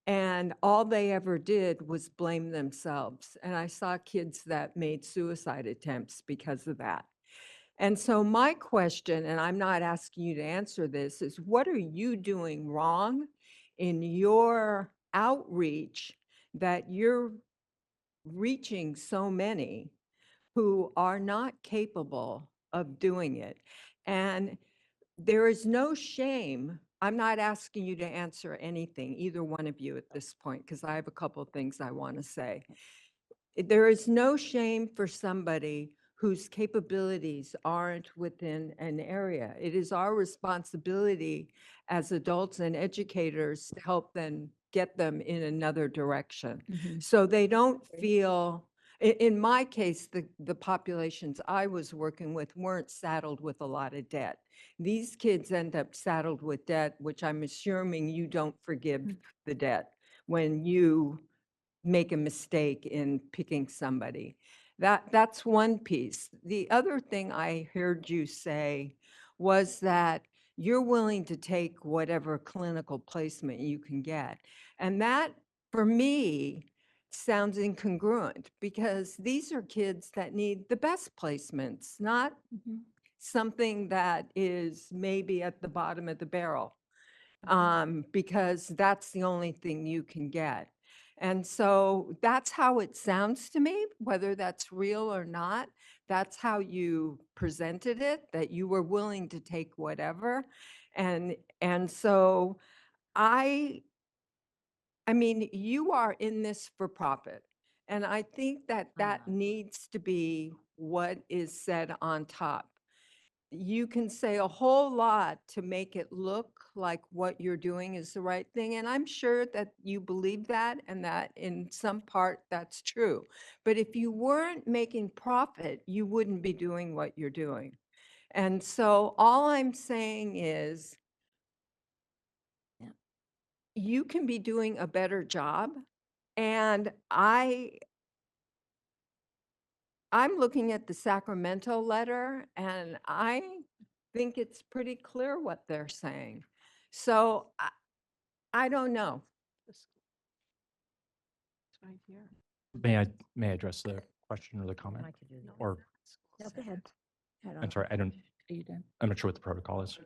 And all they ever did was blame themselves. And I saw kids that made suicide attempts because of that. And so my question, and I'm not asking you to answer this, is what are you doing wrong in your outreach that you're reaching so many who are not capable of doing it? And there is no shame. I'm not asking you to answer anything, either one of you at this point, because I have a couple of things I want to say. There is no shame for somebody whose capabilities aren't within an area. It is our responsibility as adults and educators to help them get them in another direction. So they don't feel, in my case, the populations I was working with weren't saddled with a lot of debt. These kids end up saddled with debt, which I'm assuming you don't forgive the debt when you make a mistake in picking somebody. That's one piece. The other thing I heard you say was that you're willing to take whatever clinical placement you can get. And that, for me, sounds incongruent because these are kids that need the best placements, not something that is maybe at the bottom of the barrel, because that's the only thing you can get. And so that's how it sounds to me, whether that's real or not. That's how you presented it, that you were willing to take whatever. And so I mean, you are in this for profit. And I think that that needs to be what is said on top. You can say a whole lot to make it look like what you're doing is the right thing. And I'm sure that you believe that and that in some part that's true. But if you weren't making profit, you wouldn't be doing what you're doing. And so all I'm saying is you can be doing a better job. And I'm looking at the Sacramento letter and I think it's pretty clear what they're saying. So I don't know. May I address the question or the comment? Or, No, go ahead. I'm sorry, Are you done? I'm not sure what the protocol is.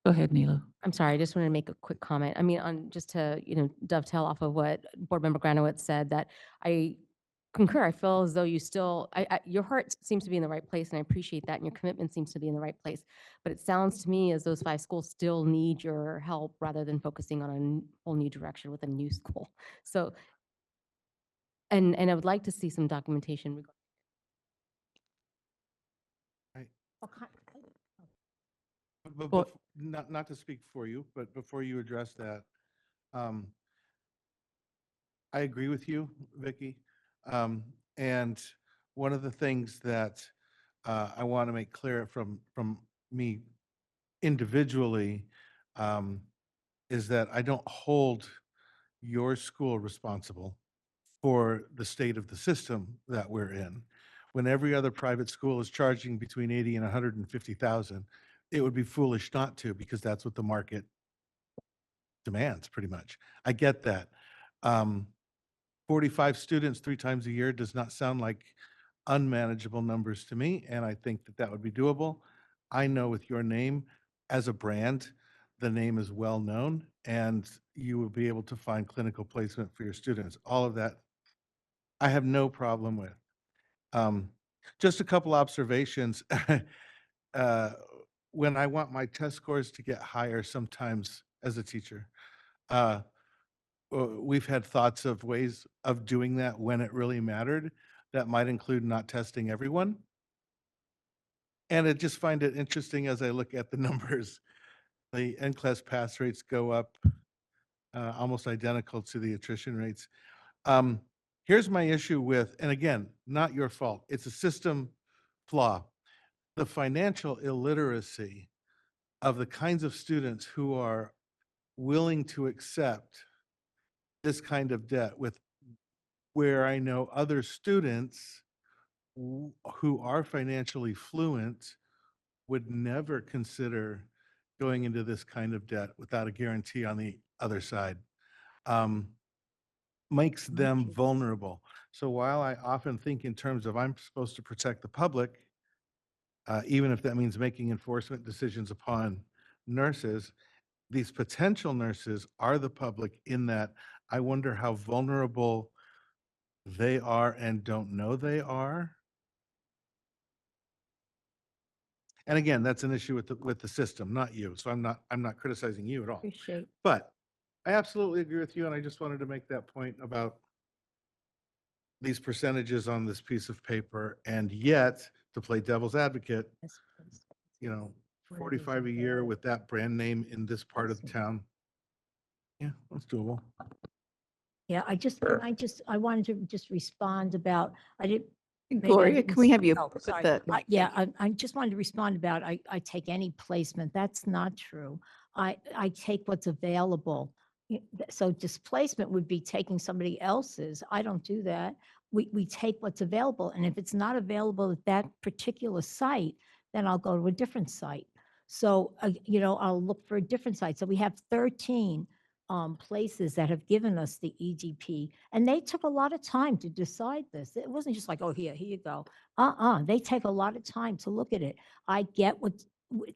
Go ahead, Neela. I'm sorry, I just wanted to make a quick comment. I mean, on just to, dovetail off of what Board Member Granowitz said, that I concur. I feel as though you still, your heart seems to be in the right place, and I appreciate that, and your commitment seems to be in the right place. But it sounds to me as those 5 schools still need your help rather than focusing on a whole new direction with a new school. So, and I would like to see some documentation regarding. Well- Not to speak for you, but before you address that, I agree with you, Vicky. And one of the things that I want to make clear from me individually is that I don't hold your school responsible for the state of the system that we're in. When every other private school is charging between 80 and 150,000, it would be foolish not to, because that's what the market demands, pretty much. I get that. 45 students 3 times a year does not sound like unmanageable numbers to me, and I think that that would be doable. I know with your name as a brand, the name is well known, and you will be able to find clinical placement for your students. All of that, I have no problem with. Just a couple observations. When I want my test scores to get higher sometimes as a teacher, we've had thoughts of ways of doing that when it really mattered. That might include not testing everyone. And I just find it interesting as I look at the numbers. The NCLEX pass rates go up almost identical to the attrition rates. Here's my issue with, and again, not your fault, it's a system flaw. The financial illiteracy of the kinds of students who are willing to accept this kind of debt, with where I know other students who are financially fluent would never consider going into this kind of debt without a guarantee on the other side. Makes them vulnerable. So while I often think in terms of I'm supposed to protect the public, even if that means making enforcement decisions upon nurses, these potential nurses are the public in that I wonder how vulnerable they are and don't know they are. And again, that's an issue with the system, not you. So I'm not criticizing you at all. Appreciate. But I absolutely agree with you, and I just wanted to make that point about these percentages on this piece of paper, and yet, to play devil's advocate, you know, 45 a year with that brand name in this part of the town. Yeah, that's doable. Yeah, I wanted to just respond about, I didn't. maybe I Gloria, didn't can we have s- you oh, put sorry. the I- Yeah, I just wanted to respond about, I take any placement. That's not true. I take what's available. So displacement would be taking somebody else's. I don't do that. We take what's available, and if it's not available at that particular site, then I'll go to a different site. So, I'll look for a different site. So we have 13 places that have given us the EDP, and they took a lot of time to decide this. It wasn't just like, oh, here you go. They take a lot of time to look at it. I get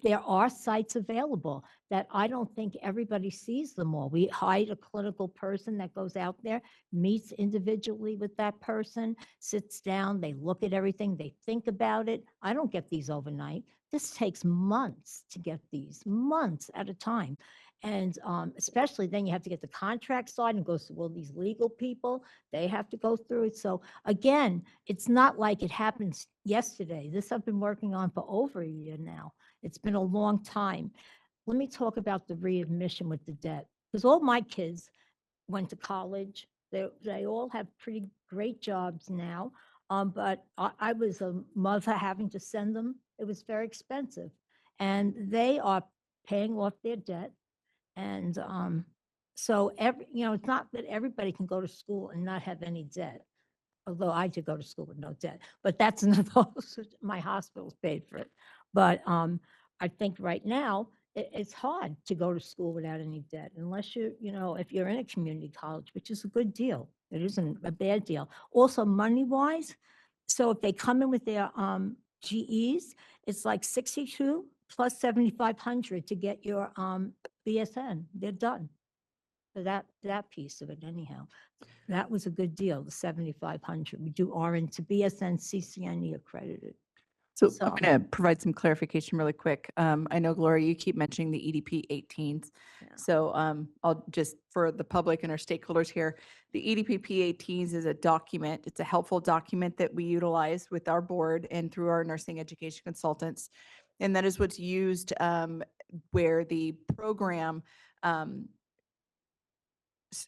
there are sites available that I don't think everybody sees them all. We hire a clinical person that goes out there, meets individually with that person, sits down, they look at everything, they think about it. I don't get these overnight. This takes months to get these, months at a time. And especially then you have to get the contract signed and goes to all these legal people. They have to go through it. So again, it's not like it happens yesterday. This I've been working on for over a year now. It's been a long time. Let me talk about the readmission with the debt, because all my kids went to college. They all have pretty great jobs now. But I was a mother having to send them. It was very expensive. And they are paying off their debt. And so it's not that everybody can go to school and not have any debt. Although I did go to school with no debt, but that's another, my hospital's paid for it. But I think right now, it's hard to go to school without any debt unless if you're in a community college, which is a good deal. It isn't a bad deal. Also, money-wise, so if they come in with their GEs, it's like 62 plus 7,500 to get your BSN. They're done. So that piece of it anyhow. That was a good deal, the 7,500. We do RN to BSN, CCNE accredited. So So- I'm going to provide some clarification really quick. I know, Gloria, you keep mentioning the EDP 18s. So I'll just, for the public and our stakeholders here, the EDP P18s is a document. It's a helpful document that we utilize with our board and through our nursing education consultants. And that is what's used where the program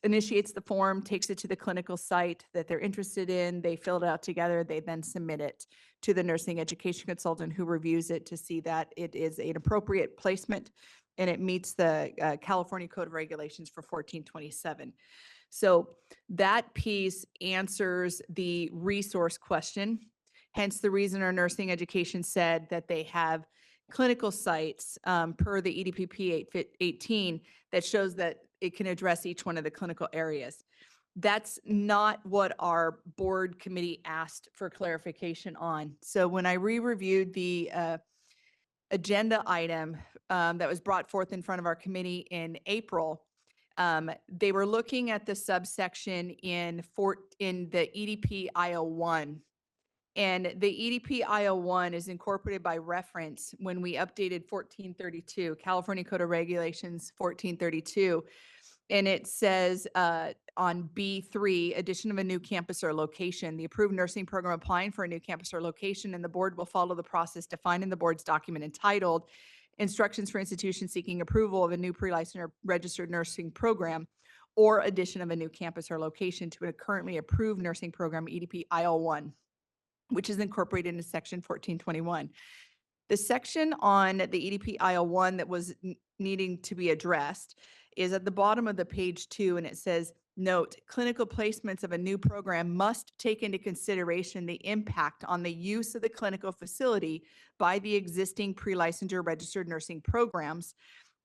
initiates the form, takes it to the clinical site that they're interested in. They fill it out together. They then submit it to the nursing education consultant who reviews it to see that it is an appropriate placement and it meets the California Code of Regulations for 1427. So that piece answers the resource question. Hence the reason our nursing education said that they have clinical sites per the EDP P18 that shows that it can address each one of the clinical areas. That's not what our board committee asked for clarification on. So when I re-reviewed the agenda item that was brought forth in front of our committee in April, they were looking at the subsection in the EDP IO1. And the EDP IO1 is incorporated by reference when we updated 1432, California Code of Regulations 1432. And it says on B3, addition of a new campus or location, the approved nursing program applying for a new campus or location, and the board will follow the process defined in the board's document entitled Instructions for Institutions Seeking Approval of a New Pre-Licensed or Registered Nursing Program or addition of a new campus or location to a currently approved nursing program, EDP IL1, which is incorporated into section 1421. The section on the EDP IL1 that was needing to be addressed is at the bottom of the page 2, and it says Note, clinical placements of a new program must take into consideration the impact on the use of the clinical facility by the existing pre-licensure registered nursing programs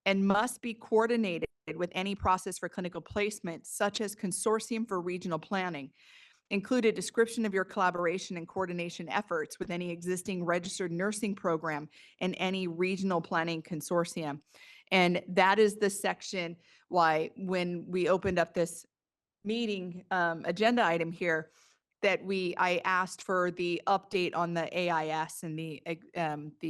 and must be coordinated with any process for clinical placement, such as consortium for regional planning. Include a description of your collaboration and coordination efforts with any existing registered nursing program and any regional planning consortium. And that is the section why when we opened up this meeting agenda item here, that I asked for the update on the AIS and the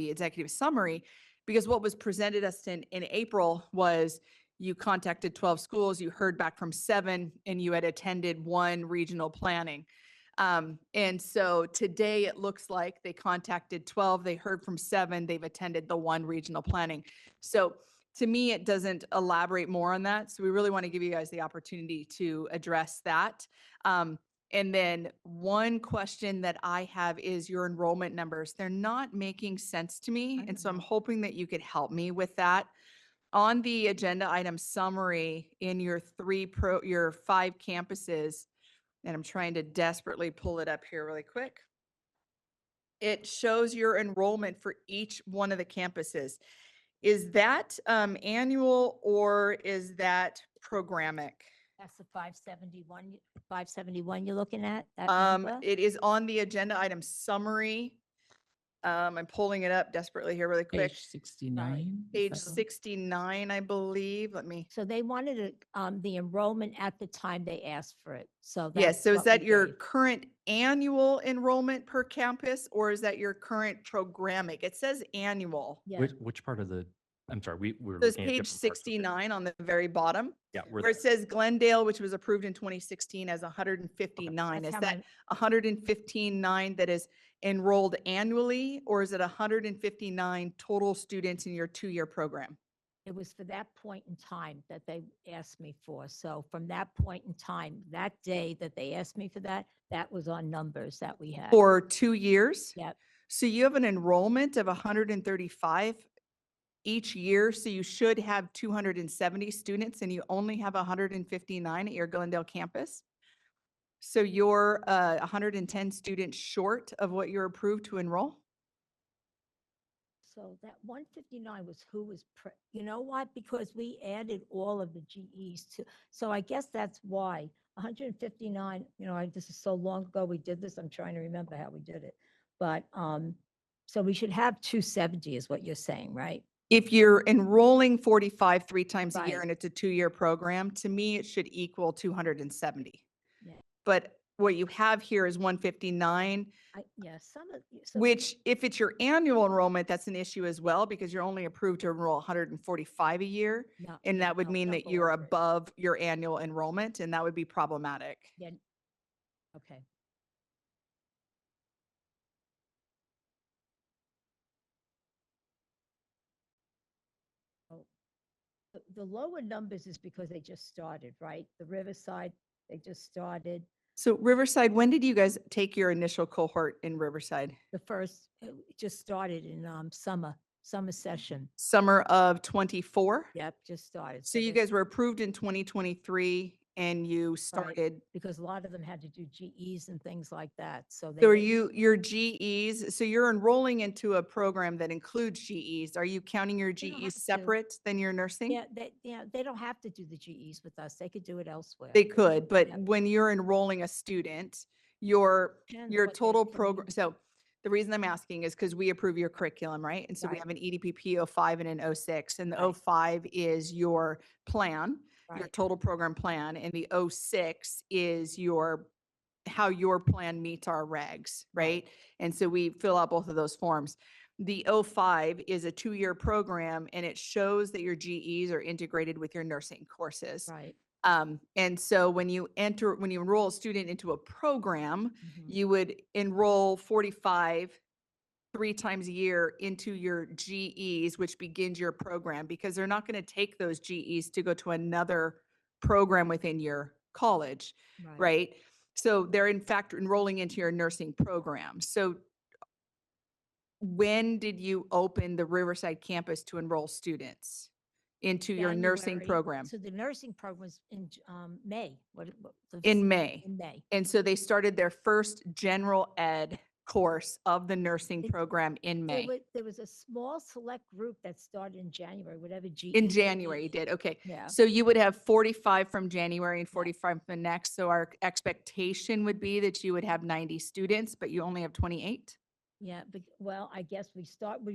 executive summary, because what was presented us in April was you contacted 12 schools, you heard back from 7, and you had attended 1 regional planning. And so today it looks like they contacted 12, they heard from 7, they've attended the 1 regional planning. So to me, it doesn't elaborate more on that. So we really want to give you guys the opportunity to address that. And then one question that I have is your enrollment numbers. They're not making sense to me. And so I'm hoping that you could help me with that. On the agenda item summary in your 5 campuses, and I'm trying to desperately pull it up here really quick. It shows your enrollment for each one of the campuses. Is that annual or is that programmatic? That's the 571 you're looking at, that number? It is on the agenda item summary. I'm pulling it up desperately here really quick. Page 69. is Page that one? 69, I believe. Let me. So they wanted it, the enrollment at the time they asked for it, so Yes, that's so is what that we your gave. current annual enrollment per campus or is that your current programmatic? It says annual. Yeah, Which part of the, I'm sorry, we're So it's looking at page different parts of it. 69 on the very bottom. Yeah, we're Where it there. says Glendale, which was approved in 2016 as 159. That's Is how that many- 115.9 that is enrolled annually, or is it 159 total students in your 2-year program? it was for that point in time that they asked me for. So from that point in time, that day that they asked me for that, that was on numbers that we had. For 2 years? Yep. So you have an enrollment of 135 each year, so you should have 270 students and you only have 159 at your Glendale campus. So you're 110 students short of what you're approved to enroll? So that 159 was who was, you know what? Because we added all of the GEs to, so I guess that's why 159, this is so long ago we did this. I'm trying to remember how we did it. But, so we should have 270 is what you're saying, right? If you're enrolling 45 3 times a year Right. and it's a 2-year program, to me, it should equal 270. Yeah. But what you have here is 159, Yeah, some of, so which if it's your annual enrollment, that's an issue as well because you're only approved to enroll 145 a year. No, And yeah, that would no, mean don't that go you're over it. above your annual enrollment and that would be problematic. Yeah. Okay. Oh, the lower numbers is because they just started, right? The Riverside, they just started So Riverside, when did you guys take your initial cohort in Riverside? the first, it just started in summer session. Summer of 24? Yep, just started. So you this- guys were approved in 2023 and you started, Because a lot of them had to do GEs and things like that, so they. so are didn't- your GEs, so you're enrolling into a program that includes GEs. Are you counting your They don't have GEs to. separate than your nursing? Yeah, they don't have to do the GEs with us. They could do it elsewhere. They could, but Yep. when you're enrolling a student, your Depends your what their total program, community- so the reason I'm asking is because we approve your curriculum, right? And so we Right. have an EDPP 05 and an 06, and the Right. 05 is your plan, your Right. total program plan, and the 06 is your how your plan meets our regs, right? And so we fill out both of those forms. The 05 is a 2-year program and it shows that your GEs are integrated with your nursing courses. Right. And so when you enroll a student into a program, Mhm. you would enroll 45 3 times a year into your GEs, which begins your program, because they're not going to take those GEs to go to another program within your college, right? So they're in fact enrolling into your nursing program. So when did you open the Riverside campus to enroll students? into your nursing January. program So the nursing program was in May. in May. In May. And so they started their first general ed course of the nursing program in May. There was a small select group that started in January, whatever GE. In January, you did. Okay. Yeah. So you would have 45 from January and 45 from the next. So our expectation would be that you would have 90 students, but you only have 28. Yeah, but, well, I guess we started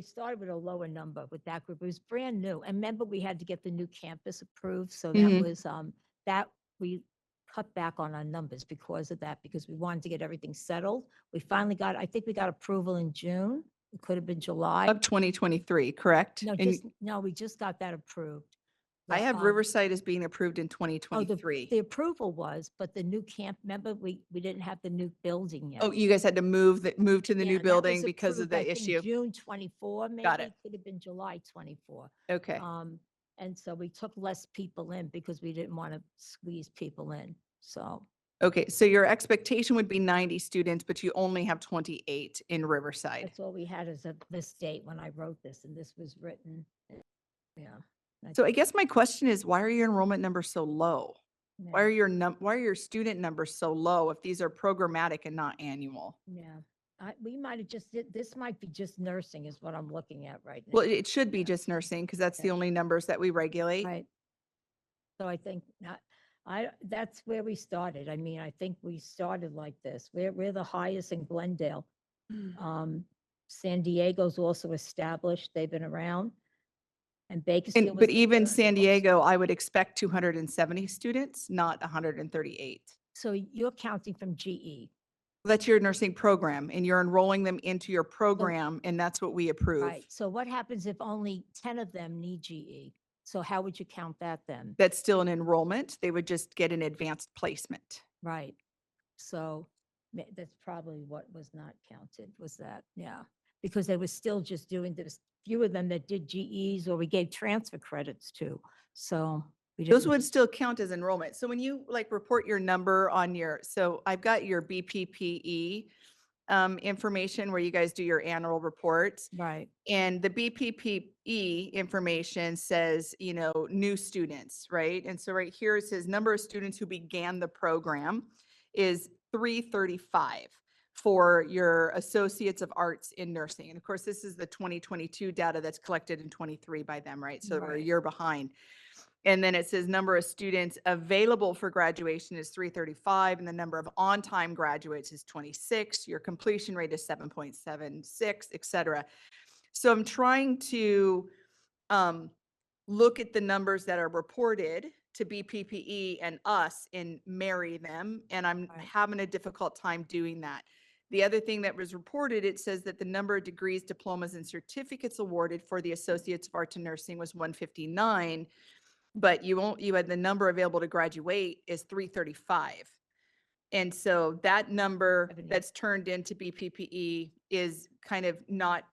with a lower number with that group. It was brand new. And remember, we had to get the new campus approved. So that Mhm. was, that we cut back on our numbers because of that, because we wanted to get everything settled. We finally got, I think we got approval in June. It could have been July. Of 2023, correct? No, And no, we just got that approved. I The, have Riverside as being approved in Oh, 2023. the approval was, but the new camp, remember, we didn't have the new building yet. Oh, you guys had to move to the Yeah, new and that building was because of approved, I the think, issue. June 24, maybe. Got it. Could have been July 24. Okay. And so we took less people in because we didn't want to squeeze people in. So, Okay, so your expectation would be 90 students, but you only have 28 in Riverside. that's all we had as of this date when I wrote this, and this was written. Yeah. So I guess my question is, why are your enrollment numbers so low? Why are your student numbers so low if these are programmatic and not annual? Yeah. We might have just, this might be just nursing is what I'm looking at right now. Well, it should be just nursing because that's the only numbers that we regulate. Right. So I think that's where we started. I mean, I think we started like this. We're the highest in Glendale. San Diego's also established. They've been around. And Bakersfield. was But the even third San most. Diego, I would expect 270 students, not 138. So you're counting from GE. That's your nursing program and you're enrolling them into your program and that's what we approve. Right. So what happens if only 10 of them need GE? So how would you count that then? That's still an enrollment. They would just get an advanced placement. Right. So that's probably what was not counted, was that, yeah. Because they were still just doing, there was few of them that did GEs or we gave transfer credits to. So we Those didn't- would still count as enrollment. So when you like report your number on your, so I've got your BPPE information where you guys do your annual reports. Right. And the BPPE information says, new students, right? And so right here it says number of students who began the program is 335 for your Associates of Arts in Nursing. And of course, this is the 2022 data that's collected in 23 by them, right? So we're a Right. year behind. And then it says number of students available for graduation is 335 and the number of on-time graduates is 26. Your completion rate is 7.76, et cetera. So I'm trying to look at the numbers that are reported to BPPE and us and marry them. And I'm having a difficult time doing that. The other thing that was reported, it says that the number of degrees, diplomas, and certificates awarded for the Associates of Arts in Nursing was 159, but you had the number available to graduate is 335. And so that number that's turned into BPPE is kind of not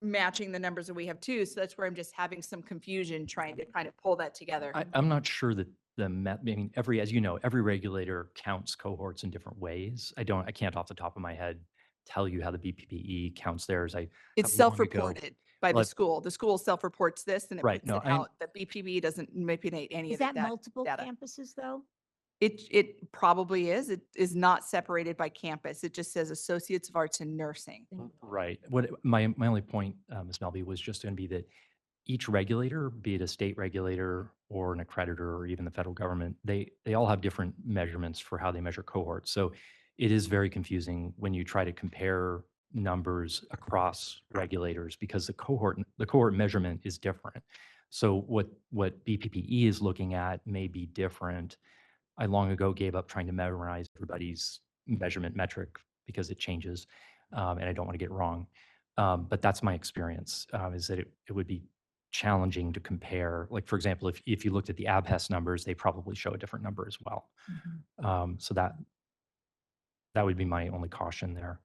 matching the numbers that we have too. So that's where I'm just having some confusion trying to kind of pull that together. I'm not sure that I mean, as you know, every regulator counts cohorts in different ways. I can't off the top of my head tell you how the BPPE counts theirs. It's long ago- self-reported by the Well, school. The school self-reports this and it Right, puts no, it I- out. The BPPE doesn't manipulate any Is of that that multiple data. campuses though? It probably is. It is not separated by campus. It just says Associates of Arts in Nursing. Right. My only point, Ms. Melby, was just going to be that each regulator, be it a state regulator or an accreditor or even the federal government, they all have different measurements for how they measure cohorts. So it is very confusing when you try to compare numbers across regulators because the cohort measurement is different. So what BPPE is looking at may be different. I long ago gave up trying to memorize everybody's measurement metric because it changes, and I don't want to get it wrong. But that's my experience, is that it would be challenging to compare. Like, for example, if you looked at the ABHES numbers, they probably show a different number as well. So that would be my only caution there.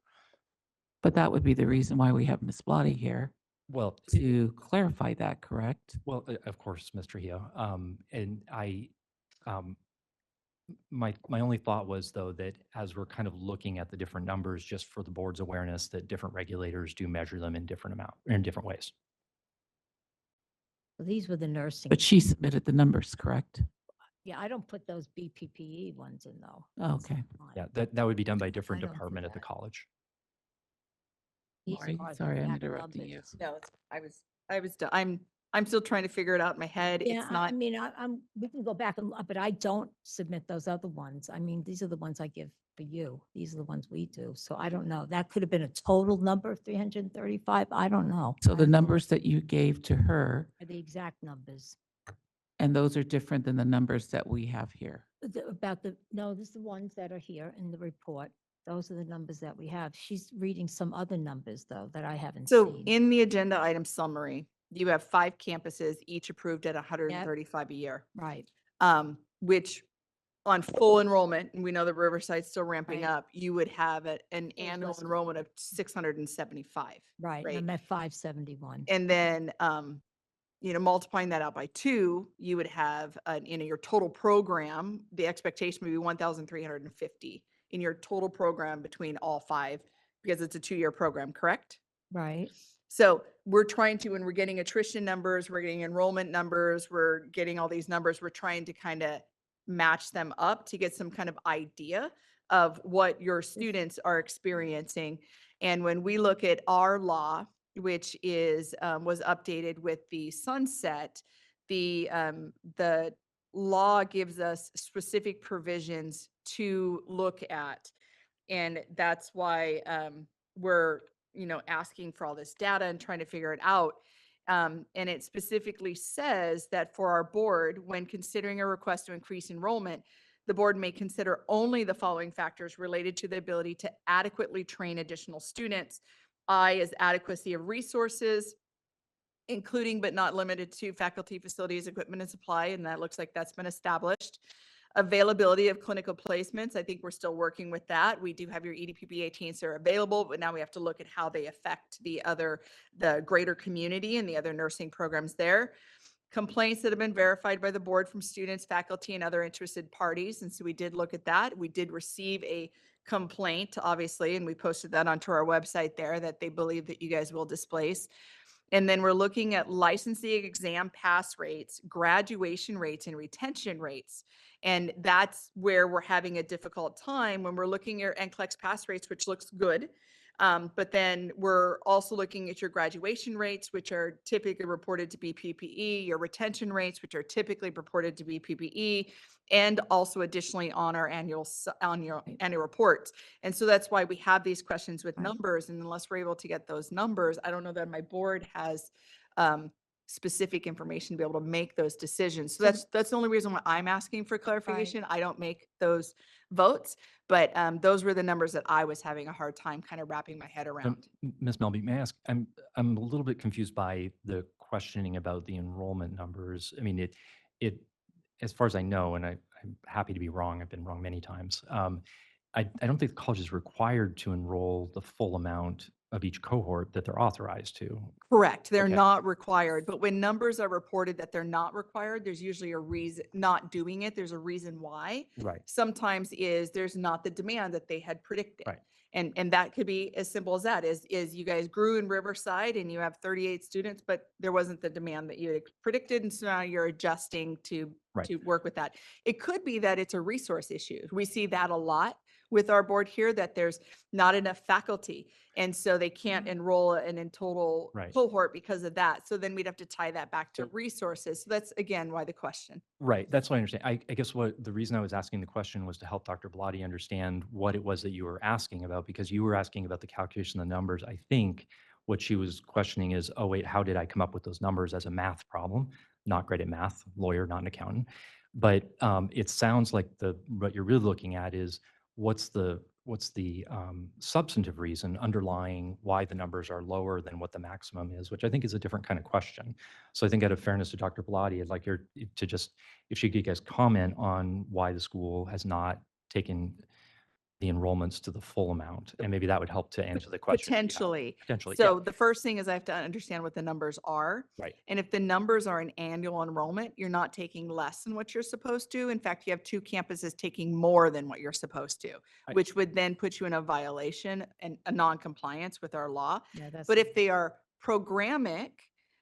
But that would be the reason why we have Ms. Blotti here Well, to clarify that, correct? Well, of course, Ms. Trujillo. And my only thought was, though, that as we're kind of looking at the different numbers, just for the board's awareness, that different regulators do measure them in different ways. These were the nursing. But she submitted the numbers, correct? Yeah, I don't put those BPPE ones in though. Oh, okay. Yeah, that would be done by a different don't do department at the that. college. These Lori, are the sorry, I'm exact interrupting you. numbers. No, I was, I'm still trying to figure it out in my head. Yeah, It's not, I mean, we can go back and, but I don't submit those other ones. I mean, these are the ones I give for you. These are the ones we do. So I don't know. That could have been a total number of 335. I don't know. So the numbers that you gave to her, Are the exact numbers. and those are different than the numbers that we have here. No, this is the ones that are here in the report. Those are the numbers that we have. She's reading some other numbers though that I haven't so seen. in the agenda item summary, you have 5 campuses, each approved at 135 a year. Right. Which on full enrollment, and we know that Riverside's still ramping Right. up, you would have an There's annual less- enrollment of 675. Right. And I'm at 571. And then, multiplying that out by 2, you would have, your total program, the expectation would be 1,350 in your total program between all 5, because it's a 2-year program, correct? Right. So we're trying to, when we're getting attrition numbers, we're getting enrollment numbers, we're getting all these numbers, we're trying to kind of match them up to get some kind of idea of what your students are experiencing. And when we look at our law, which is, was updated with the sunset, the law gives us specific provisions to look at. And that's why we're, asking for all this data and trying to figure it out. And it specifically says that for our board, when considering a request to increase enrollment, the board may consider only the following factors related to the ability to adequately train additional students. I is adequacy of resources, including but not limited to faculty, facilities, equipment, and supply, and that looks like that's been established. Availability of clinical placements, I think we're still working with that. We do have your EDPB 18s that are available, but now we have to look at how they affect the greater community and the other nursing programs there. Complaints that have been verified by the board from students, faculty, and other interested parties, and so we did look at that. We did receive a complaint, obviously, and we posted that onto our website there that they believe that you guys will displace. And then we're looking at licensing exam pass rates, graduation rates, and retention rates. And that's where we're having a difficult time when we're looking at NCLEX pass rates, which looks good. But then we're also looking at your graduation rates, which are typically reported to be PPE, your retention rates, which are typically reported to be PPE, and also additionally on our annual reports. And so that's why we have these questions with numbers. And unless we're able to get those numbers, I don't know that my board has specific information to be able to make those decisions. So that's the only reason why I'm asking for clarification. I don't make those votes, but those were the numbers that I was having a hard time kind of wrapping my head around. Ms. Melby, may I ask, I'm a little bit confused by the questioning about the enrollment numbers. I mean, it as far as I know, and I'm happy to be wrong, I've been wrong many times. I don't think the college is required to enroll the full amount of each cohort that they're authorized to. Correct. They're Okay. not required, but when numbers are reported that they're not required, there's usually a reason not doing it. There's a reason why. Right. Sometimes there's not the demand that they had predicted. Right. And that could be as simple as that is you guys grew in Riverside and you have 38 students, but there wasn't the demand that you had predicted. And so now you're adjusting to work with that. It could be that it's a resource issue. We see that a lot with our board here, that there's not enough faculty. And so they can't enroll in total cohort because of that. So then we'd have to tie that back to resources. So that's again, why the question. Right. That's what I understand. I guess what the reason I was asking the question was to help Dr. Bellotti understand what it was that you were asking about, because you were asking about the calculation of the numbers. I think what she was questioning is, oh, wait, how did I come up with those numbers as a math problem? Not great at math, lawyer, not an accountant. But it sounds like what you're really looking at is what's the substantive reason underlying why the numbers are lower than what the maximum is, which I think is a different kind of question. So I think out of fairness to Dr. Bellotti, I'd like her to just, if she could guys comment on why the school has not taken the enrollments to the full amount, and maybe that would help to answer the question. Potentially. Potentially, So the first thing is I have to understand what the numbers are. Right. And if the numbers are an annual enrollment, you're not taking less than what you're supposed to. In fact, you have 2 campuses taking more than what you're supposed to, which would then put you in a violation and a non-compliance with our law. Yeah, that's But if they are programmatic,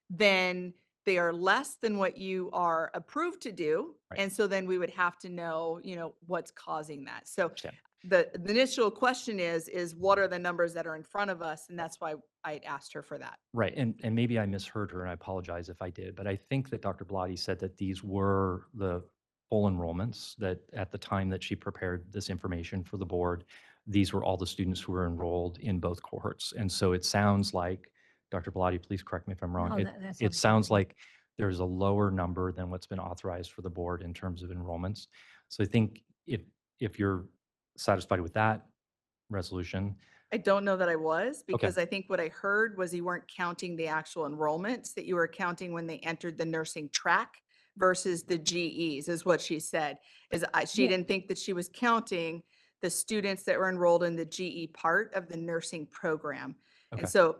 then they are less than what you are approved to do. Right. And so then we would have to know, what's causing that. So Understand. the initial question is what are the numbers that are in front of us? And that's why I asked her for that. Right, and maybe I misheard her, and I apologize if I did, but I think that Dr. Bellotti said that these were the full enrollments, that at the time that she prepared this information for the board, these were all the students who were enrolled in both cohorts. And so it sounds like, Dr. Bellotti, please correct me if I'm wrong, No, that it sounds sounds good. like there's a lower number than what's been authorized for the board in terms of enrollments. So I think if you're satisfied with that resolution, I don't know that I was, because I think what I heard was you weren't counting the actual enrollments, that you were counting when they entered the nursing track versus the GEs, is what she said. She Yeah. didn't think that she was counting the students that were enrolled in the GE part of the nursing program. Okay. And so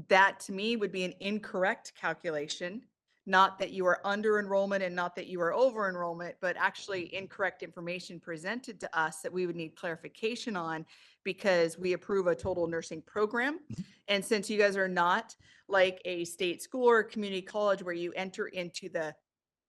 that to me would be an incorrect calculation, not that you are under enrollment and not that you are over enrollment, but actually incorrect information presented to us that we would need clarification on, because we approve a total nursing program. And since you guys are not like a state school or a community college where you enter into the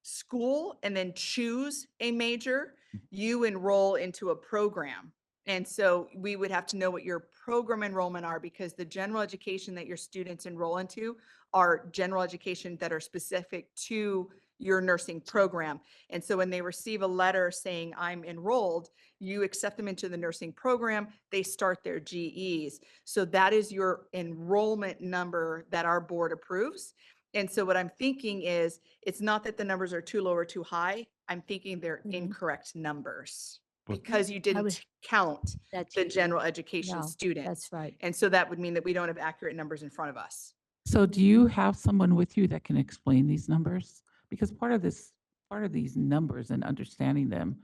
school and then choose a major, you enroll into a program. And so we would have to know what your program enrollment are, because the general education that your students enroll into are general education that are specific to your nursing program. And so when they receive a letter saying I'm enrolled, you accept them into the nursing program, they start their GEs. So that is your enrollment number that our board approves. And so what I'm thinking is, it's not that the numbers are too low or too high. I'm thinking they're incorrect numbers, because you didn't was- count That's the it. general education No, students. That's right. And so that would mean that we don't have accurate numbers in front of us. So do you have someone with you that can explain these numbers? Because part of these numbers and understanding them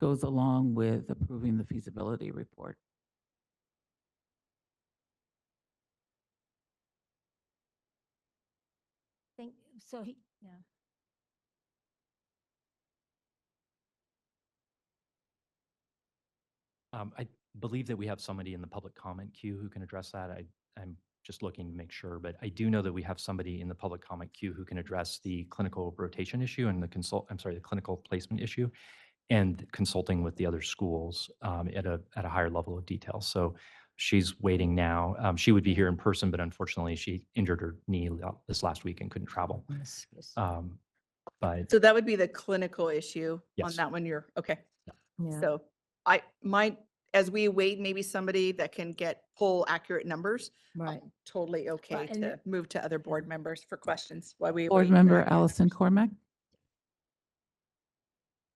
goes along with approving the feasibility report. So he, yeah. I believe that we have somebody in the public comment queue who can address that. I'm just looking to make sure, but I do know that we have somebody in the public comment queue who can address the clinical rotation issue and the clinical placement issue, and consulting with the other schools at a higher level of detail. So she's waiting now. She would be here in person, but unfortunately she injured her knee this last week and couldn't travel. But So that would be the clinical issue on Yes. that one. You're okay. Yeah. So as we wait, maybe somebody that can pull accurate numbers. Right. Totally okay Right, and to move to other board members for questions while we Board wait for Member accurate Allison numbers. Cormack?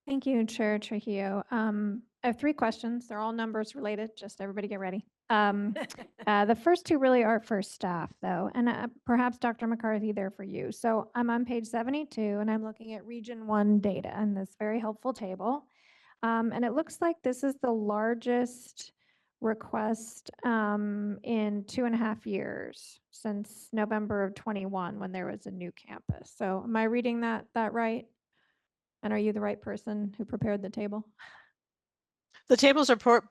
Thank you, Chair Trujillo. I have 3 questions. They're all numbers related. Just everybody get ready. The first 2 really are for staff, though, and perhaps Dr. McCarthy, they're for you. So I'm on page 72, and I'm looking at Region 1 data in this very helpful table. And it looks like this is the largest request in 2.5 years since November of 21, when there was a new campus. So am I reading that right? And are you the right person who prepared the table? The tables are prepared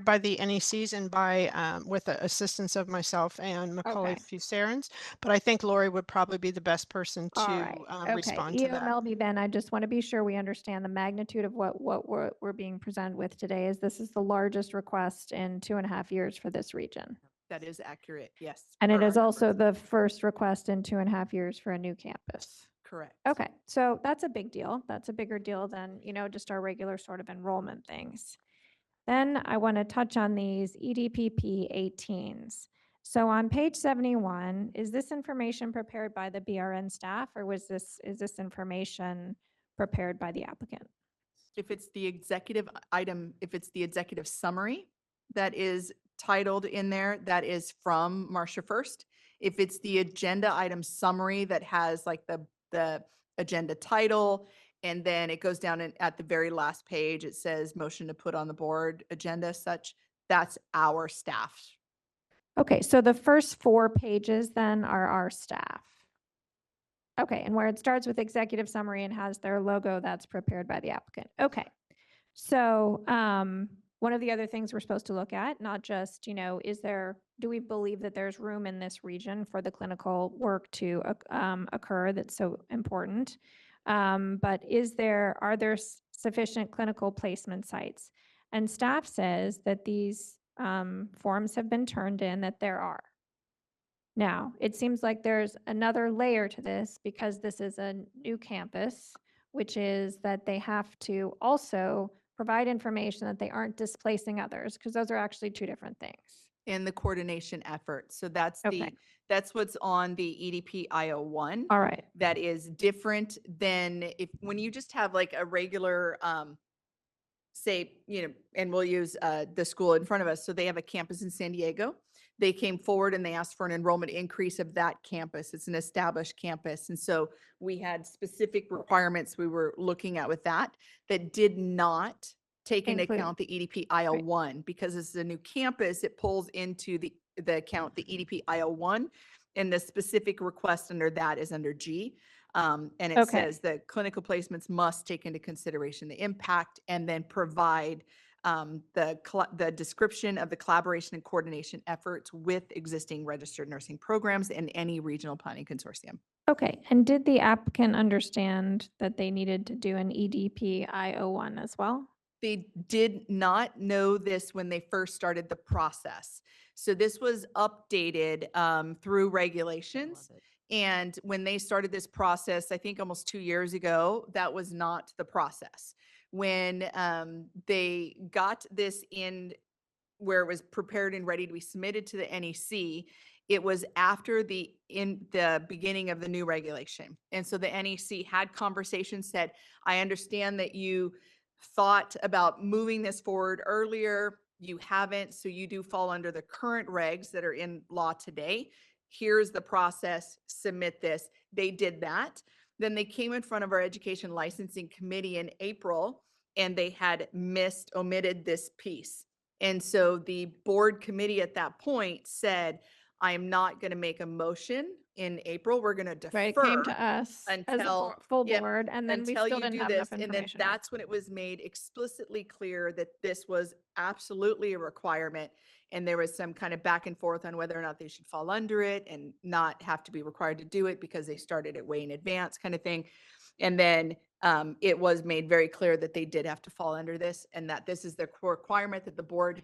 by the NECs and by with the assistance of myself and Macaulay Okay. Fusarins. But I think Lori would probably be the best person All to right. Okay. respond to that. Melby, then I just want to be sure we understand the magnitude of what we're being presented with today. Is this is the largest request in 2.5 years for this region. That is accurate. Yes. And per it our is also numbers. the first request in 2.5 years for a new campus. Correct. Okay, so that's a big deal. That's a bigger deal than, just our regular sort of enrollment things. Then I want to touch on these E EDPP 18s. So on page 71, is this information prepared by the BRN staff, or is this information prepared by the applicant? If it's the executive item, if it's the executive summary that is titled in there, that is from Marcia First. If it's the agenda item summary that has like the agenda title, and then it goes down and at the very last page, it says motion to put on the board agenda such, that's our staff. Okay, so the first 4 pages then are our staff. Okay, and where it starts with executive summary and has their logo, that's prepared by the applicant. Okay. So one of the other things we're supposed to look at, not just, is there do we believe that there's room in this region for the clinical work to occur that's so important? But are there sufficient clinical placement sites? And staff says that these forms have been turned in, that there are. Now, it seems like there's another layer to this because this is a new campus, which is that they have to also provide information that they aren't displacing others, because those are actually two different things. In the coordination effort. So that's Okay. that's what's on the EDP IO1. All right. That is different than when you just have like a regular, say, and we'll use the school in front of us. So they have a campus in San Diego. They came forward and they asked for an enrollment increase of that campus. It's an established campus. And so we had specific requirements we were looking at with that did not take into Include- account the EDP IO1 because this is a new campus. It pulls into the account the EDP IO1, and the specific request under that is under G. And it Okay. says that clinical placements must take into consideration the impact and then provide the description of the collaboration and coordination efforts with existing registered nursing programs and any regional planning consortium. Okay, and did the applicant understand that they needed to do an EDP IO1 as well? They did not know this when they first started the process. So this was updated through regulations. And when they started this process, I think almost 2 years ago, that was not the process. When they got this in where it was prepared and ready to be submitted to the NEC, it was after in the beginning of the new regulation. And so the NEC had conversations, said, I understand that you thought about moving this forward earlier. You haven't, so you do fall under the current regs that are in law today. Here's the process, submit this. They did that. Then they came in front of our education licensing committee in April, and they had omitted this piece. And so the board committee at that point said, I am not going to make a motion in April. We're going to defer. Right, it came to us as a until full yep, board, and then we until still you didn't do have this. enough And then information. yet. that's when it was made explicitly clear that this was absolutely a requirement. And there was some kind of back and forth on whether or not they should fall under it and not have to be required to do it because they started it way in advance kind of thing. And then it was made very clear that they did have to fall under this and that this is the requirement that the board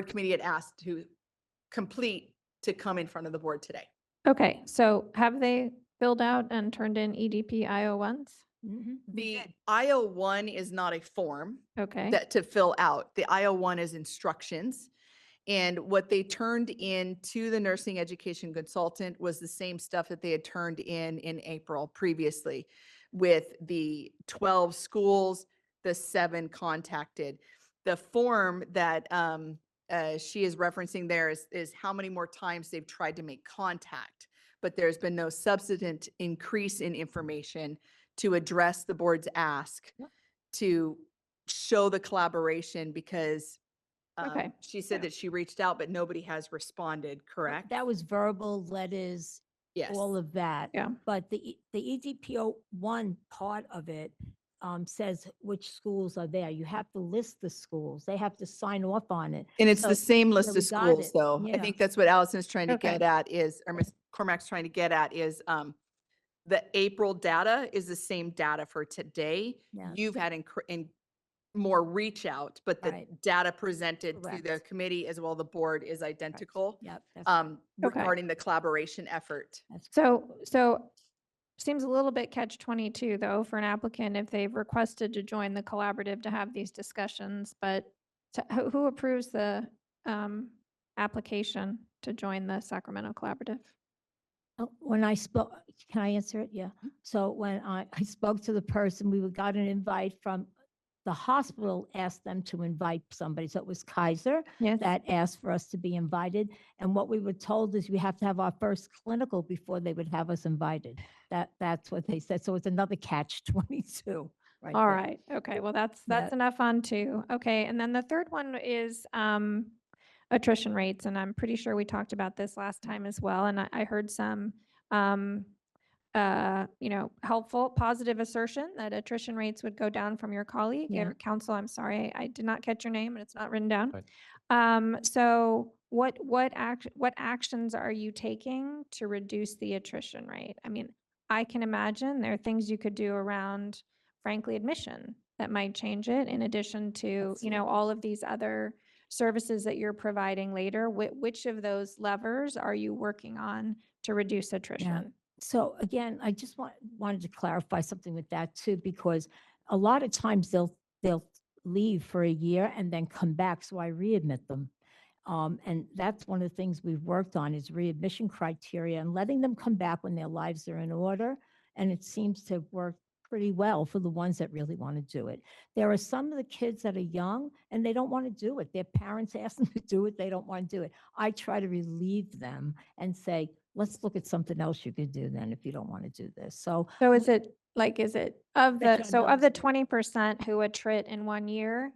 committee had asked to complete to come in front of the board today. Okay, so have they filled out and turned in EDP IO1s? The IO1 is not a form Okay. that to fill out. The IO1 is instructions. And what they turned in to the nursing education consultant was the same stuff that they had turned in April previously with the 12 schools, the 7 contacted. The form that she is referencing there is how many more times they've tried to make contact, but there's been no substantive increase in information to address the board's ask to show the collaboration because Okay. she said that she reached out, but nobody has responded, correct? That was verbal letters, Yes. all of that. Yeah. But the EDPO one part of it says which schools are there. You have to list the schools. They have to sign off on it. And it's So- the same so list we of got schools it. though. I Yeah. think that's what Allison's trying to Okay. get at is, or Ms. Cormack's trying to get at is, the April data is the same data for today. Yeah. You've had in more reach out, but the Right. data presented to the Correct. committee as well the board is identical. Yep. that's right. Okay. Regarding the collaboration effort. So seems a little bit catch-22 though for an applicant if they've requested to join the collaborative to have these discussions, but who approves the application to join the Sacramento Collaborative? When I spoke, can I answer it? Yeah. So when I spoke to the person, we got an invite from the hospital, asked them to invite somebody. So it was Kaiser Yes. that asked for us to be invited. And what we were told is we have to have our first clinical before they would have us invited. That's what they said. So it's another catch-22. Right All there. right. Okay. Well, that's Yeah. enough on 2. Okay. And then the third one is attrition rates. And I'm pretty sure we talked about this last time as well. And I heard some, helpful, positive assertion that attrition rates would go down from your colleague Yeah. or counsel. I'm sorry, I did not catch your name and it's not written down. Right. So what actions are you taking to reduce the attrition rate? I mean, I can imagine there are things you could do around, frankly, admission that might change it, in addition to, all of these other services that you're providing later. Which of those levers are you working on to reduce attrition? So again, I just wanted to clarify something with that too, because a lot of times they'll leave for a year and then come back, so I readmit them. And that's one of the things we've worked on is readmission criteria and letting them come back when their lives are in order. And it seems to work pretty well for the ones that really want to do it. There are some of the kids that are young and they don't want to do it. Their parents ask them to do it. They don't want to do it. I try to relieve them and say, let's look at something else you could do then if you don't want to do this. So is it of That's the, what so I'm of the 20% who attrit in 1 year,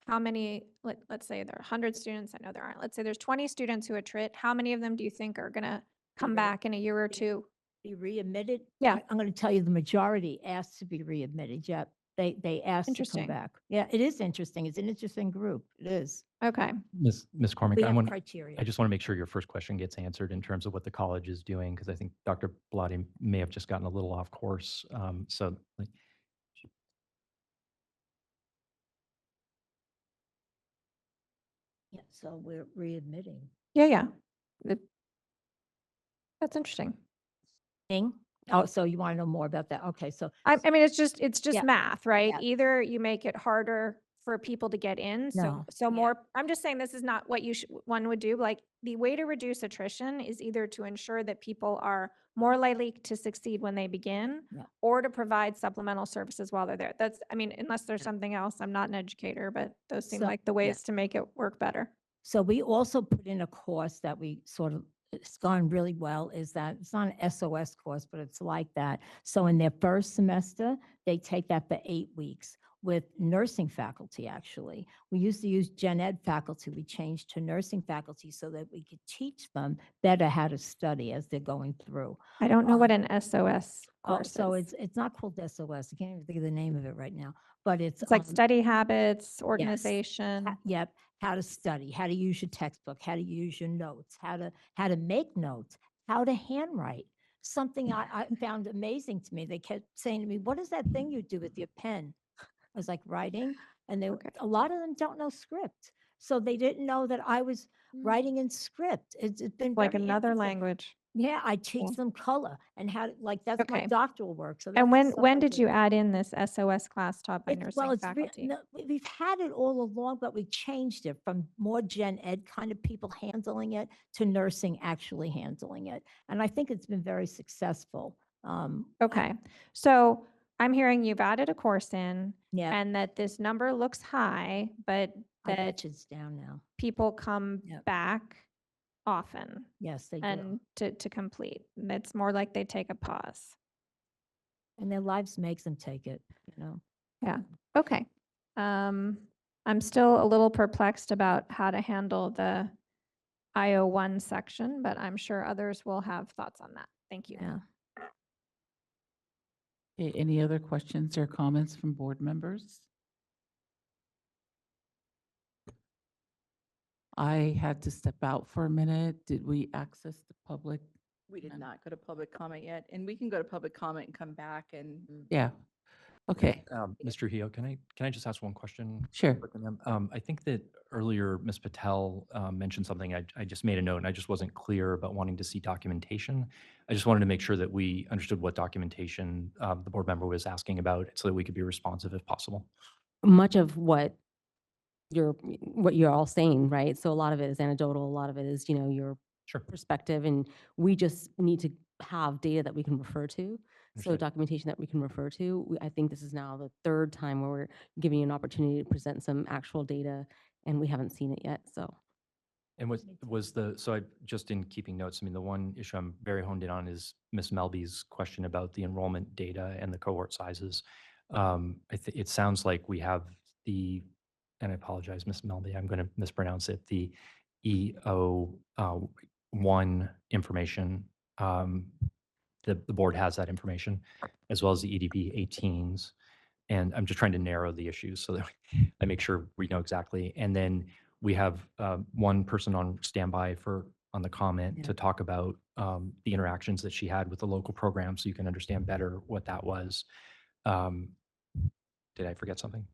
how many, let's say there are 100 students, I know there aren't, let's say there's 20 students who attrit, how many of them do you think are gonna come back in a year or two? be readmitted? Yeah. I'm going to tell you the majority asked to be readmitted. Yeah, they asked to come Interesting. back. Yeah, it is interesting. It's an interesting group. It is. Okay. Ms. Cormick, We I have want, criteria. I just want to make sure your first question gets answered in terms of what the college is doing, because I think Dr. Bellotti may have just gotten a little off course. So like, Yeah, so we're readmitting. Yeah. That's interesting. Oh, so you want to know more about that? Okay, so I mean, it's just Yeah. math, right? Yeah. Either you make it harder for people to get in. No. So more, I'm just saying this is not what one would do. Like, the way to reduce attrition is either to ensure that people are more likely to succeed when they begin, Yeah. or to provide supplemental services while they're there. That's, I mean, unless there's something else, I'm not an educator, but those seem So- like the ways to make it work better. So we also put in a course that we sort of, it's gone really well, is that it's not an SOS course, but it's like that. So in their first semester, they take that for 8 weeks with nursing faculty, actually. We used to use gen ed faculty. We changed to nursing faculty so that we could teach them better how to study as they're going through. I don't know what an SOS Oh, course so is. it's not called SOS. I can't even think of the name of it right now, but it's It's like um, study habits, yes. organization. Yep, how to study, how to use your textbook, how to use your notes, how to make notes, how to handwrite. Something I found amazing to me. They kept saying to me, "What is that thing you do with your pen?" I was like, "Writing," and a lot of them don't know script, so they didn't know that I was writing in script. It's been Like very another interesting. language. Yeah, I teach them color and how to, like, that's my Okay. doctoral work. So And that's the stuff when I did do. you add in this SOS class taught by nursing Well, faculty? no, we've had it all along, but we changed it from more gen ed kind of people handling it to nursing actually handling it. And I think it's been very successful. Okay, so I'm hearing you've added a course in, Yeah. and that this number looks high, but I that bet you it's down now. people come Yep. back often Yes, they do. and to complete. And it's more like they take a pause. And their lives makes them take it, you know? Yeah, okay. I'm still a little perplexed about how to handle the IO1 section, but I'm sure others will have thoughts on that. Thank you. Yeah. Okay, any other questions or comments from board members? I had to step out for a minute. Did we access the public? We did not go to public comment yet, and we can go to public comment and come back and. Yeah. Okay. Mr. Hio, can I just ask one question? Sure. quickly, ma'am? I think that earlier Ms. Patel mentioned something. I just made a note and I just wasn't clear about wanting to see documentation. I just wanted to make sure that we understood what documentation the board member was asking about so that we could be responsive if possible. Much of what you're all saying, right? So a lot of it is anecdotal, a lot of it is, your perspective, and we just need to have data that we can refer to. So Understood. documentation that we can refer to. I think this is now the third time where we're giving you an opportunity to present some actual data, and we haven't seen it yet, so. And so I, just in keeping notes, I mean, the one issue I'm very honed in on is Ms. Melby's question about the enrollment data and the cohort sizes. It sounds like we have and I apologize, Ms. Melby, I'm going to mispronounce it, the EO1 information. The board has that information, as well as the EDB 18s. And I'm just trying to narrow the issues so that I make sure we know exactly. And then We have one person on standby on the comment Yeah. to talk about the interactions that she had with the local program, so you can understand better what that was. Did I forget something?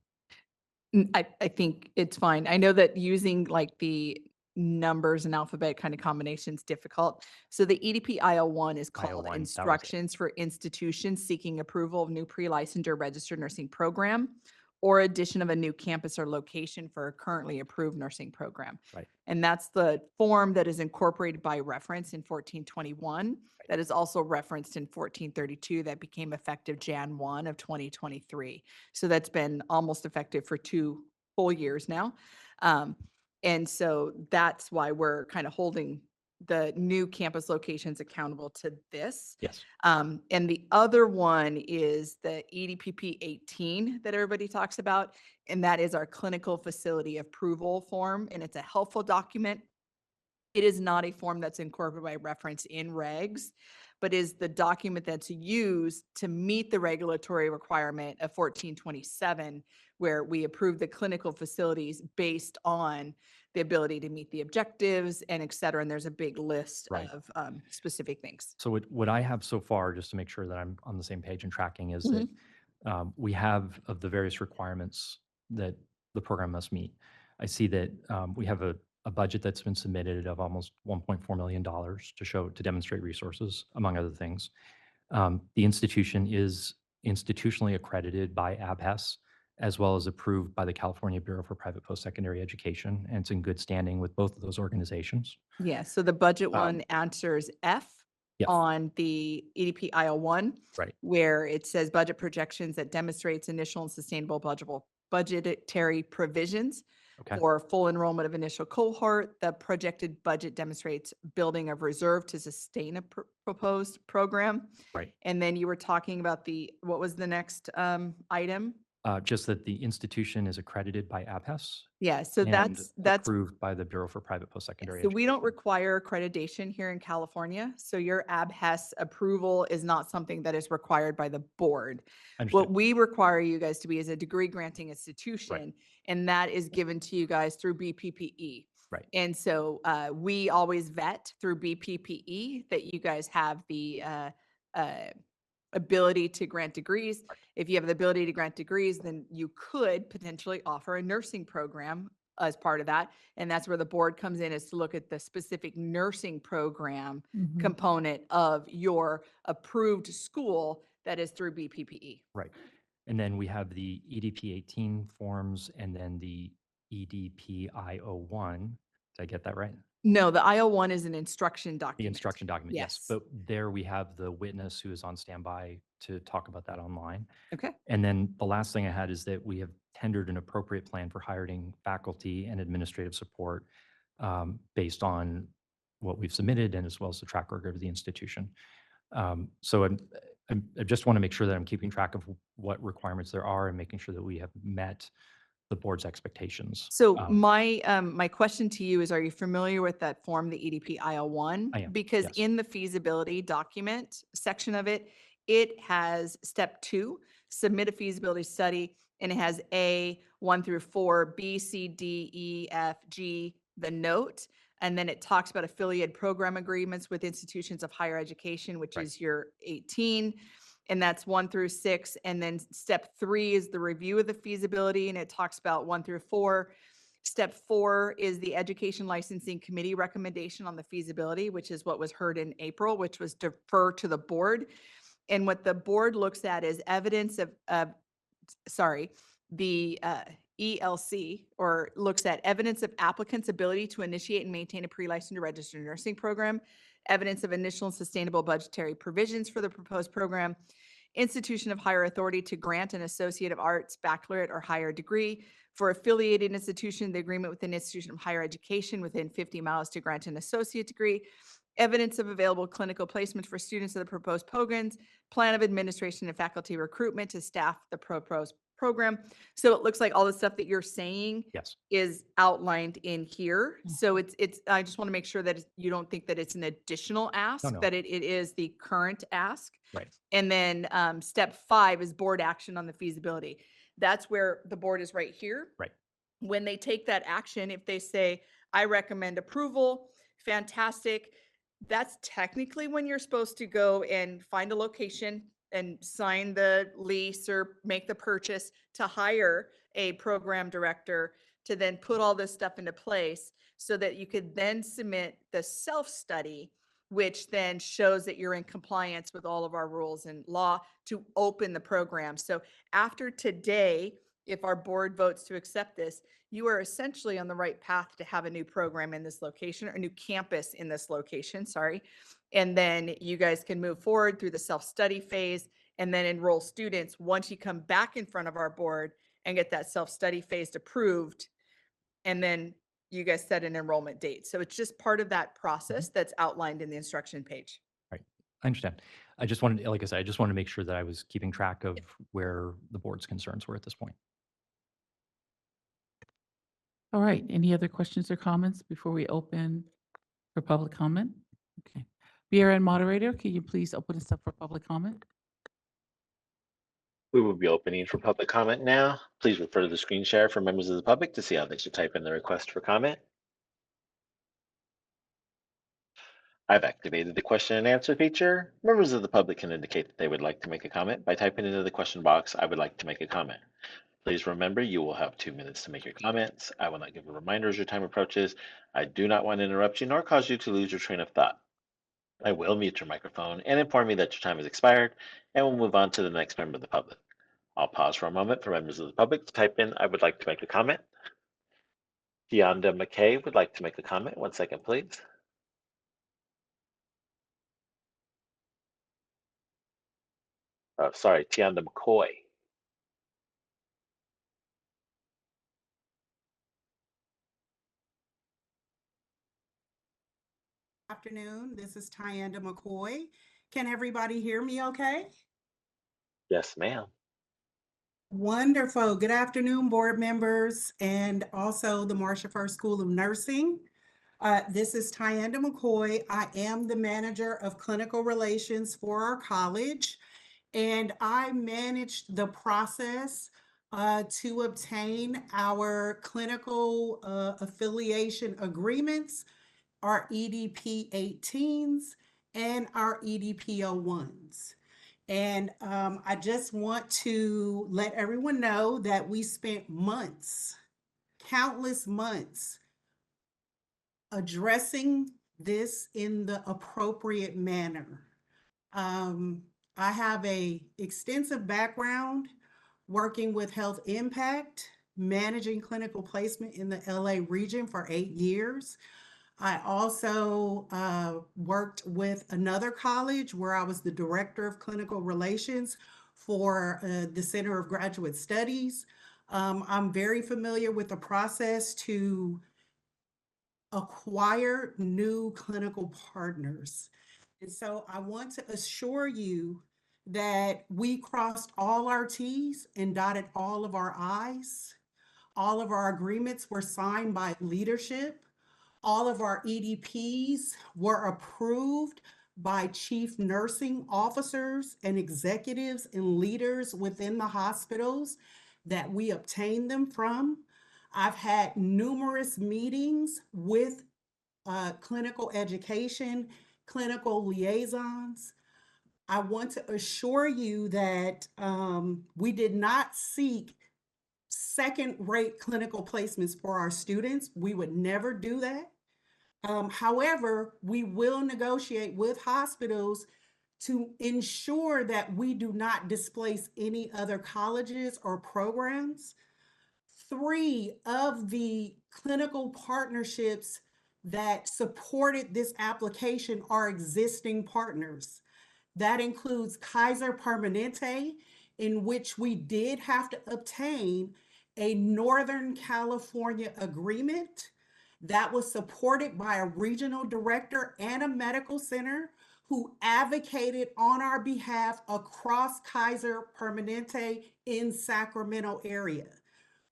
I think it's fine. I know that using like the numbers and alphabet kind of combinations difficult. So the EDP IL1 is called IL1, that was it. Instructions for Institutions Seeking Approval of New Pre-Licensed or Registered Nursing Program or addition of a new campus or location for a currently approved nursing program. Right. And that's the form that is incorporated by reference in 1421 that is also referenced in 1432 that became effective Jan 1 of 2023. So that's been almost effective for 2 full years now. And so that's why we're kind of holding the new campus locations accountable to this. Yes. And the other one is the EDPP 18 that everybody talks about. And that is our clinical facility approval form. And it's a helpful document. It is not a form that's incorporated by reference in regs, but is the document that's used to meet the regulatory requirement of 1427, where we approve the clinical facilities based on the ability to meet the objectives and et cetera. And there's a big list Right. of specific things. So what I have so far, just to make sure that I'm on the same page and tracking, is Mhm. that we have of the various requirements that the program must meet. I see that we have a budget that's been submitted of almost $1.4 million to demonstrate resources, among other things. The institution is institutionally accredited by ABHES, as well as approved by the California Bureau for Private Post-Secondary Education, and it's in good standing with both of those organizations. Yeah, so the budget Um, one answers F Yes. on the EDP IL1, Right. where it says budget projections that demonstrates initial and sustainable budgetary provisions Okay. for full enrollment of initial cohort. The projected budget demonstrates building of reserve to sustain a proposed program. Right. And then you were talking about what was the next item? Just that the institution is accredited by ABHES. Yeah, so and that's approved by the Bureau for Private Post-Secondary So Education. we don't require accreditation here in California. So your ABHES approval is not something that is required by the board. Understood. What we require you guys to be is a degree granting institution, and that is given to you guys through BPPE. Right. And so we always vet through BPPE that you guys have the ability to grant degrees. If you have the ability to grant degrees, then you could potentially offer a nursing program as part of that. And that's where the board comes in, is to look at the specific nursing program Mhm. component of your approved school that is through BPPE. Right. And then we have the EDP 18 forms and then the EDP IO1. Did I get that right? No, the IL1 is an instruction document. The instruction document, yes. Yes. But there we have the witness who is on standby to talk about that online. Okay. And then the last thing I had is that we have tendered an appropriate plan for hiring faculty and administrative support based on what we've submitted and as well as the track record of the institution. So I just want to make sure that I'm keeping track of what requirements there are and making sure that we have met the board's expectations. So my question to you is, are you familiar with that form, the EDP IL1? I am, Because yes. in the feasibility document section of it, it has step 2, submit a feasibility study, and it has A, 1 through 4, B, C, D, E, F, G, the note. And then it talks about affiliated program agreements with institutions of higher education, which is your 18. And that's 1 through 6. And then step 3 is the review of the feasibility, and it talks about 1 through 4. Step 4 is the Education Licensing Committee recommendation on the feasibility, which is what was heard in April, which was defer to the board. And what the board looks at is evidence of, the ELC, or looks at evidence of applicants' ability to initiate and maintain a pre-licensed or registered nursing program, evidence of initial and sustainable budgetary provisions for the proposed program, institution of higher authority to grant an Associate of Arts, baccalaureate, or higher degree. For affiliated institution, the agreement with an institution of higher education within 50 miles to grant an associate degree, evidence of available clinical placement for students of the proposed programs, plan of administration and faculty recruitment to staff the proposed program. So it looks like all the stuff that you're saying Yes. is outlined in here. So it's, I just want to make sure that you don't think that it's an additional ask, no. that it is the current ask. Right. And then step 5 is board action on the feasibility. That's where the board is right here. Right. when they take that action, if they say, I recommend approval, fantastic. That's technically when you're supposed to go and find a location and sign the lease or make the purchase to hire a program director to then put all this stuff into place so that you could then submit the self-study, which then shows that you're in compliance with all of our rules and law to open the program. So after today, if our board votes to accept this, you are essentially on the right path to have a new program in this location, or a new campus in this location, sorry. And then you guys can move forward through the self-study phase and then enroll students once you come back in front of our board and get that self-study phase approved. And then you guys set an enrollment date. So it's just part of that process that's outlined in the instruction page. Right. I understand. I just wanted, like I said, I just wanted to make sure that I was keeping track of where the board's concerns were at this point. All right, any other questions or comments before we open for public comment? Okay. BRN moderator, can you please open us up for public comment? We will be opening for public comment now. Please refer to the screen share for members of the public to see how they should type in the request for comment. I've activated the question and answer feature. Members of the public can indicate that they would like to make a comment by typing into the question box, I would like to make a comment. Please remember, you will have 2 minutes to make your comments. I will not give a reminder as your time approaches. I do not want to interrupt you nor cause you to lose your train of thought. I will mute your microphone and inform you that your time has expired, and we'll move on to the next member of the public. I'll pause for a moment for members of the public to type in, I would like to make a comment. Tianda McKay would like to make a comment. 1 second, please. Oh, sorry, Tianda McCoy. Afternoon, this is Tianda McCoy. Can everybody hear me okay? Yes, ma'am. Wonderful. Good afternoon, board members, and also the Marcia First School of Nursing. This is Tianda McCoy. I am the manager of clinical relations for our college, and I managed the process to obtain our clinical affiliation agreements, our EDP 18s, and our EDP 01s. And I just want to let everyone know that we spent months, countless months, addressing this in the appropriate manner. I have an extensive background working with Health Impact, managing clinical placement in the LA region for 8 years. I also worked with another college where I was the director of clinical relations for the Center of Graduate Studies. I'm very familiar with the process to acquire new clinical partners. And so I want to assure you that we crossed all our T's and dotted all of our I's. All of our agreements were signed by leadership. All of our EDPs were approved by chief nursing officers and executives and leaders within the hospitals that we obtained them from. I've had numerous meetings with clinical education, clinical liaisons. I want to assure you that we did not seek second-rate clinical placements for our students. We would never do that. However, we will negotiate with hospitals to ensure that we do not displace any other colleges or programs. 3 of the clinical partnerships that supported this application are existing partners. That includes Kaiser Permanente, in which we did have to obtain a Northern California agreement that was supported by a regional director and a medical center who advocated on our behalf across Kaiser Permanente in Sacramento area.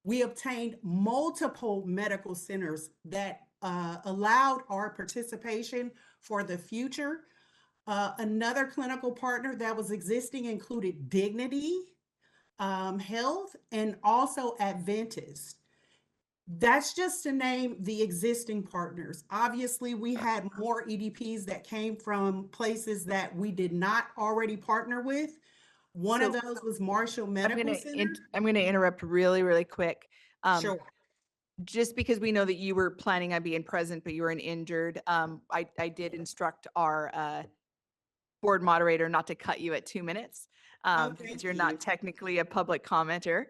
We obtained multiple medical centers that allowed our participation for the future. Another clinical partner that was existing included Dignity Health and also Adventist. That's just to name the existing partners. Obviously, we had more EDPs that came from places that we did not already partner with. One of So those was Marshall Medical Center. I'm gonna interrupt really, really quick. Sure. Just because we know that you were planning on being present, but you were injured, I did instruct our board moderator not to cut you at 2 minutes, because thank you're you. not technically a public commenter.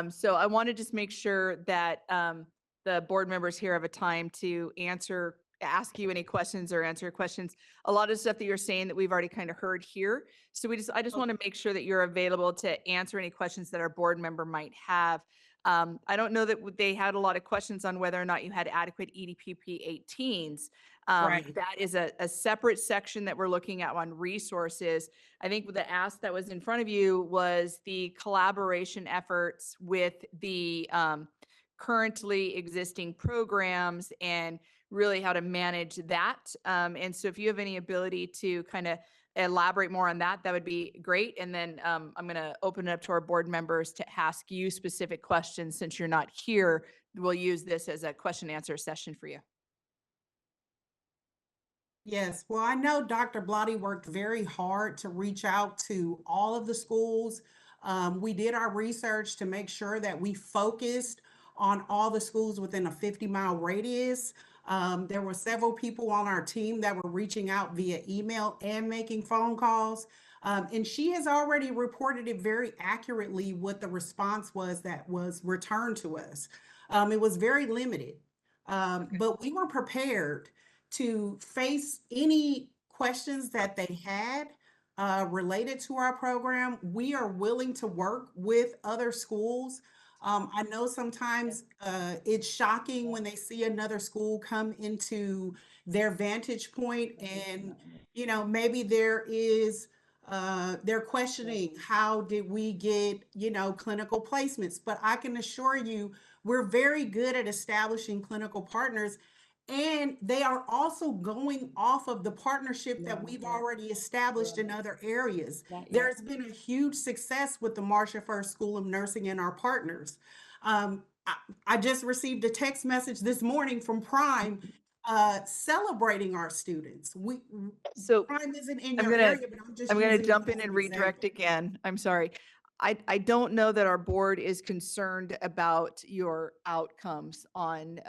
So I want to just make sure that the board members here have a time to ask you any questions or answer questions. A lot of stuff that you're saying that we've already kind of heard here. So I just want to make sure that you're available to answer any questions that our board member might have. I don't know that they had a lot of questions on whether or not you had adequate EDPP 18s. Right. That is a separate section that we're looking at on resources. I think the ask that was in front of you was the collaboration efforts with the currently existing programs and really how to manage that. And so if you have any ability to kind of elaborate more on that, that would be great. And then I'm going to open it up to our board members to ask you specific questions. Since you're not here, we'll use this as a question and answer session for you. Yes, well, I know Dr. Blotti worked very hard to reach out to all of the schools. We did our research to make sure that we focused on all the schools within a 50-mile radius. There were several people on our team that were reaching out via email and making phone calls. And she has already reported it very accurately what the response was that was returned to us. It was very limited, but we were prepared to face any questions that they had related to our program. We are willing to work with other schools. I know sometimes it's shocking when they see another school come into their vantage point and, you know, maybe they're questioning, how did we get, you know, clinical placements? But I can assure you, we're very good at establishing clinical partners. And they are also going off of the partnership that we've already established in other areas. There's been a huge success with the Marcia First School of Nursing and our partners. I just received a text message this morning from Prime celebrating our students. Prime isn't in your area, but I'm gonna using jump it in as and an redirect example. again. I'm sorry. I don't know that our board is concerned about your outcomes on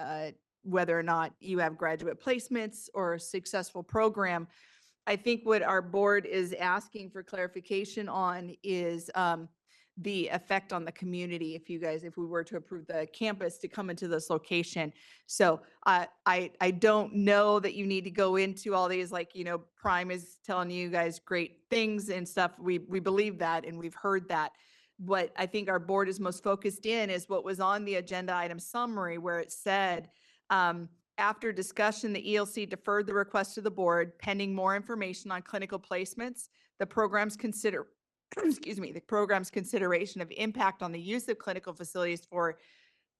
whether or not you have graduate placements or a successful program. I think what our board is asking for clarification on is the effect on the community if we were to approve the campus to come into this location. So I don't know that you need to go into all these, like, you know, Prime is telling you guys great things and stuff. We believe that and we've heard that. What I think our board is most focused in is what was on the agenda item summary, where it said, after discussion, the ELC deferred the request to the board pending more information on clinical placements, the program's the program's consideration of impact on the use of clinical facilities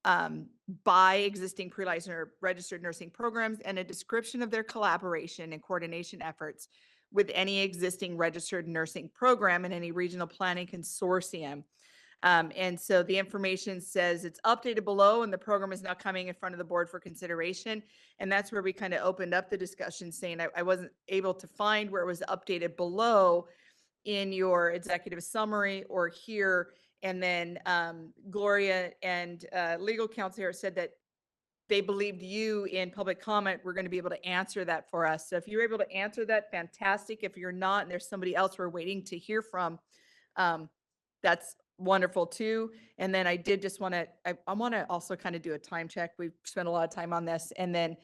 by existing pre-licensed or registered nursing programs, and a description of their collaboration and coordination efforts with any existing registered nursing program and any regional planning consortium. And so the information says it's updated below and the program is now coming in front of the board for consideration. And that's where we kind of opened up the discussion, saying I wasn't able to find where it was updated below in your executive summary or here. And then Gloria and legal counsel here said that they believed you in public comment were going to be able to answer that for us. So if you're able to answer that, fantastic. If you're not, and there's somebody else we're waiting to hear from, that's wonderful too. And then I did just want to, I want to also kind of do a time check. We've spent a lot of time on this, and then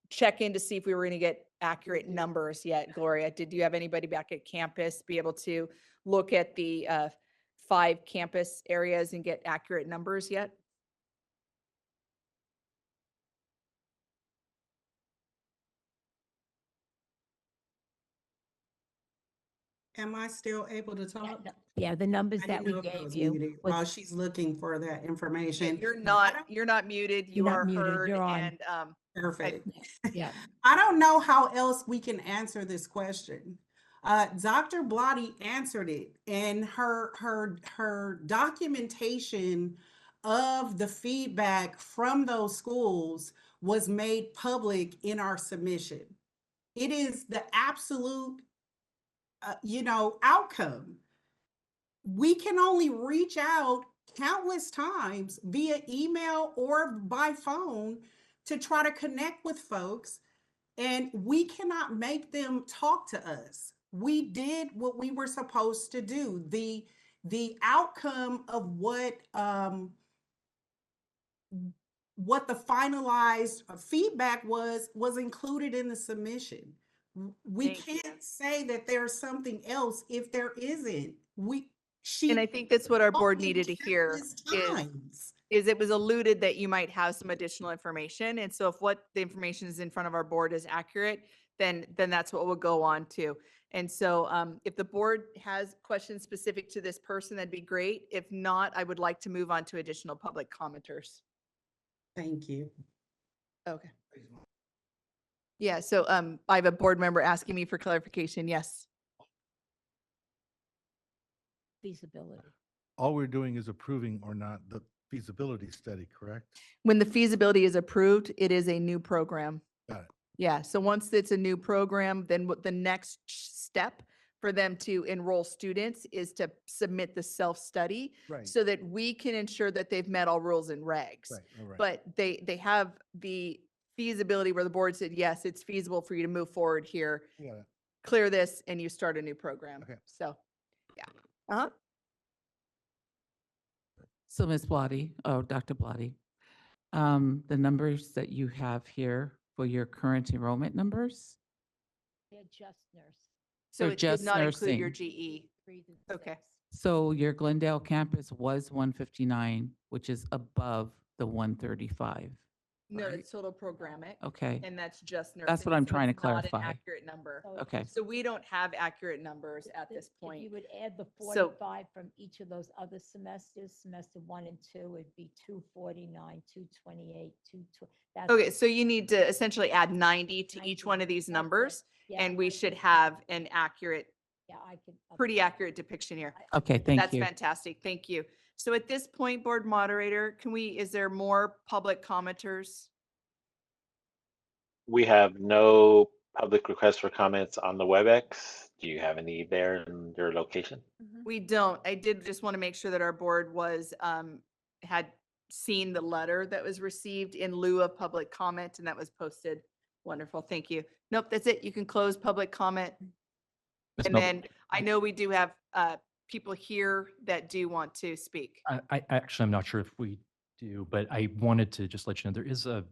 check in to see if we were going to get accurate numbers yet. Gloria, did you have anybody back at campus be able to look at the 5 campus areas and get accurate numbers yet? Am I still able to talk? Yeah, the numbers I that didn't we know if I gave was you. muted was- while she's looking for that information. You're not muted. You You're not are muted, heard. you're on. And Perfect. Yeah. I don't know how else we can answer this question. Dr. Blotti answered it, and her documentation of the feedback from those schools was made public in our submission. It is the absolute, outcome. We can only reach out countless times via email or by phone to try to connect with folks, and we cannot make them talk to us. We did what we were supposed to do. The outcome of what the finalized feedback was included in the submission. We Thank you. can't say that there's something else if there isn't. And I think that's what our board told me needed to hear countless is, times. is it was alluded that you might have some additional information. And so if what the information is in front of our board is accurate, then that's what we'll go on to. And so if the board has questions specific to this person, that'd be great. If not, I would like to move on to additional public commenters. Thank you. Okay. Yeah, so I have a board member asking me for clarification. Yes. Feasibility. All we're doing is approving or not the feasibility study, correct? When the feasibility is approved, it is a new program. Got it. Yeah, so once it's a new program, then what the next step for them to enroll students is to submit the self-study Right. so that we can ensure that they've met all rules and regs. Right, all right. But they have the feasibility where the board said, yes, it's feasible for you to move forward here, Got it. clear this, and you start a new program. Okay. So, yeah. Uh-huh. So Ms. Blatty, Dr. Blatty, the numbers that you have here for your current enrollment numbers? They're just nurse. So They're it did just not include your nursing. GE. 3 to Okay. 6. So your Glendale campus was 159, which is above the 135. No, right? it's total programming. Okay. And that's just nursing. That's what I'm so trying to it's not an clarify. accurate number. Okay. So we don't have accurate numbers at If- this If you point. would add the So- 45 from each of those other semesters, semester 1 and 2, it'd be 249, 228, 220. That's Okay, so you need to essentially add 90 to each one of these That's it. numbers, Yeah, and we I should can- have an accurate, Yeah, I could. pretty accurate depiction here. Okay, thank That's you. fantastic. Thank you. So at this point, board moderator, is there more public commenters? We have no public requests for comments on the WebEx. Do you have any there in your location? We don't. I did just want to make sure that our board had seen the letter that was received in lieu of public comment, and that was posted. Wonderful. Thank you. Nope, that's it. You can close public comment. Ms. And Mel- then I know we do have people here that do want to speak. I'm not sure if we do, but I wanted to just let you know, there is a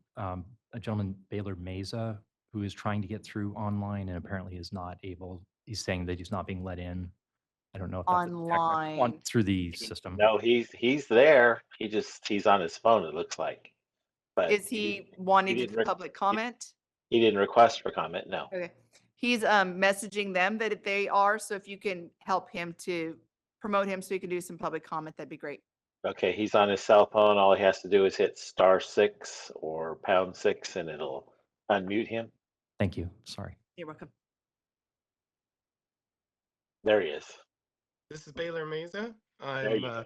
gentleman, Baylor Meza, who is trying to get through online and apparently is not able. He's saying that he's not being let in. I don't know if that's a technical- Online. through the system. No, he's there. He's on his phone, it looks like. But Is he wanting didn't to re- public comment? he didn't request for comment, no. Okay. He's messaging them that if they are, so if you can help him to promote him so he can do some public comment, that'd be great. Okay, he's on his cell phone. All he has to do is hit *6 or #6 and it'll unmute him. Thank you. Sorry. You're welcome. There he is. This is Baylor Meza. There you I'm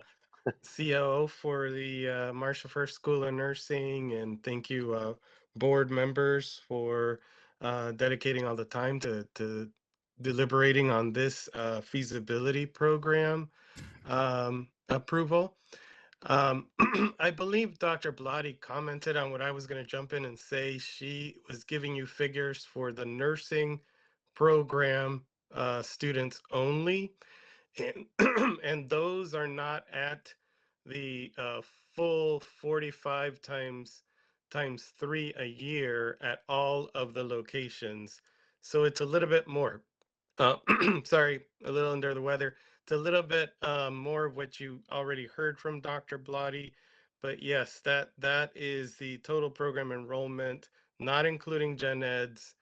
COO for the Marshall First School of Nursing, and thank you, board members, for dedicating all the time to deliberating on this feasibility program approval. I believe Dr. Blatty commented on what I was going to jump in and say. She was giving you figures for the nursing program students only. And, and those are not at the full 45 times 3 a year at all of the locations. So it's a little bit more. Sorry, a little under the weather. It's a little bit more of what you already heard from Dr. Blatty. But yes, that is the total program enrollment, not including gen eds,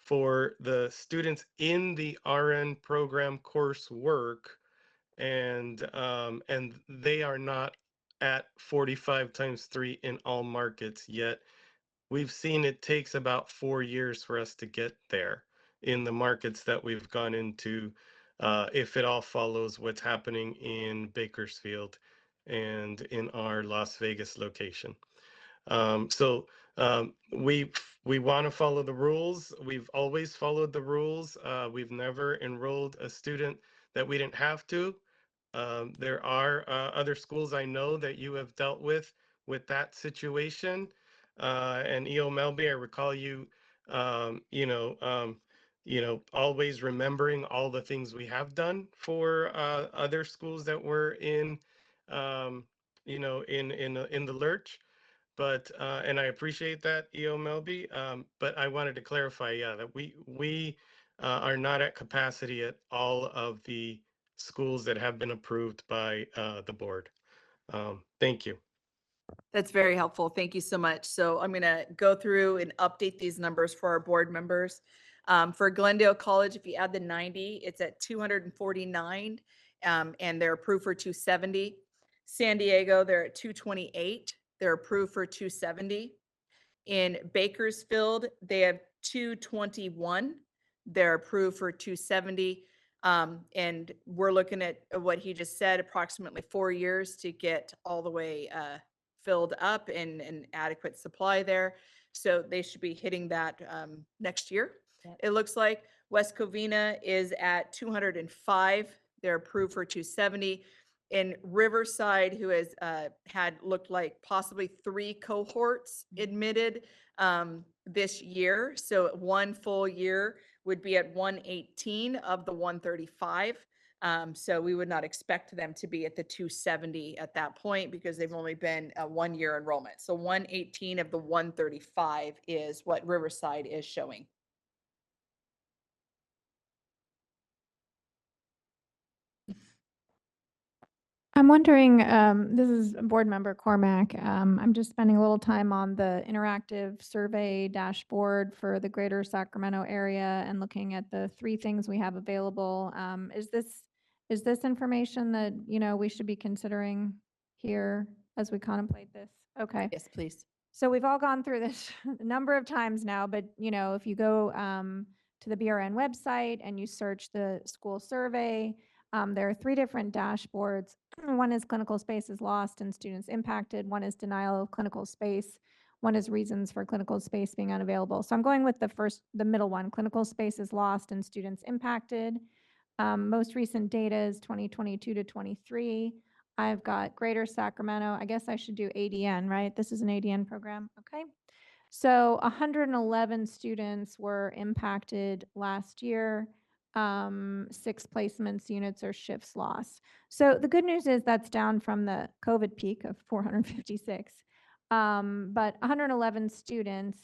for the students in the RN program coursework, and they are not at 45 times 3 in all markets yet. We've seen it takes about 4 years for us to get there in the markets that we've gone into, if it all follows what's happening in Bakersfield. and in our Las Vegas location. We want to follow the rules. We've always followed the rules. We've never enrolled a student that we didn't have to. There are other schools I know that you have dealt with that situation. And EO Melby, I recall you, always remembering all the things we have done for other schools that were in, in the lurch. But and I appreciate that, EO Melby. But I wanted to clarify, yeah, that we are not at capacity at all of the schools that have been approved by the board. Thank you. That's very helpful. Thank you so much. So I'm going to go through and update these numbers for our board members. For Glendale College, if you add the 90, it's at 249, and they're approved for 270. San Diego, they're at 228. They're approved for 270. In Bakersfield, they have 221. They're approved for 270. And we're looking at what he just said, approximately 4 years to get all the way filled up and an adequate supply there. So they should be hitting that next year. It looks like West Covina is at 205. They're approved for 270. In Riverside, who has had looked like possibly 3 cohorts admitted this year. So 1 full year would be at 118 of the 135. So we would not expect them to be at the 270 at that point because they've only been a 1-year enrollment. So 118 of the 135 is what Riverside is showing. I'm wondering, this is Board Member Cormac. I'm just spending a little time on the interactive survey dashboard for the greater Sacramento area and looking at the 3 things we have available. Is this information that, we should be considering here as we contemplate this? Okay. Yes, please. So we've all gone through this a number of times now, but if you go to the BRN website and you search the school survey, there are 3 different dashboards. One is clinical spaces lost and students impacted. One is denial of clinical space. One is reasons for clinical space being unavailable. So I'm going with the middle one, clinical spaces lost and students impacted. Most recent data is 2022 to 23. I've got Greater Sacramento. I guess I should do ADN, right? This is an ADN program. Okay. So 111 students were impacted last year. 6 placements, units, or shifts lost. So the good news is that's down from the COVID peak of 456. But 111 students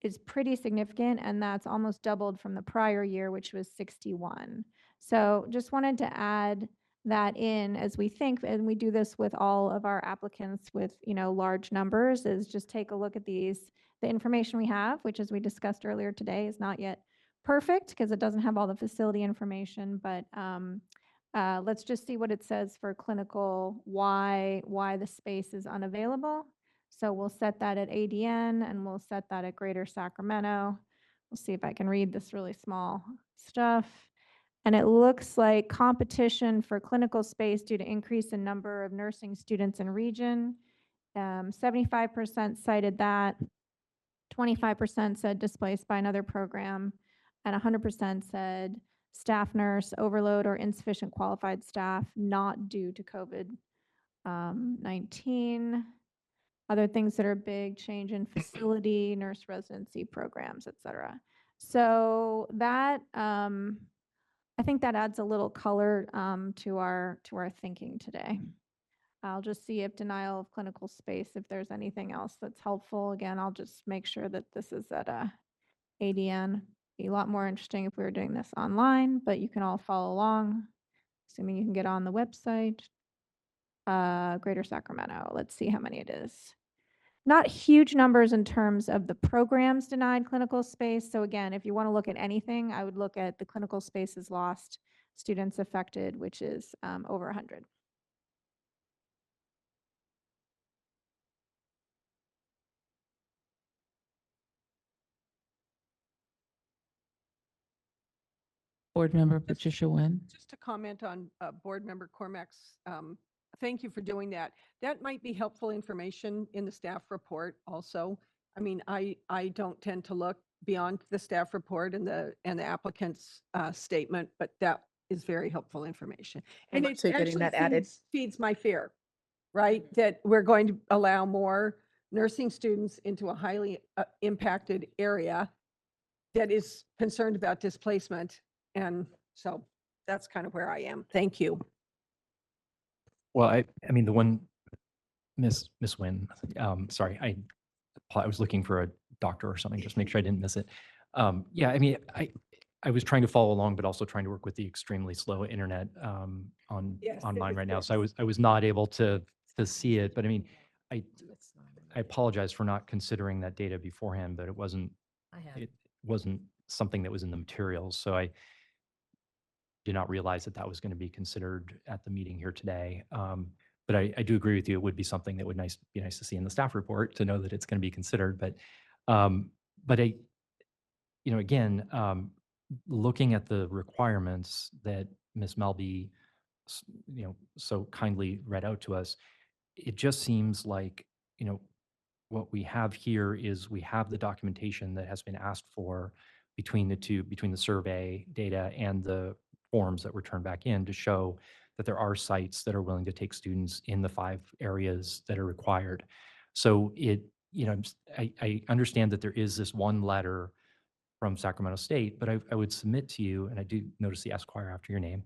is pretty significant, and that's almost doubled from the prior year, which was 61. So just wanted to add that in as we think, and we do this with all of our applicants with, large numbers, is just take a look at the information we have, which as we discussed earlier today is not yet perfect because it doesn't have all the facility information, but let's just see what it says for clinical, why the space is unavailable. So we'll set that at ADN and we'll set that at Greater Sacramento. We'll see if I can read this really small stuff. And it looks like competition for clinical space due to increase in number of nursing students in region. 75% cited that. 25% said displaced by another program. And 100% said staff nurse overload or insufficient qualified staff not due to COVID-19. Other things that are big, change in facility, nurse residency programs, et cetera. So that, I think that adds a little color to our thinking today. I'll just see if denial of clinical space, if there's anything else that's helpful. Again, I'll just make sure that this is at ADN. Be a lot more interesting if we were doing this online, but you can all follow along, assuming you can get on the website. Greater Sacramento, let's see how many it is. Not huge numbers in terms of the programs denied clinical space. So again, if you want to look at anything, I would look at the clinical spaces lost, students affected, which is over 100. Board Member Patricia Nguyen. Just to comment on Board Member Cormack's, thank you for doing that. That might be helpful information in the staff report also. I mean, I don't tend to look beyond the staff report and the applicant's statement, but that is very helpful information. I'm And actually getting that added. feeds my fear, right? That we're going to allow more nursing students into a highly impacted area that is concerned about displacement. And so that's kind of where I am. Thank you. Well, I mean, the one, Miss Nguyen, sorry, I was looking for a doctor or something, just to make sure I didn't miss it. Yeah, I mean, I was trying to follow along, but also trying to work with the extremely slow internet on Yes, mine it right now. is. So I was not able to see it, but I mean, I apologize for not considering that data beforehand, but it wasn't something that was in the materials. So I did not realize that that was going to be considered at the meeting here today. But I do agree with you. It would be something that would be nice to see in the staff report to know that it's going to be considered. But again, looking at the requirements that Ms. Melby, so kindly read out to us, it just seems like, what we have here is we have the documentation that has been asked for between the survey data and the forms that were turned back in to show that there are sites that are willing to take students in the 5 areas that are required. So I understand that there is this one letter from Sacramento State, but I would submit to you, and I do notice the Esquire after your name,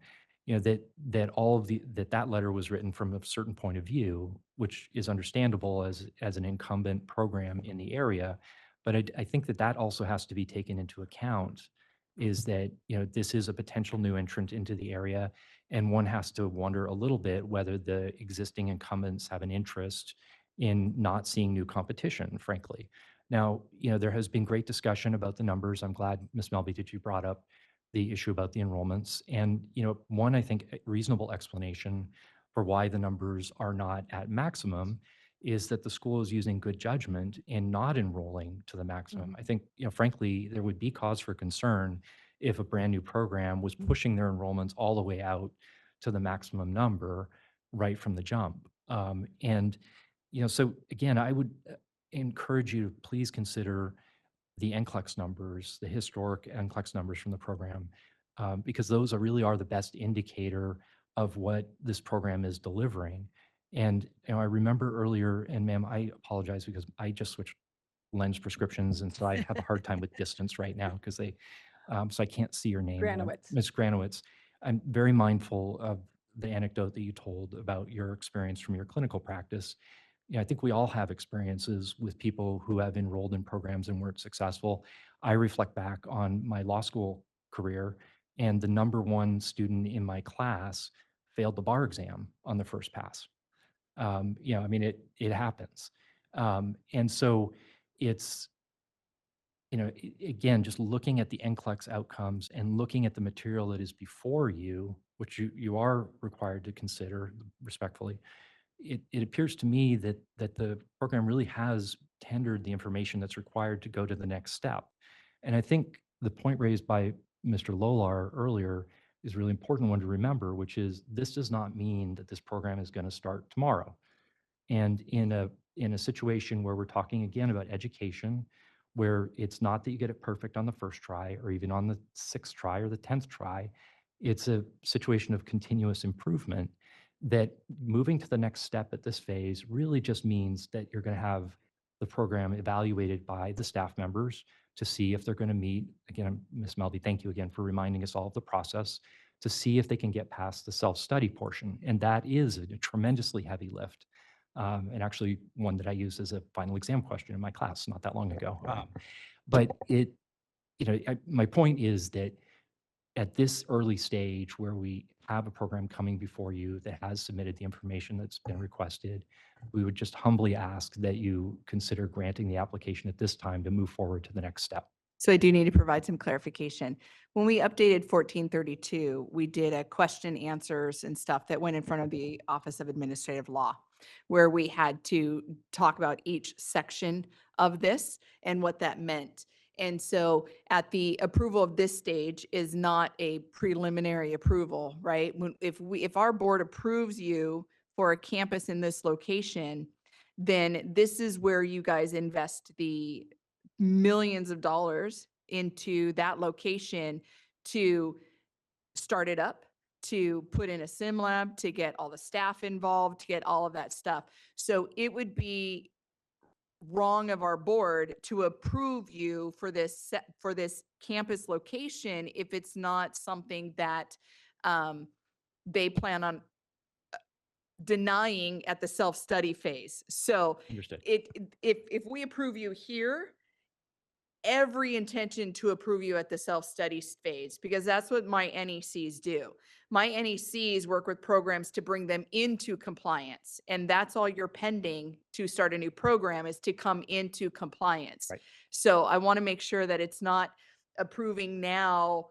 that all of that letter was written from a certain point of view, which is understandable as an incumbent program in the area. But I think that also has to be taken into account, is that, this is a potential new entrant into the area, and one has to wonder a little bit whether the existing incumbents have an interest in not seeing new competition, frankly. Now, there has been great discussion about the numbers. I'm glad, Ms. Melby, that you brought up the issue about the enrollments. And, one, I think, reasonable explanation for why the numbers are not at maximum is that the school is using good judgment in not enrolling to the maximum. I think, frankly, there would be cause for concern if a brand new program was pushing their enrollments all the way out to the maximum number right from the jump. So again, I would encourage you to please consider the NCLEX numbers, the historic NCLEX numbers from the program, because those really are the best indicator of what this program is delivering. And I remember earlier, and ma'am, I apologize because I just switched lens prescriptions, and so I have a hard time with distance right now because so I can't see your name. Granowitz. Ms. Granowitz. I'm very mindful of the anecdote that you told about your experience from your clinical practice. I think we all have experiences with people who have enrolled in programs and weren't successful. I reflect back on my law school career, and the #1 student in my class failed the bar exam on the first pass. I mean, it happens. And so it's, again, just looking at the NCLEX outcomes and looking at the material that is before you, which you are required to consider respectfully. It appears to me that the program really has tendered the information that's required to go to the next step. And I think the point raised by Mr. Lolar earlier is a really important one to remember, which is this does not mean that this program is going to start tomorrow. And in a situation where we're talking again about education, where it's not that you get it perfect on the first try or even on the 6th try or the 10th try, it's a situation of continuous improvement, that moving to the next step at this phase really just means that you're going to have the program evaluated by the staff members to see if they're going to meet, again, Ms. Melby, thank you again for reminding us all of the process, to see if they can get past the self-study portion. And that is a tremendously heavy lift. And actually one that I used as a final exam question in my class not that long ago. But my point is that at this early stage where we have a program coming before you that has submitted the information that's been requested, we would just humbly ask that you consider granting the application at this time to move forward to the next step. So I do need to provide some clarification. When we updated 1432, we did a question answers and stuff that went in front of the Office of Administrative Law, where we had to talk about each section of this and what that meant. And so at the approval of this stage is not a preliminary approval, right? If our board approves you for a campus in this location, then this is where you guys invest the millions of dollars into that location to start it up, to put in a sim lab, to get all the staff involved, to get all of that stuff. So it would be wrong of our board to approve you for for this campus location if it's not something that they plan on denying at the self-study phase. So Understood. if we approve you here, every intention to approve you at the self-study phase, because that's what my NECs do. My NECs work with programs to bring them into compliance, and that's all you're pending to start a new program is to come into compliance. Right. So I want to make sure that it's not approving now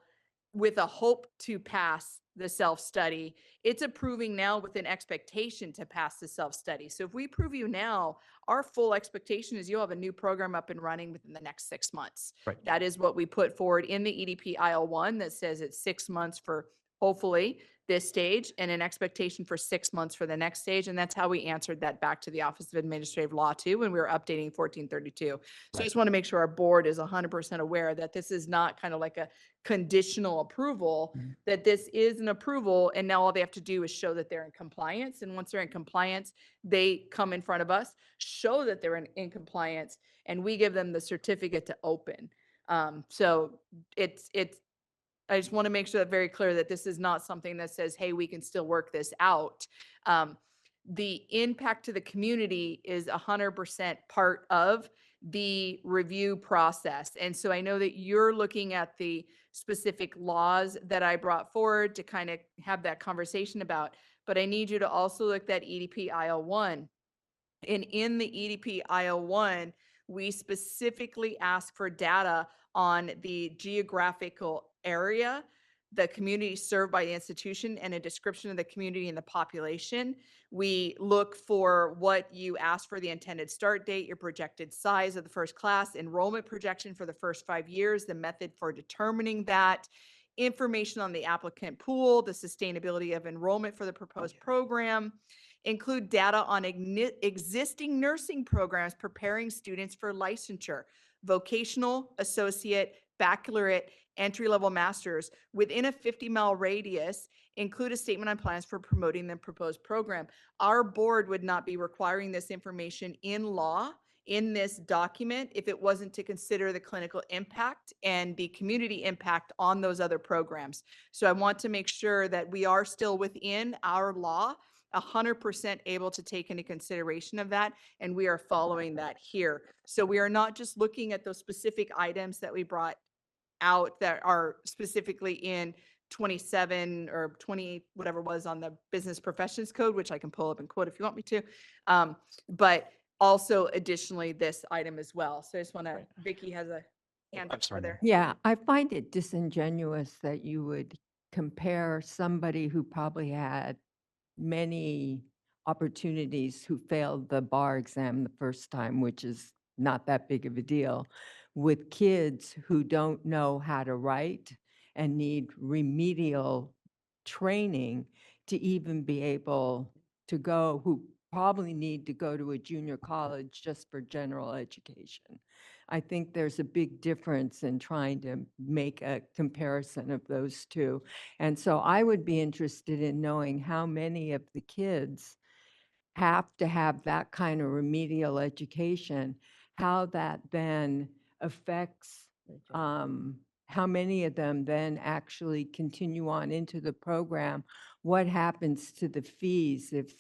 with a hope to pass the self-study. It's approving now with an expectation to pass the self-study. So if we approve you now, our full expectation is you'll have a new program up and running within the next 6 months. Right. That is what we put forward in the EDP IL1 that says it's 6 months for hopefully this stage and an expectation for 6 months for the next stage. And that's how we answered that back to the Office of Administrative Law too, when we were updating 1432. So I just want to make sure our board is 100% aware that this is not kind of like a conditional approval, that this is an approval and now all they have to do is show that they're in compliance. And once they're in compliance, they come in front of us, show that they're in compliance, and we give them the certificate to open. So I just want to make sure that very clear that this is not something that says, hey, we can still work this out. The impact to the community is 100% part of the review process. And so I know that you're looking at the specific laws that I brought forward to kind of have that conversation about, but I need you to also look at EDP IL1. And in the EDP IL1, we specifically ask for data on the geographical area, the community served by the institution, and a description of the community and the population. We look for what you asked for, the intended start date, your projected size of the first class, enrollment projection for the first 5 years, the method for determining that, information on the applicant pool, the sustainability of enrollment for the proposed program, include data on existing nursing programs preparing students for licensure, vocational, associate, baccalaureate, entry-level masters within a 50-mile radius, include a statement on plans for promoting the proposed program. Our board would not be requiring this information in law in this document if it wasn't to consider the clinical impact and the community impact on those other programs. So I want to make sure that we are still within our law, 100% able to take into consideration of that, and we are following that here. So we are not just looking at those specific items that we brought out that are specifically in 27 or 28, whatever was on the Business Professions Code, which I can pull up and quote if you want me to. But also additionally, this item as well. So I just want to, Vicky has a hand up over there. Yeah, I find it disingenuous that you would compare somebody who probably had many opportunities who failed the bar exam the first time, which is not that big of a deal, with kids who don't know how to write and need remedial training to even be able to go, who probably need to go to a junior college just for general education. I think there's a big difference in trying to make a comparison of those two. And so I would be interested in knowing how many of the kids have to have that kind of remedial education, how that then affects how many of them then actually continue on into the program, what happens to the fees if,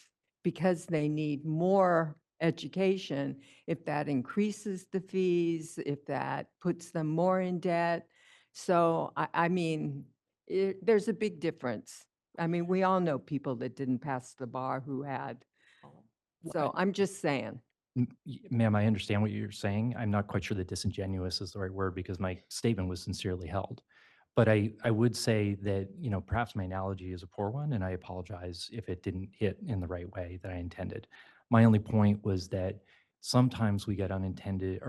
because they need more education, if that increases the fees, if that puts them more in debt. So, I mean, there's a big difference. I mean, we all know people that didn't pass the bar who had. So I'm just saying. Ma'am, I understand what you're saying. I'm not quite sure that disingenuous is the right word because my statement was sincerely held. But I would say that, you know, perhaps my analogy is a poor one, and I apologize if it didn't hit in the right way that I intended. My only point was that sometimes we get unexpected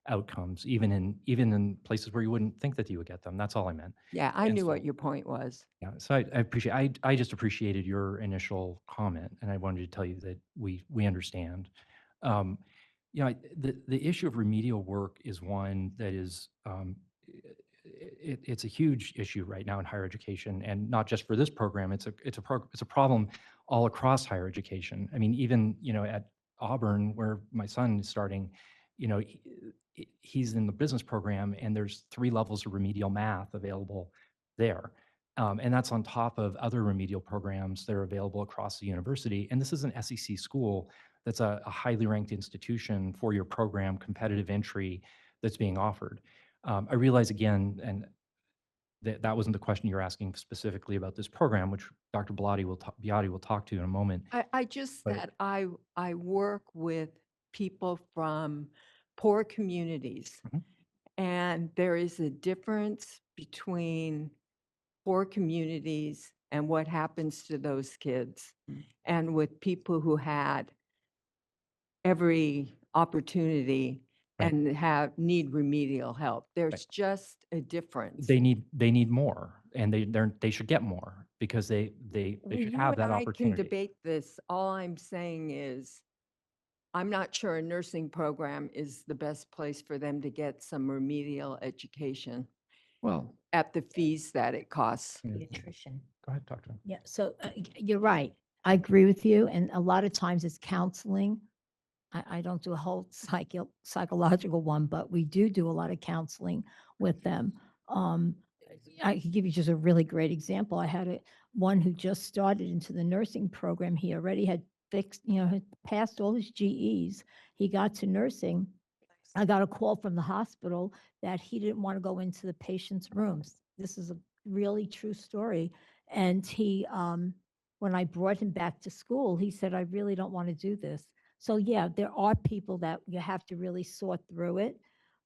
outcomes, even in places where you wouldn't think that you would get them. That's all I meant. Yeah, I And knew what so- your point was. Yeah, so I appreciate, I just appreciated your initial comment, and I wanted to tell you that we understand. You know, the issue of remedial work is one that is, it's a huge issue right now in higher education, and not just for this program. It's a problem all across higher education. I mean, even, you know, at Auburn, where my son is starting, you know, he's in the business program, and there's 3 levels of remedial math available there. And that's on top of other remedial programs that are available across the university. And this is an SEC school that's a highly ranked institution for your program, competitive entry that's being offered. I realize again, and that wasn't the question you're asking specifically about this program, which Dr. Biotti will talk to in a moment. I just But- said I work with people from poor communities. Mhm. And there is a difference between poor communities and what happens to those kids. And with people who had every opportunity Right. and need remedial help. There's just a difference. They need more, and they should get more because they Well, should you have and that I opportunity. can debate this. All I'm saying is, I'm not sure a nursing program is the best place for them to get some remedial education Well, at the fees that it costs. Pediatrician. go ahead, Doctor. Yeah, so you're right. I agree with you. And a lot of times it's counseling. I don't do a whole psychological one, but we do a lot of counseling with them. I could give you just a really great example. I had one who just started into the nursing program. He already had fixed, had passed all his GEs. He got to nursing. I got a call from the hospital that he didn't want to go into the patient's rooms. This is a really true story. And he, when I brought him back to school, he said, I really don't want to do this. So yeah, there are people that you have to really sort through it.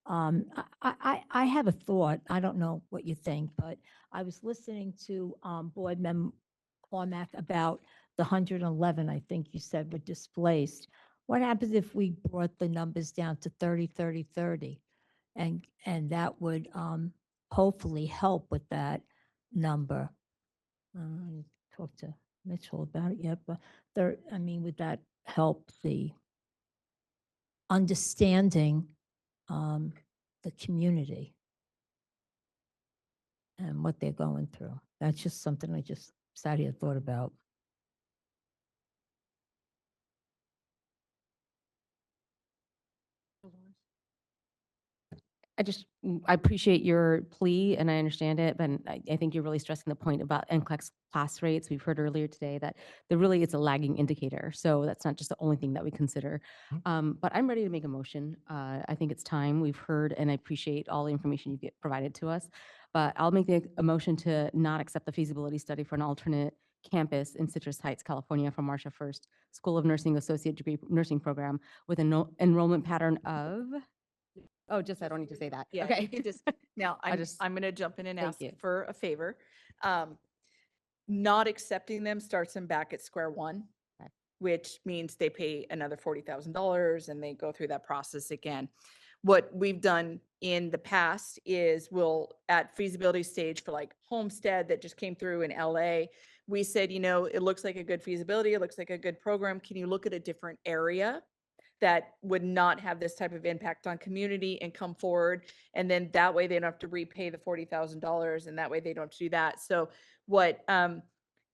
I have a thought. I don't know what you think, but I was listening to Board Member Cormack about the 111, I think you said, were displaced. What happens if we brought the numbers down to 30, 30, 30? And that would hopefully help with that number. I didn't talk to Mitchell about it yet, but would that help the understanding the community and what they're going through? That's just something I just sat here and thought about. I appreciate your plea and I understand it, but I think you're really stressing the point about NCLEX pass rates. We've heard earlier today that there really is a lagging indicator. So that's not just the only thing that we consider. But I'm ready to make a motion. I think it's time. We've heard and I appreciate all the information you provided to us. But I'll make a motion to not accept the feasibility study for an alternate campus in Citrus Heights, California for Marcia First School of Nursing Associate Degree Nursing Program with an enrollment pattern of... Oh, just, I don't need to say that. Yeah, Okay. you can just, now I'm going to jump in and Thank ask you. for a favor. Not accepting them starts them back at square one, Okay. which means they pay another $40,000 and they go through that process again. What we've done in the past is we'll, at feasibility stage for like Homestead that just came through in LA, we said, it looks like a good feasibility, it looks like a good program. Can you look at a different area that would not have this type of impact on community and come forward? And then that way they don't have to repay the $40,000 and that way they don't have to do that. So what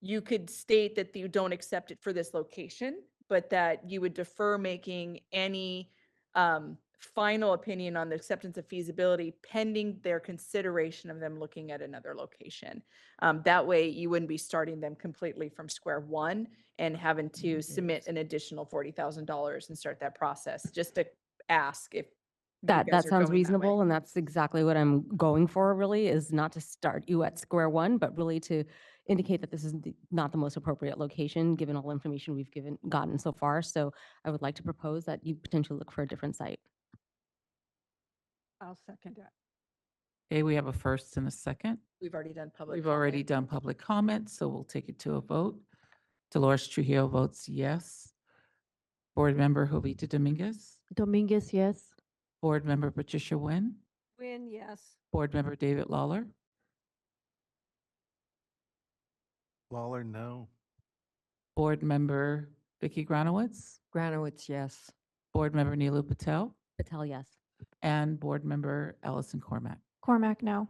you could state that you don't accept it for this location, but that you would defer making any final opinion on the acceptance of feasibility pending their consideration of them looking at another location. That way you wouldn't be starting them completely from square one and having to submit an additional $40,000 and start that process, just to ask if you That guys are sounds going that way. reasonable, and that's exactly what I'm going for, really, is not to start you at square one, but really to indicate that this is not the most appropriate location, given all information we've gotten so far. So I would like to propose that you potentially look for a different site. I'll second that. Okay, we have a first and a second. We've already done public. We've already comment. done public comment, so we'll take it to a vote. Dolores Trujillo votes yes. Board Member Jovita Dominguez, Dominguez, yes. Board Member Patricia Nguyen, Win, yes. Board Member David Lawler, Lawler, no. Board Member Vicky Granowitz, Granowitz, yes. Board Member Neelu Patel, Patel, yes. and Board Member Allison Cormack. Cormac, no.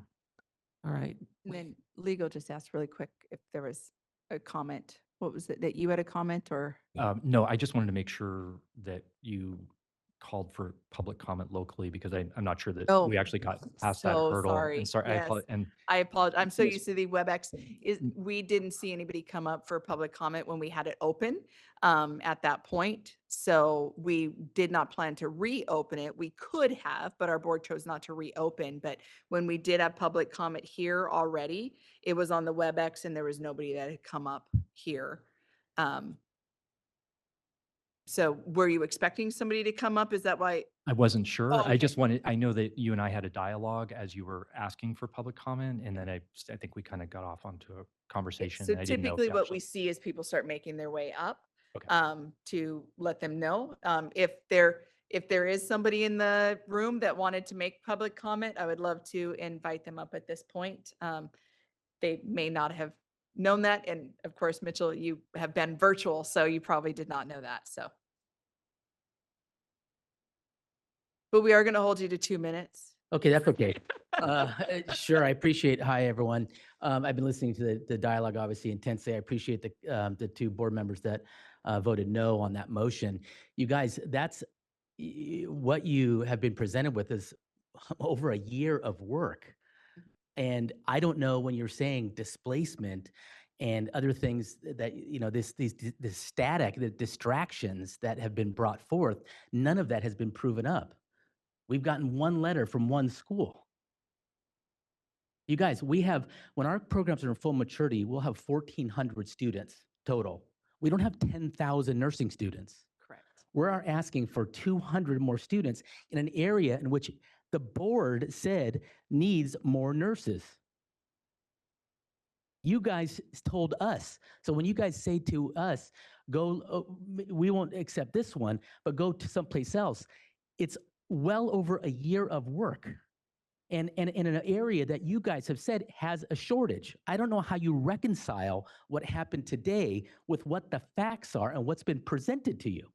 All right. And then legal just asked really quick if there was a comment. What was it, that you had a comment or? No, I just wanted to make sure that you called for public comment locally because I'm not sure that Oh, we actually got past that so hurdle. sorry. And sorry, Yes. and I apologize. I'm so Yes. used to the WebEx. We didn't see anybody come up for public comment when we had it open at that point. So we did not plan to reopen it. We could have, but our board chose not to reopen. But when we did have public comment here already, it was on the WebEx and there was nobody that had come up here. So were you expecting somebody to come up? Is that why? I wasn't sure. Oh, I okay. just wanted, I know that you and I had a dialogue as you were asking for public comment, and then I think we kind of got off onto a conversation. So and I didn't know if typically you what we actually- see is people start making their way up Okay. to let them know. If there is somebody in the room that wanted to make public comment, I would love to invite them up at this point. They may not have known that. And of course, Mitchell, you have been virtual, so you probably did not know that. So. But we are going to hold you to 2 minutes. Okay, that's okay. Sure, I appreciate, hi, everyone. I've been listening to the dialogue, obviously intensely. I appreciate the two board members that voted no on that motion. You guys, that's what you have been presented with is over a year of work. And I don't know when you're saying displacement and other things that, you know, this static, the distractions that have been brought forth, none of that has been proven up. We've gotten one letter from one school. You guys, when our programs are in full maturity, we'll have 1,400 students total. We don't have 10,000 nursing students. Correct. We're asking for 200 more students in an area in which the board said needs more nurses. You guys told us. So when you guys say to us, we won't accept this one, but go to someplace else, it's well over a year of work. And in an area that you guys have said has a shortage. I don't know how you reconcile what happened today with what the facts are and what's been presented to you.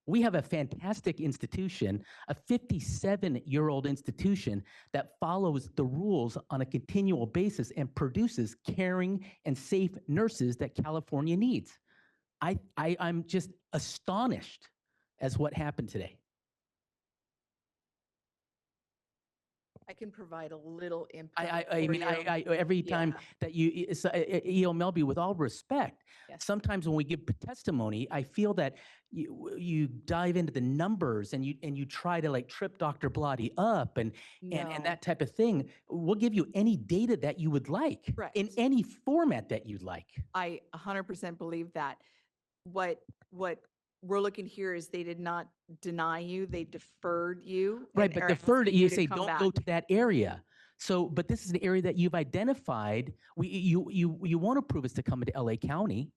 We have a fantastic institution, a 57-year-old institution that follows the rules on a continual basis and produces caring and safe nurses that California needs. I'm just astonished as what happened today. I can provide a little input. I mean, every time that E.O. Melby, with all respect, sometimes when we give testimony, I feel that you dive into the numbers and you try to like trip Dr. Blotti up and that type of thing. We'll give you any data that you would like in any format that you'd like. I 100% believe that. What we're looking here is they did not deny you, they deferred you. Right, and but are deferred, asking you to say, come don't go back. to that area. So, but this is an area that you've identified. You won't approve us to come into LA County.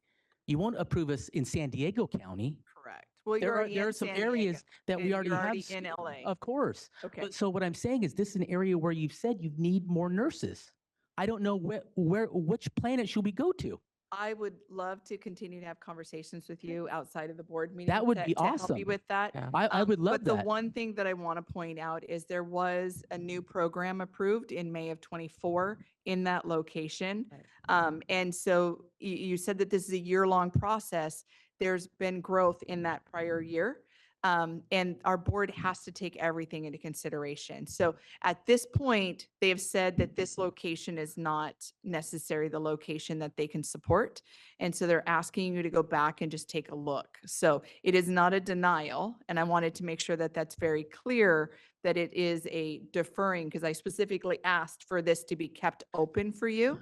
You won't approve us in San Diego County. Correct. Well, There you're are, already there in are some San Diego, areas that we and already you're have. already in LA. Of course. Okay. But so what I'm saying is this is an area where you've said you need more nurses. I don't know which planet should we go to? I would love to continue to have conversations with you outside of the board meeting. That would to- be to help awesome. you with that. I would love But the that. one thing that I want to point out is there was a new program approved in May of '24 in that location. And so you said that this is a year-long process. There's been growth in that prior year. And our board has to take everything into consideration. So at this point, they have said that this location is not necessarily the location that they can support. And so they're asking you to go back and just take a look. So it is not a denial. And I wanted to make sure that that's very clear that it is a deferring, because I specifically asked for this to be kept open for you.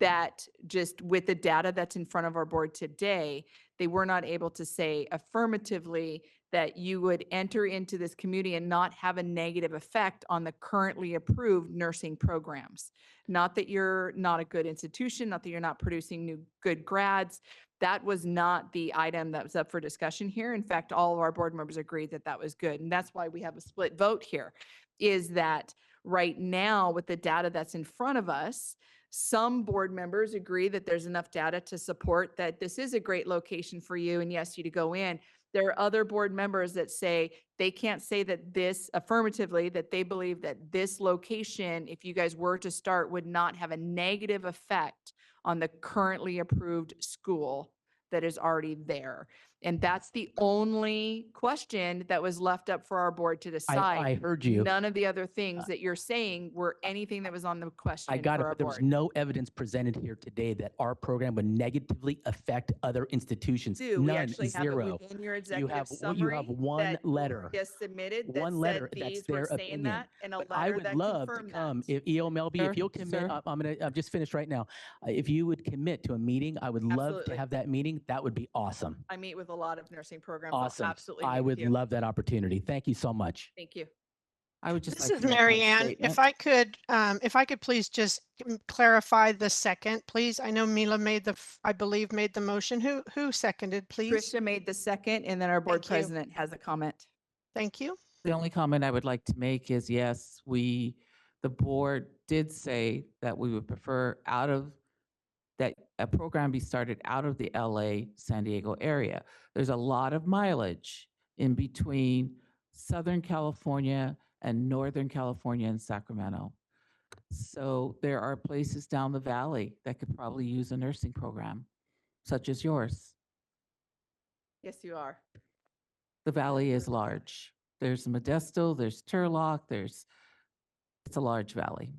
That just with the data that's in front of our board today, they were not able to say affirmatively that you would enter into this community and not have a negative effect on the currently approved nursing programs. Not that you're not a good institution, not that you're not producing new good grads. That was not the item that was up for discussion here. In fact, all of our board members agreed that that was good. And that's why we have a split vote here, is that right now with the data that's in front of us, some board members agree that there's enough data to support that this is a great location for you and yes, you to go in. There are other board members that say they can't say that this affirmatively, that they believe that this location, if you guys were to start, would not have a negative effect on the currently approved school that is already there. And that's the only question that was left up for our board to decide. I heard you. None of the other things that you're saying were anything that was on the question I got for it, our but there was board. no evidence presented here today that our program would negatively affect other institutions. Do we None, actually have it zero. within your You executive have, summary? you have one that letter. Just submitted that One letter, said that's these were their saying opinion. that, and a But I letter would that love to confirmed come, that. if EO Melby, if Sir, you'll commit, sir. I'm just finished right now. If you would commit to a meeting, I would love to Absolutely. have that meeting. That would be awesome. I meet with a lot of nursing programs. I'll Awesome. absolutely I meet with would you. love that opportunity. Thank you so much. Thank you. I would just This like is to make Mary one Ann. statement. If I could please just clarify the second, please. I know Mila made I believe made the motion. Who seconded, please? Tricia made the second, and then our board Thank you. president has a comment. Thank you. The only comment I would like to make is, yes, the board did say that we would prefer that a program be started out of the LA, San Diego area. There's a lot of mileage in between Southern California and Northern California and Sacramento. So there are places down the valley that could probably use a nursing program, such as yours. Yes, you are. The valley is large. There's Modesto, there's Turlock, it's a large valley.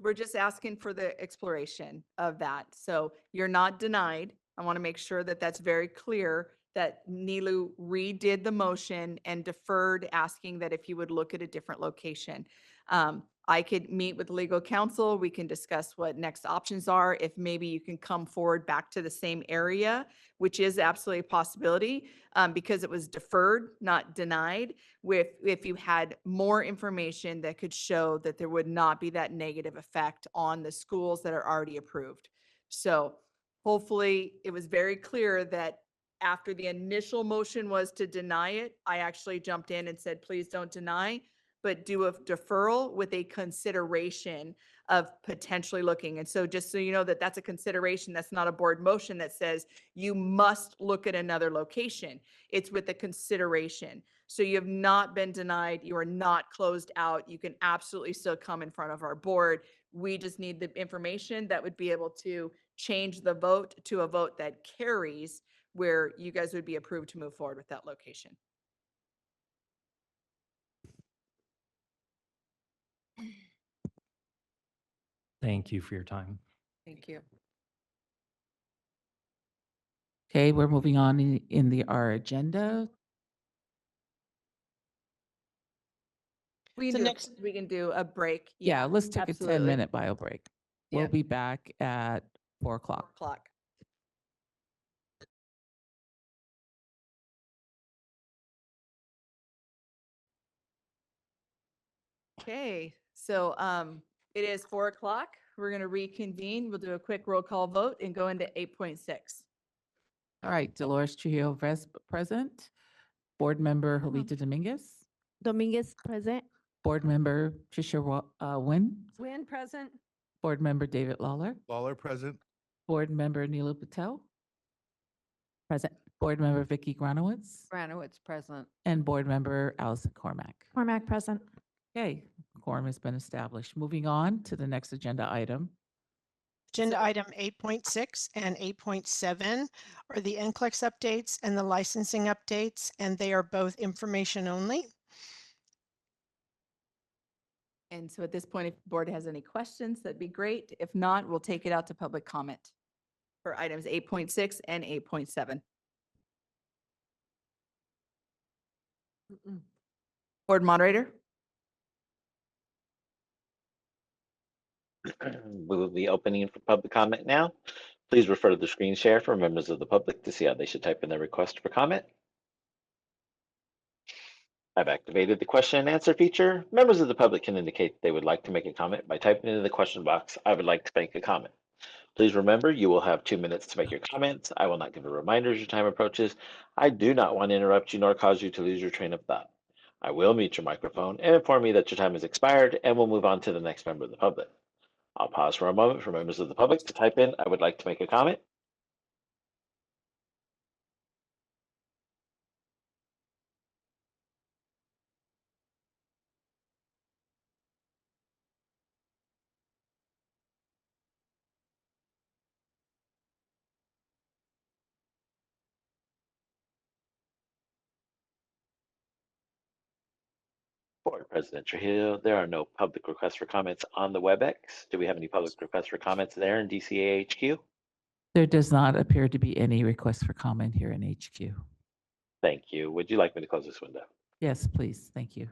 We're just asking for the exploration of that. So you're not denied. I want to make sure that that's very clear, that Nilu redid the motion and deferred, asking that if you would look at a different location. I could meet with legal counsel. We can discuss what next options are. If maybe you can come forward back to the same area, which is absolutely a possibility, because it was deferred, not denied. If you had more information that could show that there would not be that negative effect on the schools that are already approved. So hopefully it was very clear that after the initial motion was to deny it, I actually jumped in and said, please don't deny, but do a deferral with a consideration of potentially looking. And so just so you know that that's a consideration, that's not a board motion that says you must look at another location. It's with a consideration. So you have not been denied. You are not closed out. You can absolutely still come in front of our board. We just need the information that would be able to change the vote to a vote that carries, where you guys would be approved to move forward with that location. Thank you for your time. Thank you. Okay, we're moving on in our agenda. We The can do, next- we can do a break. Yeah, let's take a absolutely. 10-minute bio break. We'll Yeah. be back at 4 o'clock. Clock. Okay, so it is 4 o'clock. We're going to reconvene. We'll do a quick roll call vote and go into 8.6. All right, Dolores Trujillo present. Board Member Jovita Dominguez. Dominguez present. Board Member Tricia Nguyen. Win present. Board Member David Lawler. Lawler present. Board Member Neela Patel. Present. Board Member Vicky Granowitz. Granowitz present. And Board Member Allison Cormack. Cormac present. Okay, quorum has been established. Moving on to the next agenda item. Agenda item 8.6 and 8.7 are the NCLEX updates and the licensing updates, and they are both information only. And so at this point, if the board has any questions, that'd be great. If not, we'll take it out to public comment for items 8.6 and 8.7. Board moderator? We will be opening for public comment now. Please refer to the screen share for members of the public to see how they should type in their request for comment. I've activated the question and answer feature. Members of the public can indicate they would like to make a comment by typing into the question box, "I would like to make a comment." Please remember, you will have 2 minutes to make your comments. I will not give a reminder as your time approaches. I do not want to interrupt you nor cause you to lose your train of thought. I will mute your microphone and inform you that your time has expired, and we'll move on to the next member of the public. I'll pause for a moment for members of the public to type in, "I would like to make a comment." Board President Trujillo, there are no public requests for comments on the WebEx. Do we have any public requests for comments there in DCA HQ? There does not appear to be any request for comment here in HQ. Thank you. Would you like me to close this window? Yes, please. Thank you.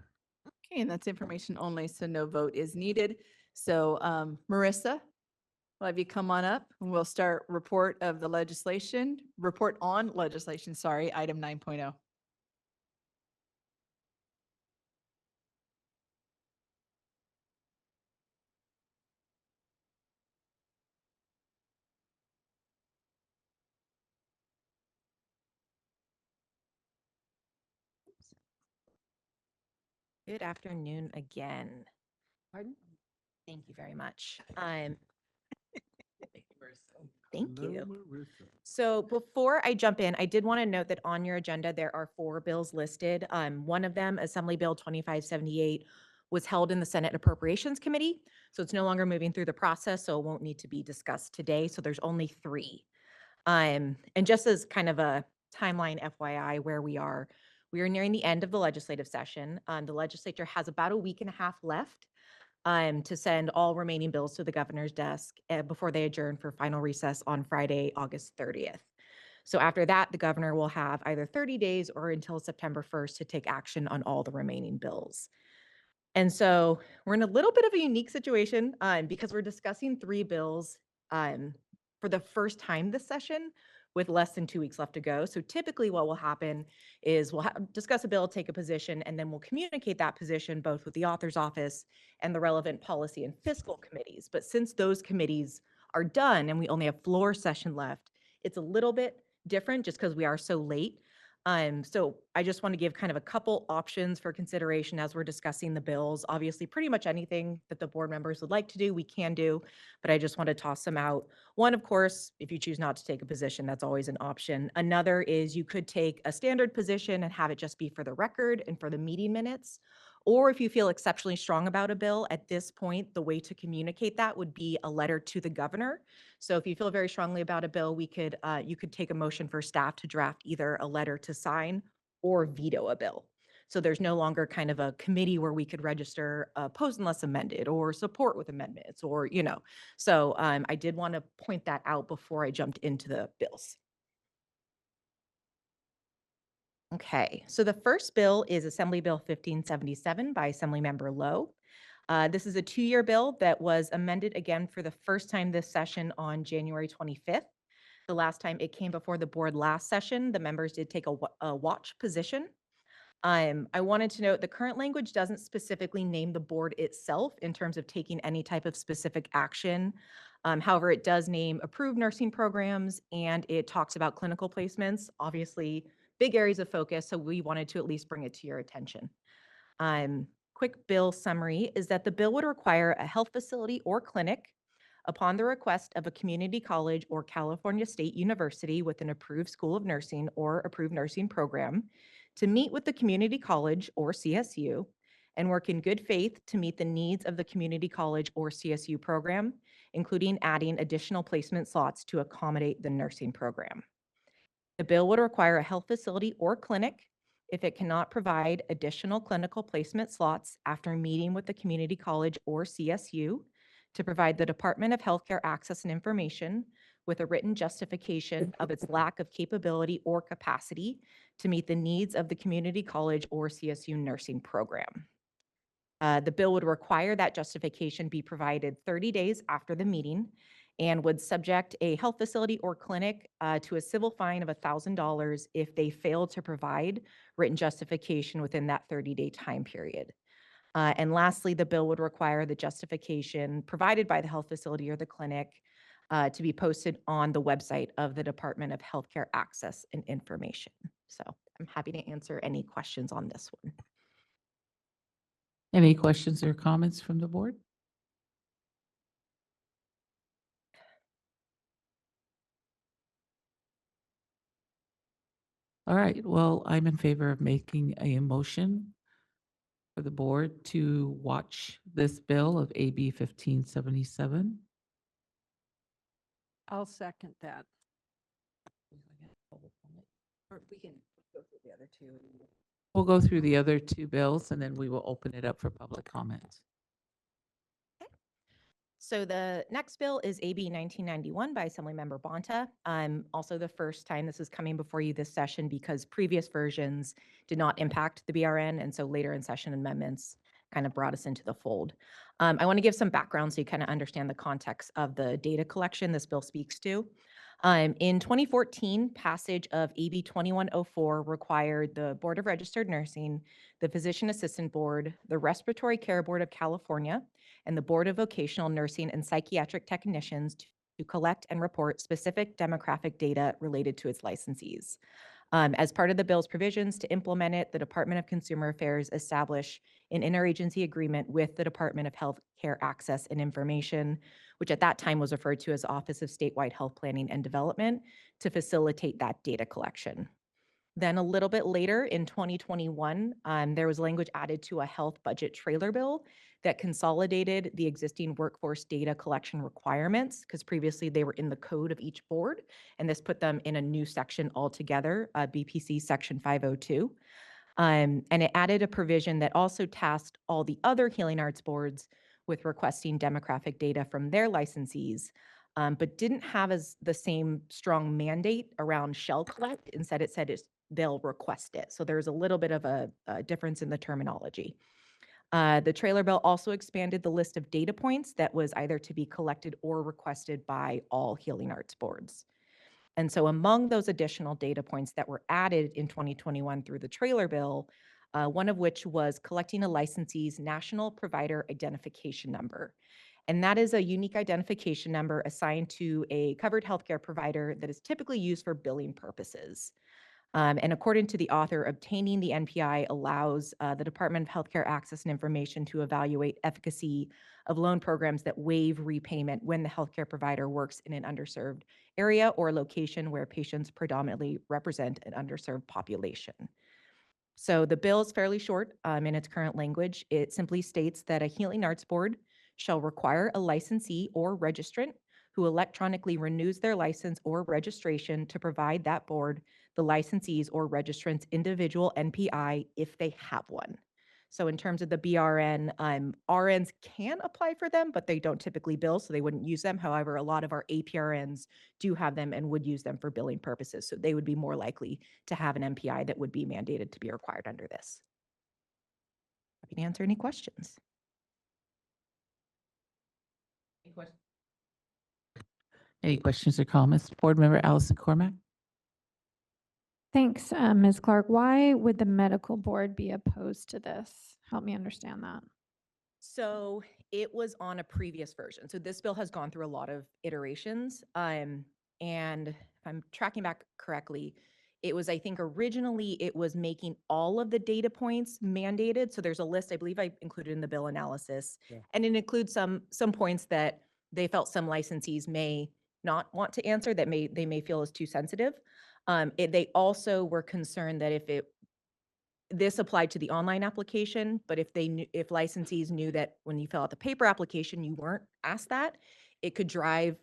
Okay, and that's information only, so no vote is needed. So Marissa, we'll have you come on up and we'll start report on legislation, item 9.0. Good afternoon again. Pardon? Thank you very much. Thank you. So before I jump in, I did want to note that on your agenda, there are 4 bills listed. One of them, Assembly Bill 2578, was held in the Senate Appropriations Committee. So it's no longer moving through the process, so it won't need to be discussed today. So there's only 3. And just as kind of a timeline FYI where we are nearing the end of the legislative session. The legislature has about a week and a half left to send all remaining bills to the governor's desk before they adjourn for final recess on Friday, August 30th. So after that, the governor will have either 30 days or until September 1st to take action on all the remaining bills. And so we're in a little bit of a unique situation because we're discussing 3 bills for the first time this session with less than 2 weeks left to go. So typically what will happen is we'll discuss a bill, take a position, and then we'll communicate that position both with the author's office and the relevant policy and fiscal committees. But since those committees are done and we only have floor session left, it's a little bit different just because we are so late. So I just want to give kind of a couple options for consideration as we're discussing the bills. Obviously, pretty much anything that the board members would like to do, we can do, but I just want to toss them out. One, of course, if you choose not to take a position, that's always an option. Another is you could take a standard position and have it just be for the record and for the meeting minutes. Or if you feel exceptionally strong about a bill, at this point, the way to communicate that would be a letter to the governor. So if you feel very strongly about a bill, you could take a motion for staff to draft either a letter to sign or veto a bill. So there's no longer kind of a committee where we could register oppose unless amended or support with amendments or, So I did want to point that out before I jumped into the bills. Okay, so the first bill is Assembly Bill 1577 by Assemblymember Lowe. This is a 2-year bill that was amended again for the first time this session on January 25th. The last time it came before the board last session, the members did take a watch position. I wanted to note the current language doesn't specifically name the board itself in terms of taking any type of specific action. However, it does name approved nursing programs and it talks about clinical placements, obviously big areas of focus, so we wanted to at least bring it to your attention. Quick bill summary is that the bill would require a health facility or clinic upon the request of a community college or California State University with an approved school of nursing or approved nursing program to meet with the community college or CSU and work in good faith to meet the needs of the community college or CSU program, including adding additional placement slots to accommodate the nursing program. The bill would require a health facility or clinic if it cannot provide additional clinical placement slots after meeting with the community college or CSU to provide the Department of Healthcare Access and Information with a written justification of its lack of capability or capacity to meet the needs of the community college or CSU nursing program. The bill would require that justification be provided 30 days after the meeting, and would subject a health facility or clinic to a civil fine of $1,000 if they fail to provide written justification within that 30-day time period. And lastly, the bill would require the justification provided by the health facility or the clinic to be posted on the website of the Department of Healthcare Access and Information. So I'm happy to answer any questions on this one. Any questions or comments from the board? All right, well, I'm in favor of making a motion for the board to watch this bill of AB 1577. I'll second that. Or we can go through the other two. We'll go through the other two bills and then we will open it up for public comment. So the next bill is AB 1991 by Assemblymember Bonta. Also the first time this is coming before you this session because previous versions did not impact the BRN, and so later in session amendments kind of brought us into the fold. I want to give some background so you kind of understand the context of the data collection this bill speaks to. In 2014, passage of AB 2104 required the Board of Registered Nursing, the Physician Assistant Board, the Respiratory Care Board of California, and the Board of Vocational Nursing and Psychiatric Technicians to collect and report specific demographic data related to its licensees. As part of the bill's provisions to implement it, the Department of Consumer Affairs established an interagency agreement with the Department of Health Care Access and Information, which at that time was referred to as Office of Statewide Health Planning and Development, to facilitate that data collection. Then a little bit later in 2021, there was language added to a health budget trailer bill that consolidated the existing workforce data collection requirements, because previously they were in the code of each board, and this put them in a new section altogether, BPC Section 502. And it added a provision that also tasked all the other healing arts boards with requesting demographic data from their licensees, but didn't have the same strong mandate around shall collect. Instead, it said they'll request it. So there's a little bit of a difference in the terminology. The trailer bill also expanded the list of data points that was either to be collected or requested by all healing arts boards. And so among those additional data points that were added in 2021 through the trailer bill, one of which was collecting a licensee's national provider identification number. And that is a unique identification number assigned to a covered healthcare provider that is typically used for billing purposes. And according to the author, obtaining the NPI allows the Department of Healthcare Access and Information to evaluate efficacy of loan programs that waive repayment when the healthcare provider works in an underserved area or location where patients predominantly represent an underserved population. So the bill is fairly short in its current language. It simply states that a healing arts board shall require a licensee or registrant who electronically renews their license or registration to provide that board the licensee's or registrant's individual NPI if they have one. So in terms of the BRN, RNs can apply for them, but they don't typically bill, so they wouldn't use them. However, a lot of our APRNs do have them and would use them for billing purposes. So they would be more likely to have an NPI that would be mandated to be required under this. Happy to answer any questions. Any questions or comments? Board Member Allison Cormack? Thanks, Ms. Clark. Why would the medical board be opposed to this? Help me understand that. So it was on a previous version. So this bill has gone through a lot of iterations. And if I'm tracking back correctly, it was, I think originally it was making all of the data points mandated. So there's a list, I believe I included in the bill analysis. Yeah. And it includes some points that they felt some licensees may not want to answer that they may feel is too sensitive. They also were concerned that this applied to the online application, but if licensees knew that when you fill out the paper application, you weren't asked that, it could drive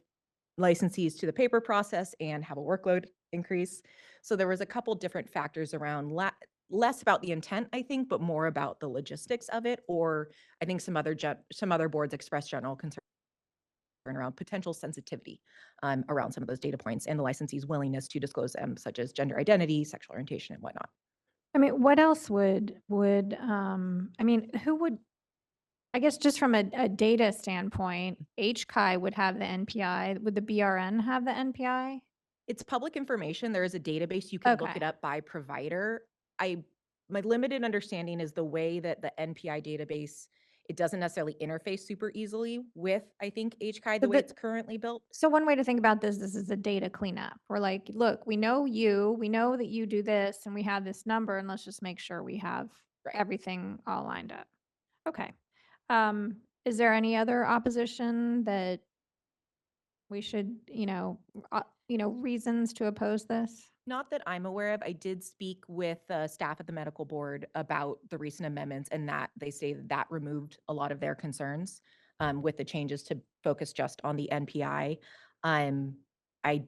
licensees to the paper process and have a workload increase. So there was a couple different factors around less about the intent, I think, but more about the logistics of it. Or I think some other boards expressed general concern around potential sensitivity around some of those data points and the licensee's willingness to disclose them, such as gender identity, sexual orientation, and whatnot. I mean, what else would I mean, who would, I guess just from a data standpoint, HCI would have the NPI. Would the BRN have the NPI? It's public information. There is a database. You can look Okay. it up by provider. My limited understanding is the way that the NPI database, it doesn't necessarily interface super easily with, I think, HCI, the So way the- it's currently built. So one way to think about this is a data cleanup. We're like, look, we know you, we know that you do this, and we have this number, and let's just make sure we have Right. everything all lined up. Okay. Is there any other opposition that we should, reasons to oppose this? Not that I'm aware of. I did speak with staff at the medical board about the recent amendments and that they say that removed a lot of their concerns with the changes to focus just on the NPI. I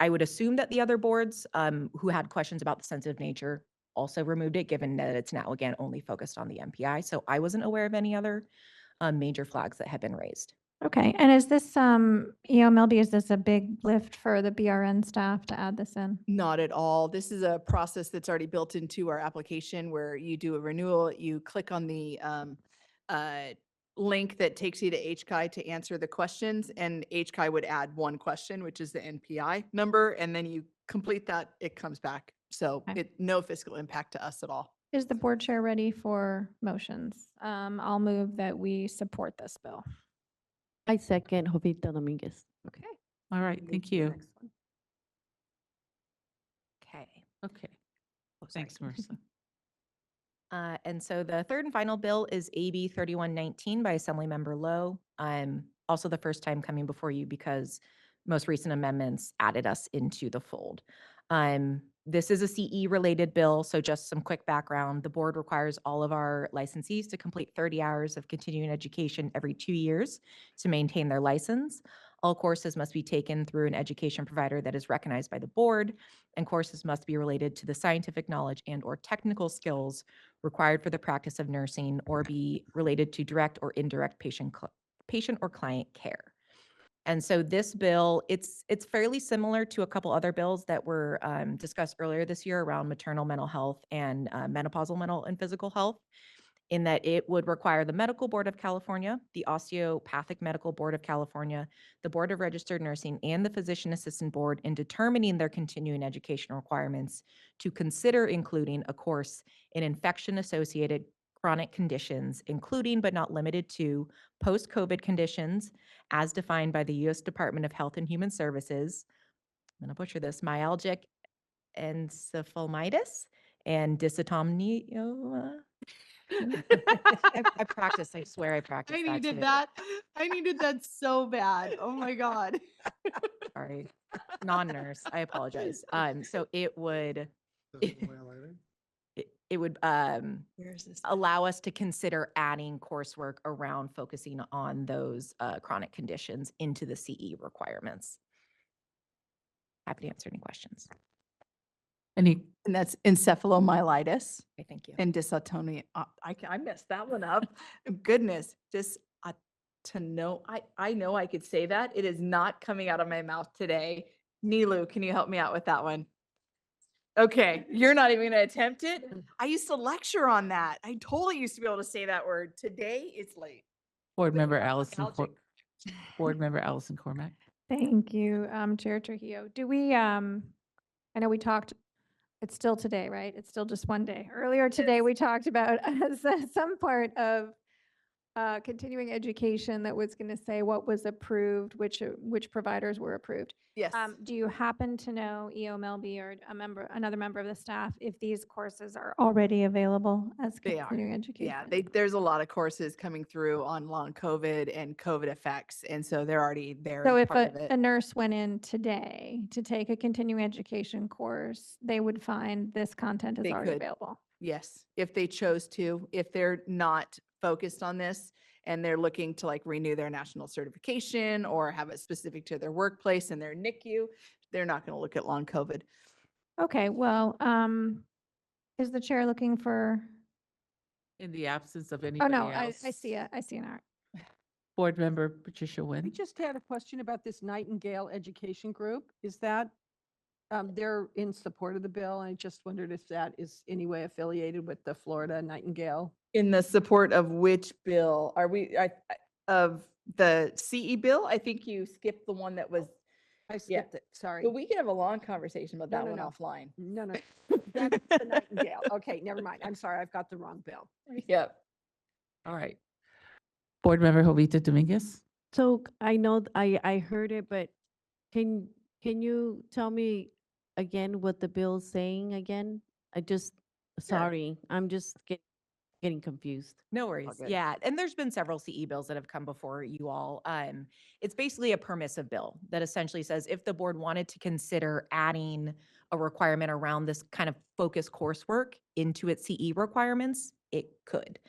would assume that the other boards who had questions about the sensitive nature also removed it, given that it's now again only focused on the NPI. So I wasn't aware of any other major flags that had been raised. Okay, and is this, Melby, is this a big lift for the BRN staff to add this in? Not at all. This is a process that's already built into our application where you do a renewal, you click on the link that takes you to HCI to answer the questions, and HCI would add one question, which is the NPI number, and then you complete that, it comes back. So no fiscal impact to us at all. Is the board chair ready for motions? I'll move that we support this bill. I second Jovita Dominguez. Okay. All right, thank you. Okay. Okay. Thanks, Marissa. And so the third and final bill is AB 3119 by Assemblymember Lowe. Also the first time coming before you because most recent amendments added us into the fold. This is a CE-related bill, so just some quick background. The board requires all of our licensees to complete 30 hours of continuing education every 2 years to maintain their license. All courses must be taken through an education provider that is recognized by the board, and courses must be related to the scientific knowledge and/or technical skills required for the practice of nursing or be related to direct or indirect patient or client care. And so this bill, it's fairly similar to a couple other bills that were discussed earlier this year around maternal mental health and menopausal mental and physical health, in that it would require the Medical Board of California, the Osteopathic Medical Board of California, the Board of Registered Nursing, and the Physician Assistant Board in determining their continuing education requirements to consider including a course in infection-associated chronic conditions, including but not limited to post-COVID conditions as defined by the U.S. Department of Health and Human Services. I'm going to butcher this, myalgic encephalitis and dysautonomia. I practiced, I swear I practiced that today. I needed that so bad. Oh my God. Sorry, non-nurse, I apologize. So it would, it would allow us to consider adding coursework around focusing on those chronic conditions into the CE requirements. Happy to answer any questions. Any, And that's encephalomyelitis Okay, thank you. and dysautonomia. I messed that one up. Goodness, I know I could say that. It is not coming out of my mouth today. Nilu, can you help me out with that one? Okay, you're not even gonna attempt it? I used to lecture on that. I totally used to be able to say that word. Today, it's late. Board Member Board Member Allison Cormack. Thank you, Chair Trujillo. Do we, I know we talked, it's still today, right? It's still just one day. Earlier today, we talked about some part of continuing education that was going to say what was approved, which providers were approved. Yes. Do you happen to know, EO Melby or another member of the staff, if these courses are already available as They are. continuing education? Yeah, there's a lot of courses coming through on long COVID and COVID effects, and so they're already there So as if part of it. a nurse went in today to take a continuing education course, they would find this content is They already could. available. Yes, if they chose to, if they're not focused on this and they're looking to like renew their national certification or have it specific to their workplace and their NICU, they're not going to look at long COVID. Okay, well, is the chair looking for? In the absence of Oh, anybody no, else. I see it. I see an art. Board Member Patricia I Wynn. just had a question about this Nightingale Education Group. Is that They're in support of the bill. I just wondered if that is any way affiliated with the Florida Nightingale. In the support of which bill? Are we, of the CE bill? I think you skipped the one that was, I Yeah. skipped it, sorry. but we can have a long conversation about No, that no, one no. offline. No, no, that's the Nightingale. Okay, never mind. I'm sorry, I've got the wrong bill. Yep. All right. Board Member Jovita Dominguez? So I know, I heard it, but can you tell me again what the bill's saying again? Sorry, I'm just getting confused. No worries. good. Yeah. And there's been several CE bills that have come before you all. It's basically a permissive bill that essentially says if the board wanted to consider adding a requirement around this kind of focused coursework into its CE requirements, it could.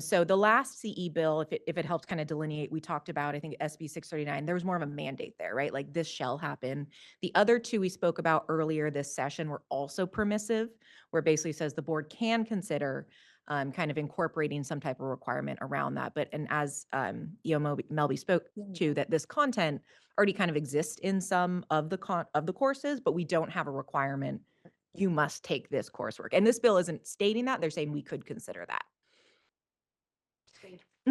So the last CE bill, if it helps kind of delineate, we talked about, I think SB 639, there was more of a mandate there, right? Like this shall happen. The other two we spoke about earlier this session were also permissive, where it basically says the board can consider kind of incorporating some type of requirement around that. But, and as Melby spoke to, that this content already kind of exists in some of the courses, but we don't have a requirement. You must take this coursework. And this bill isn't stating that, they're saying we could consider that.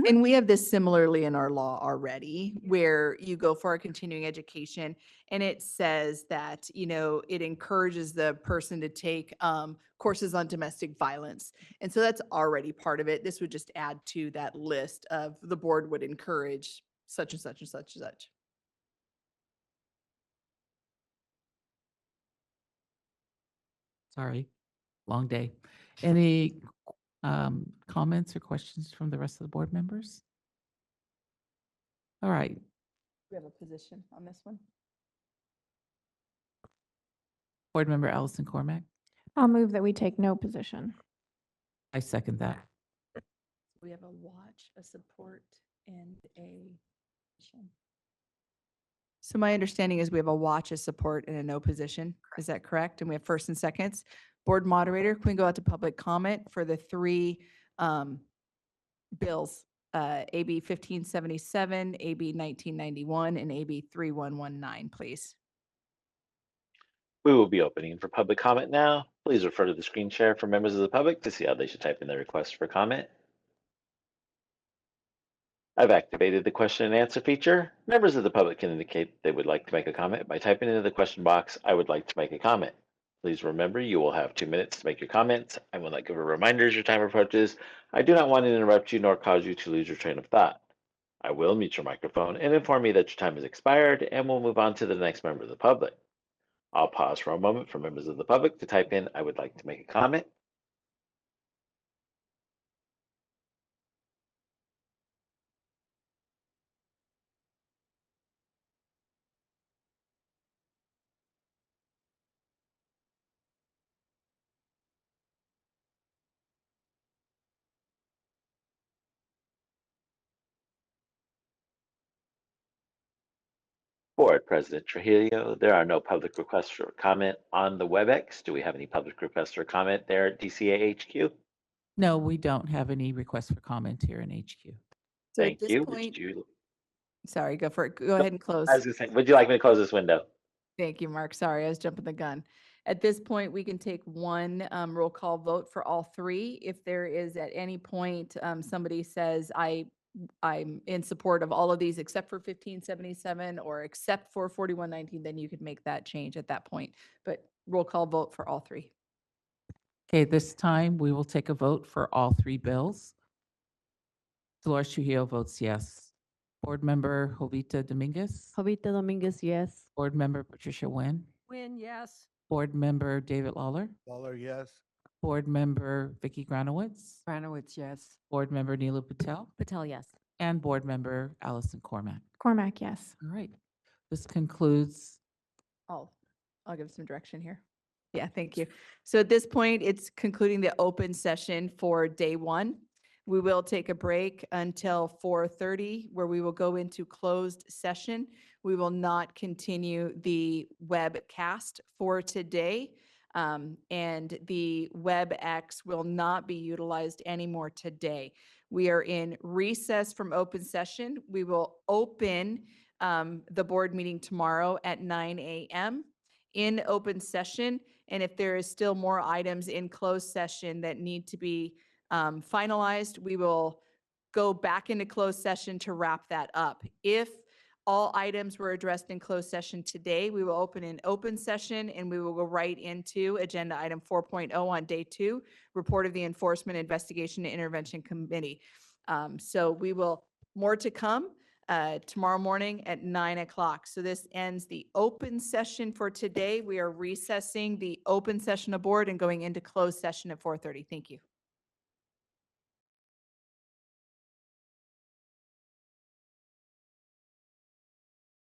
And we have this similarly in our law already, where you go for a continuing education and it says that, it encourages the person to take courses on domestic violence. And so that's already part of it. This would just add to that list of the board would encourage such and such and such and such. Sorry, long day. Any comments or questions from the rest of the board members? All right. We have a position on this one. Board Member Allison Cormack? I'll move that we take no position. I second that. We have a watch, a support, and a. So my understanding is we have a watch, a support, and a no position. Is that correct? And we have first and seconds. Board moderator, can we go out to public comment for the three bills? AB 1577, AB 1991, and AB 3119, please. We will be opening for public comment now. Please refer to the screen share for members of the public to see how they should type in their request for comment. I've activated the question and answer feature. Members of the public can indicate they would like to make a comment by typing into the question box, "I would like to make a comment." Please remember you will have 2 minutes to make your comments. I will not give a reminder as your time approaches. I do not want to interrupt you nor cause you to lose your train of thought. I will mute your microphone and inform you that your time has expired, and we'll move on to the next member of the public. I'll pause for a moment for members of the public to type in, "I would like to make a comment." Board President Trujillo, there are no public requests for comment on the WebEx. Do we have any public requests for comment there at DCA HQ? No, we don't have any requests for comment here in HQ. So Thank at this you. point, Would you, sorry, go for it. Go ahead and close. I was gonna say, would you like me to close this window? Thank you, Mark. Sorry, I was jumping the gun. At this point, we can take one roll call vote for all three. If there is at any point somebody says, I'm in support of all of these except for 1577 or except for 4119, then you could make that change at that point. But roll call vote for all three. Okay, this time we will take a vote for all three bills. Dolores Trujillo votes yes. Board Member Jovita Dominguez. Jovita Dominguez, yes. Board Member Patricia Nguyen. Win, yes. Board Member David Lawler. Lawler, yes. Board Member Vicky Granowitz. Granowitz, yes. Board Member Neelu Patel. Patel, yes. And Board Member Allison Cormack. Cormack, yes. All right. This concludes. I'll give some direction here. Yeah, thank you. So at this point, it's concluding the open session for day one. We will take a break until 4:30, where we will go into closed session. We will not continue the webcast for today. And the WebEx will not be utilized anymore today. We are in recess from open session. We will open the board meeting tomorrow at 9 a.m. in open session. And if there is still more items in closed session that need to be finalized, we will go back into closed session to wrap that up. If all items were addressed in closed session today, we will open an open session and we will go right into agenda item 4.0 on day 2, report of the Enforcement Investigation and Intervention Committee. So we will, more to come tomorrow morning at 9 o'clock. So this ends the open session for today. We are recessing the open session of board and going into closed session at 4:30. Thank you.